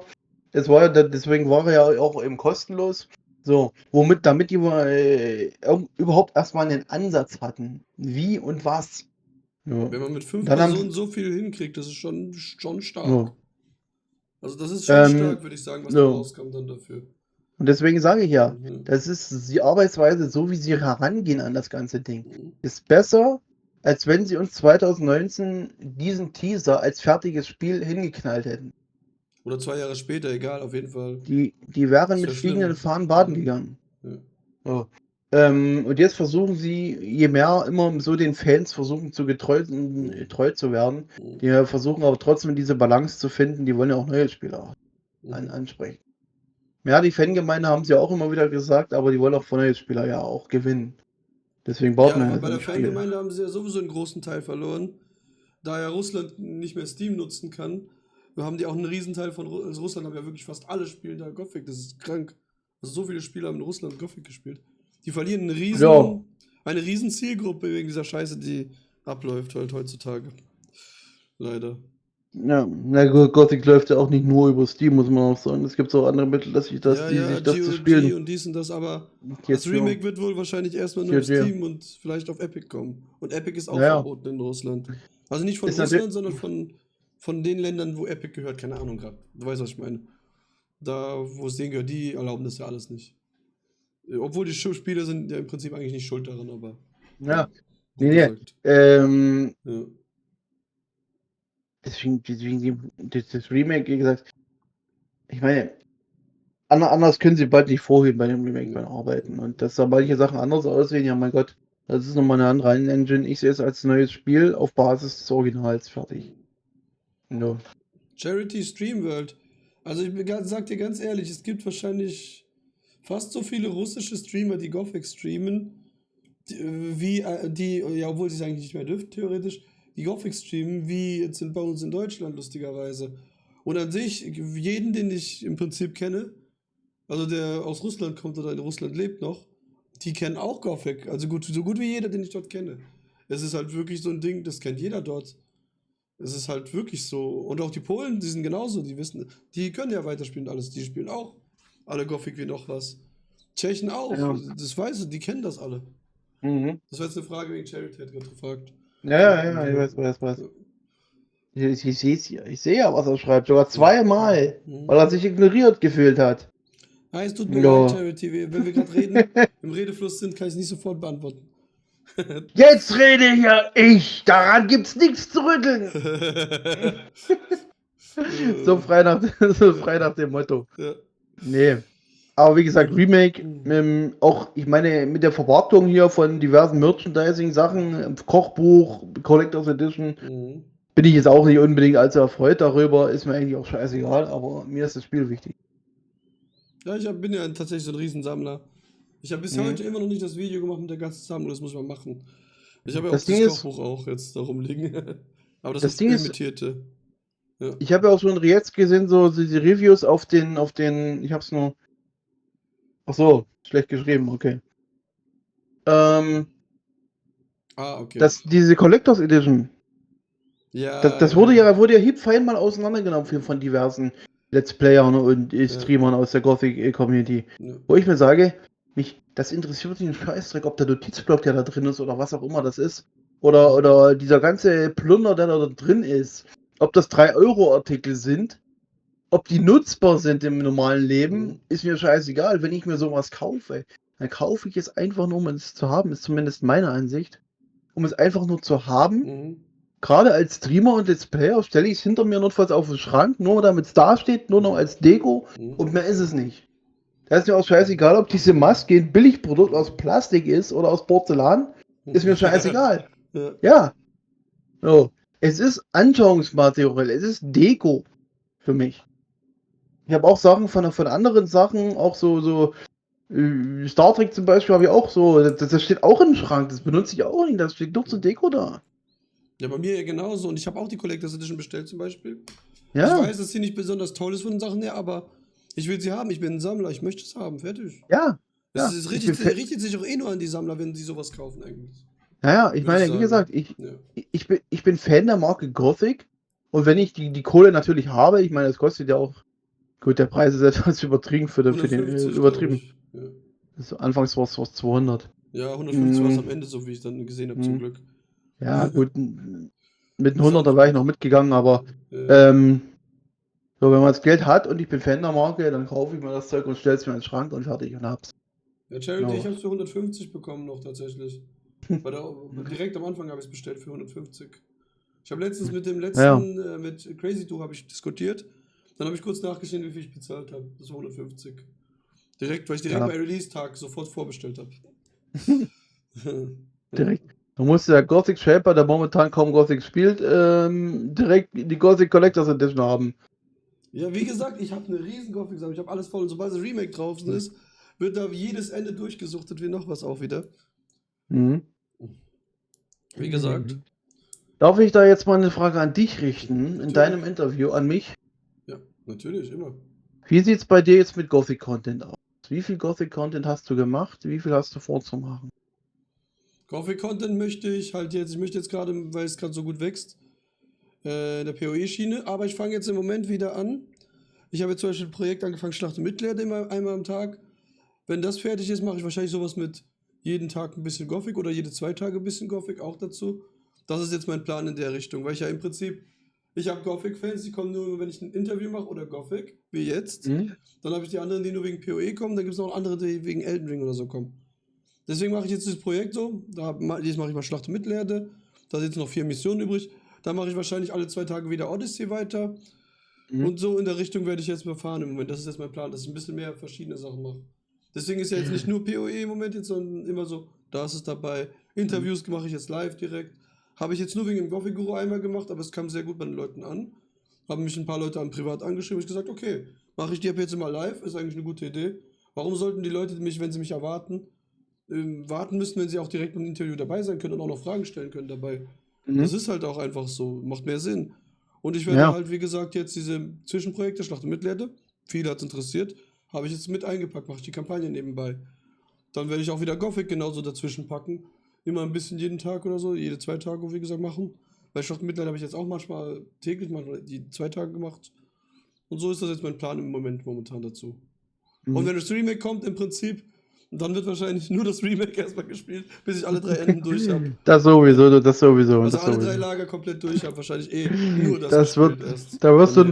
Deswegen war er ja auch eben kostenlos. So, damit die überhaupt erstmal einen Ansatz hatten. Wie und was. Ja. Wenn man mit 5 Personen so viel hinkriegt, das ist schon stark. Ja. Also das ist schon stark, würde ich sagen, was da rauskam dann dafür. Und deswegen sage ich ja, das ist die Arbeitsweise, so wie sie herangehen an das ganze Ding, ist besser, als wenn sie uns 2019 diesen Teaser als fertiges Spiel hingeknallt hätten. Oder 2 Jahre später, egal, auf jeden Fall. Die wären mit fliegenden Fahnen baden gegangen. Ja. Und jetzt versuchen sie, je mehr immer so den Fans versuchen treu zu werden, die versuchen aber trotzdem diese Balance zu finden, die wollen ja auch neue Spieler ansprechen. Ja, die Fangemeinde haben sie auch immer wieder gesagt, aber die wollen auch von neue Spieler ja auch gewinnen. Deswegen baut man ja bei der Fangemeinde haben sie ja sowieso einen großen Teil verloren. Da ja Russland nicht mehr Steam nutzen kann, haben die auch einen Riesenteil von Russland, haben ja wirklich fast alle spielen da Gothic, das ist krank. Also so viele Spieler haben in Russland Gothic gespielt. Die verlieren eine riesen Zielgruppe wegen dieser Scheiße, die abläuft halt heutzutage. Leider. Ja, na gut, Gothic läuft ja auch nicht nur über Steam, muss man auch sagen. Es gibt auch andere Mittel, dass sich das zu spielen. und dies und das, aber das Remake wird wohl wahrscheinlich erstmal nur auf Steam und vielleicht auf Epic kommen. Und Epic ist auch verboten in Russland. Also nicht von Russland, sondern von den Ländern, wo Epic gehört. Keine Ahnung gerade. Du weißt, was ich meine. Da, wo es denen gehört, die erlauben das ja alles nicht. Obwohl die Spiele sind ja im Prinzip eigentlich nicht schuld daran, aber... Ja. Deswegen das Remake, wie gesagt, ich meine, anders können sie bald nicht vorhin bei dem Remake arbeiten. Und dass da manche Sachen anders aussehen, ja mein Gott, Das ist nochmal eine andere Engine. Ich sehe es als neues Spiel auf Basis des Originals fertig. No. Charity Stream World. Also sag dir ganz ehrlich, es gibt wahrscheinlich fast so viele russische Streamer, die Gothic streamen, ja, obwohl sie es eigentlich nicht mehr dürfen, theoretisch, die Gothic streamen, wie jetzt bei uns in Deutschland, lustigerweise. Und an sich, jeden, den ich im Prinzip kenne, also der aus Russland kommt oder in Russland lebt noch, die kennen auch Gothic. Also so gut wie jeder, den ich dort kenne. Es ist halt wirklich so ein Ding, das kennt jeder dort. Es ist halt wirklich so. Und auch die Polen, die sind genauso, die wissen, die können ja weiterspielen und alles. Die spielen auch alle Gothic wie noch was. Tschechen auch, Ja. das weiß ich, die kennen das alle. Mhm. Das war jetzt eine Frage wegen Charity, hat gerade gefragt. Ja, ich weiß. Ich sehe es hier. Ich sehe ja, was er schreibt. Sogar zweimal, weil er sich ignoriert gefühlt hat. Ah, es tut mir Ja. leid, Charity. Wenn wir gerade reden, im Redefluss sind, kann ich es nicht sofort beantworten. Jetzt rede hier ich. Daran gibt's nichts zu rütteln. So frei nach dem Motto. Ja. Nee. Aber wie gesagt, Remake, auch, ich meine, mit der Vermarktung hier von diversen Merchandising-Sachen, Kochbuch, Collectors Edition, Mhm. bin ich jetzt auch nicht unbedingt allzu erfreut darüber. Ist mir eigentlich auch scheißegal, aber mir ist das Spiel wichtig. Ja, bin ja tatsächlich so ein Riesensammler. Ich habe bis heute immer noch nicht das Video gemacht mit der ganzen Sammlung, das muss man machen. Ich habe ja Das auch Ding das ist- Kochbuch auch jetzt da rumliegen. Aber das Das ist Ding ist- limitierte. Ja. Ich habe ja auch schon jetzt gesehen, so die Reviews auf den, ich hab's nur. Ach so, schlecht geschrieben, okay. Okay. Diese Collectors Edition, Ja. das wurde ja hiebfein mal auseinandergenommen von diversen Let's Playern und Streamern aus der Gothic-Community. Ja. Wo ich mir sage, das interessiert mich einen Scheißdreck, ob der Notizblock, der da drin ist oder was auch immer das ist. Oder dieser ganze Plunder, der da drin ist. Ob das 3-Euro-Artikel sind, ob die nutzbar sind im normalen Leben, ist mir scheißegal. Wenn ich mir sowas kaufe, dann kaufe ich es einfach nur, um es zu haben, ist zumindest meine Ansicht. Um es einfach nur zu haben. Mhm. Gerade als Streamer und Let's Player stelle ich es hinter mir notfalls auf den Schrank, nur damit es da steht, nur noch als Deko und mehr ist es nicht. Da ist mir auch scheißegal, ob diese Maske ein Billigprodukt aus Plastik ist oder aus Porzellan. Ist mir scheißegal. Ja. So. Es ist Anschauungsmaterial, es ist Deko für mich. Ich habe auch Sachen von anderen Sachen, auch so Star Trek zum Beispiel habe ich auch so, das steht auch im Schrank, das benutze ich auch nicht, das steht nur zur Deko da. Ja, bei mir ja genauso. Und ich habe auch die Collectors Edition bestellt zum Beispiel. Ja. Ich weiß, dass sie nicht besonders toll ist von den Sachen her, aber ich will sie haben. Ich bin ein Sammler, ich möchte es haben. Fertig. Ja. Es richtet sich auch eh nur an die Sammler, wenn sie sowas kaufen eigentlich. Ja, ich meine, sagen. wie gesagt, ich bin Fan der Marke Gothic und wenn ich die Kohle natürlich habe, ich meine, das kostet ja auch, gut, der Preis ist etwas übertrieben für den 150, übertrieben. glaub ich. Ja. Das anfangs war es 200. Ja, 150 war es am Ende, so wie ich dann gesehen habe, zum Glück. Ja, gut, mit einem 100er wäre ich noch mitgegangen, aber so, wenn man das Geld hat und ich bin Fan der Marke, dann kaufe ich mir das Zeug und stelle es mir in den Schrank und fertig und hab's. Ja, Charity, Genau. ich habe es für 150 bekommen noch tatsächlich. Direkt am Anfang habe ich es bestellt für 150. Ich habe letztens mit dem letzten, mit Crazy 2 habe ich diskutiert. Dann habe ich kurz nachgesehen, wie viel ich bezahlt habe. Das war 150. Direkt, weil ich direkt bei Release-Tag sofort vorbestellt habe. Direkt. Du musst der Gothic Shaper, der momentan kaum Gothic spielt, direkt die Gothic Collectors Edition haben. Ja, wie gesagt, ich habe eine riesen Gothic-Sammlung. Ich habe alles voll. Und sobald das Remake draußen ist, wird da jedes Ende durchgesuchtet, wie noch was auch wieder. Mhm. Wie gesagt. Darf ich da jetzt mal eine Frage an dich richten, in deinem Interview an mich? Ja, natürlich, immer. Wie sieht's bei dir jetzt mit Gothic Content aus? Wie viel Gothic Content hast du gemacht? Wie viel hast du vorzumachen? Gothic Content möchte ich möchte jetzt gerade, weil es gerade so gut wächst, in der PoE-Schiene, aber ich fange jetzt im Moment wieder an. Ich habe jetzt zum Beispiel ein Projekt angefangen, Schlacht und Mittelerde einmal am Tag. Wenn das fertig ist, mache ich wahrscheinlich sowas mit jeden Tag ein bisschen Gothic oder jede 2 Tage ein bisschen Gothic auch dazu. Das ist jetzt mein Plan in der Richtung, weil ich ja im Prinzip, ich habe Gothic-Fans, die kommen nur, wenn ich ein Interview mache oder Gothic, wie jetzt. Dann habe ich die anderen, die nur wegen PoE kommen, dann gibt es noch andere, die wegen Elden Ring oder so kommen. Deswegen mache ich jetzt dieses Projekt so, jetzt mache ich mal Schlacht und Mittelerde, da sind jetzt noch 4 Missionen übrig, da mache ich wahrscheinlich alle 2 Tage wieder Odyssey weiter. Und so in der Richtung werde ich jetzt mal fahren im Moment, das ist jetzt mein Plan, dass ich ein bisschen mehr verschiedene Sachen mache. Deswegen ist ja jetzt nicht nur PoE im Moment, sondern immer so, da ist es dabei, Interviews mache ich jetzt live direkt. Habe ich jetzt nur wegen dem Gothic Guru einmal gemacht, aber es kam sehr gut bei den Leuten an. Haben mich ein paar Leute privat angeschrieben. Ich gesagt, okay, mache ich die ab jetzt immer live. Ist eigentlich eine gute Idee. Warum sollten die Leute mich, wenn sie mich erwarten, warten müssen, wenn sie auch direkt im Interview dabei sein können und auch noch Fragen stellen können dabei? Das ist halt auch einfach so. Macht mehr Sinn. Und ich werde Ja. halt, wie gesagt, jetzt diese Zwischenprojekte, Schlacht und Mittelerde, viele hat es interessiert, habe ich jetzt mit eingepackt, mache ich die Kampagne nebenbei. Dann werde ich auch wieder Gothic genauso dazwischen packen. Immer ein bisschen jeden Tag oder so, jede 2 Tage, wie gesagt, machen. Bei Schlacht und Mittelerde habe ich jetzt auch manchmal täglich, manchmal die 2 Tage gemacht. Und so ist das jetzt mein Plan im Moment momentan dazu. Und wenn das Remake kommt, im Prinzip, dann wird wahrscheinlich nur das Remake erstmal gespielt, bis ich alle 3 Enden durch habe. Das sowieso, das sowieso. Also das alle 3 sowieso. Lager komplett durch habe, wahrscheinlich nur das Das gespielt wird, erst. da wirst Bei du,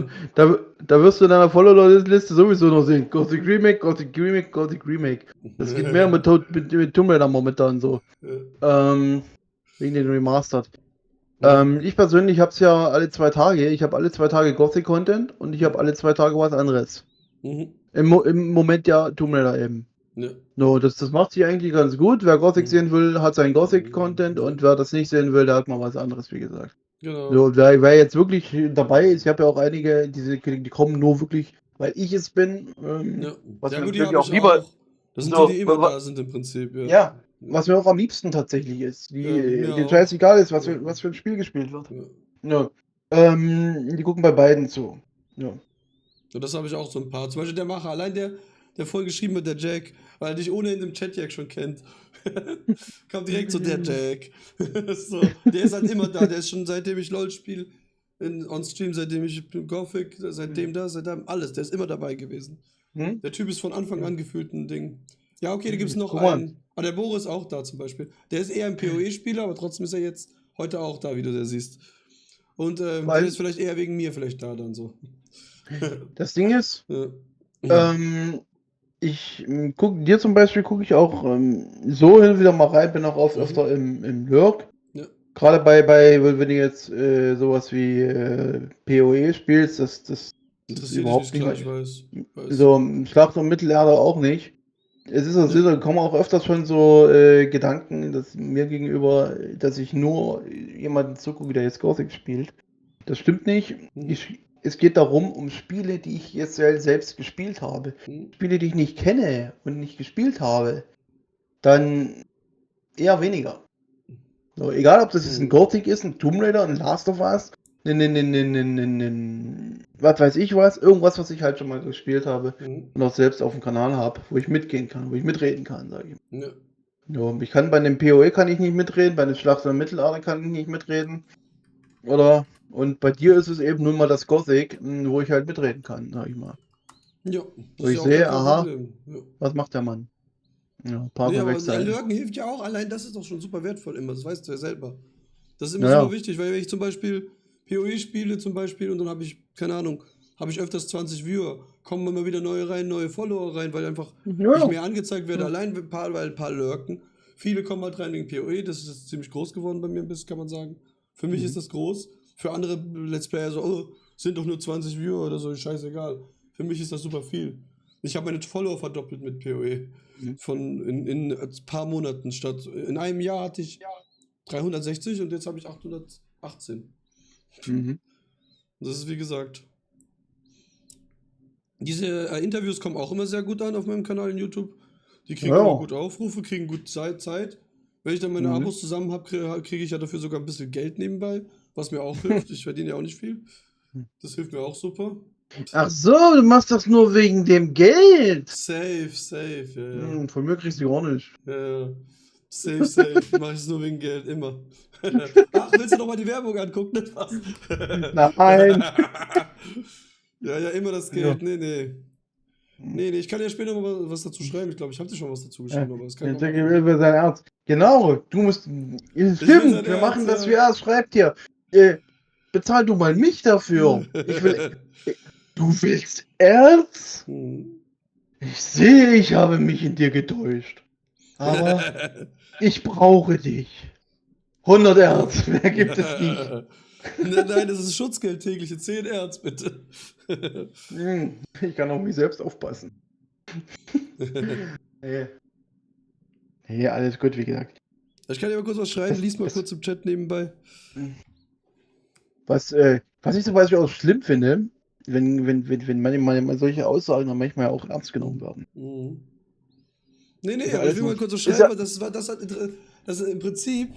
mir. da wirst du in deiner Follower-Liste sowieso noch sehen. Gothic Remake, Gothic Remake, Gothic Remake. Das geht mehr mit Tomb Raider momentan so. Wegen den Remastered. Ich persönlich hab's ja alle 2 Tage. Ich habe alle 2 Tage Gothic-Content und ich habe alle 2 Tage was anderes. Mhm. Im Moment ja Tomb Raider eben. Ja. No, das macht sich eigentlich ganz gut. Wer Gothic sehen will, hat seinen Gothic-Content und wer das nicht sehen will, der hat mal was anderes, wie gesagt. Genau. So, wer jetzt wirklich dabei ist, ich habe ja auch einige, die kommen nur wirklich, weil ich es bin. Ja, Was ja mir gut, die natürlich habe auch ich lieber. auch. Das sind So, die immer da sind im Prinzip, ja. ja, was mir auch am liebsten tatsächlich ist. Mir Die auch. scheißegal ist, Ja. was für ein Spiel gespielt wird. Ja. Ja. Die gucken bei beiden zu. Ja. Und das habe ich auch so ein paar. Zum Beispiel der Macher, allein der vorhin geschrieben hat, der Jack, weil er dich ohnehin im Chat Jack schon kennt. Kam direkt so der Jack. So, der ist halt immer da, der ist schon seitdem ich LOL spiele, on Stream, seitdem ich Gothic, seitdem alles, der ist immer dabei gewesen. Der Typ ist von Anfang an gefühlt ein Ding. Ja, okay, da gibt es noch Guck mal. einen. Ah, der Boris auch da zum Beispiel. Der ist eher ein PoE-Spieler, aber trotzdem ist er jetzt heute auch da, wie du das siehst. Und der Weil- ist vielleicht eher wegen mir vielleicht da dann so. Das Ding ist, Ja. ich gucke dir zum Beispiel, gucke ich auch so hin und wieder mal rein, bin auch oft öfter im Lurk. Ja. Gerade wenn du jetzt sowas wie PoE spielst, das Interessiert überhaupt dich nicht nicht, klar, ich weiß. So, Schlacht um Mittelerde auch nicht. Es ist also, da kommen auch öfters schon so Gedanken, dass mir gegenüber, dass ich nur jemanden zugucke, der jetzt Gothic spielt. Das stimmt nicht. Es geht darum, um Spiele, die ich jetzt selbst gespielt habe. Spiele, die ich nicht kenne und nicht gespielt habe, dann eher weniger. So, egal, ob das jetzt ein Gothic ist, ein Tomb Raider, ein Last of Us, was weiß ich was, irgendwas, was ich halt schon mal gespielt habe und auch selbst auf dem Kanal habe, wo ich mitgehen kann, wo ich mitreden kann, sage ich. Ja. Ja, ich kann bei einem PoE kann ich nicht mitreden, bei einem Schlacht der Mittelerde kann ich nicht mitreden. Und bei dir ist es eben nun mal das Gothic, wo ich halt mitreden kann, sag ich mal. Ja, Wo ich sehe, aha, was macht der Mann? Ja, ein paar Nee, aber Wechsel. Lurken hilft ja auch, allein das ist doch schon super wertvoll immer, das weißt du ja selber. Das ist immer Ja, super wichtig, weil wenn ich zum Beispiel PoE spiele zum Beispiel und dann habe ich, keine Ahnung, habe ich öfters 20 Viewer, kommen immer wieder neue rein, neue Follower rein, weil einfach Ja. ich mehr angezeigt werde, allein weil ein paar lurken. Viele kommen halt rein wegen PoE, das ist jetzt ziemlich groß geworden bei mir ein bisschen, kann man sagen. Für mich ist das groß, für andere Let's Player so, oh, sind doch nur 20 Viewer oder so, scheißegal. Für mich ist das super viel. Ich habe meine Follower verdoppelt mit PoE. In ein paar Monaten statt. In einem Jahr hatte ich 360 und jetzt habe ich 818. Das ist wie gesagt. Diese Interviews kommen auch immer sehr gut an auf meinem Kanal in YouTube. Die kriegen immer gut Aufrufe, kriegen gut Zeit. Wenn ich dann meine Abos zusammen habe, kriege ich ja dafür sogar ein bisschen Geld nebenbei, was mir auch hilft. Ich verdiene ja auch nicht viel. Das hilft mir auch super. Ach so, du machst das nur wegen dem Geld. Safe, ja. Von mir kriegst du auch nicht. Ja. Safe. Mach ich es nur wegen Geld, immer. Ach, willst du noch mal die Werbung angucken? Nicht was? Nein. Ja, immer das Geld. Ja. Nee, ich kann ja später mal was dazu schreiben. Ich glaube, ich habe dir schon was dazu geschrieben, aber das kann ich noch über sein Ernst. Genau, du musst. Stimmt, wir machen das wie er es schreibt hier. Bezahl du mal mich dafür. Du willst Erz? Ich sehe, ich habe mich in dir getäuscht. Aber ich brauche dich. 100 Erz, mehr gibt es nicht. Nein, das ist Schutzgeld tägliche 10 Erz, bitte. Ich kann auf mich selbst aufpassen. Nee, alles gut, wie gesagt. Ich kann dir mal kurz was schreiben, lies mal kurz im Chat nebenbei. Was ich zum Beispiel auch schlimm finde, wenn manchmal solche Aussagen dann manchmal auch ernst genommen werden. Mhm. Nee, Ist ja aber ich alles will mal nur, kurz was ist schreiben, ja, weil das im Prinzip,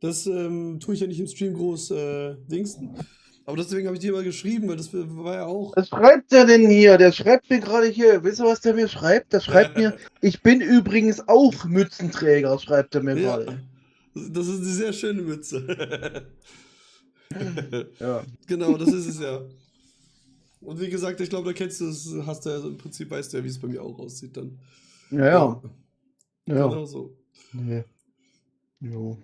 das tue ich ja nicht im Stream groß dingsten. Aber deswegen habe ich dir mal geschrieben, weil das war ja auch. was schreibt der denn hier? Der schreibt mir gerade hier, wisst ihr, was der mir schreibt? Der schreibt mir, ich bin übrigens auch Mützenträger, schreibt er mir Ja, gerade. das ist eine sehr schöne Mütze. Ja. Genau, das ist es ja. Und wie gesagt, ich glaube, da kennst du es, hast du ja so im Prinzip, weißt du ja, wie es bei mir auch aussieht dann. Ja, Ja, ja. genau so. Nee. Jo.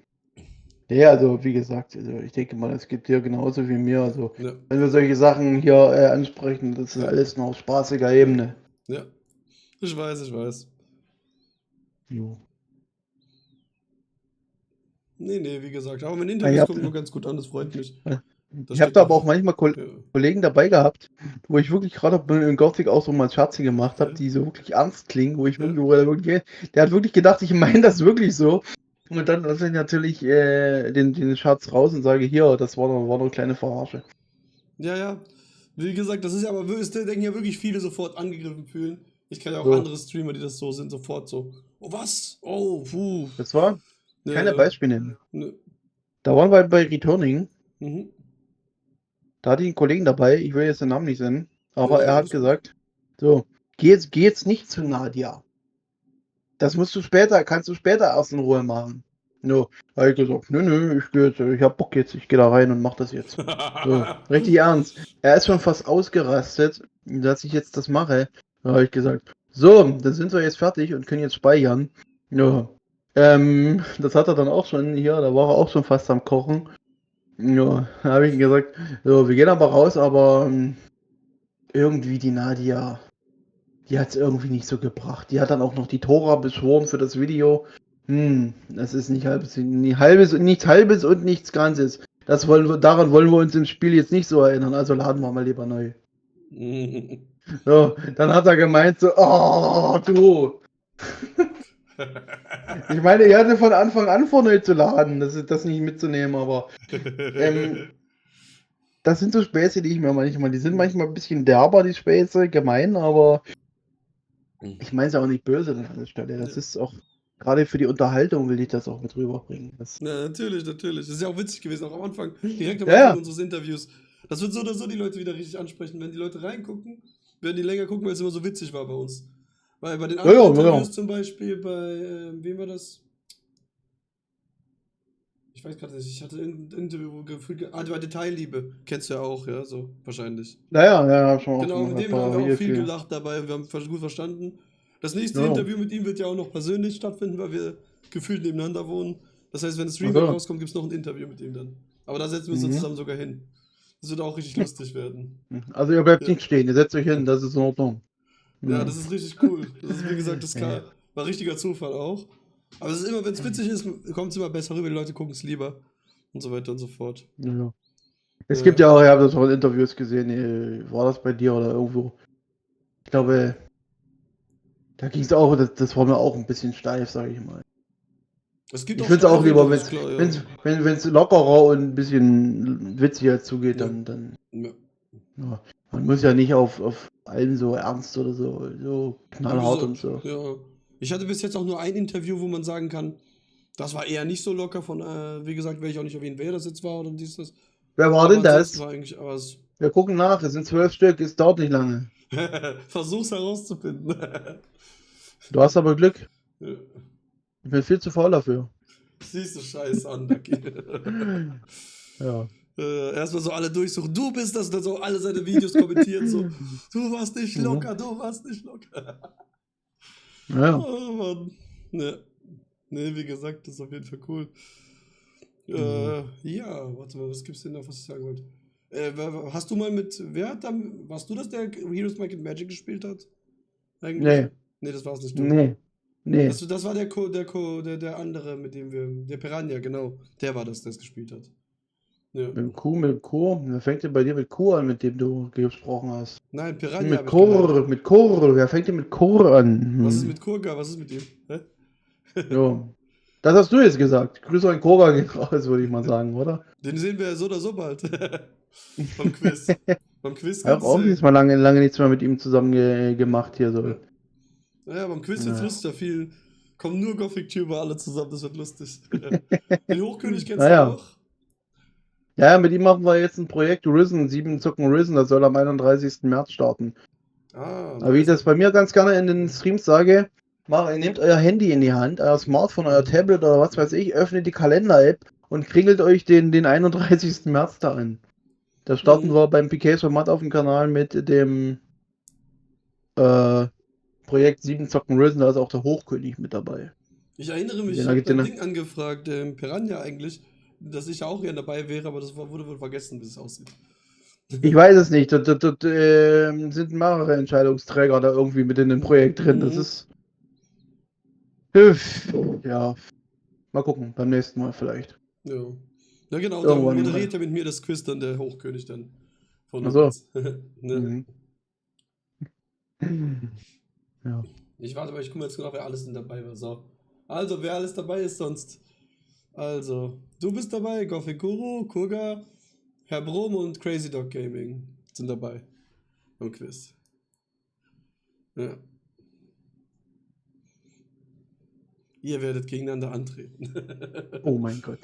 Ja, also wie gesagt, also ich denke mal, es gibt dir genauso wie mir. Also Ja, wenn wir solche Sachen hier ansprechen, das ist ja, alles noch auf spaßiger Ebene. ja. Ich weiß. Jo. Nee, wie gesagt. Aber meine Ja, Interviews kommen nur ganz gut an, das freut mich. Da ich habe steckt da aber auch doch. manchmal Ja, Kollegen dabei gehabt, wo ich wirklich gerade in Gothic auch so mal Scherze gemacht habe, ja, die so wirklich ernst klingen, wo ich ja. wirklich, wo er wirklich, der hat wirklich gedacht, ich meine das wirklich so. Und dann lasse ich natürlich den Scherz raus und sage, hier, das war noch eine kleine Verarsche. Ja. Wie gesagt, das ist ja aber, es denken ja wirklich viele sofort angegriffen fühlen. Ich kenne ja auch So, andere Streamer, die das so sind, sofort so. Oh, was? Oh, puh. das war, ich kann ja Ja, Beispiel nennen. ne, Da waren wir bei Returning. mhm. Da hatte ich einen Kollegen dabei, ich will jetzt den Namen nicht nennen, aber Nee, er hat alles gut. gesagt, so, geh jetzt nicht zu Nadia. Das kannst du später erst in Ruhe machen. No, habe ich gesagt, nö, ich hab Bock jetzt, ich gehe da rein und mach das jetzt. So, richtig ernst. Er ist schon fast ausgerastet, dass ich jetzt das mache. Da habe ich gesagt, so, dann sind wir jetzt fertig und können jetzt speichern. Ja. Das hat er dann auch schon hier, da war er auch schon fast am Kochen. Ja, da habe ich ihm gesagt, so, wir gehen aber raus, aber irgendwie die Nadia, die hat es irgendwie nicht so gebracht. Die hat dann auch noch die Tora beschworen für das Video. Das ist nichts halbes und nichts Ganzes. Daran wollen wir uns im Spiel jetzt nicht so erinnern, also laden wir mal lieber neu. So, dann hat er gemeint so, oh, du. Ich meine, er hatte von Anfang an vor, neu zu laden, das nicht mitzunehmen, aber das sind so Späße, die die sind manchmal ein bisschen derber, die Späße, gemein, aber ich meine es auch nicht böse an der Stelle. Das ist auch, gerade für die Unterhaltung will ich das auch mit rüberbringen. Ja, natürlich. Das ist ja auch witzig gewesen, auch am Anfang, direkt am Ja, Anfang ja, unseres Interviews. Das wird so oder so die Leute wieder richtig ansprechen. Wenn die Leute reingucken, werden die länger gucken, weil es immer so witzig war bei uns. Weil bei den ja, anderen ja, Interviews ja. zum Beispiel, bei wem war das? Ich weiß gerade nicht, ich hatte ein Interview wo gefühlt. Bei Detailliebe. Kennst du ja auch, ja, so, wahrscheinlich. Naja, ja, hab schon auch Genau, mit mal ein dem haben paar wir auch Videos viel gesehen. gelacht dabei, wir haben gut verstanden. Das nächste Ja, ja. Interview mit ihm wird ja auch noch persönlich stattfinden, weil wir gefühlt nebeneinander wohnen. Das heißt, wenn das Ach Stream so. rauskommt, gibt es noch ein Interview mit ihm dann. Aber da setzen wir uns dann Mhm. zusammen sogar hin. Das wird auch richtig lustig werden. Also ihr bleibt Ja, nicht stehen, ihr setzt euch hin, das ist in Ordnung. ja, Ja. das ist richtig cool. Das ist, wie gesagt, Ja. war richtiger Zufall auch. Aber es ist immer, wenn es witzig ist, kommt es immer besser rüber, die Leute gucken es lieber. Und so weiter und so fort. Ja. Es gibt Ja. ja auch, ich habe das auch in Interviews gesehen, war das bei dir oder irgendwo? Ich glaube, da ging es auch, das war mir auch ein bisschen steif, sage ich mal. Es gibt Ich auch finde es auch steife lieber, Interviews, klar, ja. wenn es lockerer und ein bisschen witziger zugeht, Ja. dann Ja. ja. Man muss ja nicht auf allem so ernst oder so Wie knallhart und gesagt, so. ja. Ich hatte bis jetzt auch nur ein Interview, wo man sagen kann, das war eher nicht so locker von, wie gesagt, werde ich auch nicht erwähnen, wer das jetzt war oder dies, das. Wer war Aber denn ansonsten das? war eigentlich alles. Wir gucken nach, es sind 12 Stück, es dauert nicht lange. Versuch's herauszufinden. Du hast aber Glück. Ja. Ich bin viel zu faul dafür. Siehst du Scheiß an, Ducky. Ja. Erstmal so alle durchsuchen, du bist das, und dann so alle seine Videos kommentieren, so, du warst nicht locker, du warst nicht locker. Ja. Oh Mann. Ja. Nee, wie gesagt, das ist auf jeden Fall cool. Ja, warte mal, was gibt's denn noch, was ich sagen wollte? Hast du mal warst du das, der Heroes Might and Magic gespielt hat? Eigentlich? Nee. Nee, das war's nicht du. Nee. Nee. Das war der andere, mit dem der Piranha, genau. Der war das, der es gespielt hat. Ja. Mit dem Kur. Wer fängt denn bei dir mit Kur an, mit dem du gesprochen hast? Nein, Piranha Mit habe ich gemeint. Mit Kur. Wer fängt denn mit Kur an? Was ist mit Kurga? Was ist mit ihm? Hä? Ja. Das hast du jetzt gesagt. Grüße an Koga gehen raus, würde ich mal sagen, oder? Den sehen wir ja so oder so bald. Beim Quiz. Beim Quiz Ich habe geht's. auch diesmal lange nichts mehr mit ihm zusammen gemacht hier so. Naja, beim Quiz wird's Ja. lustig. Da viel kommen nur Gothic-Tuber alle zusammen. Das wird lustig. Den Hochkönig kennst du Naja. auch? Ja, mit ihm machen wir jetzt ein Projekt Risen, 7 Zocken Risen, das soll am 31. März starten. Ah, Aber wie ich nice. das bei mir ganz gerne in den Streams sage, nehmt euer Handy in die Hand, euer Smartphone, euer Tablet oder was weiß ich, öffnet die Kalender-App und klingelt euch den 31. März da an. Da starten wir beim PK-Format auf dem Kanal mit dem Projekt 7 Zocken Risen, da ist auch der Hochkönig mit dabei. Ich erinnere mich, Den ich da habe gibt's ja ein noch- Ding angefragt, Piranha eigentlich, dass ich ja auch gerne dabei wäre, aber das wurde wohl vergessen, wie es aussieht. Ich weiß es nicht, dort sind mehrere Entscheidungsträger da irgendwie mit in dem Projekt drin. Das ist. Ja, mal gucken, beim nächsten Mal vielleicht. Ja. Ja, genau, Irgendwann da mal. moderiert ja mit mir das Quiz dann der Hochkönig dann von Ach so. uns. Ne? Ja. Ich warte mal, ich gucke jetzt genau, wer alles denn dabei war. So. Also, wer alles dabei ist sonst. Also, du bist dabei, Gothic Guru, Kurga, Herr Brom und Crazy Dog Gaming sind dabei beim Quiz. Ja. Ihr werdet gegeneinander antreten. Oh mein Gott.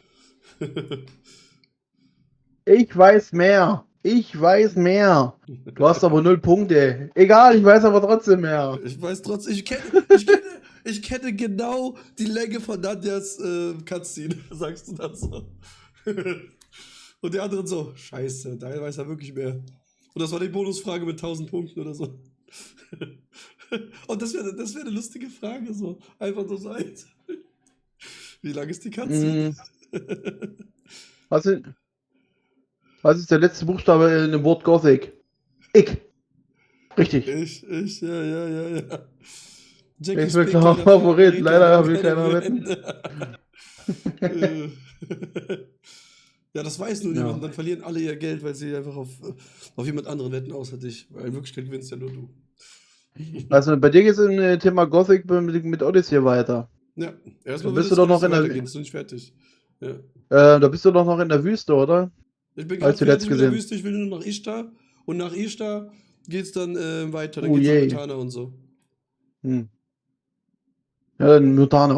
Ich weiß mehr. Ich weiß mehr. Du hast aber 0 Punkte. Egal, ich weiß aber trotzdem mehr. Ich weiß trotzdem, ich kenne genau die Länge von Nadjas Cutscene, sagst du das so. Und der andere so, scheiße, da weiß er wirklich mehr. Und das war die Bonusfrage mit 1000 Punkten oder so. Und das wär eine lustige Frage, so. Einfach nur so eins. Wie lang ist die Cutscene? Was ist der letzte Buchstabe in dem Wort Gothic? Ich. Richtig. Ja. Ich bin klar Favorit. Leider will keiner wetten. Ja, das weiß nur Ja. niemand. Dann verlieren alle ihr Geld, weil sie einfach auf jemand anderen wetten, außer dich. Weil in Wirklichkeit gewinnst ja nur du. Also bei dir geht es im Thema Gothic mit Odyssey weiter. Ja, erstmal bist du doch noch in der- weitergehen, ist noch nicht fertig. Ja. Da bist du doch noch in der Wüste, oder? Ich bin Als gerade zuletzt fertig mit der gesehen. Wüste, ich will nur nach Ishtar. Und nach Ishtar geht's dann weiter. Dann Oh geht's je. nach Mutana und so. Hm. Ja, Mutana.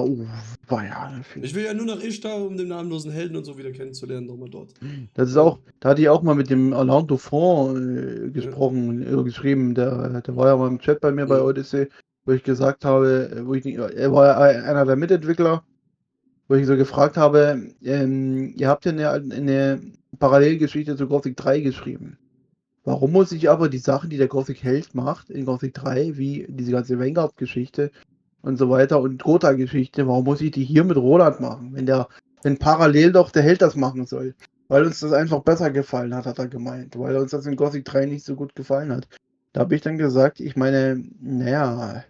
War ja. Ich will ja nur nach Ishtar, um den namenlosen Helden und so wieder kennenzulernen, nochmal dort. Das ist auch, da hatte ich auch mal mit dem Alain Dufont gesprochen, geschrieben. Der war ja mal im Chat bei mir bei Ja. Odyssey, wo ich gesagt habe, er war ja einer der Mitentwickler, wo ich so gefragt habe, ihr habt ja eine Parallelgeschichte zu Gothic 3 geschrieben. Warum muss ich aber die Sachen, die der Gothic Held macht, in Gothic 3, wie diese ganze Vanguard-Geschichte und so weiter und Gotha-Geschichte, warum muss ich die hier mit Roland machen, wenn parallel doch der Held das machen soll? Weil uns das einfach besser gefallen hat er gemeint, weil uns das in Gothic 3 nicht so gut gefallen hat. Da habe ich dann gesagt, ich meine, naja,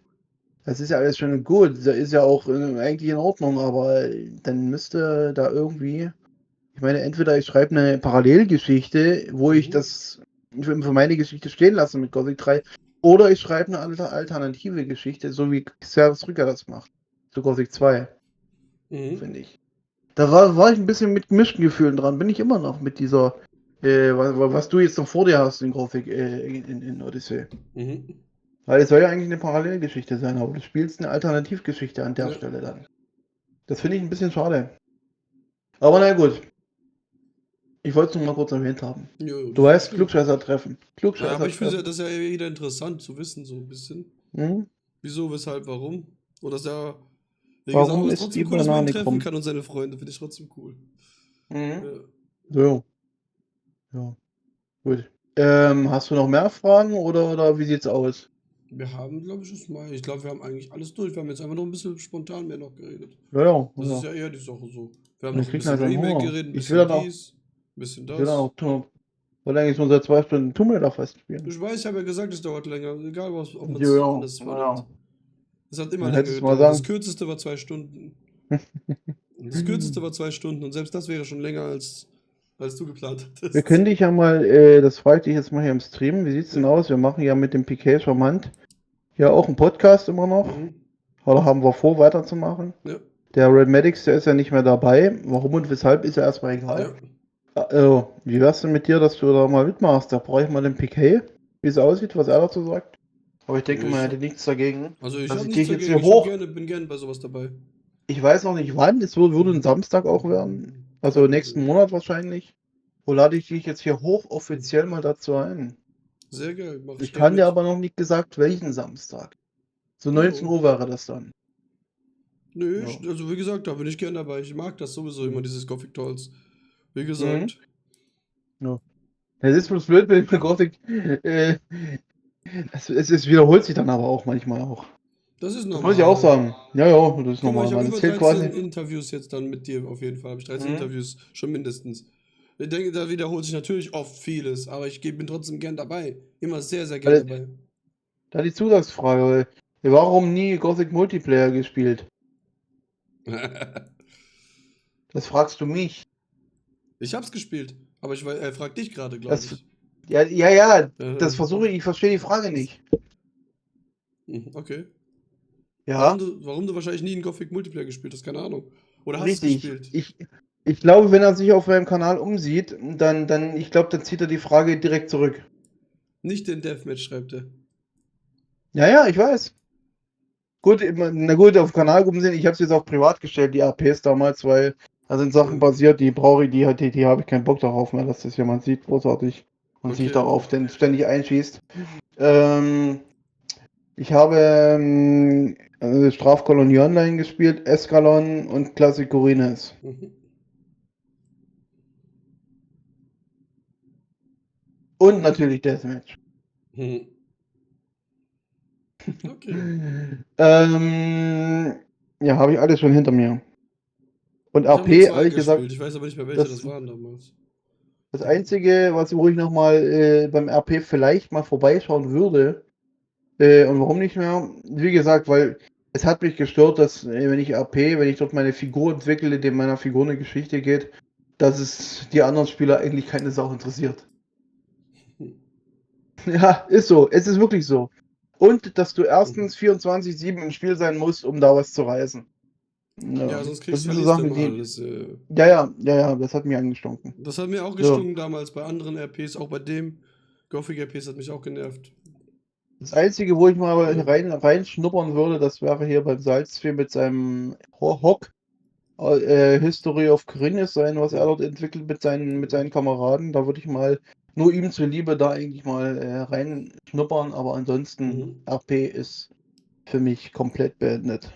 das ist ja alles schön gut, das ist ja auch eigentlich in Ordnung, aber dann müsste da irgendwie, ich meine, entweder ich schreibe eine Parallelgeschichte, wo ich das für meine Geschichte stehen lasse mit Gothic 3, oder ich schreibe eine alternative Geschichte, so wie Servus Rücker das macht, zu Gothic 2, finde ich. Da war ich ein bisschen mit gemischten Gefühlen dran, bin ich immer noch mit dieser, was du jetzt noch vor dir hast in Gothic, in Odyssey. Weil es soll ja eigentlich eine Parallelgeschichte sein, aber du spielst eine Alternativgeschichte an der Stelle dann. Das finde ich ein bisschen schade. Aber na gut. Ich wollte es nur mal kurz erwähnt haben. Jo, Du weißt, Klugscheißer-Treffen. Ja, aber ich finde ja, das ist ja wieder interessant zu wissen, so ein bisschen. Hm? Wieso, weshalb, warum? Oder dass er, wie Warum gesagt, ist trotzdem die cool, dass man ihn Banane treffen krumm? kann und seine Freunde, finde ich trotzdem cool. Ja. So. Ja. Gut. Hast du noch mehr Fragen oder wie sieht's aus? Wir haben, glaube ich, ich glaube, wir haben eigentlich alles durch. Wir haben jetzt einfach noch ein bisschen spontan mehr noch geredet. Ja. Das ist ja eher die Sache so. Wir haben Man noch ein kriegt bisschen halt einen Remake Hunger. geredet, ein Ich will bisschen dann auch- dies, ein bisschen Ich will dann das. auch tun. Weil eigentlich schon seit 2 Stunden Tomb Raider fast spielen. Ich weiß, ich habe ja gesagt, es dauert länger. Egal, ob man Ja, anders vornimmt. Es hat immer Dann länger hättest du mal gedauert. Das sagen- kürzeste war 2 Stunden. Das kürzeste war 2 Stunden und selbst das wäre schon länger als du geplant hattest. Wir können dich ja mal, das frage ich dich jetzt mal hier im Stream, wie sieht's denn aus? Wir machen ja mit dem PK Charmant ja auch einen Podcast immer noch. Mhm. Oder haben wir vor, weiterzumachen? Ja. Der Red Maddox, der ist ja nicht mehr dabei. Warum und weshalb ist ja erstmal egal. Ja. Wie wär's denn mit dir, dass du da mal mitmachst? Da brauche ich mal den PK, wie es aussieht, was er dazu sagt. Aber ich denke, man hätte nichts dagegen. Also ich Also habe ich gehe nichts jetzt dagegen, hier hoch. bin gerne bei sowas dabei. Ich weiß noch nicht wann, es würde ein Samstag auch werden. Also nächsten Monat wahrscheinlich. Wo lade ich dich jetzt hier hoch offiziell mal dazu ein? Sehr geil, mach Ich gerne kann dir mit. aber noch nicht gesagt, welchen Samstag. So Jo. 19 Uhr wäre das dann. Nö, Ja. also wie gesagt, da bin ich gerne dabei. Ich mag das sowieso immer, dieses Gothic Talks. Wie Mhm. gesagt. Ja. Es ist bloß blöd mit dem Gothic. Es wiederholt sich dann aber auch manchmal auch. Das ist Das muss ich auch normal. sagen. Ja, ja, das ist Guck mal, normal. ich habe Man über erzählt 13 quasi. Interviews jetzt dann mit dir auf jeden Fall. Habe ich 13 Mhm. Interviews, schon mindestens. Ich denke, da wiederholt sich natürlich oft vieles, aber ich bin trotzdem gern dabei. Immer sehr, sehr gern Weil, dabei. da die Zusatzfrage. Warum nie Gothic Multiplayer gespielt? Das fragst du mich. Ich hab's gespielt, aber er fragt dich gerade, glaube Das, ich. ja, das versuche ich verstehe die Frage nicht. Okay. Ja, Warum du wahrscheinlich nie in Gothic Multiplayer gespielt hast, keine Ahnung. Oder hast es richtig. gespielt? Ich glaube, wenn er sich auf meinem Kanal umsieht, ich glaube, dann zieht er die Frage direkt zurück. Nicht den Deathmatch, schreibt er. Ja, ich weiß. Gut, na gut, auf Kanalgruppen sind, ich habe es jetzt auch privat gestellt, die APs damals, weil da sind Sachen passiert, die brauche ich, die habe ich keinen Bock darauf mehr, dass das jemand sieht, großartig, und sich Okay. darauf denn ständig einschießt. Ich habe Strafkolonie Online gespielt, Escalon und Classic Corines. Mhm. Und natürlich Deathmatch. Hm. Okay. Ja, habe ich alles schon hinter mir. Und Ich habe nur AP, 2 ehrlich gesagt, gespielt. Ich weiß aber nicht mehr, welche das das, waren damals. das Einzige, wo ich nochmal beim RP vielleicht mal vorbeischauen würde, und warum nicht mehr? Wie gesagt, weil es hat mich gestört, dass wenn ich dort meine Figur entwickle, dem meiner Figur eine Geschichte geht, dass es die anderen Spieler eigentlich keine Sau interessiert. Ja, ist so. Es ist wirklich so. Und dass du erstens 24/7 im Spiel sein musst, um da was zu reißen. Ja, Ja, sonst das sind so verlierst du Sachen, immer die. alles. Ja, das hat mir angestunken. Das hat mir auch So. gestunken damals bei anderen RPs, auch bei dem. Gothic RPs hat mich auch genervt. Das Einzige, wo ich mal Ja. reinschnuppern würde, das wäre hier beim Salzfee mit seinem Hock. History of Corynus sein, was er dort entwickelt mit seinen Kameraden. Da würde ich mal nur ihm zuliebe da eigentlich mal reinschnuppern, aber ansonsten Mhm. RP ist für mich komplett beendet.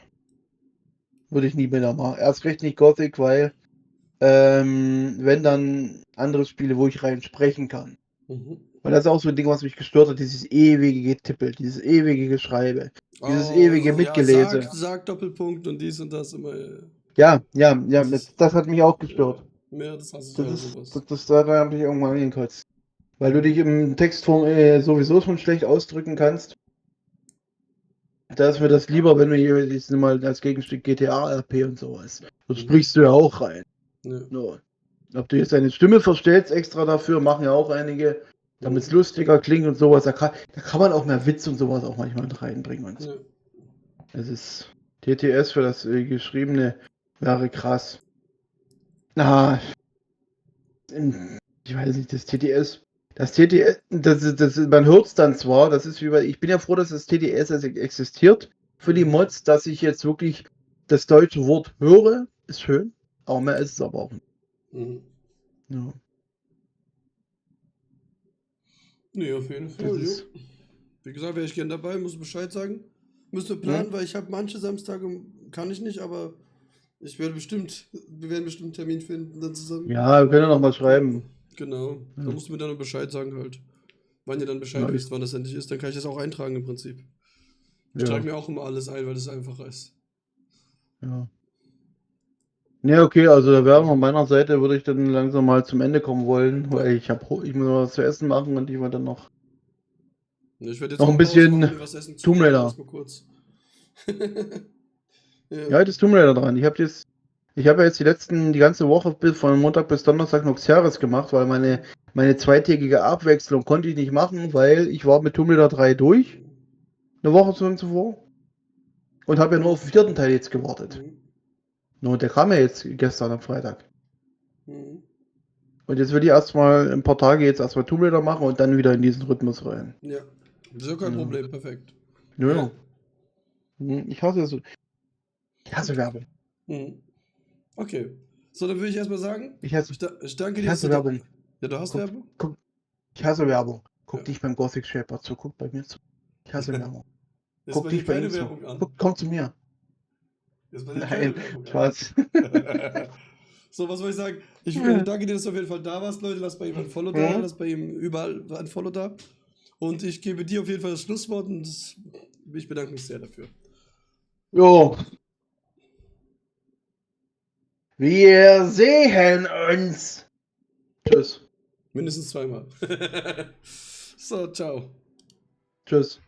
Würde ich nie mehr machen. Erst recht nicht Gothic, weil wenn dann andere Spiele, wo ich rein sprechen kann. Mhm. Weil das ist auch so ein Ding, was mich gestört hat, dieses ewige Getippel, dieses ewige Geschreibe, dieses Oh, ewige ja, Mitgelese. sag Doppelpunkt und dies und das immer. Ja, Das ist, das hat mich auch gestört. mehr, das hasse ich Das auch ist, sowas. da habe ich irgendwann angekotzt. Weil du dich im Textform sowieso schon schlecht ausdrücken kannst. Da ist mir das lieber, wenn wir hier jetzt mal als Gegenstück GTA, RP und sowas. Das sprichst du ja auch rein. Ja. So. Ob du jetzt deine Stimme verstellst extra dafür, machen ja auch einige, damit es Mhm. lustiger klingt und sowas. Da kann man auch mehr Witz und sowas auch manchmal mit reinbringen und so. Ja. Es ist TTS für das Geschriebene wäre krass. Na, ich weiß nicht, man hört es dann zwar, das ist wie bei, ich bin ja froh, dass das TTS existiert für die Mods, dass ich jetzt wirklich das deutsche Wort höre, ist schön, aber mehr ist es aber auch nicht. Mhm. Ja. Nee, auf jeden Das Fall, jo. ist, Wie gesagt, wäre ich gern dabei, muss Bescheid sagen. Müsste planen, weil ich habe manche Samstage, kann ich nicht, aber wir werden bestimmt einen Termin finden dann zusammen. ja, wir können ja noch mal schreiben. Genau. Da Ja, musst du mir dann nur Bescheid sagen halt. Wann ihr dann Bescheid ja, wisst, wann das endlich ist, dann kann ich das auch eintragen im Prinzip. Ich trage ja, mir auch immer alles ein, weil das einfacher ist. ja. Ne, okay, also da wäre von meiner Seite, würde ich dann langsam mal zum Ende kommen wollen, Ja. weil ich muss noch was zu essen machen und ich will dann Ja, ich werde jetzt noch auch ein Pause machen, bisschen mir was essen Tomb zulegen, Raider. erstmal kurz. Ja, Ja. heute ist Tomb Raider dran. Ich habe ja jetzt die ganze Woche von Montag bis Donnerstag noch Xeris gemacht, weil meine zweitägige Abwechslung konnte ich nicht machen, weil ich war mit Tomb Raider 3 durch, eine Woche zuvor, und habe ja nur auf den vierten Teil jetzt gewartet. Mhm. No, der kam ja jetzt gestern am Freitag. Mhm. Und jetzt will ich erstmal ein paar Tage jetzt erstmal Tomb Raider machen und dann wieder in diesen Rhythmus rein. Ja, das ist ja kein Ja. Problem, perfekt. Ja. Ich hasse so. Ich hasse Werbung. Mhm. Okay. So, dann würde ich erstmal sagen, Ich hasse, ich danke ich dir, dass hasse du da. Werbung. Ja, du hast Guck, Werbung? guck, ich hasse Werbung. Guck Ja. dich beim Gothic Shaper zu, guck bei mir zu. Ich hasse Werbung. Ist Guck bei dir dich bei keine ihm zu. Werbung an? Komm zu mir. Ist bei dir Nein, keine Werbung an? Spaß. So, was soll ich sagen? Ich danke dir, dass du auf jeden Fall da warst, Leute. Lasst bei ihm ein Follow da, lasst bei ihm überall ein Follow da. Und ich gebe dir auf jeden Fall das Schlusswort und ich bedanke mich sehr dafür. Jo. Wir sehen uns. Tschüss. Mindestens zweimal. So, ciao. Tschüss.